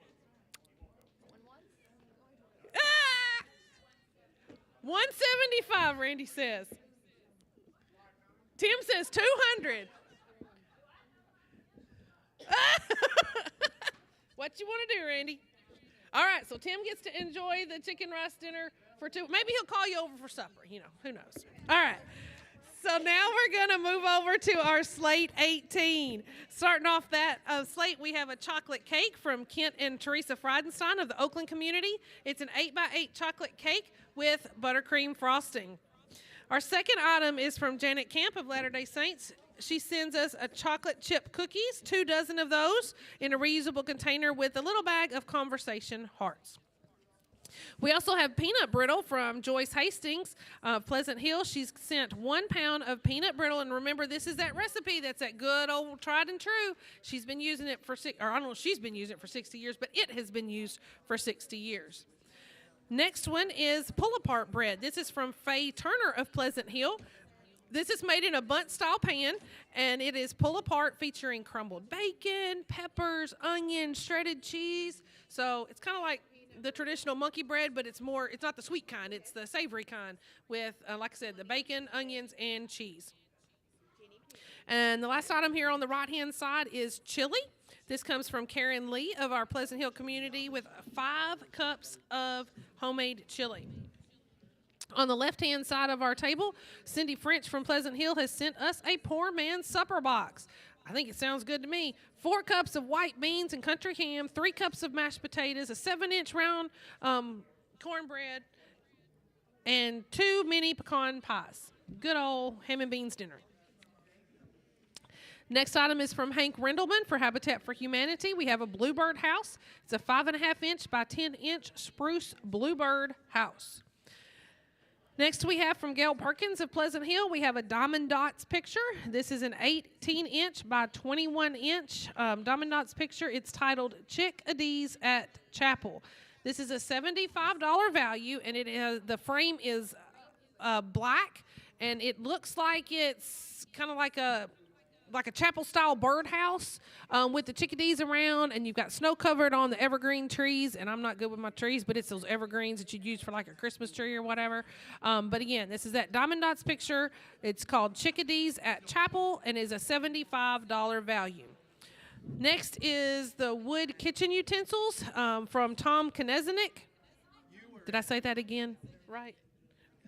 $175, Randy says. Tim says $200. What you want to do, Randy? All right, so Tim gets to enjoy the chicken rice dinner for $2. Maybe he'll call you over for supper. You know, who knows? All right. So now we're going to move over to our Slate 18. Starting off that slate, we have a chocolate cake from Kent and Teresa Friedenstein of the Oakland community. It's an 8x8 chocolate cake with buttercream frosting. Our second item is from Janet Camp of Latter-day Saints. She sends us a chocolate chip cookies, 2 dozen of those in a reusable container with a little bag of conversation hearts. We also have peanut brittle from Joyce Hastings of Pleasant Hill. She's sent 1 pound of peanut brittle, and remember, this is that recipe that's that good old tried and true. She's been using it for I don't know if she's been using it for 60 years, but it has been used for 60 years. Next one is pull-apart bread. This is from Faye Turner of Pleasant Hill. This is made in a bundt-style pan, and it is pull-apart, featuring crumbled bacon, peppers, onions, shredded cheese. So it's kind of like the traditional monkey bread, but it's not the sweet kind, it's the savory kind with, like I said, the bacon, onions, and cheese. And the last item here on the right-hand side is chili. This comes from Karen Lee of our Pleasant Hill community with 5 cups of homemade chili. On the left-hand side of our table, Cindy French from Pleasant Hill has sent us a poor man's supper box. I think it sounds good to me. 4 cups of white beans and country ham, 3 cups of mashed potatoes, a 7-inch round cornbread, and 2 mini pecan pies. Good old ham and beans dinner. Next item is from Hank Rindleman for Habitat for Humanity. We have a bluebird house. It's a 5.5-inch by 10-inch spruce bluebird house. Next we have from Gail Perkins of Pleasant Hill, we have a Diamond Dots picture. This is an 18-inch by 21-inch Diamond Dots picture. It's titled Chickadees at Chapel. This is a $75 value, and the frame is black, and it looks like it's kind of like a chapel-style birdhouse with the chickadees around, and you've got snow covered on the evergreen trees, and I'm not good with my trees, but it's those evergreens that you'd use for like a Christmas tree or whatever. But again, this is that Diamond Dots picture. It's called Chickadees at Chapel and is a $75 value. Next is the wood kitchen utensils from Tom Knezenik. Did I say that again? Right.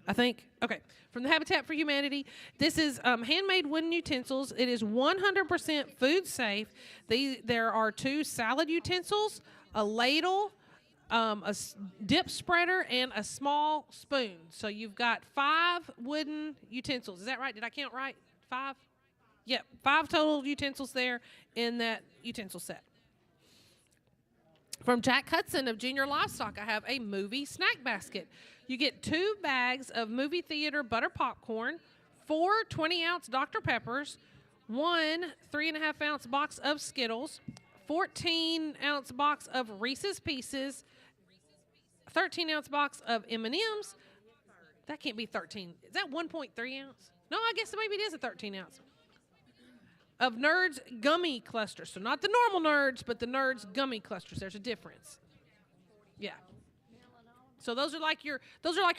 I think. Okay. From the Habitat for Humanity. This is handmade wooden utensils. It is 100% food safe. There are 2 salad utensils, a ladle, a dip spreader, and a small spoon. So you've got 5 wooden utensils. Is that right? Did I count right? 5? Yep. 5 total utensils there in that utensil set. From Jack Hudson of Junior Livestock, I have a movie snack basket. You get 2 bags of movie theater butter popcorn, 4 20-ounce Dr. Peppers, 1 3.5-ounce box of Skittles, 14-ounce box of Reese's Pieces, 13-ounce box of M&Ms. That can't be 13. Is that 1.3 ounce? No, I guess maybe it is a 13-ounce. Of Nerds gummy clusters. So not the normal Nerds, but the Nerds gummy clusters. There's a difference. Yeah. So those are like your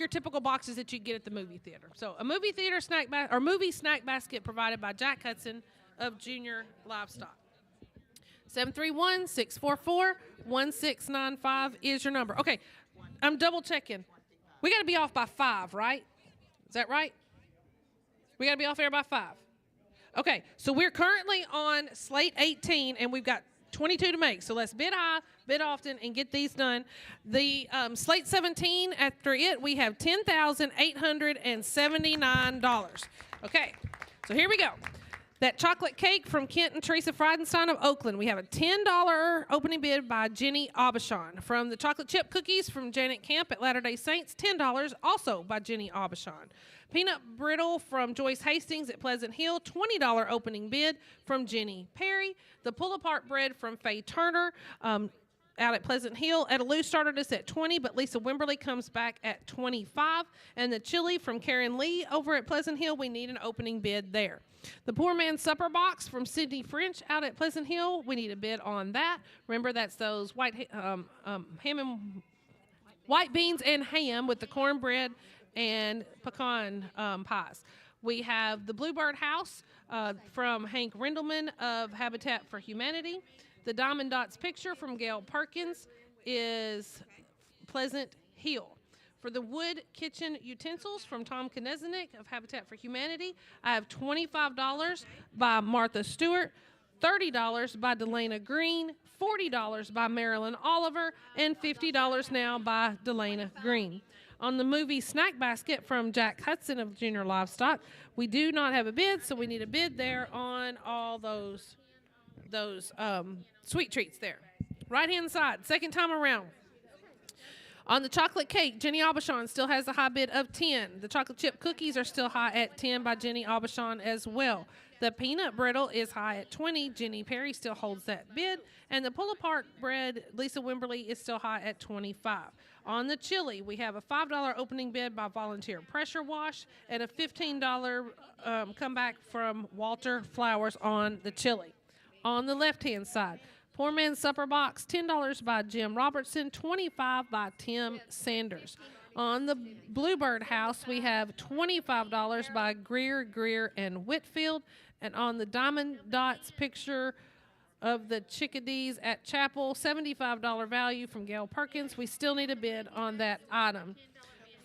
typical boxes that you get at the movie theater. So a movie theater movie snack basket provided by Jack Hudson of Junior Livestock. 731-644-1695 is your number. Okay, I'm double checking. We got to be off by 5, right? Is that right? We got to be off air by 5. Okay, so we're currently on Slate 18, and we've got 22 to make. So let's bid high, bid often, and get these done. The Slate 17, after it, we have $10,879. Okay, so here we go. That chocolate cake from Kent and Teresa Friedenstein of Oakland. We have a $10 opening bid by Jenny Aubuchon. From the chocolate chip cookies from Janet Camp at Latter-day Saints, $10 also by Jenny Aubuchon. Peanut brittle from Joyce Hastings at Pleasant Hill, $20 opening bid from Jenny Perry. The pull-apart bread from Faye Turner out at Pleasant Hill. Edelou started us at $20, but Lisa Wimberly comes back at $25. And the chili from Karen Lee over at Pleasant Hill, we need an opening bid there. The Poor Man's Supper Box from Sydney French out at Pleasant Hill, we need a bid on that. Remember, that's those white beans and ham with the cornbread and pecan pies. We have the Bluebird House from Hank Rindleman of Habitat for Humanity. The Diamond Dots picture from Gail Perkins is Pleasant Hill. For the wood kitchen utensils from Tom Knezenik of Habitat for Humanity, I have $25 by Martha Stewart, $30 by Delana Green, $40 by Marilyn Oliver, and $50 now by Delana Green. On the movie Snack Basket from Jack Hudson of Junior Livestock, we do not have a bid, so we need a bid there on all those sweet treats there. Right-hand side, second time around. On the chocolate cake, Jenny Aubuchon still has a high bid of 10. The chocolate chip cookies are still high at 10 by Jenny Aubuchon as well. The peanut brittle is high at 20. Jenny Perry still holds that bid. And the pull-apart bread, Lisa Wimberly, is still high at 25. On the chili, we have a $5 opening bid by Volunteer Pressure Wash and a $15 comeback from Walter Flowers on the chili. On the left-hand side, Poor Man's Supper Box, $10 by Jim Robertson, $25 by Tim Sanders. On the Bluebird House, we have $25 by Greer, and Whitfield. And on the Diamond Dots picture of the chickadees at Chapel, $75 value from Gail Perkins. We still need a bid on that item.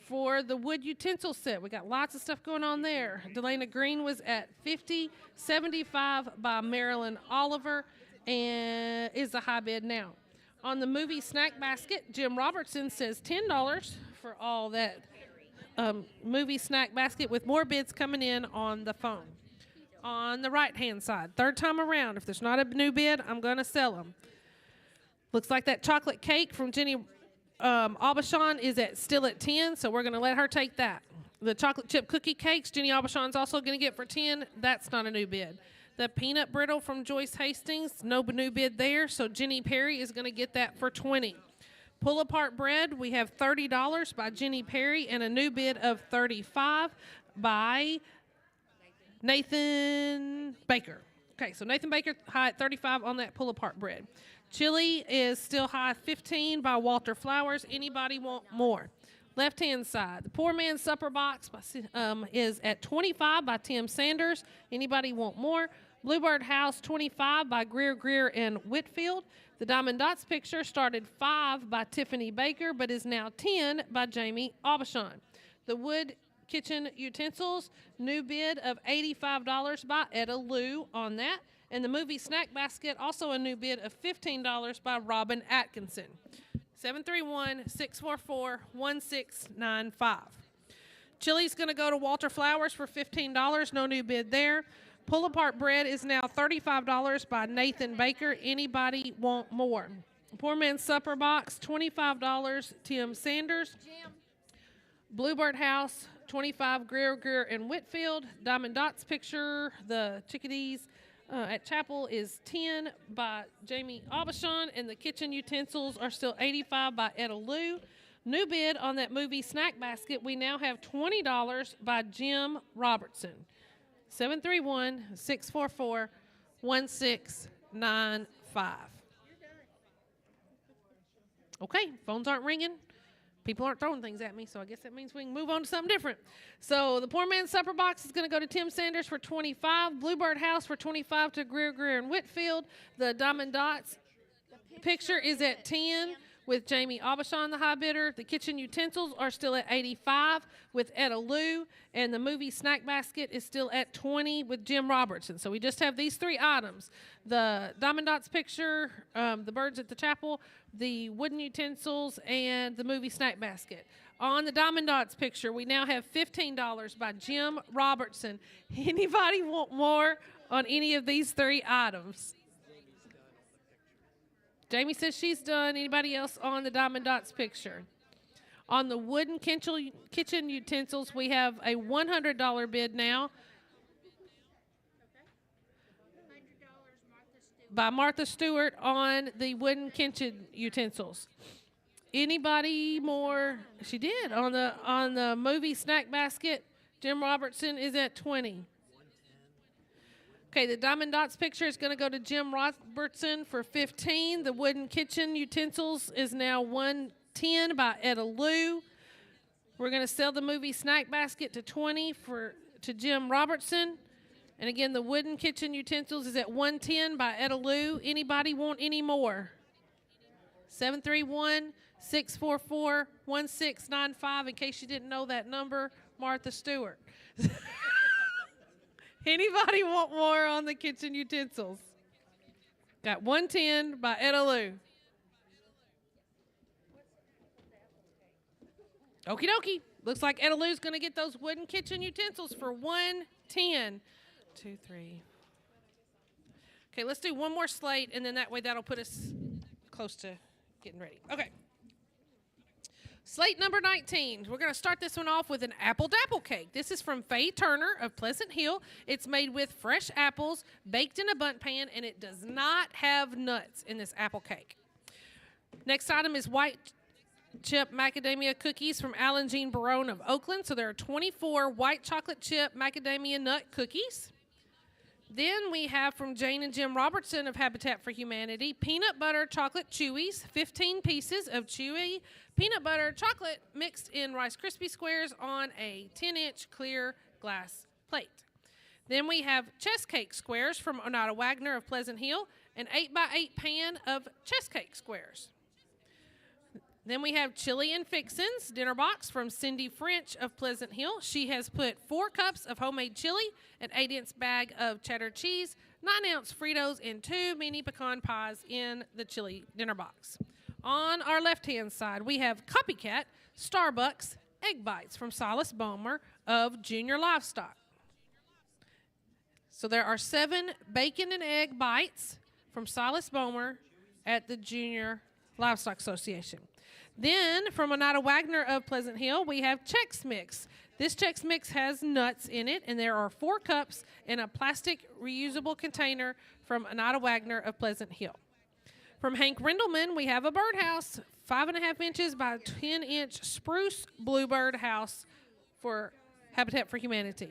For the wood utensil set, we got lots of stuff going on there. Delana Green was at $50, $75 by Marilyn Oliver, and is a high bid now. On the movie Snack Basket, Jim Robertson says $10 for all that movie Snack Basket, with more bids coming in on the phone. On the right-hand side, third time around, if there's not a new bid, I'm going to sell them. Looks like that chocolate cake from Jenny Aubuchon is still at 10, so we're going to let her take that. The chocolate chip cookie cakes, Jenny Aubuchon's also going to get for 10. That's not a new bid. The peanut brittle from Joyce Hastings, no new bid there, so Jenny Perry is going to get that for 20. Pull-apart bread, we have $30 by Jenny Perry and a new bid of $35 by Nathan Baker. Okay, so Nathan Baker high at $35 on that pull-apart bread. Chili is still high at $15 by Walter Flowers. Anybody want more? Left-hand side, the Poor Man's Supper Box is at $25 by Tim Sanders. Anybody want more? Bluebird House, $25 by Greer, and Whitfield. The Diamond Dots picture started $5 by Tiffany Baker, but is now $10 by Jamie Aubuchon. The wood kitchen utensils, new bid of $85 by Etta Lou on that. And the movie Snack Basket, also a new bid of $15 by Robin Atkinson. 731-644-1695. Chili's going to go to Walter Flowers for $15. No new bid there. Pull-apart bread is now $35 by Nathan Baker. Anybody want more? Poor Man's Supper Box, $25, Tim Sanders. Bluebird House, $25, Greer, and Whitfield. Diamond Dots picture, the chickadees at Chapel, is $10 by Jamie Aubuchon, and the kitchen utensils are still $85 by Etta Lou. New bid on that movie Snack Basket, we now have $20 by Jim Robertson. 731-644-1695. Okay, phones aren't ringing. People aren't throwing things at me, so I guess that means we can move on to something different. So the Poor Man's Supper Box is going to go to Tim Sanders for $25. Bluebird House for $25 to Greer, and Whitfield. The Diamond Dots picture is at $10 with Jamie Aubuchon, the high bidder. The kitchen utensils are still at $85 with Etta Lou, and the movie Snack Basket is still at $20 with Jim Robertson. So we just have these three items: the Diamond Dots picture, the birds at the chapel, the wooden utensils, and the movie Snack Basket. On the Diamond Dots picture, we now have $15 by Jim Robertson. Anybody want more on any of these three items? Jamie says she's done. Anybody else on the Diamond Dots picture? On the wooden kitchen utensils, we have a $100 bid now by Martha Stewart on the wooden kitchen utensils. Anybody more? She did. On the movie Snack Basket, Jim Robertson is at $20. Okay, the Diamond Dots picture is going to go to Jim Robertson for $15. The wooden kitchen utensils is now $110 by Etta Lou. We're going to sell the movie Snack Basket to $20 to Jim Robertson. And again, the wooden kitchen utensils is at $110 by Etta Lou. Anybody want any more? 731-644-1695. In case you didn't know that number, Martha Stewart. Anybody want more on the kitchen utensils? Got $110 by Etta Lou. Okie dokie. Looks like Etta Lou's going to get those wooden kitchen utensils for $110. 2, 3. Okay, let's do one more slate, and then that way that'll put us close to getting ready. Okay. Slate number 19. We're going to start this one off with an apple dapple cake. This is from Faye Turner of Pleasant Hill. It's made with fresh apples, baked in a bundt pan, and it does not have nuts in this apple cake. Next item is white chip macadamia cookies from Alan Jean Barone of Oakland. So there are 24 white chocolate chip macadamia nut cookies. Then we have from Jane and Jim Robertson of Habitat for Humanity, peanut butter chocolate chewies, 15 pieces of chewy peanut butter chocolate mixed in Rice Krispie squares on a 10-inch clear glass plate. Then we have chess cake squares from Onata Wagner of Pleasant Hill, an 8x8 pan of chess cake squares. Then we have Chili and Fixins dinner box from Cindy French of Pleasant Hill. She has put 4 cups of homemade chili, an 8-inch bag of cheddar cheese, 9-ounce Fritos, and 2 mini pecan pies in the chili dinner box. On our left-hand side, we have Copycat Starbucks egg bites from Silas Bomer of Junior Livestock. So there are 7 bacon and egg bites from Silas Bomer at the Junior Livestock Association. Then, from Onata Wagner of Pleasant Hill, we have Chex Mix. This Chex Mix has nuts in it, and there are 4 cups in a plastic reusable container from Onata Wagner of Pleasant Hill. From Hank Rindleman, we have a birdhouse, 5.5 inches by 10-inch spruce bluebird house for Habitat for Humanity.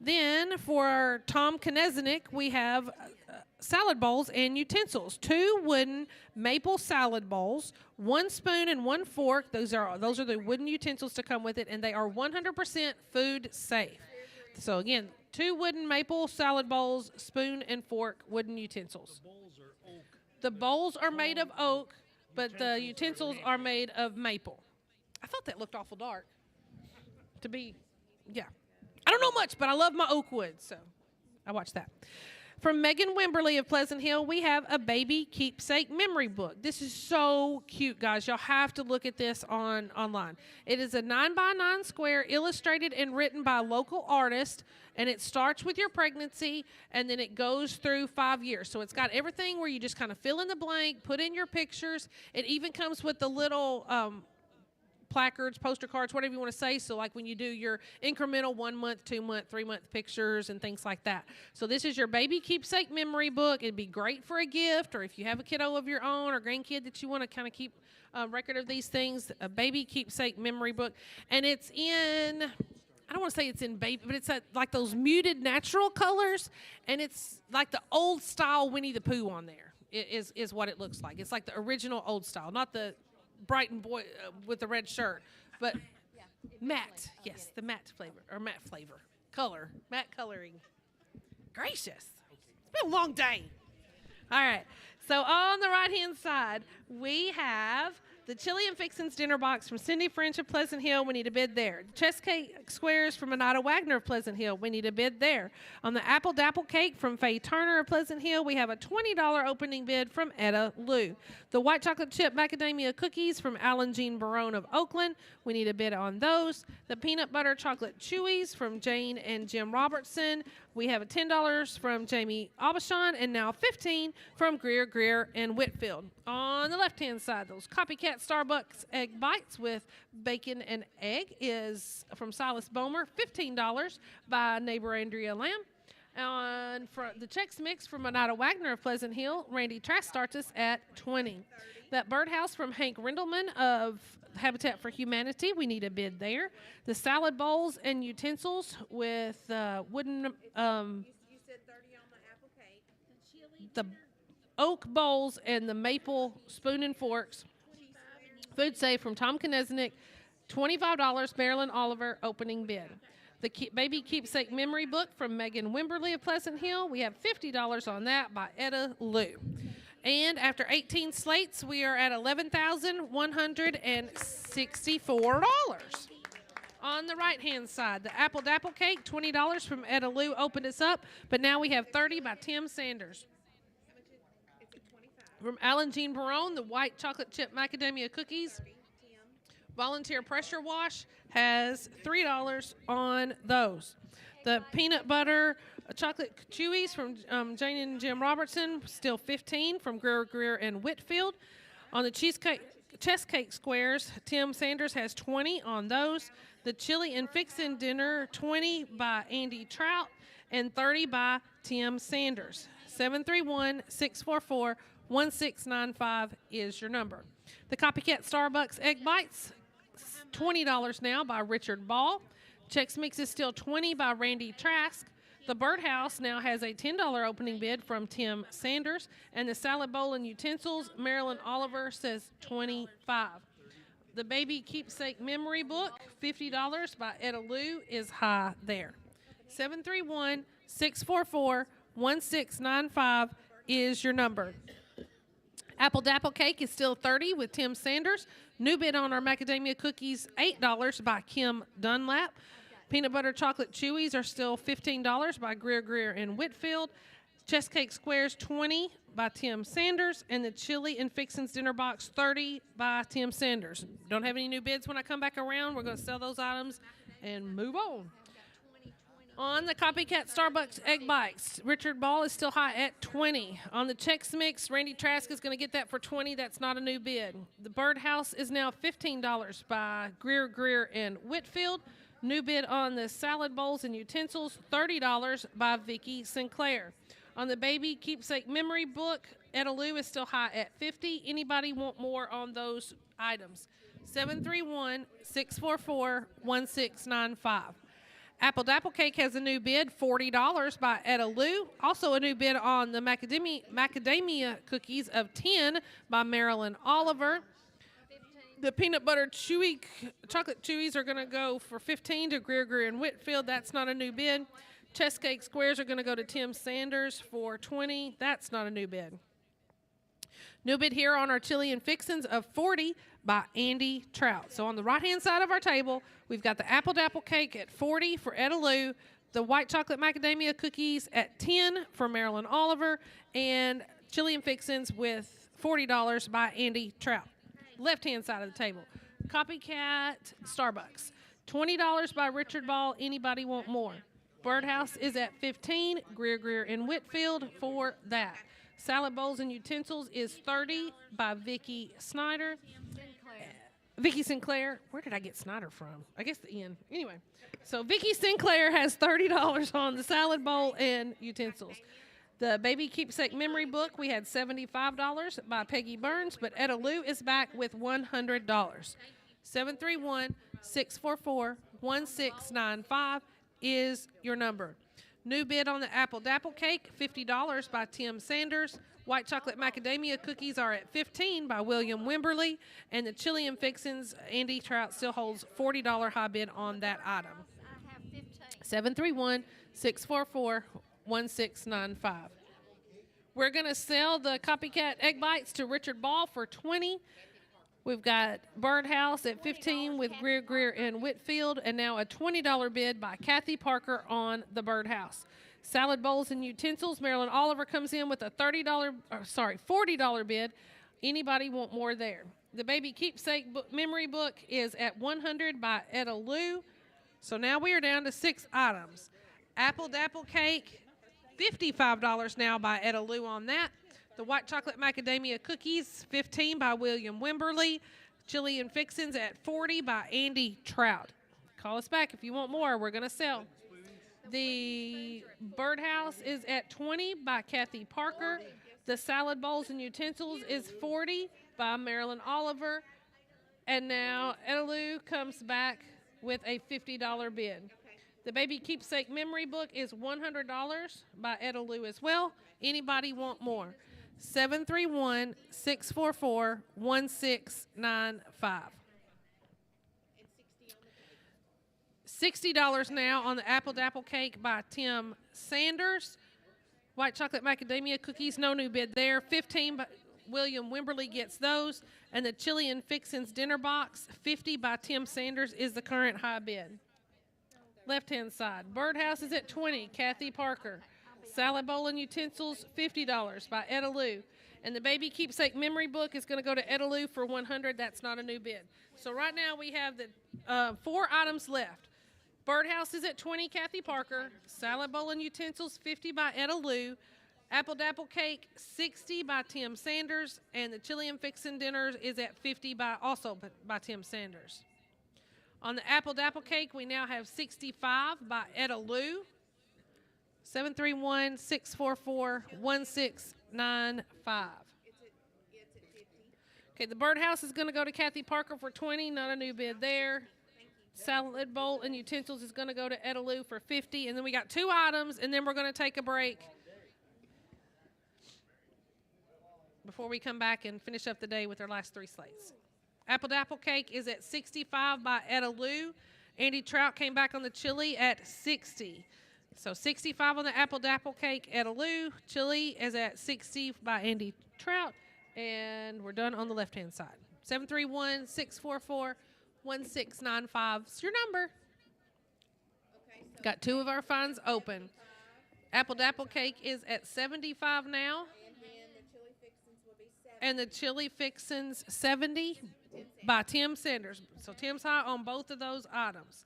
Then, for Tom Koneznik, we have salad bowls and utensils. 2 wooden maple salad bowls, 1 spoon and 1 fork. Those are the wooden utensils to come with it, and they are 100% food safe. So again, 2 wooden maple salad bowls, spoon and fork, wooden utensils. The bowls are made of oak, but the utensils are made of maple. I thought that looked awful dark. Yeah. I don't know much, but I love my oak wood, so I watched that. From Megan Wimberly of Pleasant Hill, we have a baby keepsake memory book. This is so cute, guys. Y'all have to look at this online. It is a 9x9 square, illustrated and written by a local artist, and it starts with your pregnancy, and then it goes through 5 years. So it's got everything where you just kind of fill in the blank, put in your pictures. It even comes with the little placards, poster cards, whatever you want to say. So like when you do your incremental 1 month, 2 month, 3 month pictures and things like that. So this is your baby keepsake memory book. It'd be great for a gift, or if you have a kiddo of your own or grandkid that you want to kind of keep a record of these things, a baby keepsake memory book. And it's in, I don't want to say it's in baby, but it's like those muted natural colors, and it's like the old style Winnie the Pooh on there is what it looks like. It's like the original old style, not the Brighton boy with the red shirt, but matte. Yes, the matte flavor, or matte flavor. Color. Matte coloring. Gracious. It's been a long day. All right. So on the right-hand side, we have the Chili and Fixins dinner box from Cindy French of Pleasant Hill. We need a bid there. The chess cake squares from Onata Wagner of Pleasant Hill. We need a bid there. On the apple dapple cake from Faye Turner of Pleasant Hill, we have a $20 opening bid from Etta Lou. The white chocolate chip macadamia cookies from Alan Jean Barone of Oakland. We need a bid on those. The peanut butter chocolate chewies from Jane and Jim Robertson. We have a $10 from Jamie Aubuchon, and now $15 from Greer and Whitfield. On the left-hand side, those Copycat Starbucks egg bites with bacon and egg is from Silas Bomer, $15 by neighbor Andrea Lamb. And for the Chex Mix from Onata Wagner of Pleasant Hill, Randy Trask starts us at $20. That birdhouse from Hank Rindleman of Habitat for Humanity, we need a bid there. The salad bowls and utensils with wooden, You said 30 on the apple cake. the oak bowls and the maple spoon and forks. Food safe from Tom Koneznik, $25, Marilyn Oliver, opening bid. The baby keepsake memory book from Megan Wimberly of Pleasant Hill, we have $50 on that by Etta Lou. And after 18 slates, we are at $11,164. On the right-hand side, the apple dapple cake, $20 from Etta Lou, opened us up, but now we have 30 by Tim Sanders. From Alan Jean Barone, the white chocolate chip macadamia cookies, Volunteer Pressure Wash has $3 on those. The peanut butter chocolate chewies from Jane and Jim Robertson, still $15 from Greer and Whitfield. On the chest cake squares, Tim Sanders has 20 on those. The chili and fixin' dinner, 20 by Andy Trout and 30 by Tim Sanders. 731-644-1695 is your number. The Copycat Starbucks Egg Bites, $20 now by Richard Ball. Chex Mix is still 20 by Randy Trask. The Birdhouse now has a $10 opening bid from Tim Sanders. And the Salad Bowl and Utensils, Marilyn Oliver says 25. The Baby Keepsake Memory Book, $50 by Etta Lou, is high there. 731-644-1695 is your number. Apple Dapple Cake is still $30 with Tim Sanders. New bid on our macadamia cookies, $8 by Kim Dunlap. Peanut butter chocolate chewies are still $15 by Greer and Whitfield. Chest cake squares, $20 by Tim Sanders. And the chili and fixins dinner box, $30 by Tim Sanders. Don't have any new bids when I come back around. We're going to sell those items and move on. On the Copycat Starbucks Egg Bites, Richard Ball is still high at 20. On the Chex Mix, Randy Trask is going to get that for 20. That's not a new bid. The Birdhouse is now $15 by Greer and Whitfield. New bid on the Salad Bowls and Utensils, $30 by Vicki Sinclair. On the Baby Keepsake Memory Book, Etta Lou is still high at 50. Anybody want more on those items? 731-644-1695. Apple Dapple Cake has a new bid, $40 by Etta Lou. Also a new bid on the macadamia cookies of 10 by Marilyn Oliver. The peanut butter chocolate chewies are going to go for 15 to Greer and Whitfield. That's not a new bid. Chest cake squares are going to go to Tim Sanders for 20. That's not a new bid. New bid here on our chili and fixins of 40 by Andy Trout. So on the right-hand side of our table, we've got the Apple Dapple Cake at 40 for Etta Lou, the white chocolate macadamia cookies at 10 for Marilyn Oliver, and chili and fixins with $40 by Andy Trout. Left-hand side of the table, Copycat Starbucks, $20 by Richard Ball. Anybody want more? Birdhouse is at 15, Greer and Whitfield for that. Salad Bowls and Utensils is 30 by Vicki Snyder. Vicki Sinclair. Where did I get Snyder from? I guess the end. Anyway, so Vicki Sinclair has $30 on the Salad Bowl and Utensils. The Baby Keepsake Memory Book, we had $75 by Peggy Burns, but Etta Lou is back with $100. 731-644-1695 is your number. New bid on the Apple Dapple Cake, $50 by Tim Sanders. White chocolate macadamia cookies are at 15 by William Wimberly. And the chili and fixins, Andy Trout still holds $40 high bid on that item. 731-644-1695. We're going to sell the Copycat Egg Bites to Richard Ball for 20. We've got Birdhouse at 15 with Greer and Whitfield, and now a $20 bid by Kathy Parker on the Birdhouse. Salad Bowls and Utensils, Marilyn Oliver comes in with a $40 bid. Anybody want more there? The Baby Keepsake Memory Book is at 100 by Etta Lou. So now we are down to 6 items. Apple Dapple Cake, $55 now by Etta Lou on that. The white chocolate macadamia cookies, 15 by William Wimberly. Chili and fixins at 40 by Andy Trout. Call us back if you want more. We're going to sell. The Birdhouse is at 20 by Kathy Parker. The Salad Bowls and Utensils is 40 by Marilyn Oliver. And now Etta Lou comes back with a $50 bid. The Baby Keepsake Memory Book is $100 by Etta Lou as well. Anybody want more? 731-644-1695. $60 now on the Apple Dapple Cake by Tim Sanders. White chocolate macadamia cookies, no new bid there. 15 by William Wimberly gets those. And the chili and fixins dinner box, 50 by Tim Sanders is the current high bid. Left-hand side, Birdhouse is at 20, Kathy Parker. Salad Bowl and Utensils, $50 by Etta Lou. And the baby keepsake memory book is going to go to Edelou for $100. That's not a new bid. So right now we have the 4 items left. Birdhouse is at $20, Kathy Parker. Salad bowl and utensils, $50 by Edelou. Apple Dapple cake, $60 by Tim Sanders. And the chili and fixin' dinner is at $50 by Tim Sanders. On the Apple Dapple cake, we now have $65 by Edelou. 731-644-1695. Okay, the Birdhouse is going to go to Kathy Parker for $20. Not a new bid there. Salad bowl and utensils is going to go to Edelou for $50. And then we got 2 items, and then we're going to take a break before we come back and finish up the day with our last 3 slates. Apple Dapple cake is at $65 by Edelou. Andy Trout came back on the chili at $60. So $65 on the Apple Dapple cake, Edelou. Chili is at $60 by Andy Trout. And we're done on the left-hand side. 731-644-1695 is your number. Got 2 of our funds open. Apple Dapple cake is at $75 now. And the chili fixins, $70 by Tim Sanders. So Tim's high on both of those items.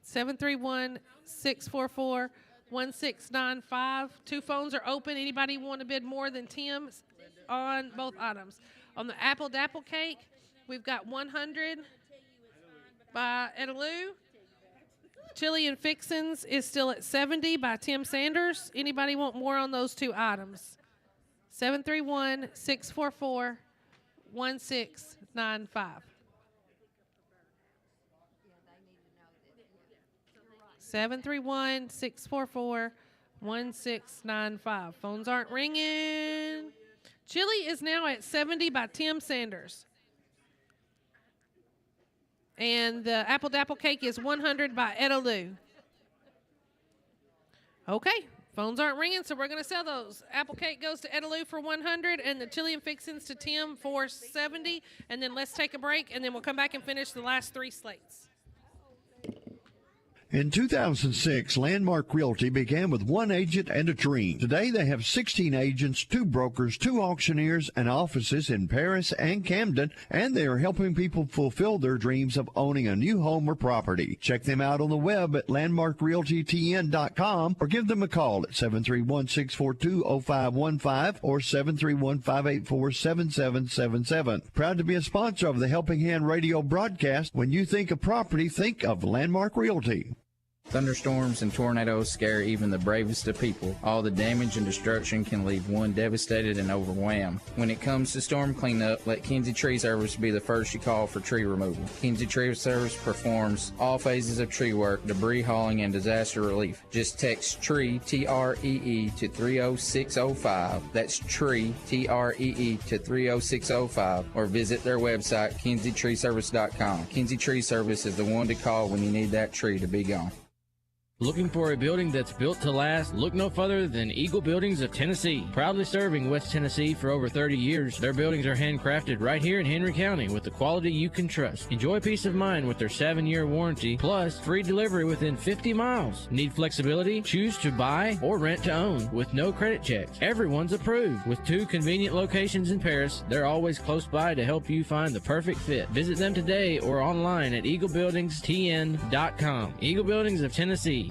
731-644-1695. 2 phones are open. Anybody want to bid more than Tim's on both items? On the Apple Dapple cake, we've got $100 by Edelou. Chili and fixins is still at $70 by Tim Sanders. Anybody want more on those 2 items? 731-644-1695. 731-644-1695. Phones aren't ringing. Chili is now at $70 by Tim Sanders. And the Apple Dapple cake is $100 by Edelou. Okay, phones aren't ringing, so we're going to sell those. Apple cake goes to Edelou for $100, and the chili and fixins to Tim for $70. And then let's take a break, and then we'll come back and finish the last 3 slates. In 2006, Landmark Realty began with 1 agent and a dream. Today, they have 16 agents, 2 brokers, 2 auctioneers, and offices in Paris and Camden, and they are helping people fulfill their dreams of owning a new home or property. Check them out on the web at landmarkrealtytn.com or give them a call at 731-642-0515 or 731-584-7777. Proud to be a sponsor of the Helping Hand radio broadcast. When you think of property, think of Landmark Realty. Thunderstorms and tornadoes scare even the bravest of people. All the damage and destruction can leave one devastated and overwhelmed. When it comes to storm cleanup, let Kinsey Tree Service be the first you call for tree removal. Kinsey Tree Service performs all phases of tree work, debris hauling, and disaster relief. Just text TREE, T-R-E-E, to 30605. That's TREE, T-R-E-E, to 30605. Or visit their website, KinseyTreeService.com. Kinsey Tree Service is the one to call when you need that tree to be gone. Looking for a building that's built to last? Look no further than Eagle Buildings of Tennessee. Proudly serving West Tennessee for over 30 years, their buildings are handcrafted right here in Henry County with the quality you can trust. Enjoy peace of mind with their 7-year warranty, plus free delivery within 50 miles. Need flexibility? Choose to buy or rent to own with no credit checks. Everyone's approved. With 2 convenient locations in Paris, they're always close by to help you find the perfect fit. Visit them today or online at eaglebuildingstn.com. Eagle Buildings of Tennessee.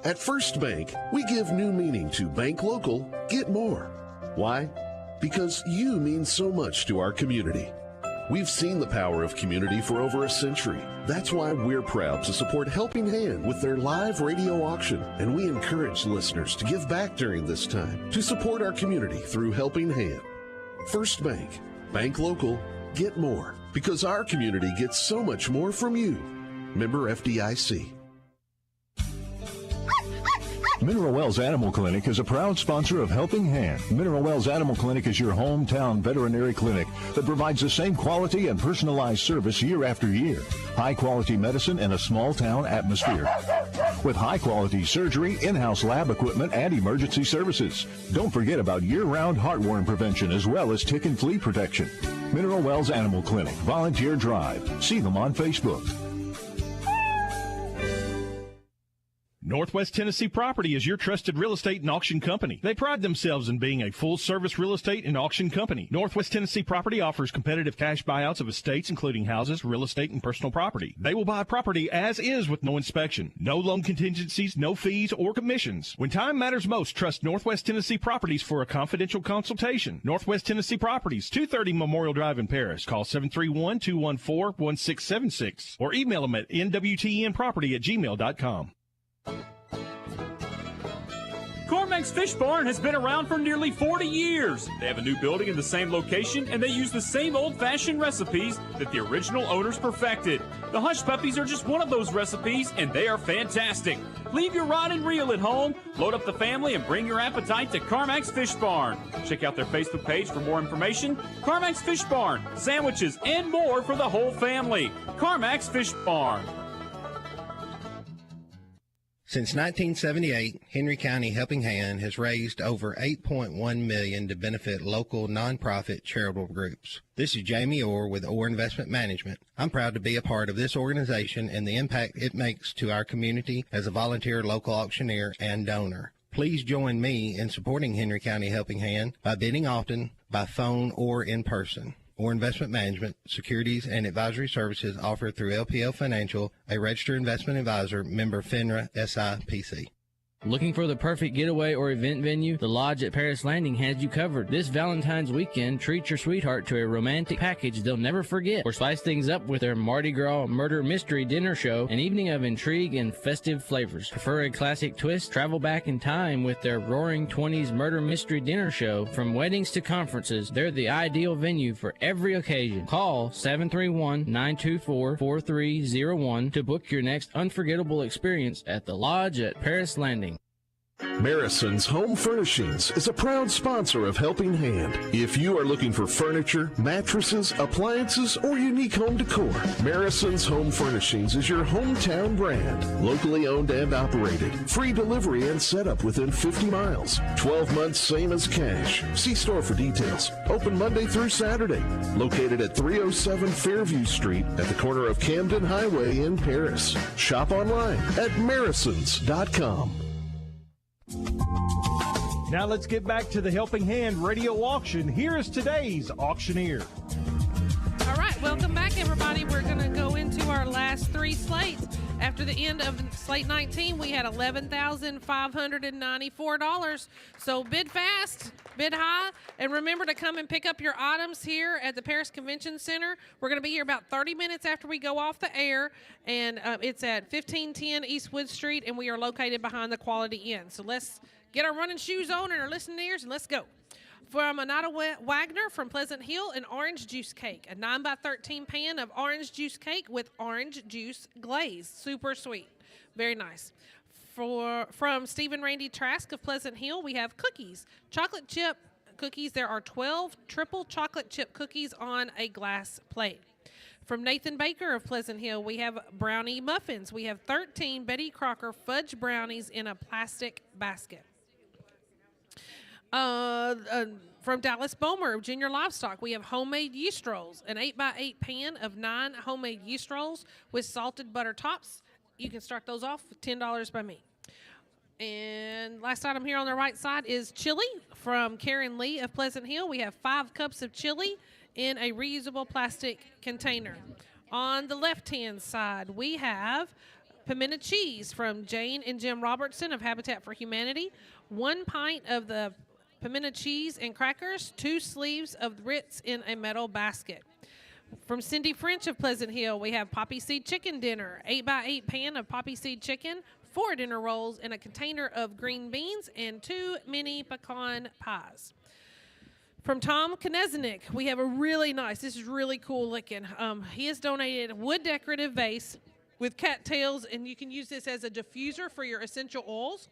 At First Bank, we give new meaning to bank local, get more. Why? Because you mean so much to our community. We've seen the power of community for over a century. That's why we're proud to support Helping Hand with their live radio auction, and we encourage listeners to give back during this time to support our community through Helping Hand. First Bank, bank local, get more, because our community gets so much more from you. Member FDIC. Mineral Wells Animal Clinic is a proud sponsor of Helping Hand. Mineral Wells Animal Clinic is your hometown veterinary clinic that provides the same quality and personalized service year after year. High-quality medicine in a small-town atmosphere. with high-quality surgery, in-house lab equipment, and emergency services. Don't forget about year-round heartworm prevention as well as tick and flea protection. Mineral Wells Animal Clinic, Volunteer Drive. See them on Facebook. Northwest Tennessee Property is your trusted real estate and auction company. They pride themselves in being a full-service real estate and auction company. Northwest Tennessee Property offers competitive cash buyouts of estates, including houses, real estate, and personal property. They will buy property as is with no inspection, no loan contingencies, no fees or commissions. When time matters most, trust Northwest Tennessee Properties for a confidential consultation. Northwest Tennessee Properties, 230 Memorial Drive in Paris. Call 731-214-1676 or email them at nwtnproperty@gmail.com. Cormack's Fish Barn has been around for nearly 40 years. They have a new building in the same location, and they use the same old-fashioned recipes that the original owners perfected. The Hush Puppies are just one of those recipes, and they are fantastic. Leave your rod and reel at home, load up the family, and bring your appetite to Cormack's Fish Barn. Check out their Facebook page for more information. Cormack's Fish Barn, sandwiches, and more for the whole family. Cormack's Fish Barn. Since 1978, Henry County Helping Hand has raised over $8.1 million to benefit local nonprofit charitable groups. This is Jamie Orr with Orr Investment Management. I'm proud to be a part of this organization and the impact it makes to our community as a volunteer local auctioneer and donor. Please join me in supporting Henry County Helping Hand by bidding often, by phone, or in person. Or Investment Management, securities and advisory services offered through LPL Financial, a registered investment advisor, member FINRA SIPC. Looking for the perfect getaway or event venue? The Lodge at Paris Landing has you covered. This Valentine's weekend, treat your sweetheart to a romantic package they'll never forget, or spice things up with their Mardi Gras murder mystery dinner show, an evening of intrigue and festive flavors. Prefer a classic twist? Travel back in time with their Roaring 20s murder mystery dinner show. From weddings to conferences, they're the ideal venue for every occasion. Call 731-924-4301 to book your next unforgettable experience at the Lodge at Paris Landing. Marison's Home Furnishings is a proud sponsor of Helping Hand. If you are looking for furniture, mattresses, appliances, or unique home decor, Marison's Home Furnishings is your hometown brand. Locally owned and operated. Free delivery and setup within 50 miles. 12 months same as cash. See store for details. Open Monday through Saturday. Located at 307 Fairview Street at the corner of Camden Highway in Paris. Shop online at marisons.com. Now let's get back to the Helping Hand radio auction. Here is today's auctioneer. All right, welcome back, everybody. We're going to go into our last three slates. After the end of slate 19, we had $11,594. So bid fast, bid high, and remember to come and pick up your items here at the Paris Convention Center. We're going to be here about 30 minutes after we go off the air, and it's at 1510 East Wood Street, and we are located behind the Quality Inn. So let's get our running shoes on and our listening ears, and let's go. From Anata Wagner from Pleasant Hill, an orange juice cake, a 9x13 pan of orange juice cake with orange juice glaze. Super sweet. Very nice. From Stephen Randy Trask of Pleasant Hill, we have cookies. Chocolate chip cookies. There are 12 triple chocolate chip cookies on a glass plate. From Nathan Baker of Pleasant Hill, we have brownie muffins. We have 13 Betty Crocker fudge brownies in a plastic basket. From Dallas Bomer of Junior Livestock, we have homemade yeast rolls, an 8x8 pan of 9 homemade yeast rolls with salted butter tops. You can start those off with $10 by me. And last item here on the right side is chili from Karen Lee of Pleasant Hill. We have 5 cups of chili in a reusable plastic container. On the left-hand side, we have pimento cheese from Jane and Jim Robertson of Habitat for Humanity. 1 pint of the pimento cheese and crackers, 2 sleeves of Ritz in a metal basket. From Cindy French of Pleasant Hill, we have poppy seed chicken dinner, 8x8 pan of poppy seed chicken, 4 dinner rolls in a container of green beans, and 2 mini pecan pies. From Tom Kneznik, we have a really nice, this is really cool looking. He has donated a wood decorative vase with cattails, and you can use this as a diffuser for your essential oils.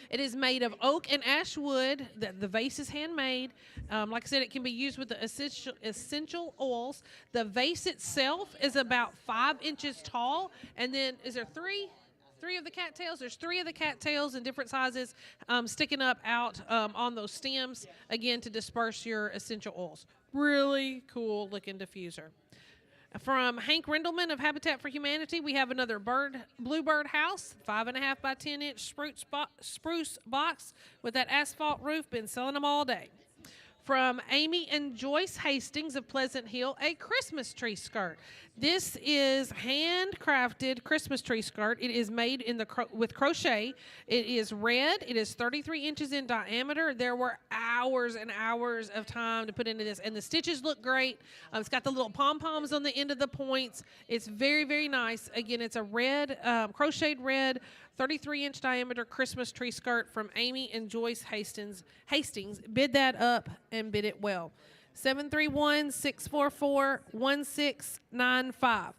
It is made of oak and ash wood. The vase is handmade. Like I said, it can be used with the essential oils. The vase itself is about 5 inches tall. And then, is there three 3 of the cattails. There's 3 of the cattails in different sizes sticking up out on those stems, again, to disperse your essential oils. Really cool looking diffuser. From Hank Rindleman of Habitat for Humanity, we have another bluebird house, 5.5 by 10 inch spruce box with that asphalt roof. Been selling them all day. From Amy and Joyce Hastings of Pleasant Hill, a Christmas tree skirt. This is handcrafted Christmas tree skirt. It is made in with crochet. It is red. It is 33 inches in diameter. There were hours and hours of time to put into this, and the stitches look great. It's got the little pom-poms on the end of the points. It's very, very nice. Again, it's a red, crocheted red, 33-inch diameter Christmas tree skirt from Amy and Joyce Hastings. Bid that up and bid it well. 731-644-1695.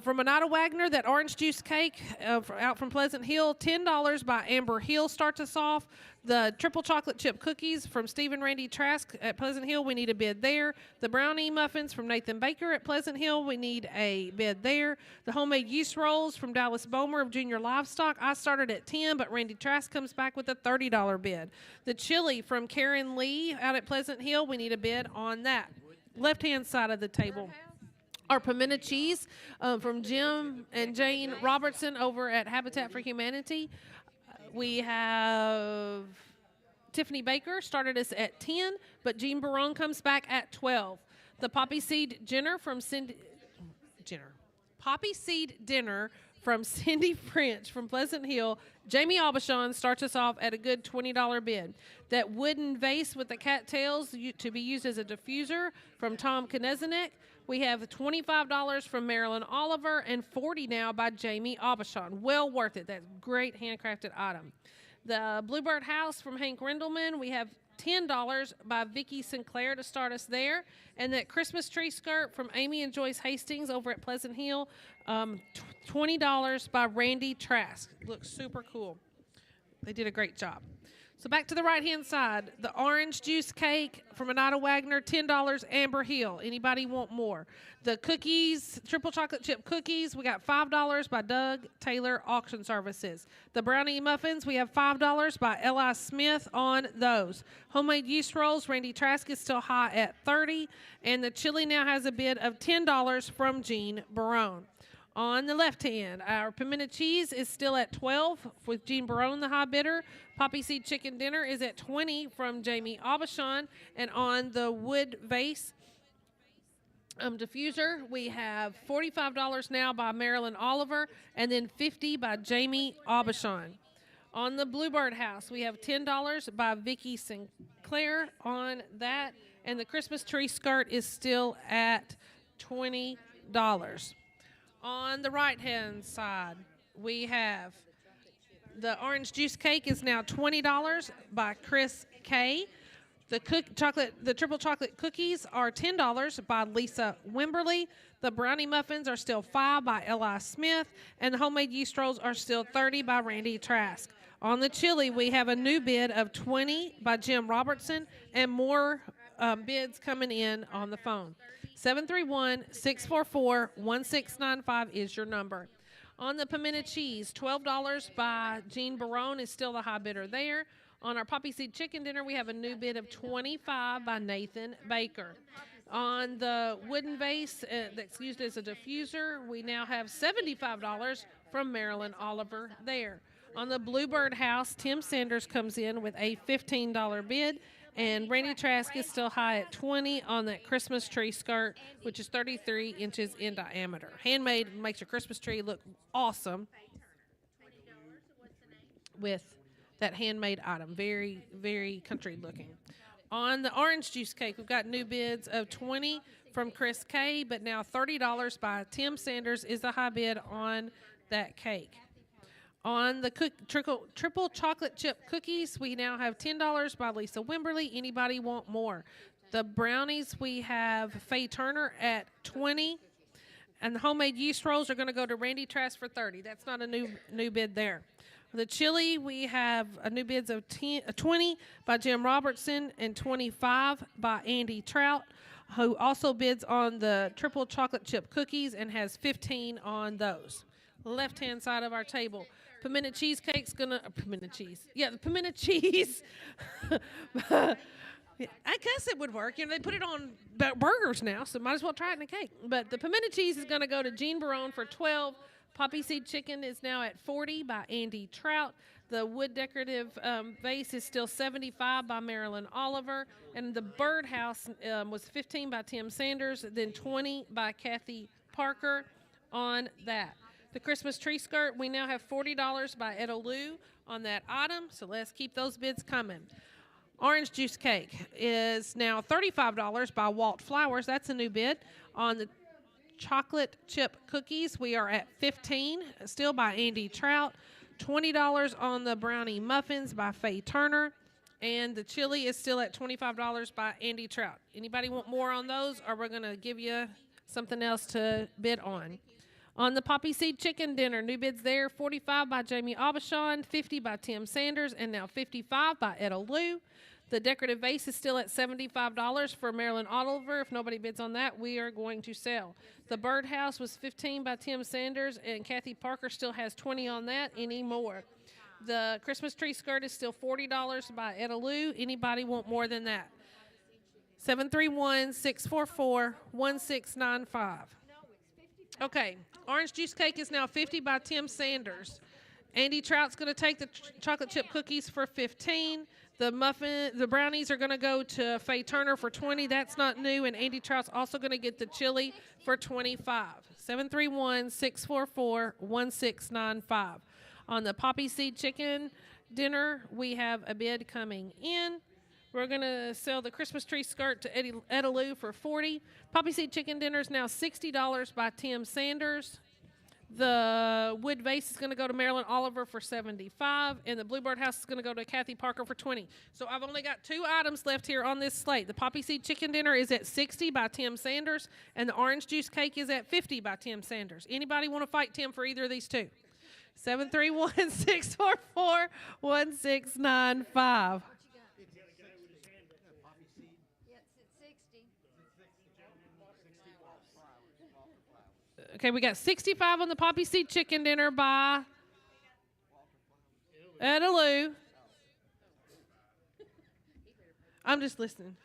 From Anita Wagner, that orange juice cake out from Pleasant Hill, $10 by Amber Hill starts us off. The triple chocolate chip cookies from Steve and Randy Trask at Pleasant Hill, we need a bid there. The brownie muffins from Nathan Baker at Pleasant Hill, we need a bid there. The homemade yeast rolls from Dallas Bomer of Junior Livestock, I started at $10, but Randy Trask comes back with a $30 bid. The chili from Karen Lee out at Pleasant Hill, we need a bid on that. Left-hand side of the table. Our pimento cheese from Jim and Jane Robertson over at Habitat for Humanity. We have Tiffany Baker started us at 10, but Jean Barone comes back at 12. The poppy seed dinner from Poppy seed dinner from Cindy French from Pleasant Hill. Jamie Aubuchon starts us off at a good $20 bid. That wooden vase with the cattails to be used as a diffuser from Tom Knezenek. We have $25 from Marilyn Oliver and $40 now by Jamie Aubuchon. Well worth it. That's a great handcrafted item. The Bluebird House from Hank Rindleman, we have $10 by Vicki Sinclair to start us there. And that Christmas tree skirt from Amy and Joyce Hastings over at Pleasant Hill, $20 by Randy Trask. Looks super cool. They did a great job. So back to the right-hand side, the orange juice cake from Anita Wagner, $10, Amber Hill. Anybody want more? The cookies, triple chocolate chip cookies, we got $5 by Doug Taylor Auction Services. The brownie muffins, we have $5 by L.I. Smith on those. Homemade yeast rolls, Randy Trask is still high at $30, and the chili now has a bid of $10 from Jean Barone. On the left hand, our pimento cheese is still at $12 with Jean Barone, the high bidder. Poppy seed chicken dinner is at $20 from Jamie Aubuchon. And on the wood vase diffuser, we have $45 now by Marilyn Oliver and then $50 by Jamie Aubuchon. On the Bluebird House, we have $10 by Vicki Sinclair on that. And the Christmas tree skirt is still at $20. On the right-hand side, we have the orange juice cake is now $20 by Chris K. The triple chocolate cookies are $10 by Lisa Wimberly. The brownie muffins are still $5 by L.I. Smith, and the homemade yeast rolls are still $30 by Randy Trask. On the chili, we have a new bid of $20 by Jim Robertson, and more bids coming in on the phone. 731-644-1695 is your number. On the pimento cheese, $12 by Jean Barone is still the high bidder there. On our poppy seed chicken dinner, we have a new bid of $25 by Nathan Baker. On the wooden vase that's used as a diffuser, we now have $75 from Marilyn Oliver there. On the Bluebird House, Tim Sanders comes in with a $15 bid. And Randy Trask is still high at $20 on that Christmas tree skirt, which is 33 inches in diameter. Handmade makes your Christmas tree look awesome with that handmade item. Very, very country looking. On the orange juice cake, we've got new bids of $20 from Chris K, but now $30 by Tim Sanders is the high bid on that cake. On the triple chocolate chip cookies, we now have $10 by Lisa Wimberly. Anybody want more? The brownies, we have Faye Turner at $20. And the homemade yeast rolls are going to go to Randy Trask for $30. That's not a new bid there. The chili, we have a new bids of $20 by Jim Robertson and $25 by Andy Trout, who also bids on the triple chocolate chip cookies and has $15 on those. left-hand side of our table. Pimento cheesecake's gonna pimento cheese. Yeah, the pimento cheese. I guess it would work. You know, they put it on burgers now, so might as well try it in a cake. But the pimento cheese is going to go to Jean Barone for $12. Poppy seed chicken is now at $40 by Andy Trout. The wood decorative vase is still $75 by Marilyn Oliver. And the birdhouse was $15 by Tim Sanders, then $20 by Kathy Parker on that. The Christmas tree skirt, we now have $40 by Etta Lou on that item, so let's keep those bids coming. Orange juice cake is now $35 by Walt Flowers. That's a new bid. On the chocolate chip cookies, we are at $15, still by Andy Trout. $20 on the brownie muffins by Faye Turner. And the chili is still at $25 by Andy Trout. Anybody want more on those, or we're going to give you something else to bid on? On the poppy seed chicken dinner, new bids there, $45 by Jamie Aubuchon, $50 by Tim Sanders, and now $55 by Etta Lou. The decorative vase is still at $75 for Marilyn Oliver. If nobody bids on that, we are going to sell. The birdhouse was $15 by Tim Sanders, and Kathy Parker still has $20 on that. Any more? The Christmas tree skirt is still $40 by Etta Lou. Anybody want more than that? 731-644-1695. Okay, orange juice cake is now $50 by Tim Sanders. Andy Trout's going to take the chocolate chip cookies for $15. The brownies are going to go to Faye Turner for $20. That's not new, and Andy Trout's also going to get the chili for $25. 731-644-1695. On the poppy seed chicken dinner, we have a bid coming in. We're going to sell the Christmas tree skirt to Etta Lou for $40. Poppy seed chicken dinner is now $60 by Tim Sanders. The wood vase is going to go to Marilyn Oliver for $75, and the Bluebird house is going to go to Kathy Parker for $20. So I've only got 2 items left here on this slate. The poppy seed chicken dinner is at $60 by Tim Sanders, and the orange juice cake is at $50 by Tim Sanders. Anybody want to fight Tim for either of these two? 731-644-1695. Okay, we got 65 on the poppy seed chicken dinner by Etta Lou. I'm just listening.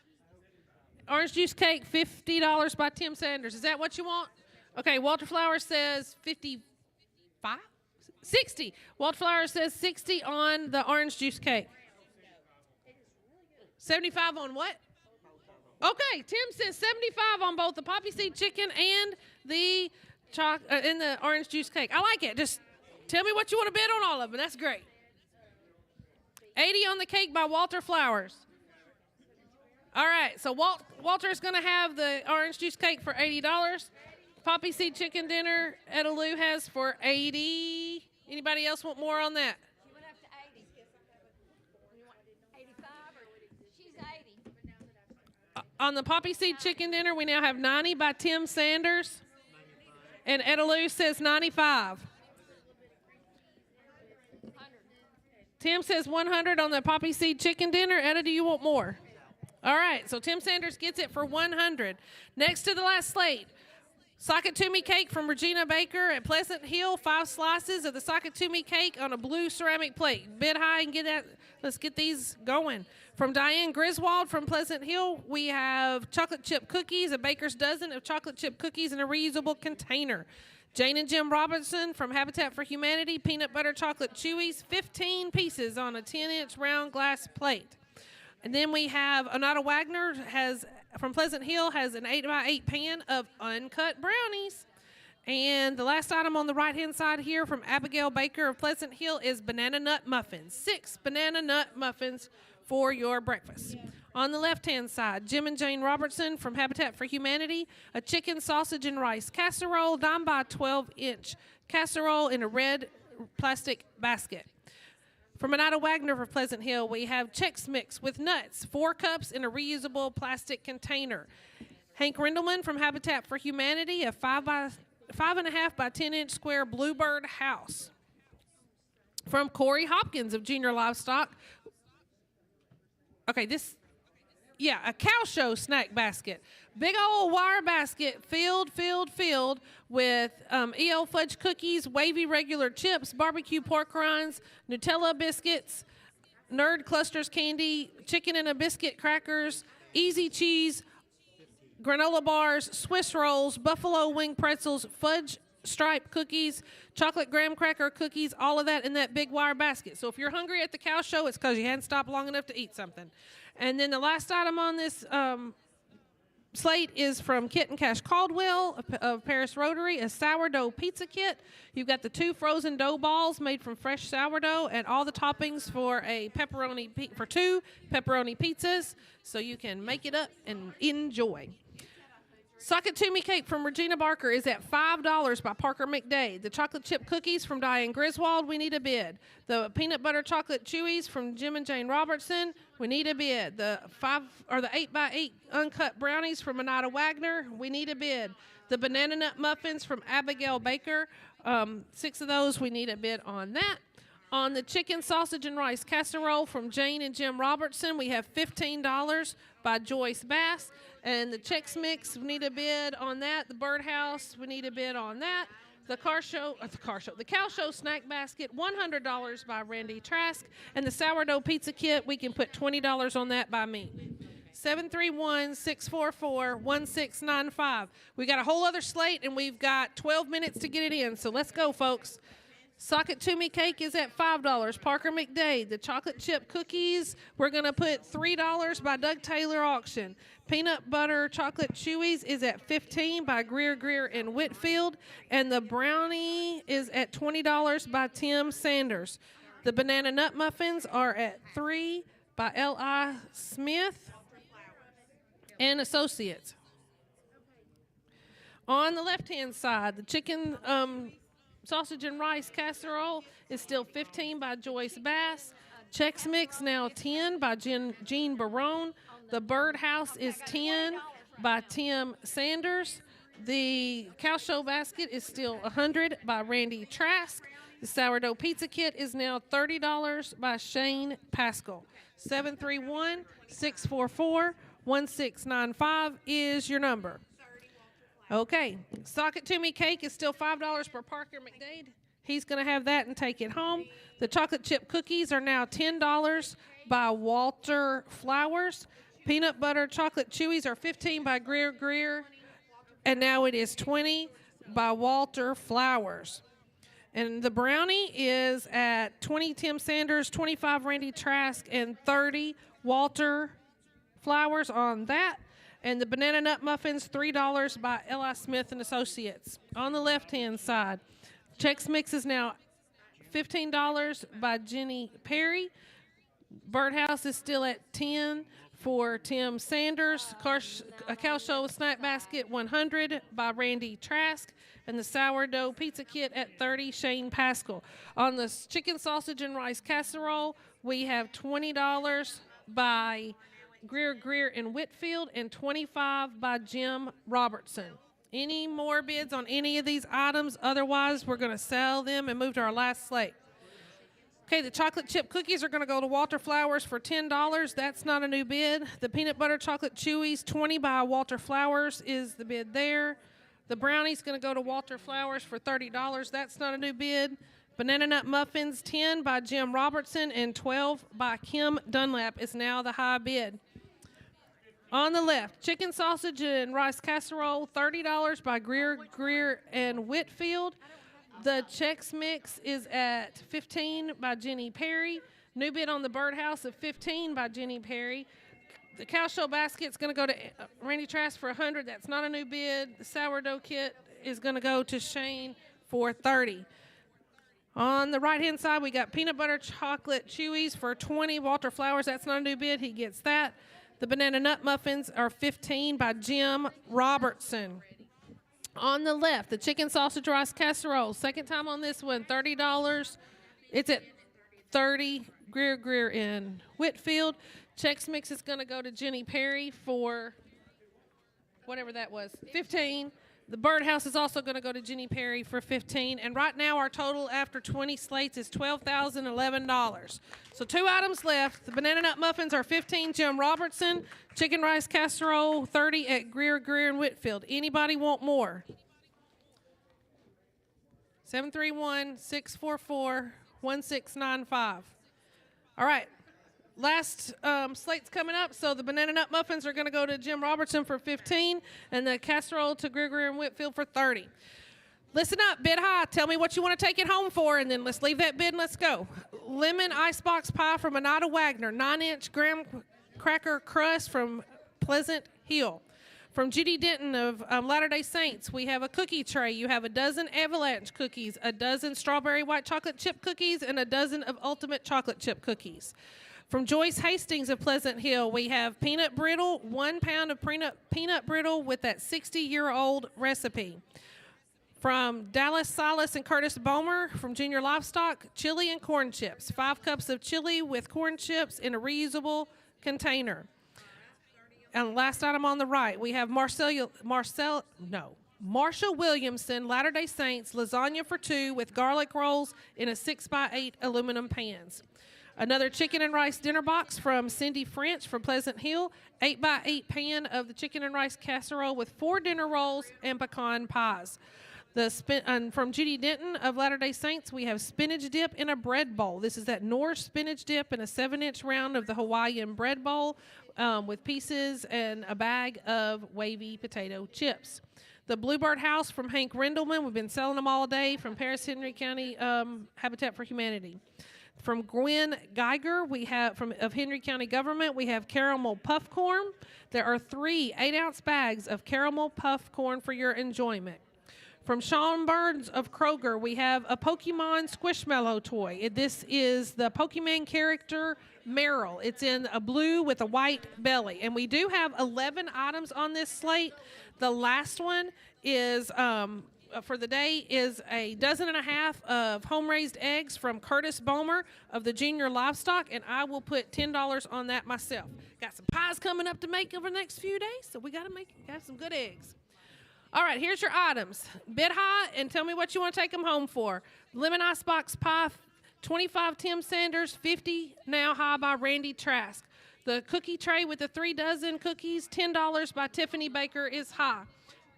Orange juice cake, $50 by Tim Sanders. Is that what you want? Okay, Walter Flowers says 55? 60. Walter Flowers says 60 on the orange juice cake. 75 on what? Okay, Tim says 75 on both the poppy seed chicken and the orange juice cake. I like it. Just tell me what you want to bid on all of them. That's great. 80 on the cake by Walter Flowers. All right, so Walter's going to have the orange juice cake for $80. Poppy seed chicken dinner, Etta Lou has for $80. Anybody else want more on that? You went up to 80. You want 85 or she's 80. On the poppy seed chicken dinner, we now have 90 by Tim Sanders. And Etta Lou says 95. Tim says 100 on the poppy seed chicken dinner. Etta, do you want more? All right, so Tim Sanders gets it for 100. Next to the last slate, Sakatumi cake from Regina Baker at Pleasant Hill. 5 slices of the Sakatumi cake on a blue ceramic plate. Bid high and get that. Let's get these going. From Diane Griswold from Pleasant Hill, we have chocolate chip cookies, a baker's dozen of chocolate chip cookies in a reusable container. Jane and Jim Robinson from Habitat for Humanity, peanut butter chocolate chewies, 15 pieces on a 10-inch round glass plate. And then we have Onata Wagner from Pleasant Hill has an 8x8 pan of uncut brownies. And the last item on the right-hand side here from Abigail Baker of Pleasant Hill is banana nut muffins. 6 banana nut muffins for your breakfast. On the left-hand side, Jim and Jane Robertson from Habitat for Humanity, a chicken, sausage, and rice casserole, 9 by 12-inch casserole in a red plastic basket. From Onata Wagner for Pleasant Hill, we have Chex Mix with nuts, 4 cups in a reusable plastic container. Hank Rindelman from Habitat for Humanity, a 5.5 by 10-inch square Bluebird house. From Corey Hopkins of Junior Livestock. Okay, a cow show snack basket. Big old wire basket filled with EO fudge cookies, wavy regular chips, barbecue pork rinds, Nutella biscuits, Nerd Clusters candy, chicken and a biscuit crackers, easy cheese, granola bars, Swiss rolls, buffalo wing pretzels, fudge stripe cookies, chocolate graham cracker cookies, all of that in that big wire basket. So if you're hungry at the cow show, it's because you hadn't stopped long enough to eat something. And then the last item on this slate is from Kit and Cash Caldwell of Paris Rotary, a sourdough pizza kit. You've got the 2 frozen dough balls made from fresh sourdough and all the toppings for for 2 pepperoni pizzas, so you can make it up and enjoy. Sock It To Me cake from Regina Barker is at $5 by Parker McDade. The chocolate chip cookies from Diane Griswold, we need a bid. The peanut butter chocolate chewies from Jim and Jane Robertson, we need a bid. The 8x8 uncut brownies from Anita Wagner, we need a bid. The banana nut muffins from Abigail Baker, 6 of those, we need a bid on that. On the chicken sausage and rice casserole from Jane and Jim Robertson, we have $15 by Joyce Bass. And the Chex Mix, we need a bid on that. The Birdhouse, we need a bid on that. The cow show snack basket, $100 by Randy Trask. And the sourdough pizza kit, we can put $20 on that by me. 731-644-1695. We got a whole other slate, and we've got 12 minutes to get it in. So let's go, folks. Sock It To Me cake is at $5. Parker McDade. The chocolate chip cookies, we're going to put $3 by Doug Taylor Auction. Peanut butter chocolate chewies is at $15 by Greer in Whitfield. And the brownie is at $20 by Tim Sanders. The banana nut muffins are at $3 by L.I. Smith and Associates. On the left-hand side, the chicken sausage and rice casserole is still $15 by Joyce Bass. Chex Mix now $10 by Jean Barone. The Birdhouse is $10 by Tim Sanders. The cow show basket is still $100 by Randy Trask. The sourdough pizza kit is now $30 by Shane Pascal. 731-644-1695 is your number. Okay, Sock It To Me cake is still $5 per Parker McDade. He's going to have that and take it home. The chocolate chip cookies are now $10 by Walter Flowers. Peanut butter chocolate chewies are $15 by Greer, and now it is $20 by Walter Flowers. And the brownie is at $20 Tim Sanders, $25 Randy Trask, and $30 Walter Flowers on that. And the banana nut muffins, $3 by L.I. Smith and Associates. On the left-hand side, Chex Mix is now $15 by Jenny Perry. Birdhouse is still at $10 for Tim Sanders. A cow show snack basket, $100 by Randy Trask. And the sourdough pizza kit at $30, Shane Pascal. On the chicken sausage and rice casserole, we have $20 by Greer in Whitfield and $25 by Jim Robertson. Any more bids on any of these items? Otherwise, we're going to sell them and move to our last slate. Okay, the chocolate chip cookies are going to go to Walter Flowers for $10. That's not a new bid. The peanut butter chocolate chewies, $20 by Walter Flowers is the bid there. The brownie's going to go to Walter Flowers for $30. That's not a new bid. Banana nut muffins, $10 by Jim Robertson and $12 by Kim Dunlap is now the high bid. On the left, chicken sausage and rice casserole, $30 by Greer and Whitfield. The Chex Mix is at $15 by Jenny Perry. New bid on the Birdhouse of $15 by Jenny Perry. The cow show basket's going to go to Randy Trask for $100. That's not a new bid. The sourdough kit is going to go to Shane for $30. On the right-hand side, we got peanut butter chocolate chewies for $20. Walter Flowers, that's not a new bid. He gets that. The banana nut muffins are $15 by Jim Robertson. On the left, the chicken sausage rice casserole. Second time on this one, $30. It's at $30, Greer in Whitfield. Chex Mix is going to go to Jenny Perry for whatever that was, $15. The birdhouse is also going to go to Jenny Perry for $15. And right now our total after 20 slates is $12,011. So 2 items left. The banana nut muffins are $15, Jim Robertson. Chicken rice casserole, $30 at Greer and Whitfield. Anybody want more? 731-644-1695. All right. Last slate's coming up, so the banana nut muffins are going to go to Jim Robertson for $15, and the casserole to Greer and Whitfield for $30. Listen up, bid high. Tell me what you want to take it home for, and then let's leave that bid and let's go. Lemon icebox pie from Anada Wagner, 9-inch graham cracker crust from Pleasant Hill. From Judy Denton of Latter-day Saints, we have a cookie tray. You have a dozen avalanche cookies, a dozen strawberry white chocolate chip cookies, and a dozen of ultimate chocolate chip cookies. From Joyce Hastings of Pleasant Hill, we have peanut brittle, 1 pound of peanut brittle with that 60-year-old recipe. From Dallas Silas and Curtis Bomer from Junior Livestock, chili and corn chips. 5 cups of chili with corn chips in a reusable container. And last item on the right, we have Marshall Williamson, Latter-day Saints, lasagna for 2 with garlic rolls in a 6x8 aluminum pans. Another chicken and rice dinner box from Cindy French from Pleasant Hill, 8x8 pan of the chicken and rice casserole with 4 dinner rolls and pecan pies. From Judy Denton of Latter-day Saints, we have spinach dip in a bread bowl. This is that Norse spinach dip in a 7-inch round of the Hawaiian bread bowl with pieces and a bag of wavy potato chips. The Bluebird House from Hank Rendelman. We've been selling them all day from Paris Henry County Habitat for Humanity. From Gwen Geiger, we have of Henry County Government, we have caramel puff corn. There are 3 8-ounce bags of caramel puff corn for your enjoyment. From Sean Burns of Kroger, we have a Pokemon Squishmallow toy. This is the Pokemon character Meryl. It's in a blue with a white belly. And we do have 11 items on this slate. The last one is for the day is a 12 of home-raised eggs from Curtis Bomer of the Junior Livestock, and I will put $10 on that myself. Got some pies coming up to make over the next few days, so we got to have some good eggs. All right, here's your items. Bid high and tell me what you want to take them home for. Lemon icebox pie, 25 Tim Sanders, 50 Now High by Randy Trask. The cookie tray with the 3 dozen cookies, $10 by Tiffany Baker is high.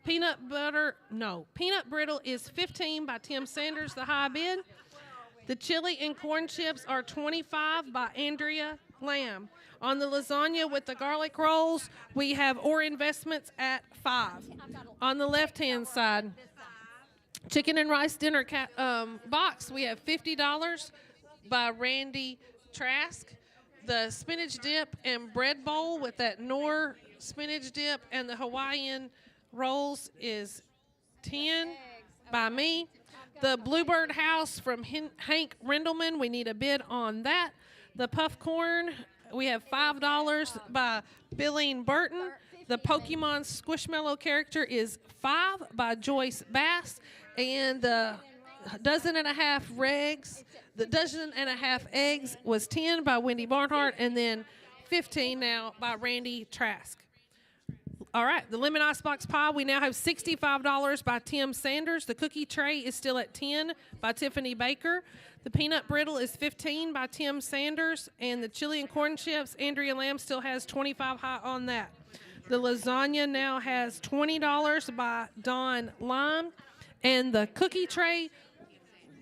Peanut brittle is $15 by Tim Sanders, the high bid. The chili and corn chips are $25 by Andrea Lamb. On the lasagna with the garlic rolls, we have Orr Investments at $5. On the left-hand side, chicken and rice dinner box, we have $50 by Randy Trask. The spinach dip and bread bowl with that Knorr spinach dip and the Hawaiian rolls is $10 by me. The Bluebird House from Hank Rendelman, we need a bid on that. The puff corn, we have $5 by Billeen Burton. The Pokemon Squishmallow character is $5 by Joyce Bass. And the dozen and a half eggs was $10 by Wendy Barnhart, and then $15 now by Randy Trask. All right, the lemon icebox pie, we now have $65 by Tim Sanders. The cookie tray is still at $10 by Tiffany Baker. The peanut brittle is $15 by Tim Sanders. And the chili and corn chips, Andrea Lamb still has $25 high on that. The lasagna now has $20 by Don Lime. And the cookie tray,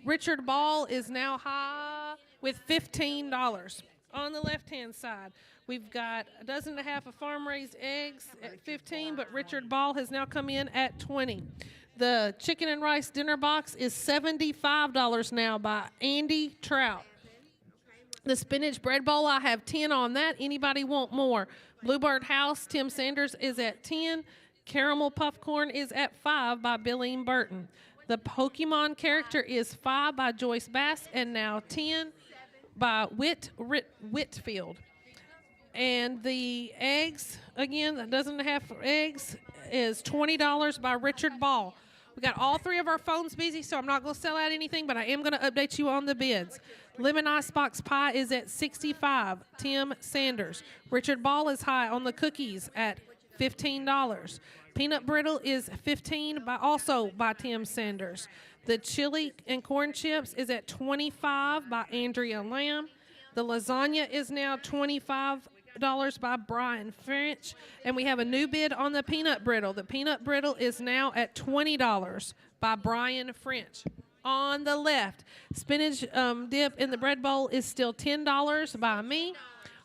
Richard Ball is now high with $15. On the left-hand side, we've got a dozen and a half of farm-raised eggs at $15, but Richard Ball has now come in at $20. The chicken and rice dinner box is $75 now by Andy Trout. The spinach bread bowl, I have 10 on that. Anybody want more? Bluebird House, Tim Sanders is at 10. Caramel puff corn is at 5 by Billeen Burton. The Pokemon character is 5 by Joyce Bass, and now 10 by Whitfield. And the eggs, again, a dozen and a half eggs is $20 by Richard Ball. We got all 3 of our phones busy, so I'm not going to sell out anything, but I am going to update you on the bids. Lemon icebox pie is at $65, Tim Sanders. Richard Ball is high on the cookies at $15. peanut brittle is $15 by Tim Sanders. The chili and corn chips is at $25 by Andrea Lamb. The lasagna is now $25 by Brian French, and we have a new bid on the peanut brittle. The peanut brittle is now at $20 by Brian French. On the left, spinach dip in the bread bowl is still $10 by me.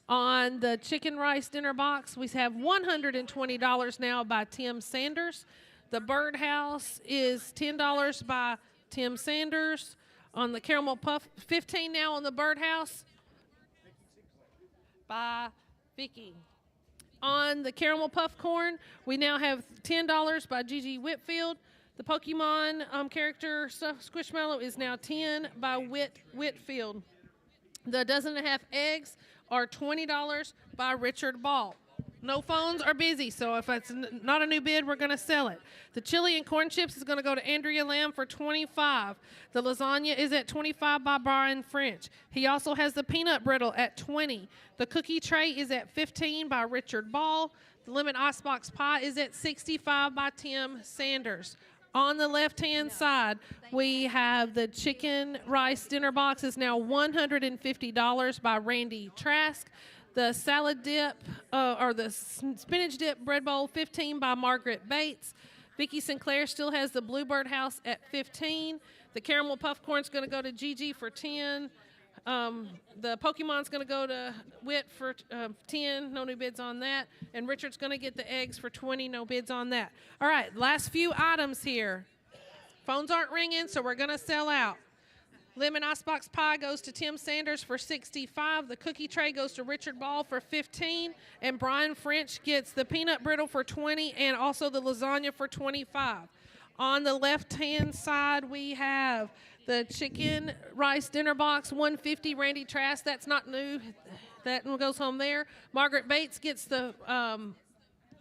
On the chicken rice dinner box, we have $120 now by Tim Sanders. The birdhouse is $10 by Tim Sanders. On the caramel puff, $15 now on the birdhouse by Vicky. On the caramel puff corn, we now have $10 by Gigi Whitfield. The Pokemon character Squishmallow is now $10 by Whitfield. The dozen and a half eggs are $20 by Richard Ball. No phones are busy, so if it's not a new bid, we're going to sell it. The chili and corn chips is going to go to Andrea Lamb for $25. The lasagna is at $25 by Brian French. He also has the peanut brittle at $20. The cookie tray is at $15 by Richard Ball. The lemon icebox pie is at $65 by Tim Sanders. On the left-hand side, we have the chicken rice dinner box is now $150 by Randy Trask. The salad dip, or the spinach dip bread bowl, $15 by Margaret Bates. Vicki Sinclair still has the Bluebird House at $15. The caramel puff corn's going to go to Gigi for $10. The Pokemon's going to go to Whit for $10. No new bids on that. And Richard's going to get the eggs for $20. No bids on that. All right, last few items here. Phones aren't ringing, so we're going to sell out. Lemon icebox pie goes to Tim Sanders for $65. The cookie tray goes to Richard Ball for $15. And Brian French gets the peanut brittle for $20 and also the lasagna for $25. On the left-hand side, we have the chicken rice dinner box, $150. Randy Trask, that's not new. That one goes home there. Margaret Bates gets the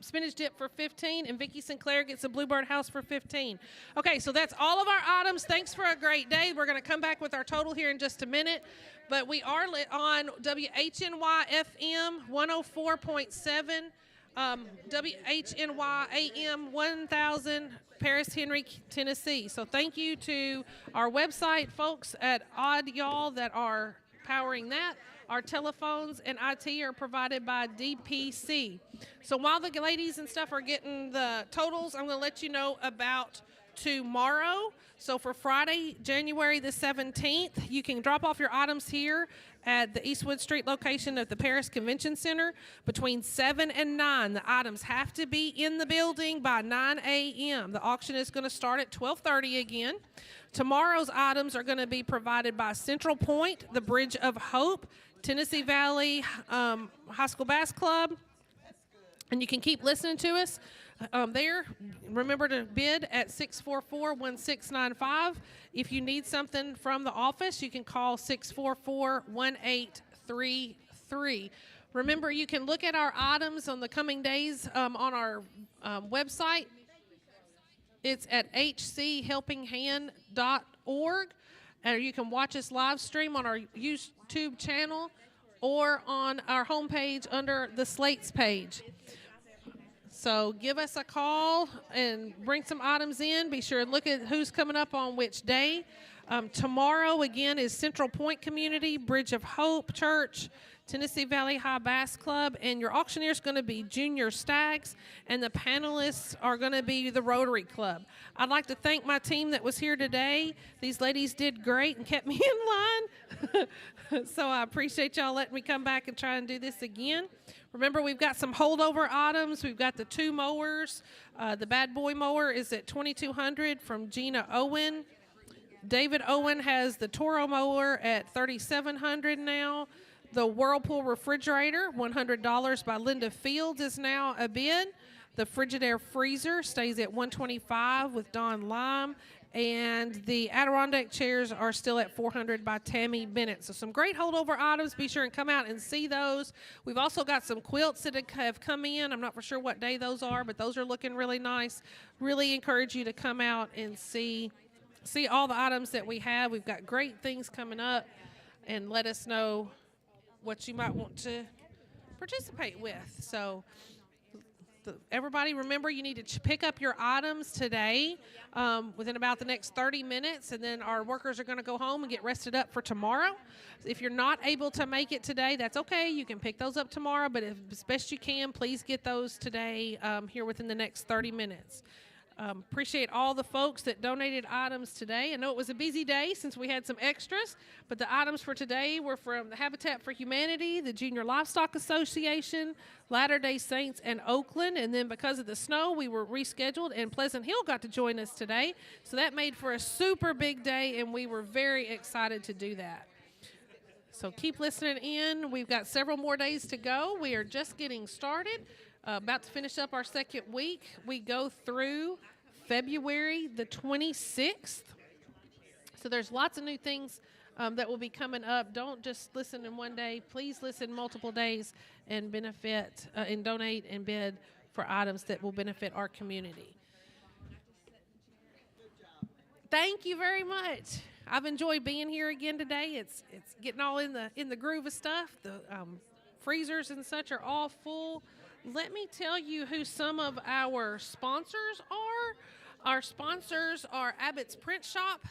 spinach dip for $15, and Vicki Sinclair gets the Bluebird House for $15. Okay, so that's all of our items. Thanks for a great day. We're going to come back with our total here in just a minute, but we are on WHNY FM 104.7, WHNY AM 1000, Paris, Henry, Tennessee. So thank you to our website folks at Odd Y'all that are powering that. Our telephones and IT are provided by DPC. So while the ladies and stuff are getting the totals, I'm going to let you know about tomorrow. So for Friday, January the 17th, you can drop off your items here at the Eastwood Street location of the Paris Convention Center between 7 and 9. The items have to be in the building by 9 a.m. The auction is going to start at 12:30 again. Tomorrow's items are going to be provided by Central Point, the Bridge of Hope, Tennessee Valley High School Bass Club, and you can keep listening to us there. Remember to bid at 644-1695. If you need something from the office, you can call 644-1833. Remember, you can look at our items on the coming days on our website. It's at hchelpinghand.org. And you can watch us live stream on our YouTube channel or on our homepage under the Slates page. So give us a call and bring some items in. Be sure and look at who's coming up on which day. Tomorrow, again, is Central Point Community, Bridge of Hope Church, Tennessee Valley High Bass Club, and your auctioneer is going to be Junior Stags, and the panelists are going to be the Rotary Club. I'd like to thank my team that was here today. These ladies did great and kept me in line, so I appreciate y'all letting me come back and try and do this again. Remember, we've got some holdover items. We've got the 2 mowers. The Bad Boy mower is at $2,200 from Gina Owen. David Owen has the Toro mower at $3,700 now. The Whirlpool refrigerator, $100 by Linda Fields, is now a bid. The Frigidaire freezer stays at $125 with Don Lime. And the Adirondack chairs are still at $400 by Tammy Bennett. So some great holdover items. Be sure and come out and see those. We've also got some quilts that have come in. I'm not for sure what day those are, but those are looking really nice. Really encourage you to come out and see all the items that we have. We've got great things coming up, and let us know what you might want to participate with. So everybody remember you need to pick up your items today within about the next 30 minutes, and then our workers are going to go home and get rested up for tomorrow. If you're not able to make it today, that's okay. You can pick those up tomorrow, but as best you can, please get those today here within the next 30 minutes. Appreciate all the folks that donated items today. I know it was a busy day since we had some extras, but the items for today were from the Habitat for Humanity, the Junior Livestock Association, Latter-day Saints, and Oakland. And then because of the snow, we were rescheduled, and Pleasant Hill got to join us today. So that made for a super big day, and we were very excited to do that. So keep listening in. We've got several more days to go. We are just getting started. About to finish up our second week. We go through February the 26th. So there's lots of new things that will be coming up. Don't just listen in one day. Please listen multiple days and benefit and donate and bid for items that will benefit our community. Thank you very much. I've enjoyed being here again today. It's getting all in the groove of stuff. The freezers and such are all full. Let me tell you who some of our sponsors are. Our sponsors are Abbott's Print Shop,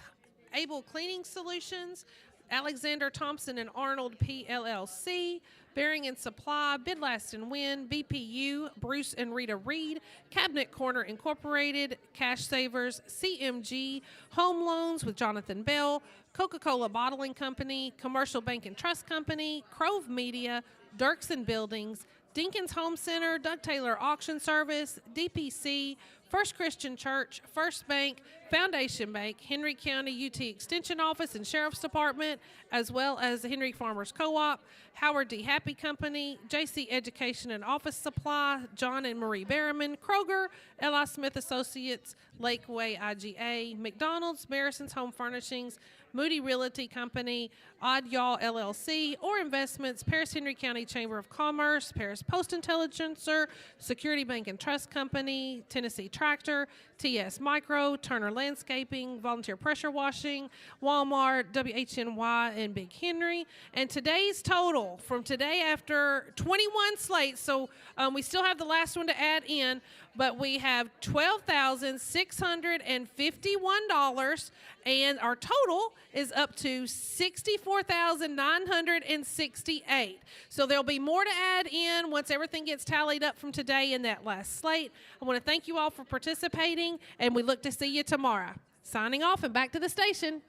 Able Cleaning Solutions, Alexander Thompson and Arnold PLLC, Bearing and Supply, Bid Last and Win, BPU, Bruce and Rita Reed, Cabinet Corner Incorporated, Cash Savers, CMG, Home Loans with Jonathan Bell, Coca-Cola Bottling Company, Commercial Bank and Trust Company, Crove Media, Dirksen Buildings, Dinkins Home Center, Doug Taylor Auction Service, DPC, First Christian Church, First Bank, Foundation Bank, Henry County UT Extension Office and Sheriff's Department, as well as the Henry Farmers Co-op, Howard D. Happy Company, JC Education and Office Supply, John and Marie Berriman, Kroger, L.I. Smith Associates, Lakeway IGA, McDonald's, Marison's Home Furnishings, Moody Realty Company, Odd Y'all LLC, or Investments, Paris Henry County Chamber of Commerce, Paris Post Intelligencer, Security Bank and Trust Company, Tennessee Tractor, TS Micro, Turner Landscaping, Volunteer Pressure Washing, Walmart, WHNY, and Big Henry. And today's total from today after 21 slates, so we still have the last one to add in, but we have $12,651, and our total is up to $64,968. So there'll be more to add in once everything gets tallied up from today in that last slate. I want to thank you all for participating, and we look to see you tomorrow. Signing off and back to the station.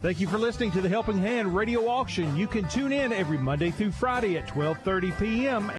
Thank you for listening to the Helping Hand Radio Auction. You can tune in every Monday through Friday at 12:30 p.m.